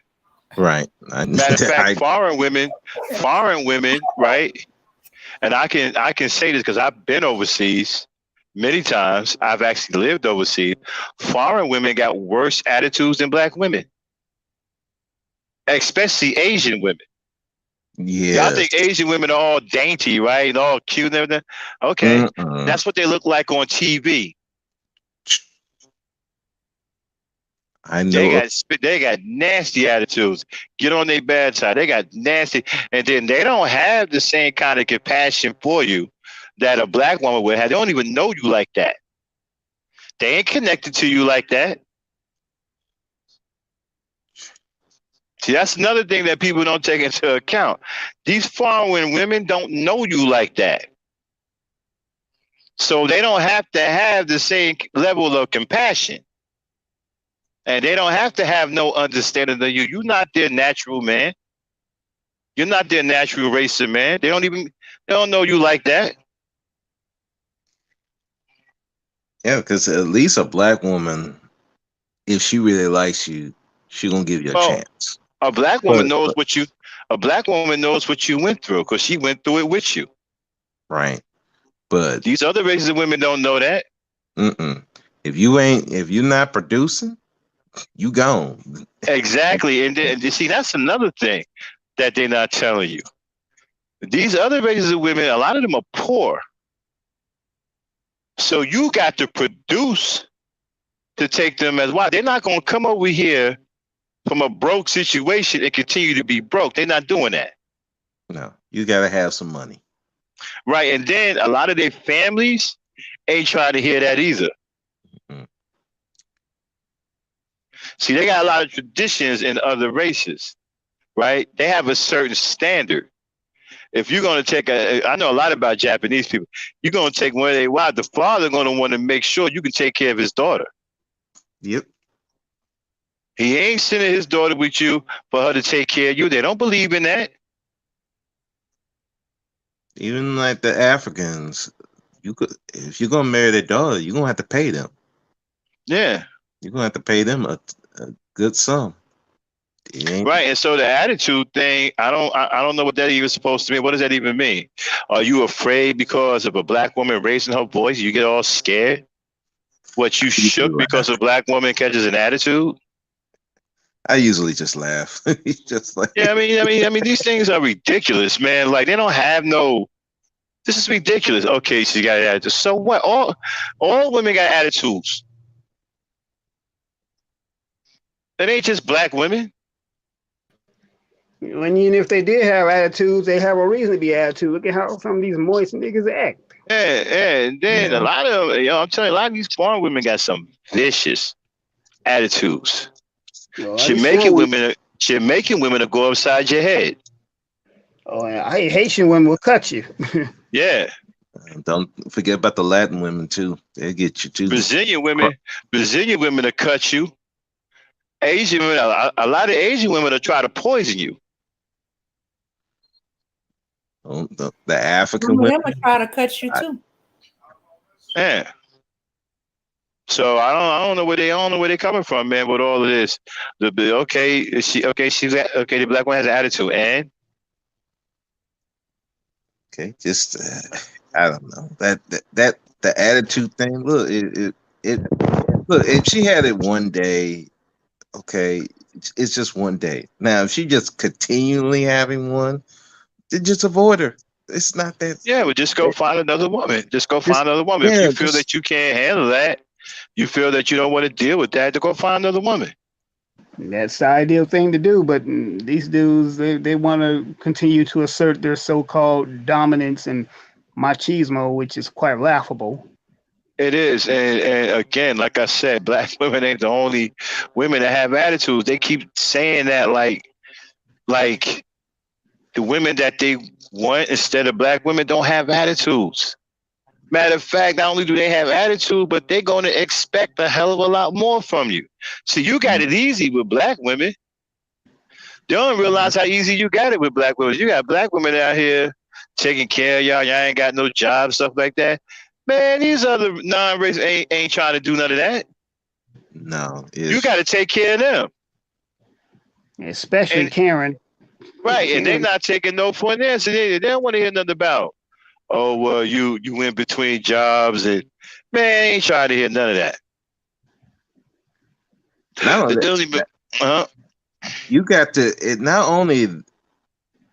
Right.
Matter of fact,
I
foreign women, right? And I can say this because I've been overseas many times. I've actually lived overseas. Foreign women got worse attitudes than black women, especially Asian women. Y'all
yes.
think Asian women are all dainty, right? And all cute and everything. Okay,
Mm-mm.
that's what they look like on TV.
I
They
know.
got they got nasty attitudes. Get on their bad side. They got nasty, and then they don't have the same kind of compassion for you that a black woman would have. They don't even know you like that. They ain't connected to you like that. See, that's another thing that people don't take into account. These foreign women don't know you like that. So they don't have to have the same level of compassion. And they don't have to have no understanding of you. You're not their natural man. You're not their natural racer, man. They don't know you like that.
Yeah, because at least a black woman, if she really likes you, she gonna give you a
Oh,
chance.
a black woman
But,
knows
but
what you a black woman knows what you went through because she went through it with you.
right. But
These other races of women don't know that.
mm-mm. If you're not producing, you gone.
Exactly. And you see, that's another thing that they're not telling you. These other races of women, a lot of them are poor. So you got to produce to take them as wives. They're not going to come over here from a broke situation and continue to be broke. They're not doing that.
No, you gotta have some money.
Right. And then a lot of their families ain't trying to hear that either.
Mm.
See, they got a lot of traditions in other races, right? They have a certain standard. If you're going to take I know a lot about Japanese people. You're going to take one of their wives. The father going to want to make sure you can take care of his daughter.
Yep.
He ain't sending his daughter with you for her to take care of you. They don't believe in that.
Even like the Africans, you could if you're gonna marry their daughter, you're gonna have to pay them.
Yeah.
You're gonna have to pay them a good sum. It ain't
Right. And so the attitude thing, I don't know what that even supposed to mean. What does that even mean? Are you afraid because of a black woman raising her voice? You get all scared? What, you shook
usually
because a
laugh.
black woman catches an attitude?
I usually just laugh. It's just like
Yeah, I mean, these things are ridiculous, man. Like they don't have no. This is ridiculous. Okay, she got an attitude. So what? All women got attitudes. It ain't just black women.
When even if they did have attitudes, they have a reason to be attitude. Look at how some of these moist niggas act.
Yeah. And then a
yeah.
lot of I'm telling you, a lot of these foreign women got some vicious attitudes.
You know, these foreign women.
Jamaican women will go upside your head.
Oh, yeah, I hate Haitian women will cut you.
Yeah.
Don't forget about the Latin women too. They get you too.
Brazilian women, Brazilian women will cut you. Asian women, a lot of Asian women will try to poison you.
The African
Some of them
women.
will try to cut you
I,
too.
Yeah. So I don't know where they coming from, man. With all of this, the black one has an attitude, and
okay, just I don't know that the attitude thing. Look, it look if she had it one day, okay. It's just one day. Now, if she just continually having one, then just avoid her. It's not that.
Yeah, well, just go find another woman. Just go
Just
find another woman. If
yeah,
you feel
just
that you can't handle that, you feel that you don't want to deal with that, to go find another woman.
That's the ideal thing to do, but these dudes they want to continue to assert their so-called dominance and machismo, which is quite laughable.
It is, and again, like I said, black women ain't the only women that have attitudes. They keep saying that, like the women that they want instead of black women don't have attitudes. Matter of fact, not only do they have attitude, but they're going to expect a hell of a lot more from you. So you got it easy with black women. They don't realize how easy you got it with black women. You got black women out here taking care of y'all. Y'all ain't got no job, stuff like that. Man, these other non-race ain't trying to do none of that.
no.
You got to take care of them.
Especially
And-
Karen.
Right, and they're not taking no for an answer. They don't want to hear nothing about, oh, well, you in between jobs, and man, ain't trying to hear none of that.
Not only
They don't
that,
even,
you got to. It not only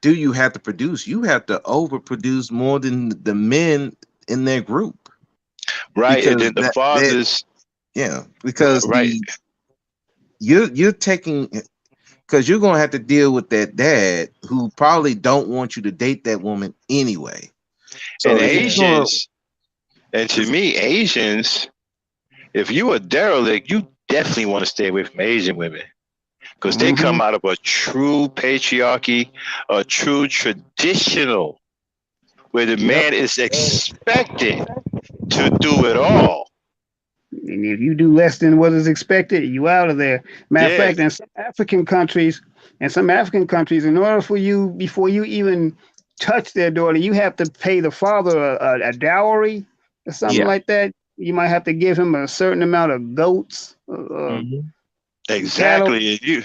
do you have to produce, you have to overproduce more than the men in their group.
right, and
Because
then the fathers,
yeah, because
right,
you're taking, because you're gonna have to deal with that dad who probably don't want you to date that woman anyway. So
and
if you're gonna,
Asians, and to me, Asians, if you a derelict, you definitely want to stay away from Asian women. Because they come out of a true patriarchy, a true traditional, where the man is expected to do it all.
And if you do less than what is expected, you out of there. Matter of
Yeah,
fact, in some African countries, in order for you, before you even touch their daughter, you have to pay the father a dowry or something
yeah,
like that. You might have to give him a certain amount of goats, cattle.
exactly. And you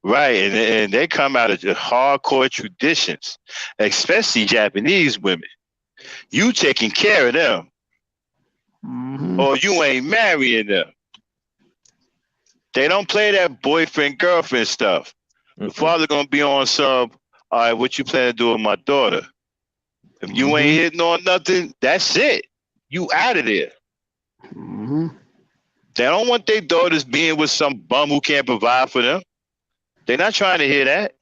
right, and they come out of the hardcore traditions, especially Japanese women. You taking care of them, or you ain't marrying them. They don't play that boyfriend girlfriend stuff. The father gonna be on some. All right, what you plan to do with my daughter? If you ain't hitting on nothing, that's it. You out of there. They don't want their daughters being with some bum who can't provide for them. They're not trying to hear that.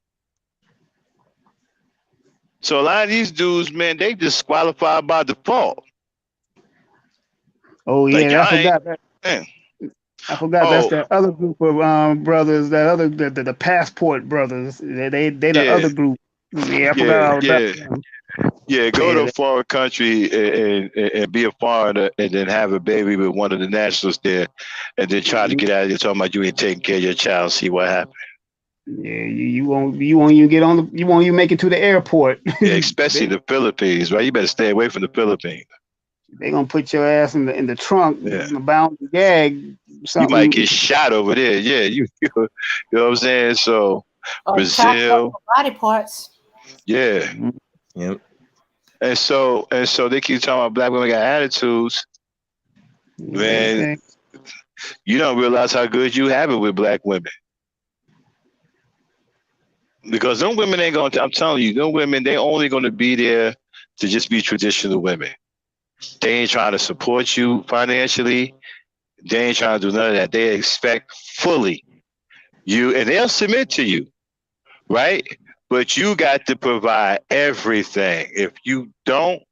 So a lot of these dudes, man, they disqualified by default.
Oh yeah,
Like,
I forgot that.
man.
I forgot that's that other group of brothers. That other the passport brothers. They the other group. Yeah, I forgot all about them.
Yeah, go to a foreign country and be a foreigner and then have a baby with one of the nationals there and then try to get out of there talking about you ain't taking care of your child, see what happens.
Yeah, you won't even get on you won't even make it to the airport.
Yeah, especially the Philippines, right? You better stay away from the Philippines.
They're gonna put your ass in the trunk, bound and gag.
You might get shot over there. Yeah, you know what I'm saying? So Brazil,
body parts.
yeah.
Yep.
And so they keep talking about black women got attitudes. Man, you don't realize how good you have it with black women. Because them women ain't gonna, I'm telling you, them women, they only gonna be there to just be traditional women. They ain't trying to support you financially. They ain't trying to do none of that. They expect fully you, and they'll submit to you, right? But you got to provide everything. If you don't,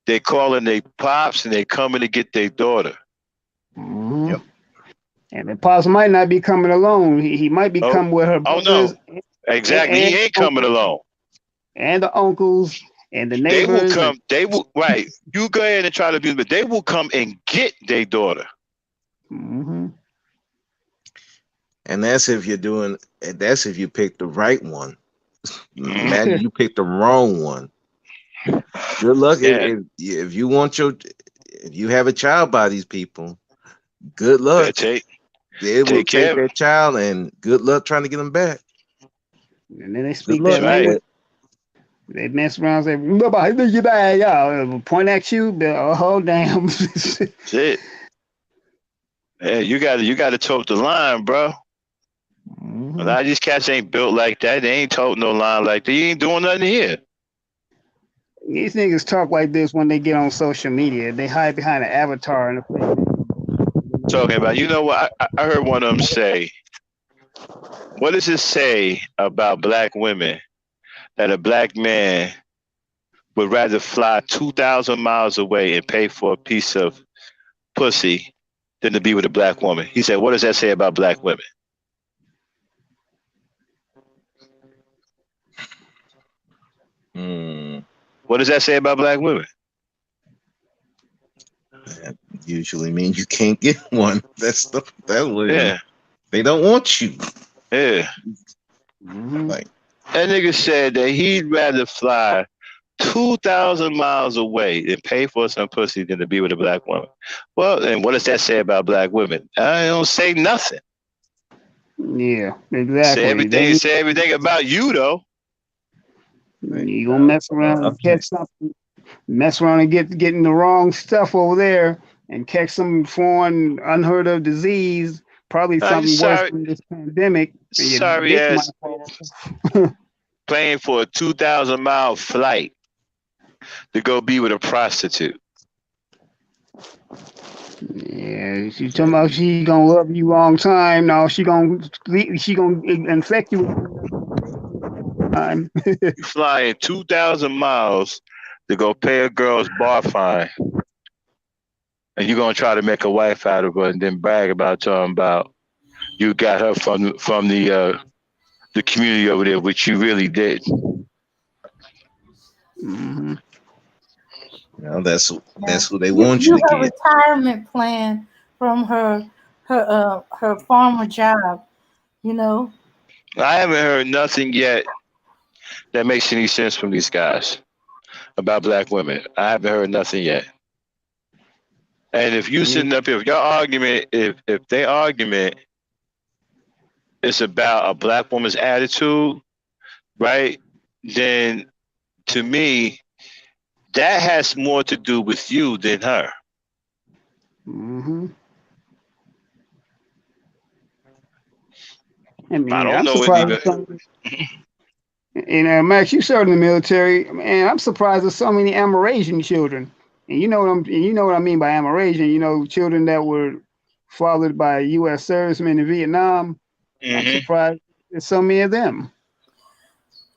they calling their pops and they coming to get their daughter.
Yep. And the pops might not be coming alone. He might be coming with her brothers.
Oh no, exactly. He ain't coming alone.
And the uncles and the neighbors.
They will come. They will. Right. You go ahead and try to abuse, but they will come and get their daughter.
And that's if you're doing. That's if you pick the right one. Imagine you picked the wrong one. Good luck if you want if you have a child by these people. Good luck. They will take that child, and good luck trying to get them back.
And then they speak that language. They mess around and say, point at you, oh damn.
Shit. Yeah, you got to toe the line, bro. A lot of these cats ain't built like that. They ain't toting no line like that. You ain't doing nothing here.
These niggas talk like this when they get on social media. They hide behind an avatar and
Talking about, you know what? I heard one of them say, what does it say about black women that a black man would rather fly 2,000 miles away and pay for a piece of pussy than to be with a black woman? He said, what does that say about black women? What does that say about black women?
That usually means you can't get one. That's what
Yeah.
They don't want you.
Yeah.
Like,
that nigga said that he'd rather fly 2,000 miles away and pay for some pussy than to be with a black woman. Well, and what does that say about black women? I don't say nothing.
yeah, exactly.
Say everything about you, though.
You gonna mess around and catch something, mess around and getting the wrong stuff over there, and catch some foreign, unheard of disease. Probably something worse than this pandemic. And
Sorry ass paying for a 2,000-mile flight to go be with a prostitute.
Yeah, she talking about she gonna love you long time. No, she gonna infect you. Time.
Flying 2,000 miles to go pay a girl's bar fine, and you're gonna try to make a wife out of her, and then brag about talking about you got her from the community over there, which you really did.
Mm-hmm.
Well, that's who they want you to
get.
get.
Retirement plan from her former job, you know.
I haven't heard nothing yet that makes any sense from these guys about black women. I haven't heard nothing yet. And if you sitting up here, if your argument, if their argument is about a black woman's attitude, right, then to me, that has more to do with you than her.
Mm-hmm. I mean,
I'm surprised.
And Max, you served in the military, and I'm surprised there's so many Amerasian children. And you know what I mean by Amerasian. You know, children that were fathered by U.S. servicemen in Vietnam. Mm-hmm. I'm surprised there's so many of them.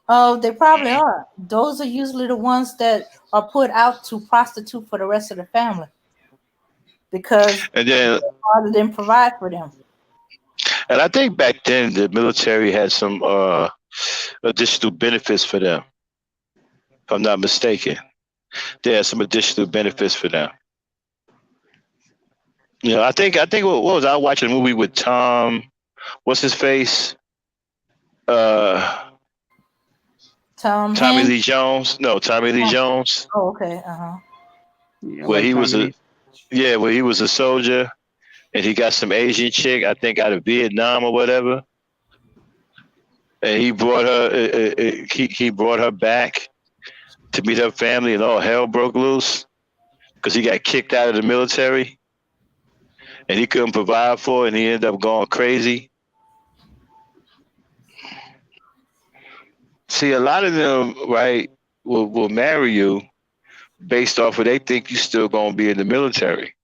Oh, they probably are. Those are usually the ones that are put out to prostitute for the rest of the family because their father didn't provide for them.
And I think back then the military had some additional benefits for them. If I'm not mistaken, they had some additional benefits for them. You know, I think what was I watching a movie with Tom? What's his face? Tommy Lee Jones. No, Tommy Lee Jones.
Oh, okay.
Yeah,
where he was a soldier, and he got some Asian chick, I think out of Vietnam or whatever, and he brought her. He brought her back to meet her family, and all hell broke loose because he got kicked out of the military, and he couldn't provide for her, and he ended up going crazy. See, a lot of them, right, will marry you based off of they think you still gonna be in the military.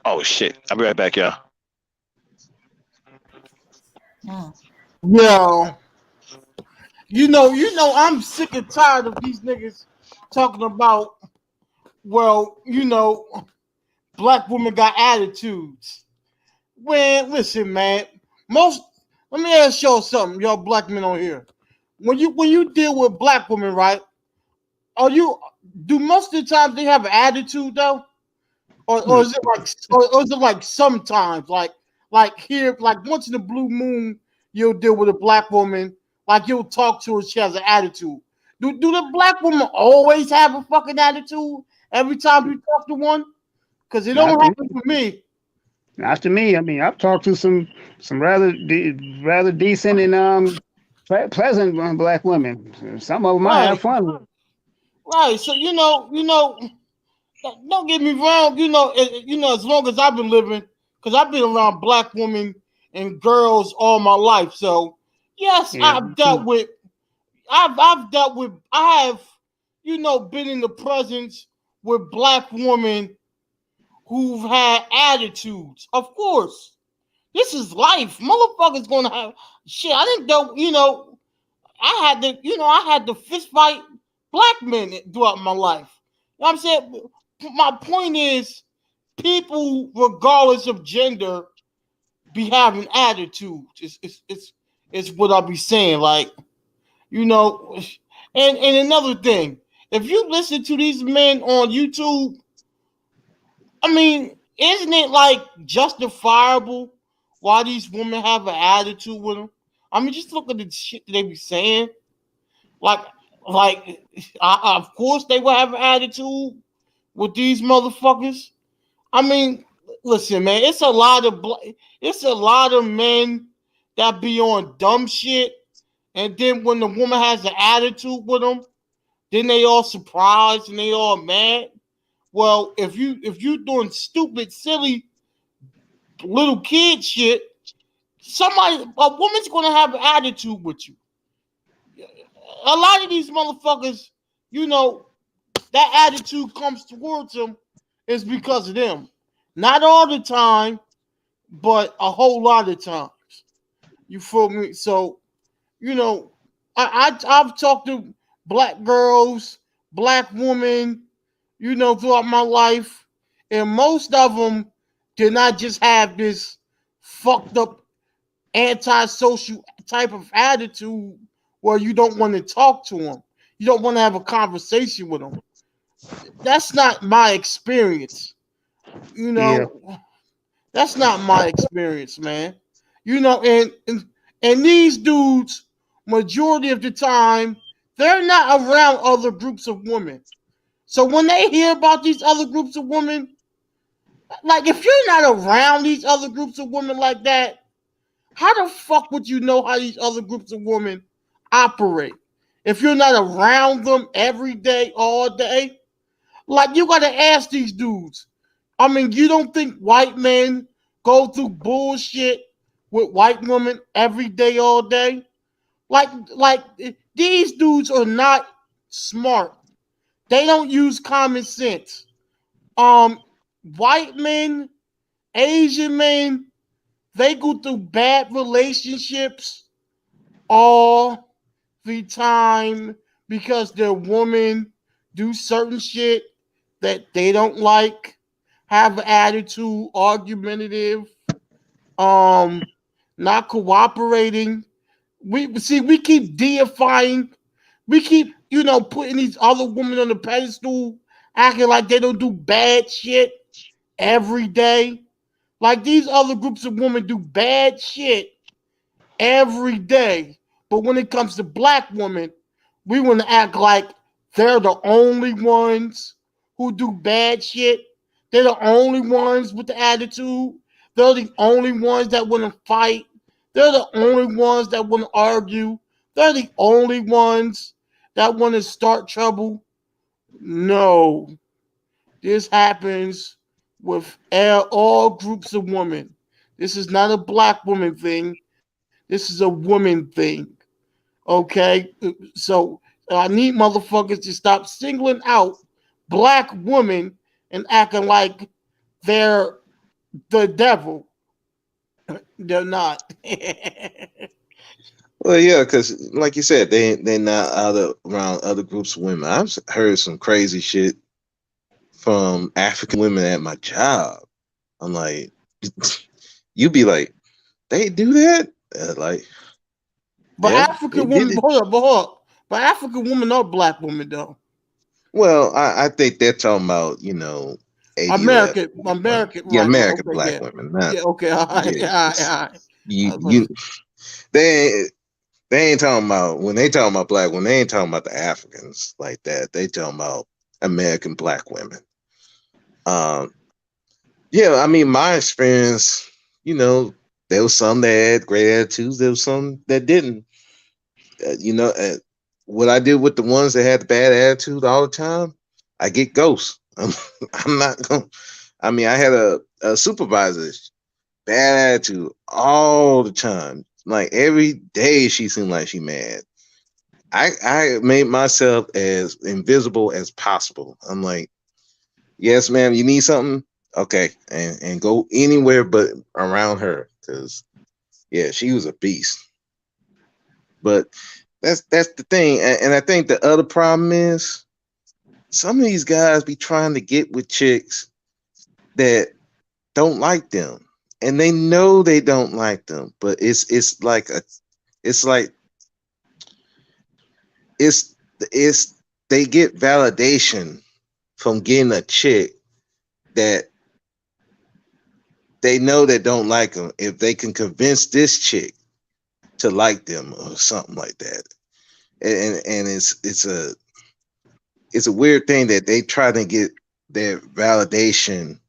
Oh shit! I'll be right back, y'all.
Yo, you know, I'm sick and tired of these niggas talking about, well, you know, black women got attitudes. Man, listen, man. Let me ask y'all something, y'all black men on here. When you deal with black women, right? Do most of the time they have an attitude though? Or is it like sometimes, like here, like once in a blue moon, you'll deal with a black woman, like you'll talk to her, she has an attitude. Do the black woman always have a fucking attitude every time you talk to one? Because it don't happen for me.
Not to me. I mean, I've talked to some rather decent and pleasant black women. Some of them I have fun with.
Right. So you know, don't get me wrong. You know, as long as I've been living, because I've been around black women and girls all my life. So yes,
Yeah, me too.
I've dealt with, I have, been in the presence with black women who've had attitudes. Of course, this is life. Motherfuckers gonna have shit. I didn't know, I had to fist fight black men throughout my life. You know what I'm saying? My point is, people, regardless of gender, be having attitudes. It's what I be saying. Like, you know, and another thing, if you listen to these men on YouTube, I mean, isn't it like justifiable why these women have an attitude with them? I mean, just look at the shit that they be saying. Like, of course they will have an attitude with these motherfuckers. I mean, listen, man, it's a lot of men that be on dumb shit, and then when the woman has an attitude with them, then they all surprised and they all mad. Well, if you doing stupid, silly little kid shit, a woman's gonna have an attitude with you. A lot of these motherfuckers, you know, that attitude comes towards them is because of them. Not all the time, but a whole lot of times. You feel me? So, you know, I've talked to black girls, black women, throughout my life, and most of them did not just have this fucked up antisocial type of attitude where you don't want to talk to them, you don't want to have a conversation with them. That's not my experience. You
Yeah,
know, that's not my experience, man. And these dudes, majority of the time, they're not around other groups of women. So when they hear about these other groups of women, like if you're not around these other groups of women like that, how the fuck would you know how these other groups of women operate? If you're not around them every day, all day, like you gotta ask these dudes. I mean, you don't think white men go through bullshit with white women every day, all day? Like these dudes are not smart. They don't use common sense. Um, White men, Asian men, they go through bad relationships all the time because their women do certain shit that they don't like, have attitude, argumentative, um, not cooperating. We keep deifying, we keep, putting these other women on the pedestal, acting like they don't do bad shit every day. Like these other groups of women do bad shit every day. But when it comes to black women, we want to act like they're the only ones who do bad shit. They're the only ones with the attitude. They're the only ones that want to fight. They're the only ones that want to argue. They're the only ones that want to start trouble. No, this happens with all groups of women. This is not a black woman thing. This is a woman thing. Okay? So I need motherfuckers to stop singling out black women and acting like they're the devil. They're not.
Well, yeah, because like you said, they not around other groups of women. I've heard some crazy shit from African women at my job. I'm like, you be like, they do that? Like,
But
yeah, they
African
did
women,
it.
hold up. But African women are black women though.
Well, I think they're talking about, ADOS women.
American,
Yeah,
right?
American
Okay,
black
yeah,
women, not
yeah. Okay, all right,
yeah.
yeah, all right.
You
All right.
you they they ain't talking about when they talking about black women, they ain't talking about the Africans like that. They talking about American black women. Um, yeah, I mean, my experience, there was some that had great attitudes, there was some that didn't. What I did with the ones that had the bad attitude all the time, I get ghosts. I'm not going. I mean, I had a supervisor. bad attitude all the time. Like every day she seemed like she mad. I made myself as invisible as possible. I'm like, yes, ma'am, you need something? Okay. And go anywhere but around her. Cause yeah, she was a beast. But that's the thing. And I think the other problem is some of these guys be trying to get with chicks that don't like them. And they know they don't like them, but it's like it's like it's they get validation from getting a chick that they know that don't like them if they can convince this chick to like them or something like that. And it's a weird thing that they try to get their validation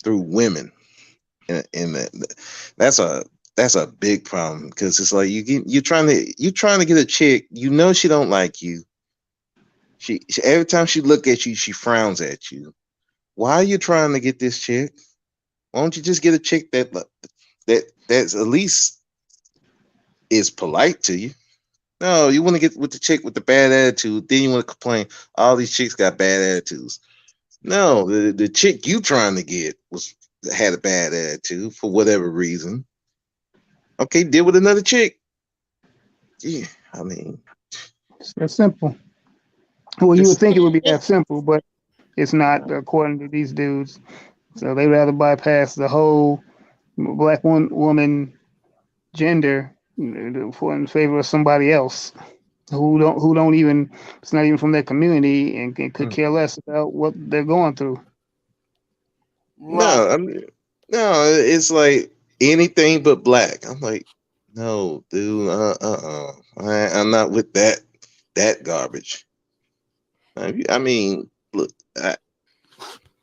through women, and that's a big problem because it's like you're trying to get a chick, you know she don't like you. She every time she look at you, she frowns at you. Why are you trying to get this chick? Why don't you just get a chick that's at least is polite to you? No, you want to get with the chick with the bad attitude, then you want to complain all these chicks got bad attitudes. No, the chick you trying to get had a bad attitude for whatever reason. Okay, deal with another chick. Yeah, I mean,
It's that simple. Well, you would
just
think it would be that simple, but it's not according to these dudes. So they rather bypass the whole black woman gender in favor of somebody else who don't even, it's not even from their community and could care less about what they're going through.
Right.
no, I mean, no, it's like anything but black. I'm like, no, dude, I'm not with that garbage. I mean, look, I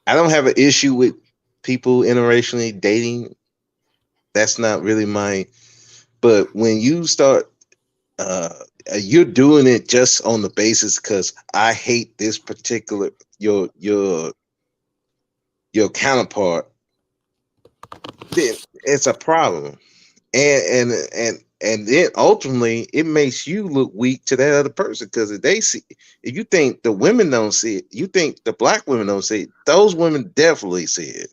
don't have an issue with people interracially dating. That's not really my. But when you start, uh, you're doing it just on the basis because I hate this particular your counterpart, then it's a problem. And then ultimately it makes you look weak to that other person because if you think the women don't see it, you think the black women don't see it, those women definitely see it.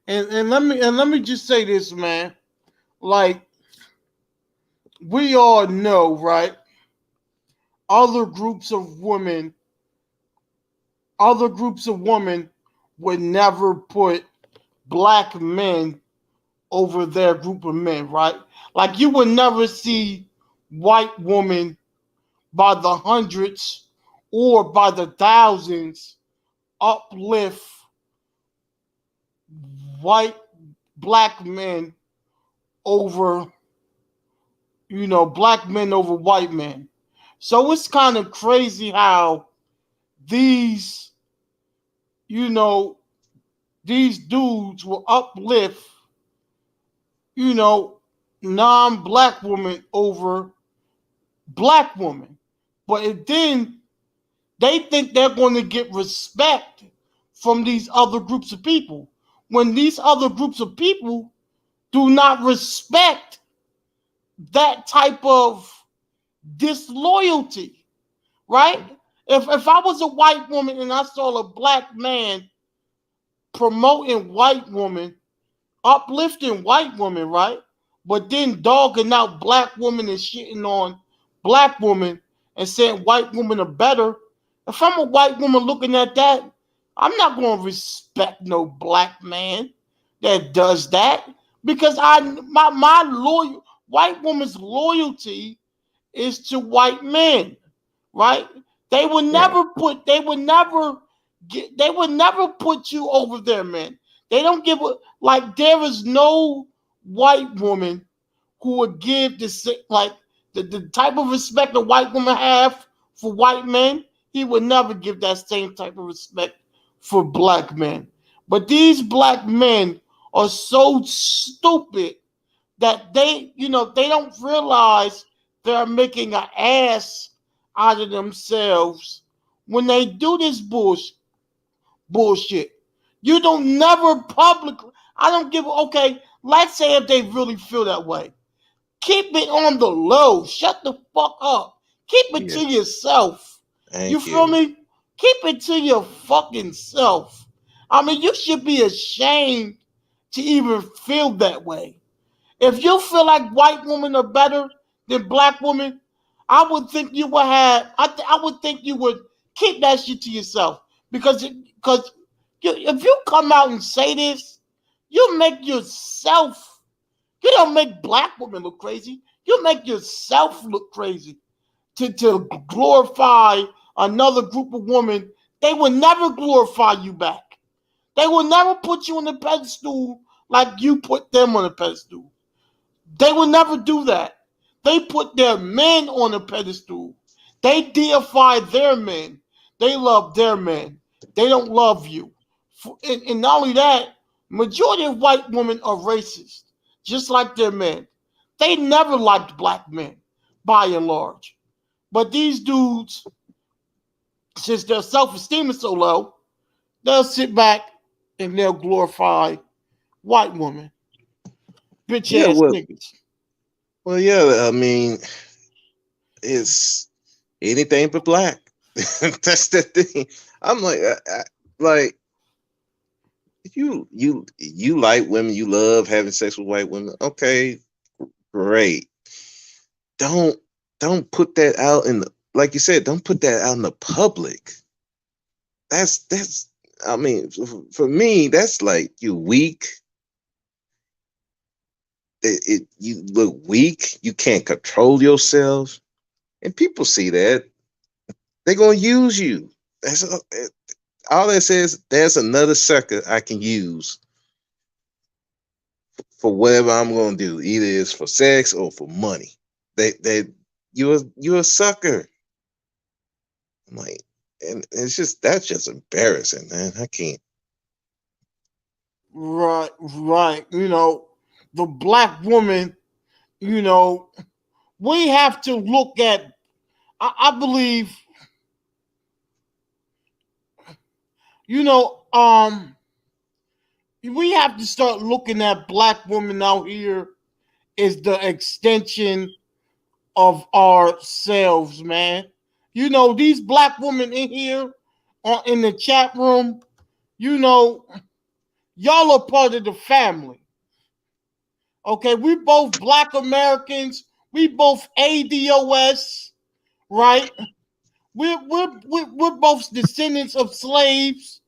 And let me just say this, man. Like, we all know, right? Other groups of women, other groups of women would never put black men over their group of men, right? Like, you would never see white women by the hundreds or by the thousands uplift white black men over, black men over white men. So it's kind of crazy how these, you know, these dudes will uplift, you know, non-black women over black women. But then they think they're going to get respect from these other groups of people when these other groups of people do not respect that type of disloyalty, right? If I was a white woman and I saw a black man promoting white woman, uplifting white women, right? But then dogging out black women and shitting on black women and saying white women are better. If I'm a white woman looking at that, I'm not going to respect no black man that does that because my loyal white woman's loyalty is to white men, right? They would
Right.
never put you over there, man. They don't give a, like, there is no white woman who would give this, like, the type of respect a white woman have for white men. He would never give that same type of respect for black men. But these black men are so stupid that they don't realize they're making an ass out of themselves when they do this bullshit. You don't never publicly. I don't give. Okay, let's say if they really feel that way, keep it on the low. Shut the fuck up. Keep it
Yeah,
to yourself. You
thank
feel
you.
me? Keep it to your fucking self. I mean, you should be ashamed to even feel that way. If you feel like white women are better than black women, I would think you would have. I would think you would keep that shit to yourself because if you come out and say this, you make yourself. You don't make black women look crazy. You make yourself look crazy to glorify another group of women. They will never glorify you back. They will never put you on the pedestal like you put them on the pedestal. They will never do that. They put their men on a pedestal. They deify their men. They love their men. They don't love you. And not only that, majority of white women are racist, just like their men. They never liked black men, by and large. But these dudes, since their self-esteem is so low, they'll sit back and they'll glorify white women. Bitch
Yeah,
ass
well,
niggas.
yeah. I mean, it's anything but black. That's the thing. I'm like, like you like women, you love having sex with white women. Okay, great. Don't don't put that out in the, like you said. Don't put that out in the public. That's. I mean, for me, that's like you weak. You look weak. You can't control yourself, and people see that they're gonna use you. That's all that says. There's another sucker I can use for whatever I'm gonna do. Either it's for sex or for money. They you're a sucker. I'm like, and it's just that's just embarrassing, man. I can't.
Right, right. The black woman, you know, we have to look at, I believe, you know, we have to start looking at black women out here as the extension of ourselves, man. These black women in here in the chat room, you know, y'all are part of the family. Okay, we both black Americans. We both ADOS, right? We're both descendants of slaves.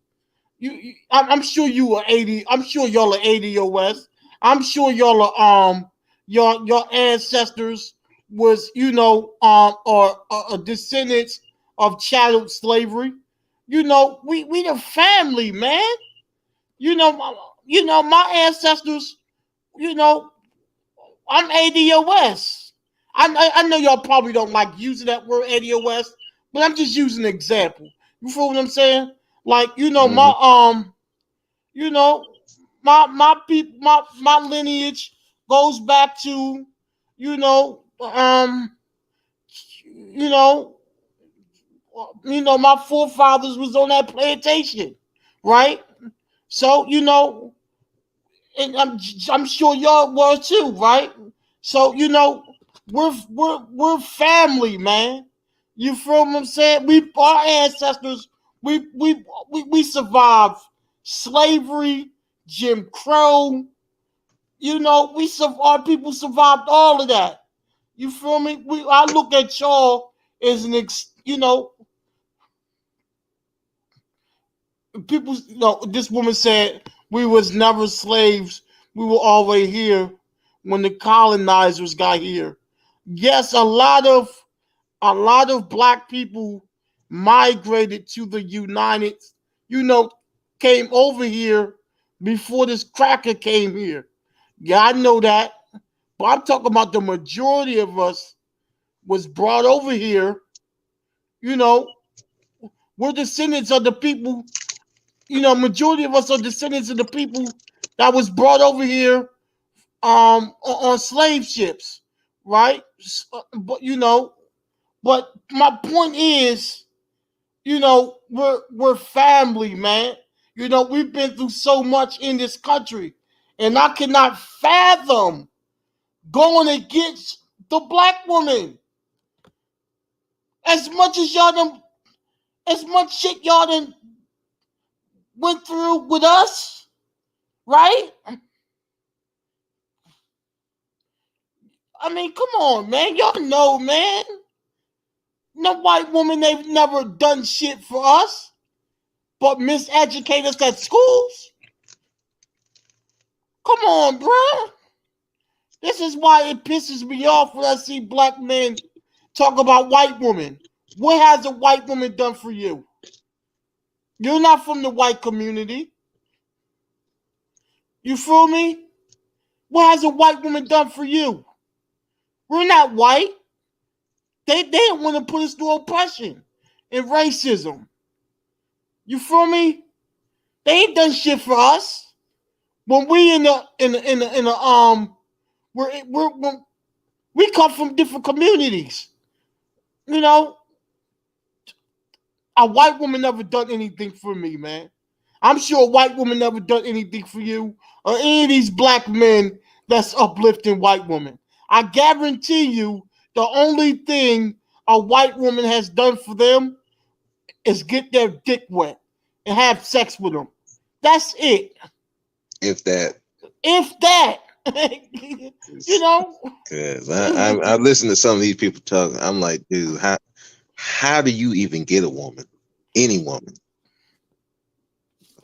I'm sure you are 80. I'm sure y'all are ADOS. I'm sure y'all are your ancestors was or descendants of chattel slavery. We the family, man. You know my ancestors. You know I'm ADOS. I know y'all probably don't like using that word ADOS, but I'm just using an example. You feel what I'm saying? Like,
Mhm.
you know, my people, my lineage goes back to, you know, you know, my forefathers was on that plantation, right? So, and I'm sure y'all were too, right? So we're family, man. You feel what I'm saying? Our ancestors we survived slavery, Jim Crow. Our people survived all of that. You feel me? I look at y'all as people. This woman said we was never slaves. We were always here when the colonizers got here. Yes, a lot of black people migrated to the United, came over here before this cracker came here. Yeah, I know that. But I'm talking about the majority of us was brought over here. You know, we're descendants of the people. Majority of us are descendants of the people that was brought over here on slave ships, right? But my point is, we're family, man. You know, we've been through so much in this country, and I cannot fathom going against the black woman. As much as y'all done, as much shit y'all done went through with us, right? I mean, come on, man. Y'all know, man. No white woman, they've never done shit for us, but miseducate us at schools. Come on, bruh. This is why it pisses me off when I see black men talk about white women. What has a white woman done for you? You're not from the white community. You feel me? What has a white woman done for you? We're not white. They didn't want to put us through oppression and racism. You feel me? They ain't done shit for us. When we we come from different communities. You know, a white woman never done anything for me, man. I'm sure a white woman never done anything for you or any of these black men that's uplifting white women. I guarantee you the only thing a white woman has done for them is get their dick wet and have sex with them. That's it.
If that.
If that. You know?
Cause I listen to some of these people talk. I'm like, dude, how do you even get a woman? Any woman.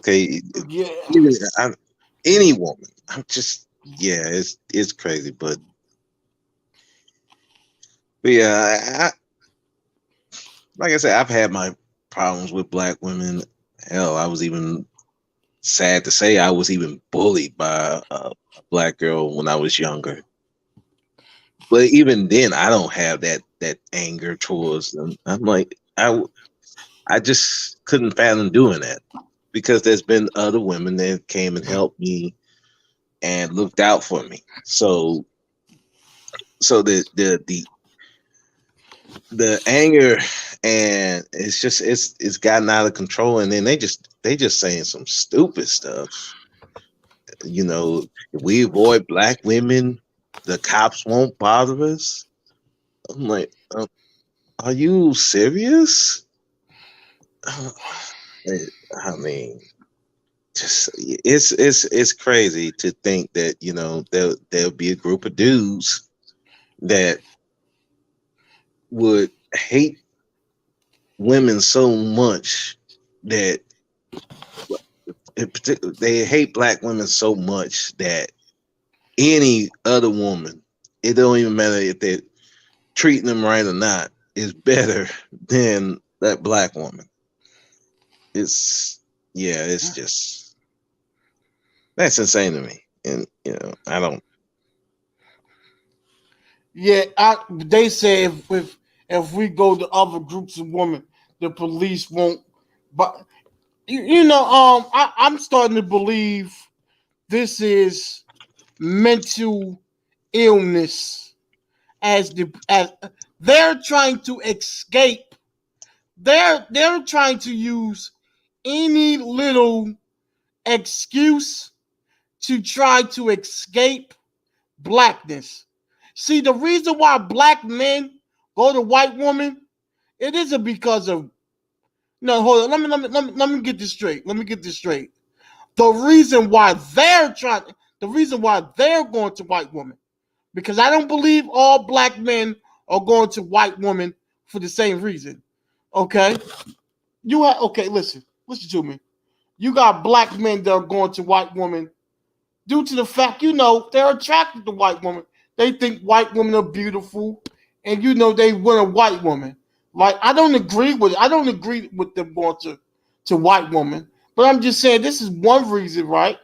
Okay.
Yeah.
Any woman. I'm just, yeah, it's crazy, but yeah, like I said, I've had my problems with black women. Hell, I was even sad to say I was even bullied by a black girl when I was younger. But even then, I don't have that anger towards them. I'm like, I just couldn't fathom doing that because there's been other women that came and helped me and looked out for me. So the anger and it's gotten out of control, and then they just saying some stupid stuff. You know, if we avoid black women, the cops won't bother us. I'm like, are you serious? I mean, just it's crazy to think that, you know, there'll be a group of dudes that would hate women so much that they hate black women so much that any other woman, it don't even matter if they're treating them right or not, is better than that black woman. It's just, that's insane to me. And you know, I don't.
Yeah, they say if we go to other groups of women, the police won't. But you know, I'm starting to believe this is mental illness, as they're trying to escape. They're trying to use any little excuse to try to escape blackness. See, the reason why black men go to white women, it isn't because of, no, hold on, let me get this straight. Let me get this straight. The reason why the reason why they're going to white women, because I don't believe all black men are going to white women for the same reason. Okay? Okay, listen to me. You got black men that are going to white women due to the fact, you know, they're attracted to white women. They think white women are beautiful, and you know they want a white woman. Like, I don't agree with it. I don't agree with them going to white women. But I'm just saying this is one reason, right?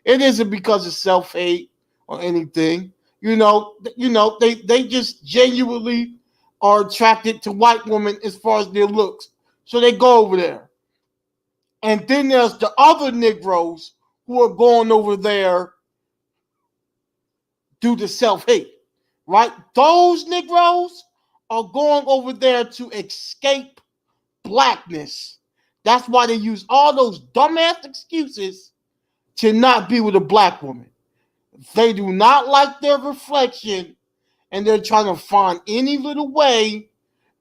It isn't because of self-hate or anything. They just genuinely are attracted to white women as far as their looks. So they go over there. And then there's the other Negroes who are going over there due to self-hate, right? Those Negroes are going over there to escape blackness. That's why they use all those dumbass excuses to not be with a black woman. They do not like their reflection, and they're trying to find any little way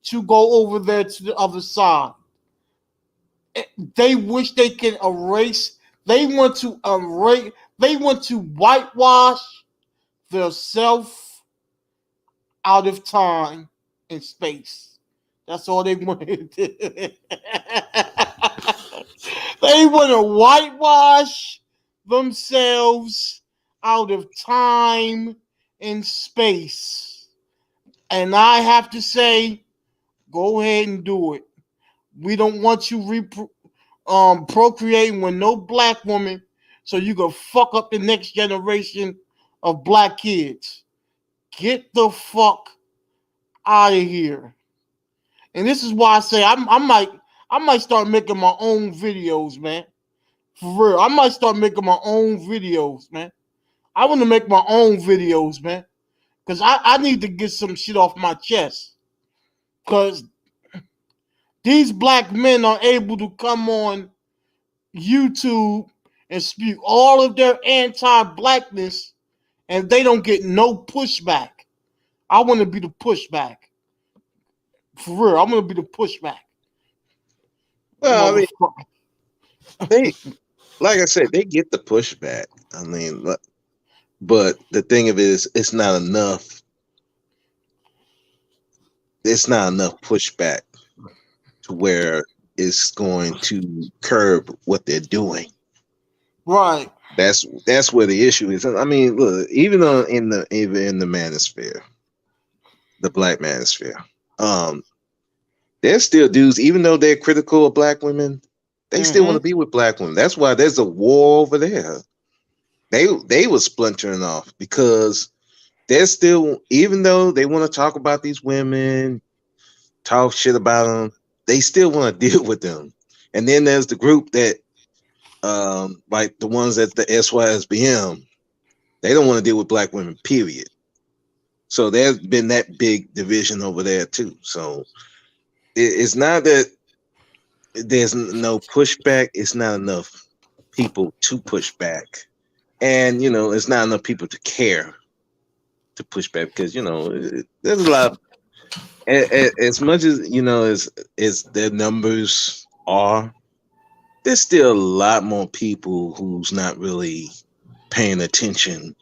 to go over there to the other side. They wish they can erase. They want to erase. They want to whitewash themselves out of time and space. That's all they want to do. They want to whitewash themselves out of time and space. And I have to say, go ahead and do it. We don't want you procreating with no black woman so you can fuck up the next generation of black kids. Get the fuck out of here. And this is why I say I might start making my own videos, man. For real. I might start making my own videos, man. I want to make my own videos, man. Because I need to get some shit off my chest. Because these black men are able to come on YouTube and spew all of their anti-blackness, and they don't get no pushback. I want to be the pushback. For real, I'm going to be the pushback.
Well, I mean, they, like I said, they get the pushback. I mean, but the thing of it is, it's not enough. It's not enough pushback to where it's going to curb what they're doing.
Right.
That's where the issue is. I mean, look, even in the manosphere, the black manosphere, there's still dudes, even though they're critical of black women, they still want to be with black women. That's why there's a war over there. They were splintering off because they're still, even though they want to talk about these women, talk shit about them, they still want to deal with them. And then there's the group that, like the ones at the SYSBM, they don't want to deal with black women, period. So there's been that big division over there too. So it's not that there's no pushback. It's not enough people to push back. And, it's not enough people to care to push back because, there's a lot. As much as, as their numbers are, there's still a lot more people who's not really paying attention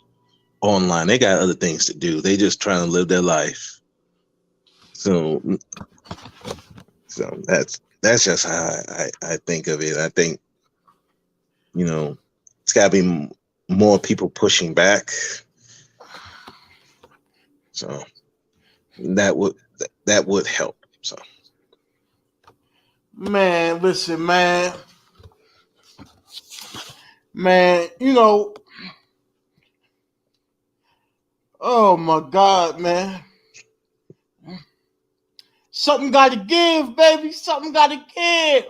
online. They got other things to do. They just trying to live their life. So that's just how I think of it. I think, it's got to be more people pushing back. So that would help. So,
man, listen, man, oh my God, man. Something got to give, baby. Something got to give.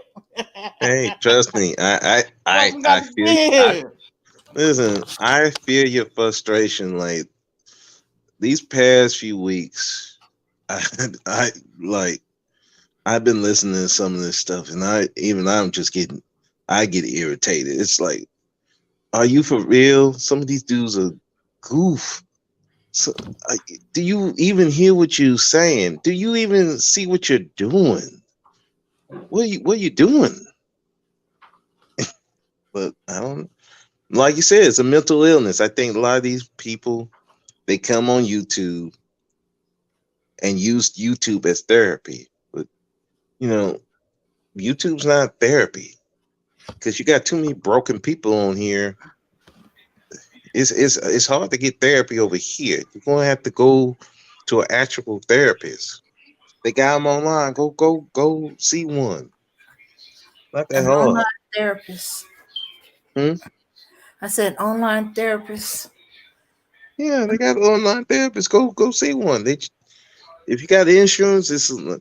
Hey, trust me. I feel. Listen, I feel your frustration. Like these past few weeks, I've been listening to some of this stuff, and I'm just I get irritated. It's like, are you for real? Some of these dudes are goof. So, do you even hear what you're saying? Do you even see what you're doing? What are you doing? But I don't. Like you said, it's a mental illness. I think a lot of these people, they come on YouTube and use YouTube as therapy. But, YouTube's not therapy because you got too many broken people on here. It's hard to get therapy over here. You're going to have to go to an actual therapist. They got them online. Go see one. Not that hard.
Online therapist. I said online therapist.
Yeah, they got online therapists. Go see one. If you got insurance, even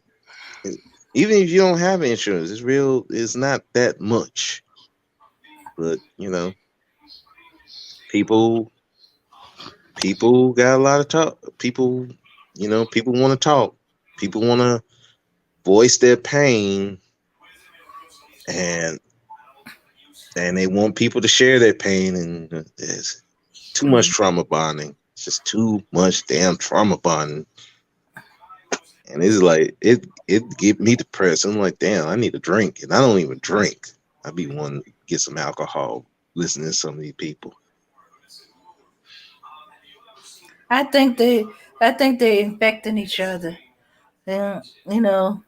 if you don't have insurance, it's not that much. But people got a lot of talk. People want to talk. People want to voice their pain, and they want people to share their pain, and there's too much trauma bonding. It's just too much damn trauma bonding, and it's like it get me depressed. I'm like, damn, I need a drink, and I don't even drink. I be wanting to get some alcohol listening to some of these people.
I think they, I think they infecting each other. And you know,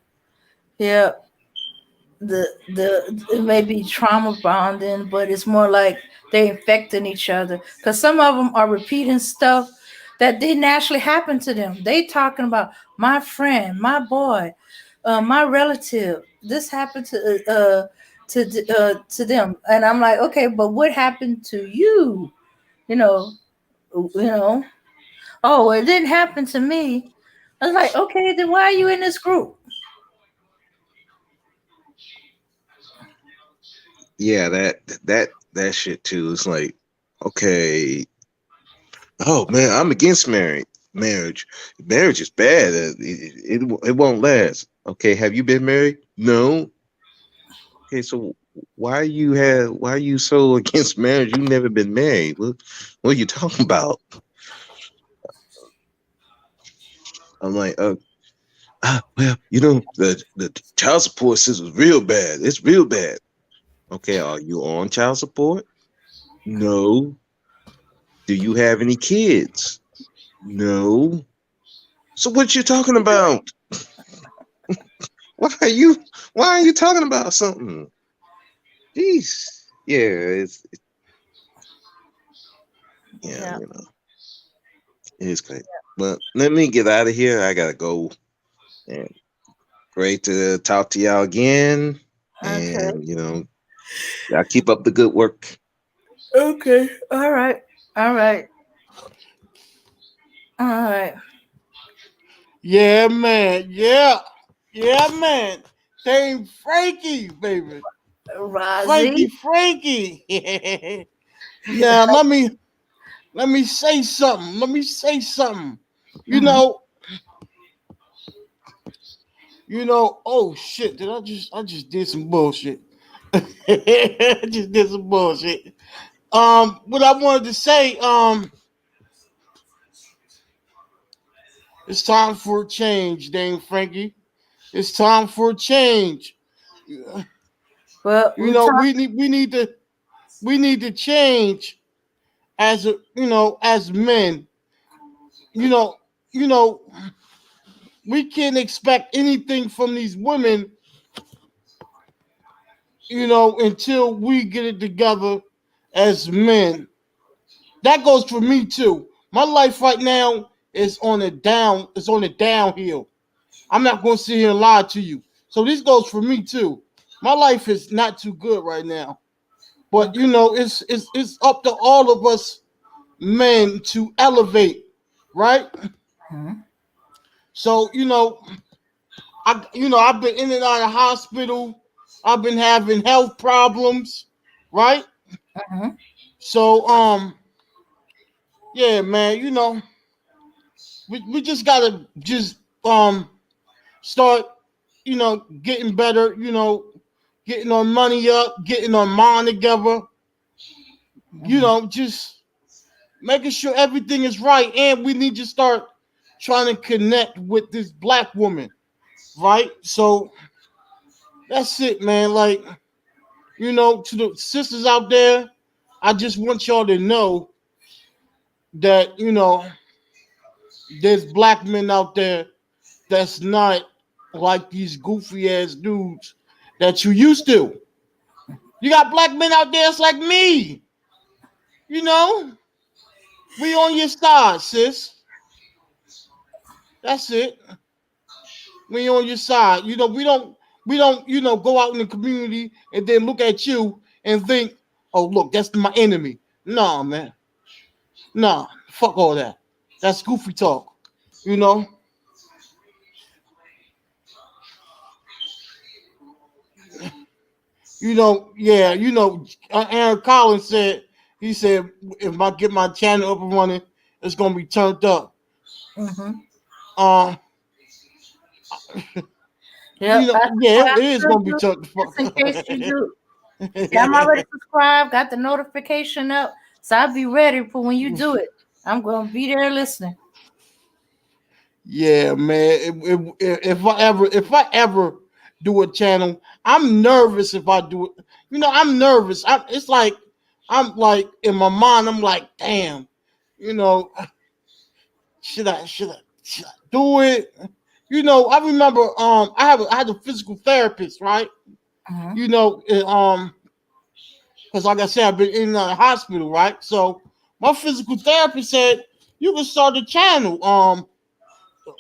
yeah, the it may be trauma bonding, but it's more like they infecting each other because some of them are repeating stuff that didn't actually happen to them. They talking about my friend, my boy, my relative. This happened to them, and I'm like, okay, but what happened to you? You know, you know. Oh, it didn't happen to me. I was like, okay, then why are you in this group?
Yeah, that shit too. It's like, okay, oh man, I'm against marriage. Marriage is bad. It won't last. Okay, have you been married? No. Okay, so why are you so against marriage? You've never been married. What are you talking about? I'm like, well, the child support system is real bad. It's real bad. Okay, are you on child support? No. Do you have any kids? No. So what you talking about? Why are you why are you talking about something? Jeez. Yeah, yeah,
Yeah.
it's great. But let me get out of here. I gotta go. And great to talk to y'all again.
Okay.
And y'all keep up the good work.
Okay. All right. All right. All right.
Yeah, man. Yeah. Yeah, man. Dame Frankie, baby.
Rozzy.
Frankie. Now let me say something. Let me say something. You
Mm-hmm.
know, oh shit, did I just did some bullshit. I just did some bullshit. What I wanted to say, it's time for a change, Dame Frankie. It's time for a change.
Well,
You know, we need to change as men. You know, you know, we can't expect anything from these women, until we get it together as men. That goes for me too. My life right now is on the downhill. I'm not gonna sit here and lie to you. So this goes for me too. My life is not too good right now. But
Okay.
it's up to all of us men to elevate, right?
Mm-hmm.
So, I've been in and out of hospital. I've been having health problems, right?
Mm-hmm.
So, yeah, man, we just gotta just start, getting better, getting our money up, getting our mind together,
Mm-hmm.
just making sure everything is right. And we need to start trying to connect with this black woman, right? So that's it, man. Like, to the sisters out there, I just want y'all to know that, there's black men out there that's not like these goofy ass dudes that you used to. You got black men out there that's like me. You know, we on your side, sis. That's it. We on your side. We don't go out in the community and then look at you and think, oh look, that's my enemy. Nah, man. Nah, fuck all that. That's goofy talk. You know, yeah, Aaron Collins said, he said, if I get my channel up and running, it's gonna be turned up.
Mm-hmm.
Uh,
Yep, I
Yeah,
what I
it is
should
gonna be
do,
turned the
just
fuck
in
up.
case you do. See, I'm already subscribed, got the notification up, so I'll be ready for when you do it. I'm gonna be there listening.
Yeah, man. If I ever do a channel, I'm nervous if I do it. I'm nervous. It's like I'm like in my mind. I'm like, damn. You know, should I do it? I remember. I had a physical therapist, right?
Uh-huh.
You know, because like I said, I've been in the hospital, right? So my physical therapist said you can start a channel.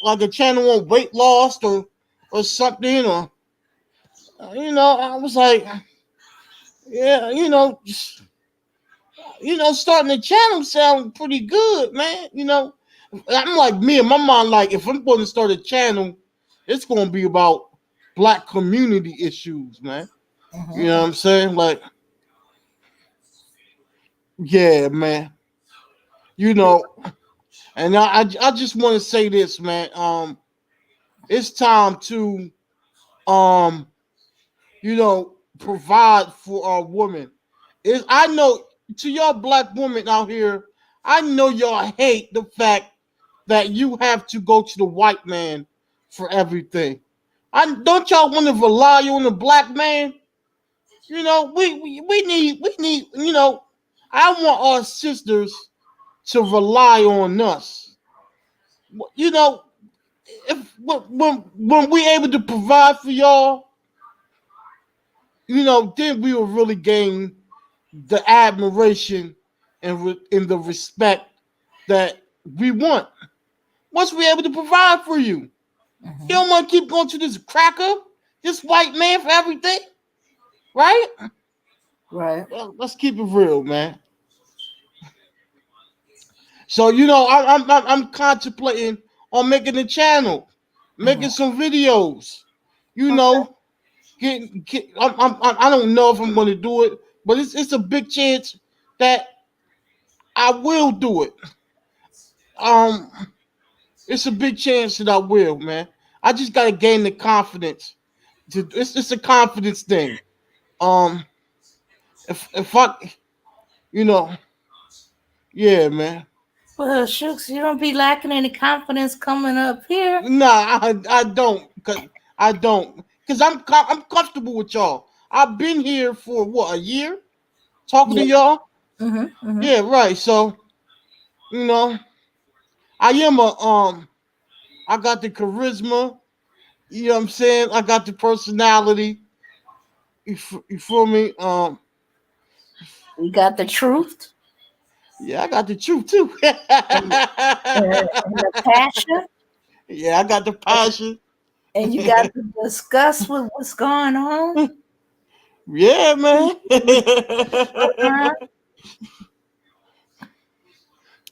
Like a channel on weight loss or something or I was like, yeah, starting a channel sound pretty good, man. I'm like me in my mind, like if I'm going to start a channel, it's going to be about black community issues, man. You know
Uh-huh.
what I'm saying? Like, yeah, man. You know, and I just want to say this, man. It's time to um provide for our women. I know to y'all black women out here, I know y'all hate the fact that you have to go to the white man for everything. I don't y'all want to rely on the black man? We need. I want our sisters to rely on us. You know, if when we able to provide for y'all, then we will really gain the admiration and the respect that we want. Once we're able to provide for you, you
Uh-huh.
don't want to keep going to this cracker, this white man for everything, right?
Right.
Well, let's keep it real, man. So I'm contemplating on making a channel, making
Uh-huh.
some videos. You
Okay.
know, I don't know if I'm going to do it, but it's a big chance that I will do it. Um, it's a big chance that I will, man. I just gotta gain the confidence. It's a confidence thing. Um, if I, you know, yeah, man.
Well, Shooks, you don't be lacking any confidence coming up here.
Nah, I don't, cause I'm comfortable with y'all. I've been here for what, a year talking to
Yeah.
y'all.
Mm-hmm. Mm-hmm.
Yeah, right. So you know, I am I got the charisma. You know what I'm saying? I got the personality. You feel me?
You got the truth
Yeah, I got the truth too.
and, and the passion,
Yeah, I got the passion.
and you got to discuss what's going on.
Yeah, man.
Uh-huh.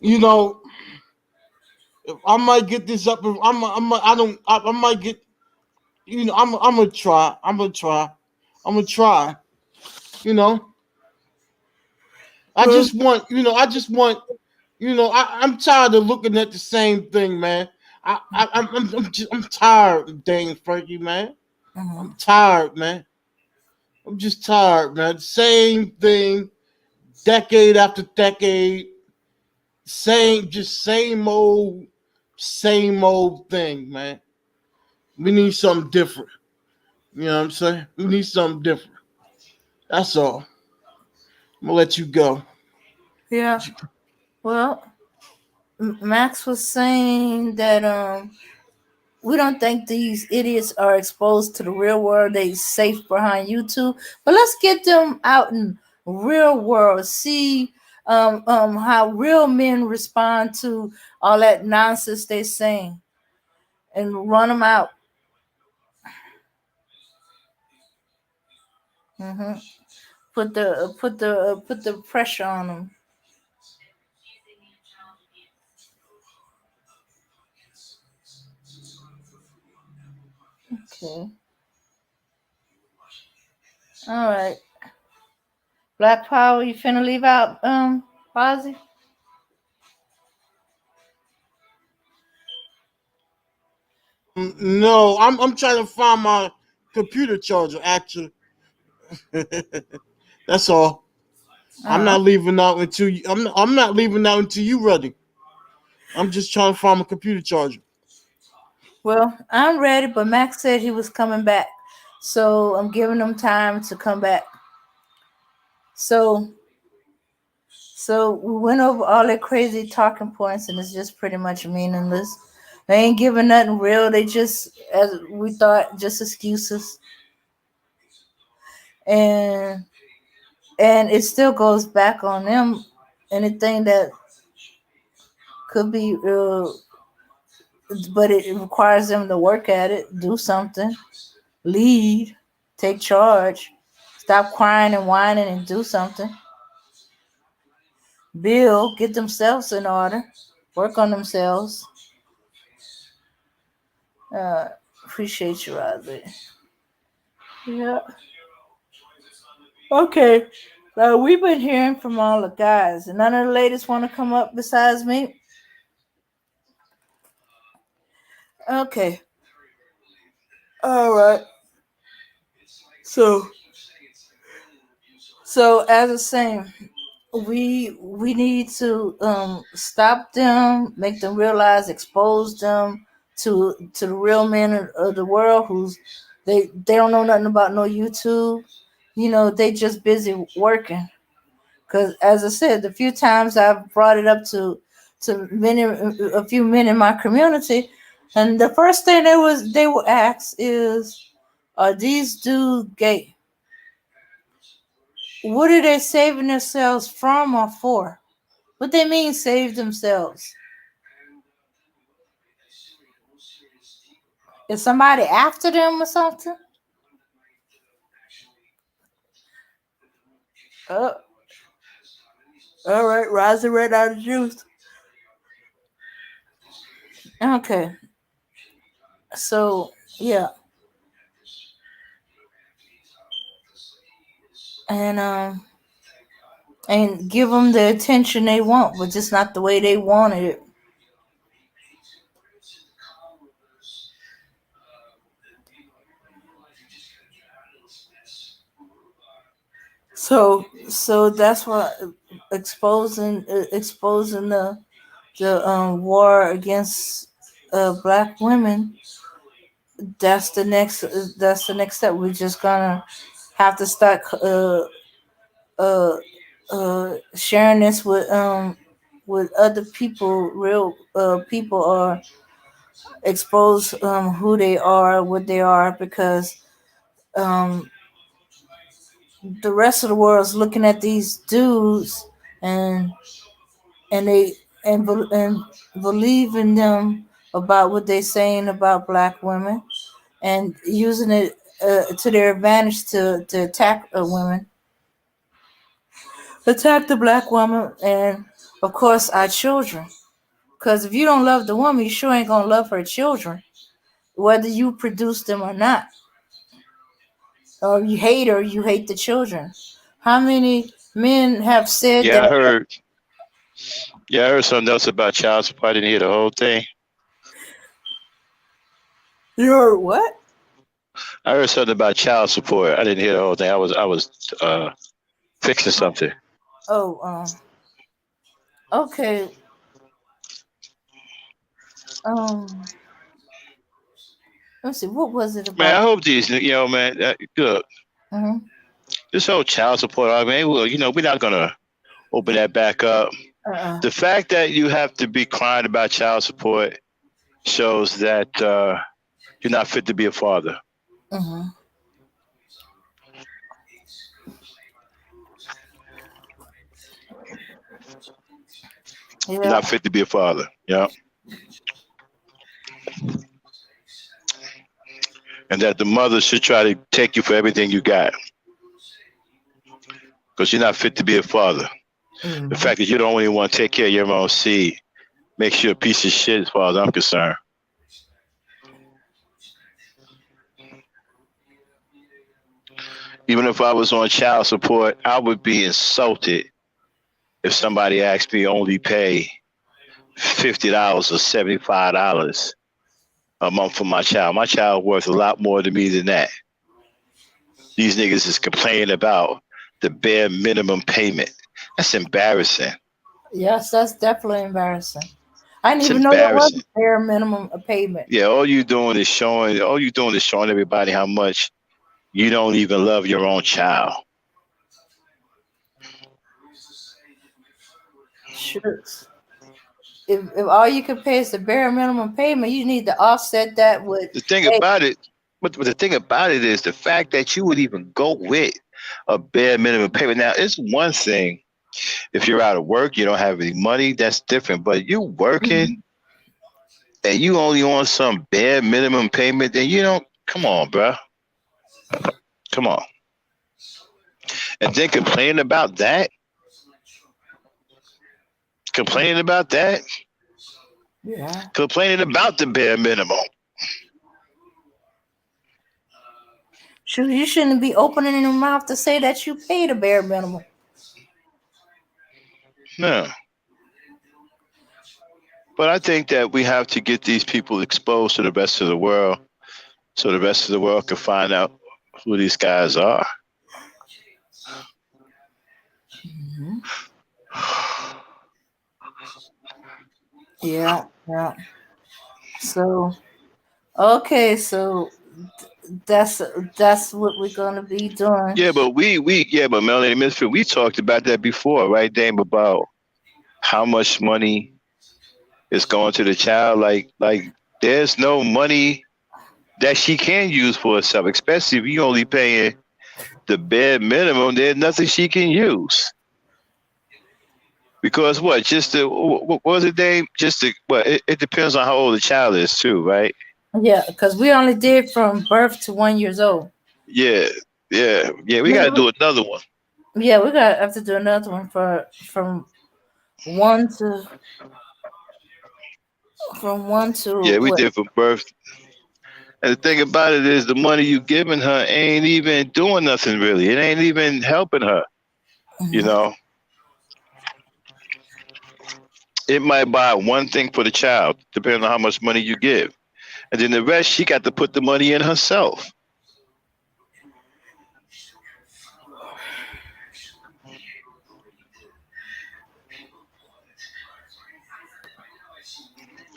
you know, I might get this up. I don't. I might get. I'm gonna try. I'm gonna try. I'm gonna try. You know, I
Well,
just want. I just want. I'm tired of looking at the same thing, man. I'm tired, dang Frankie, man.
uh-huh.
I'm tired, man. I'm just tired, man. Same thing, decade after decade. Same old thing, man. We need something different. You know what I'm saying? We need something different. That's all. I'm gonna let you go.
Yeah. Well, Max was saying that we don't think these idiots are exposed to the real world. They safe behind YouTube, but let's get them out in real world. See how real men respond to all that nonsense they saying, and run them out. hmm Put the pressure on them. Okay. All right. Black Power, you finna leave out Ozzy?
No, I'm trying to find computer charger, actually. That's all. I'm
Uh,
not leaving out until you. I'm not leaving out until you ready. I'm just trying to find a computer charger.
well, I'm ready, but Max said he was coming back, so I'm giving him time to come back. So, so we went over all their crazy talking points, and it's just pretty much meaningless. They ain't giving nothing real. They just, as we thought, just excuses, and and it still goes back on them. Anything that could be, but it requires them to work at it, do something, lead, take charge, stop crying and whining, and do something. Build, get themselves in order, work on themselves. Uh, Appreciate you, Rodley. Yeah. Okay. We've been hearing from all the guys, and none of the ladies want to come up besides me. Okay. All right. So, as I was saying, we need to stop them, make them realize, expose them to the real men of the world who's they don't know nothing about no YouTube. They just busy working. Because as I said, the few times I've brought it up to a few men in my community, and the first thing they will ask is, "Are these dudes gay? What are they saving themselves from or for? What they mean save themselves? Is somebody after them or something?" Oh, all right, rising right out of juice. Okay, so yeah, and give them the attention they want, but just not the way they wanted it. So that's why exposing the war against black women. That's the next step. We're just gonna have to start uh sharing this with other people, real people, or expose who they are, what they are, because um the rest of the world is looking at these dudes, and they and believe in them about what they're saying about black women, and using it to their advantage to attack women, attack the black woman, and of course our children. Because if you don't love the woman, you sure ain't gonna love her children, whether you produce them or not. Or you hate her, you hate the children. How many men have said
Yeah, I
that?
heard. Yeah, I heard something else about child support. I didn't hear the whole thing.
You heard what?
I heard something about child support. I didn't hear the whole thing. I was fixing something.
Oh, okay. Um, let's see. What was it
Man, I
about?
hope these, man. Look,
Mm-hmm.
this whole child support. I mean, well, we're not gonna open that back up.
Uh-uh.
The fact that you have to be crying about child support shows that you're not fit to be a father.
Mm-hmm.
You're
Yeah.
not fit to be a father. Yeah, and that the mother should try to take you for everything you got because you're not fit to be a father. The
Mm-hmm.
fact that you don't even want to take care of your own seed makes you a piece of shit, as far as I'm concerned. Even if I was on child support, I would be insulted if somebody asked me only pay $50 or $75 a month for my child. My child worth a lot more to me than that. These niggas is complaining about the bare minimum payment. That's embarrassing.
Yes, that's definitely embarrassing. I didn't
It's
even know there was
embarrassing.
a bare minimum of payment.
Yeah, all you doing is showing everybody how much you don't even love your own child.
Sure. If all you can pay is the bare minimum payment, you need to offset that with,
The thing
hey,
about it, but the thing about it is the fact that you would even go with a bare minimum payment. Now, it's one thing if you're out of work, you don't have any money, that's different. But you working
mhm.
and you only on some bare minimum payment, then you don't. Come on, bruh. Come on. And then complaining about that,
Yeah.
complaining about the bare minimum.
Shoot, you shouldn't be opening your mouth to say that you paid a bare minimum.
No. But I think that we have to get these people exposed to the rest of the world so the rest of the world can find out who these guys are.
Mhm. Yeah, yeah. So okay, so that's that's what we're gonna be doing.
Yeah, but but Melanie Misfit, we talked about that before, right, Dame, about how much money is going to the child. Like there's no money that she can use for herself, especially if you only paying the bare minimum. There's nothing she can use. Because what? Just the what was it, Dame? Just the what? It depends on how old the child is too, right?
Yeah, because we only did from birth to 1 years old.
Yeah, yeah. We got to
Maybe,
do another one.
yeah, we got to have to do another one for one to from one to
Yeah, we
what?
did from birth. And the thing about it is, the money you giving her ain't even doing nothing really. It ain't even helping her. You
Mhm.
know, it might buy one thing for the child, depending on how much money you give, and then the rest she got to put the money in herself.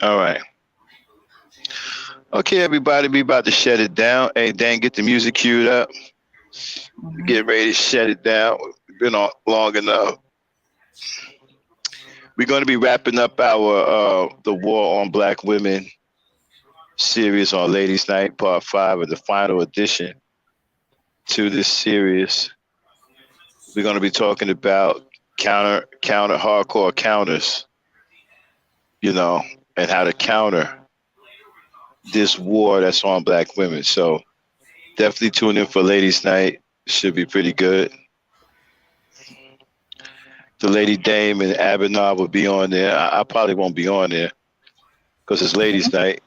All right. Okay, everybody, we about to shut it down. Hey, Dan, get the music queued up.
Mhm.
Get ready to shut it down. We've been on long enough. We're going to be wrapping up our the War on Black Women series on Ladies Night Part 5 of the final edition to this series. We're going to be talking about counter hardcore counters, you know, and how to counter this war that's on black women. So definitely tune in for Ladies Night. Should be pretty good. The Lady Dame and Abinah will be on there. I probably won't be on there because it's Ladies Night.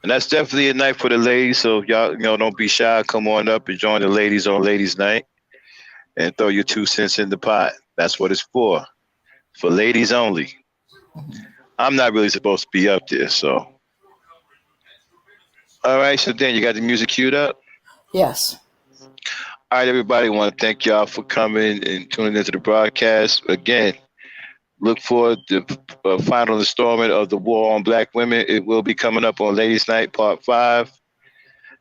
And that's definitely a night for the ladies. So y'all, don't be shy. Come on up and join the ladies on Ladies Night and throw your 2 cents in the pot. That's what it's for ladies only. I'm not really supposed to be up there, so. All right, so then you got the music queued up.
Yes.
All right, everybody, I want to thank y'all for coming and tuning into the broadcast. Again, look forward to the final installment of the War on Black Women. It will be coming up on Ladies Night Part 5.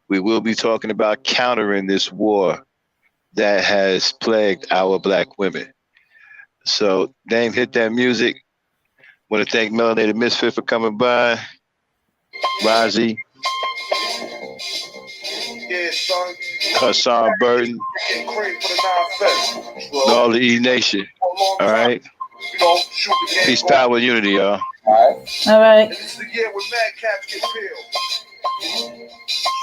We will be talking about countering this war that has plagued our black women. So, Dame, hit that music. Want to thank Melanated Misfit for coming by. Rozzy,
Yeah, son.
Hassan, Burton,
Getting cream for the 9 Fest.
and all the E Nation.
For a long
All
time.
right.
Shoot the game.
Peace, power, and unity, y'all.
All right.
And this is the year when mad cats get peeled.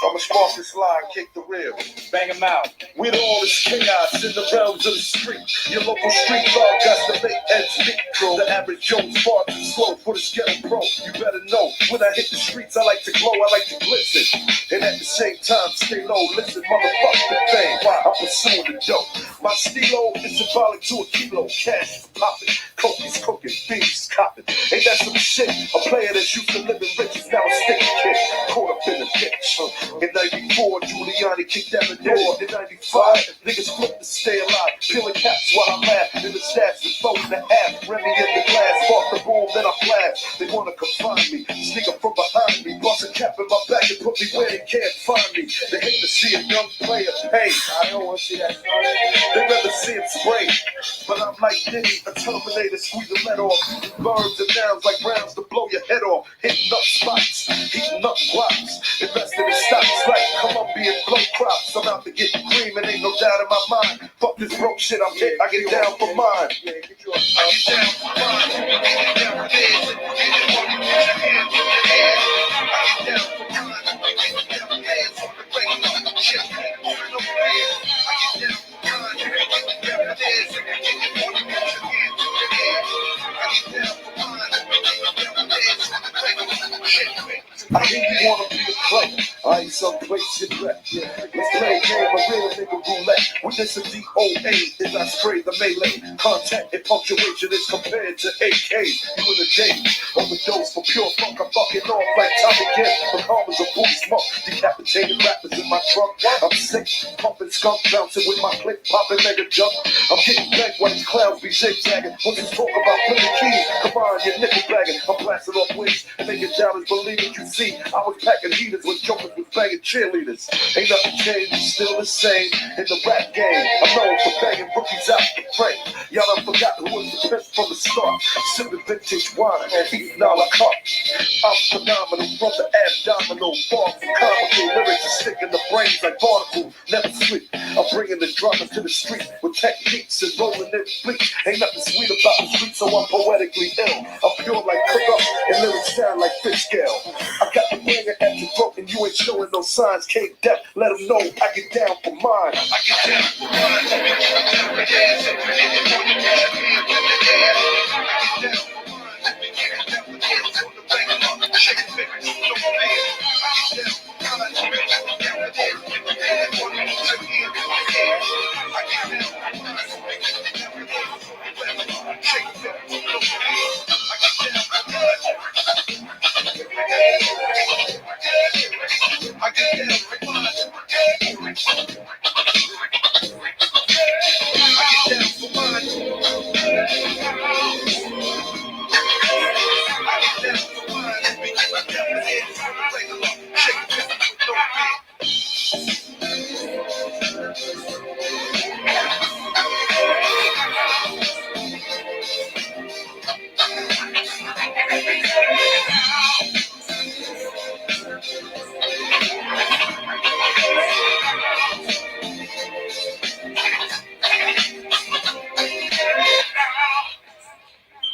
I'ma spark this line, kick the rib, bang him out. With all this chaos in the realms of the street, your local street dog got to make ends meet. The average Joe's far too slow for the ghetto pro. You better know, when I hit the streets, I like to glow, I like to glisten. And at the same time, stay low, listen, motherfuck the thing. I'm pursuing the dope. My stilo is symbolic to a kilo. Cash is popping, cokies cooking, beans copping. Ain't that some shit? A player that used to live in riches, now a sticky kid. Caught up in a bitch. In 94, Giuliani kicked down the door. In 95, niggas flipped to stay alive. Peeling caps while I laugh. In the stats, the phone in the half. Remy in the glass. Spark the boom, then I flash. They wanna confine me. Sneak up from behind me. Bust a cap in my back and put me where they can't find me. They hate to see a young player pay. I don't wanna see that. They rather see him spray. But I'm like Diddy, a Terminator, squeeze the lead off. Birds and downs like rounds to blow your head off. Hitting up spots, heating up blocks. Invested in stocks like Colombian blow crops. I'm out to get cream and ain't no doubt in my mind. Fuck this broke shit, I'm hit, I get down for mine. I get down for mine. I get down for this. I get down for this. I get down for mine. I get down for this. On the regular shit. On the bed. I get down for mine. I get down for this. I get down for this. I get down for mine. I get down for this. On the regular shit. I hear you wanna be a player. I ain't some place you wreck. Let's play a game, a real nigga roulette. With this a DOA as I spray the melee. Contact and punctuation is compared to AK. You in the days. Overdose for pure funk. I'm fucking off like Tommy Gibb. The calmers of booty smoke. Decapitated rappers in my trunk. I'm sick, pumping skunk, bouncing with my click, popping mega jump. I'm getting back when these clowns be zigzagging. Once you talk about flipping keys, come on, you're nickel bagging. I'm blasting off wings and making doubters believe it. You see, I was packing heaters when jokers was banging cheerleaders. Ain't nothing changed, it's still the same in the rap game. I'm known for banging rookies out the frame. Y'all done forgot who was the best from the start. Sipping vintage wine, eating a la carte. I'm phenomenal from the abdominal. Far from comical lyrics that stick in the brains like barnacles. Never sleep. I'm bringing the drummers to the street with techniques and rolling in fleets. Ain't nothing sweet about the street, so I'm poetically ill. I'm pure like cook-up and lyrics sound like fish scale. I got the banger at your throat and you ain't showing no signs. Can't deaf, let them know I get down for mine. I get down for mine.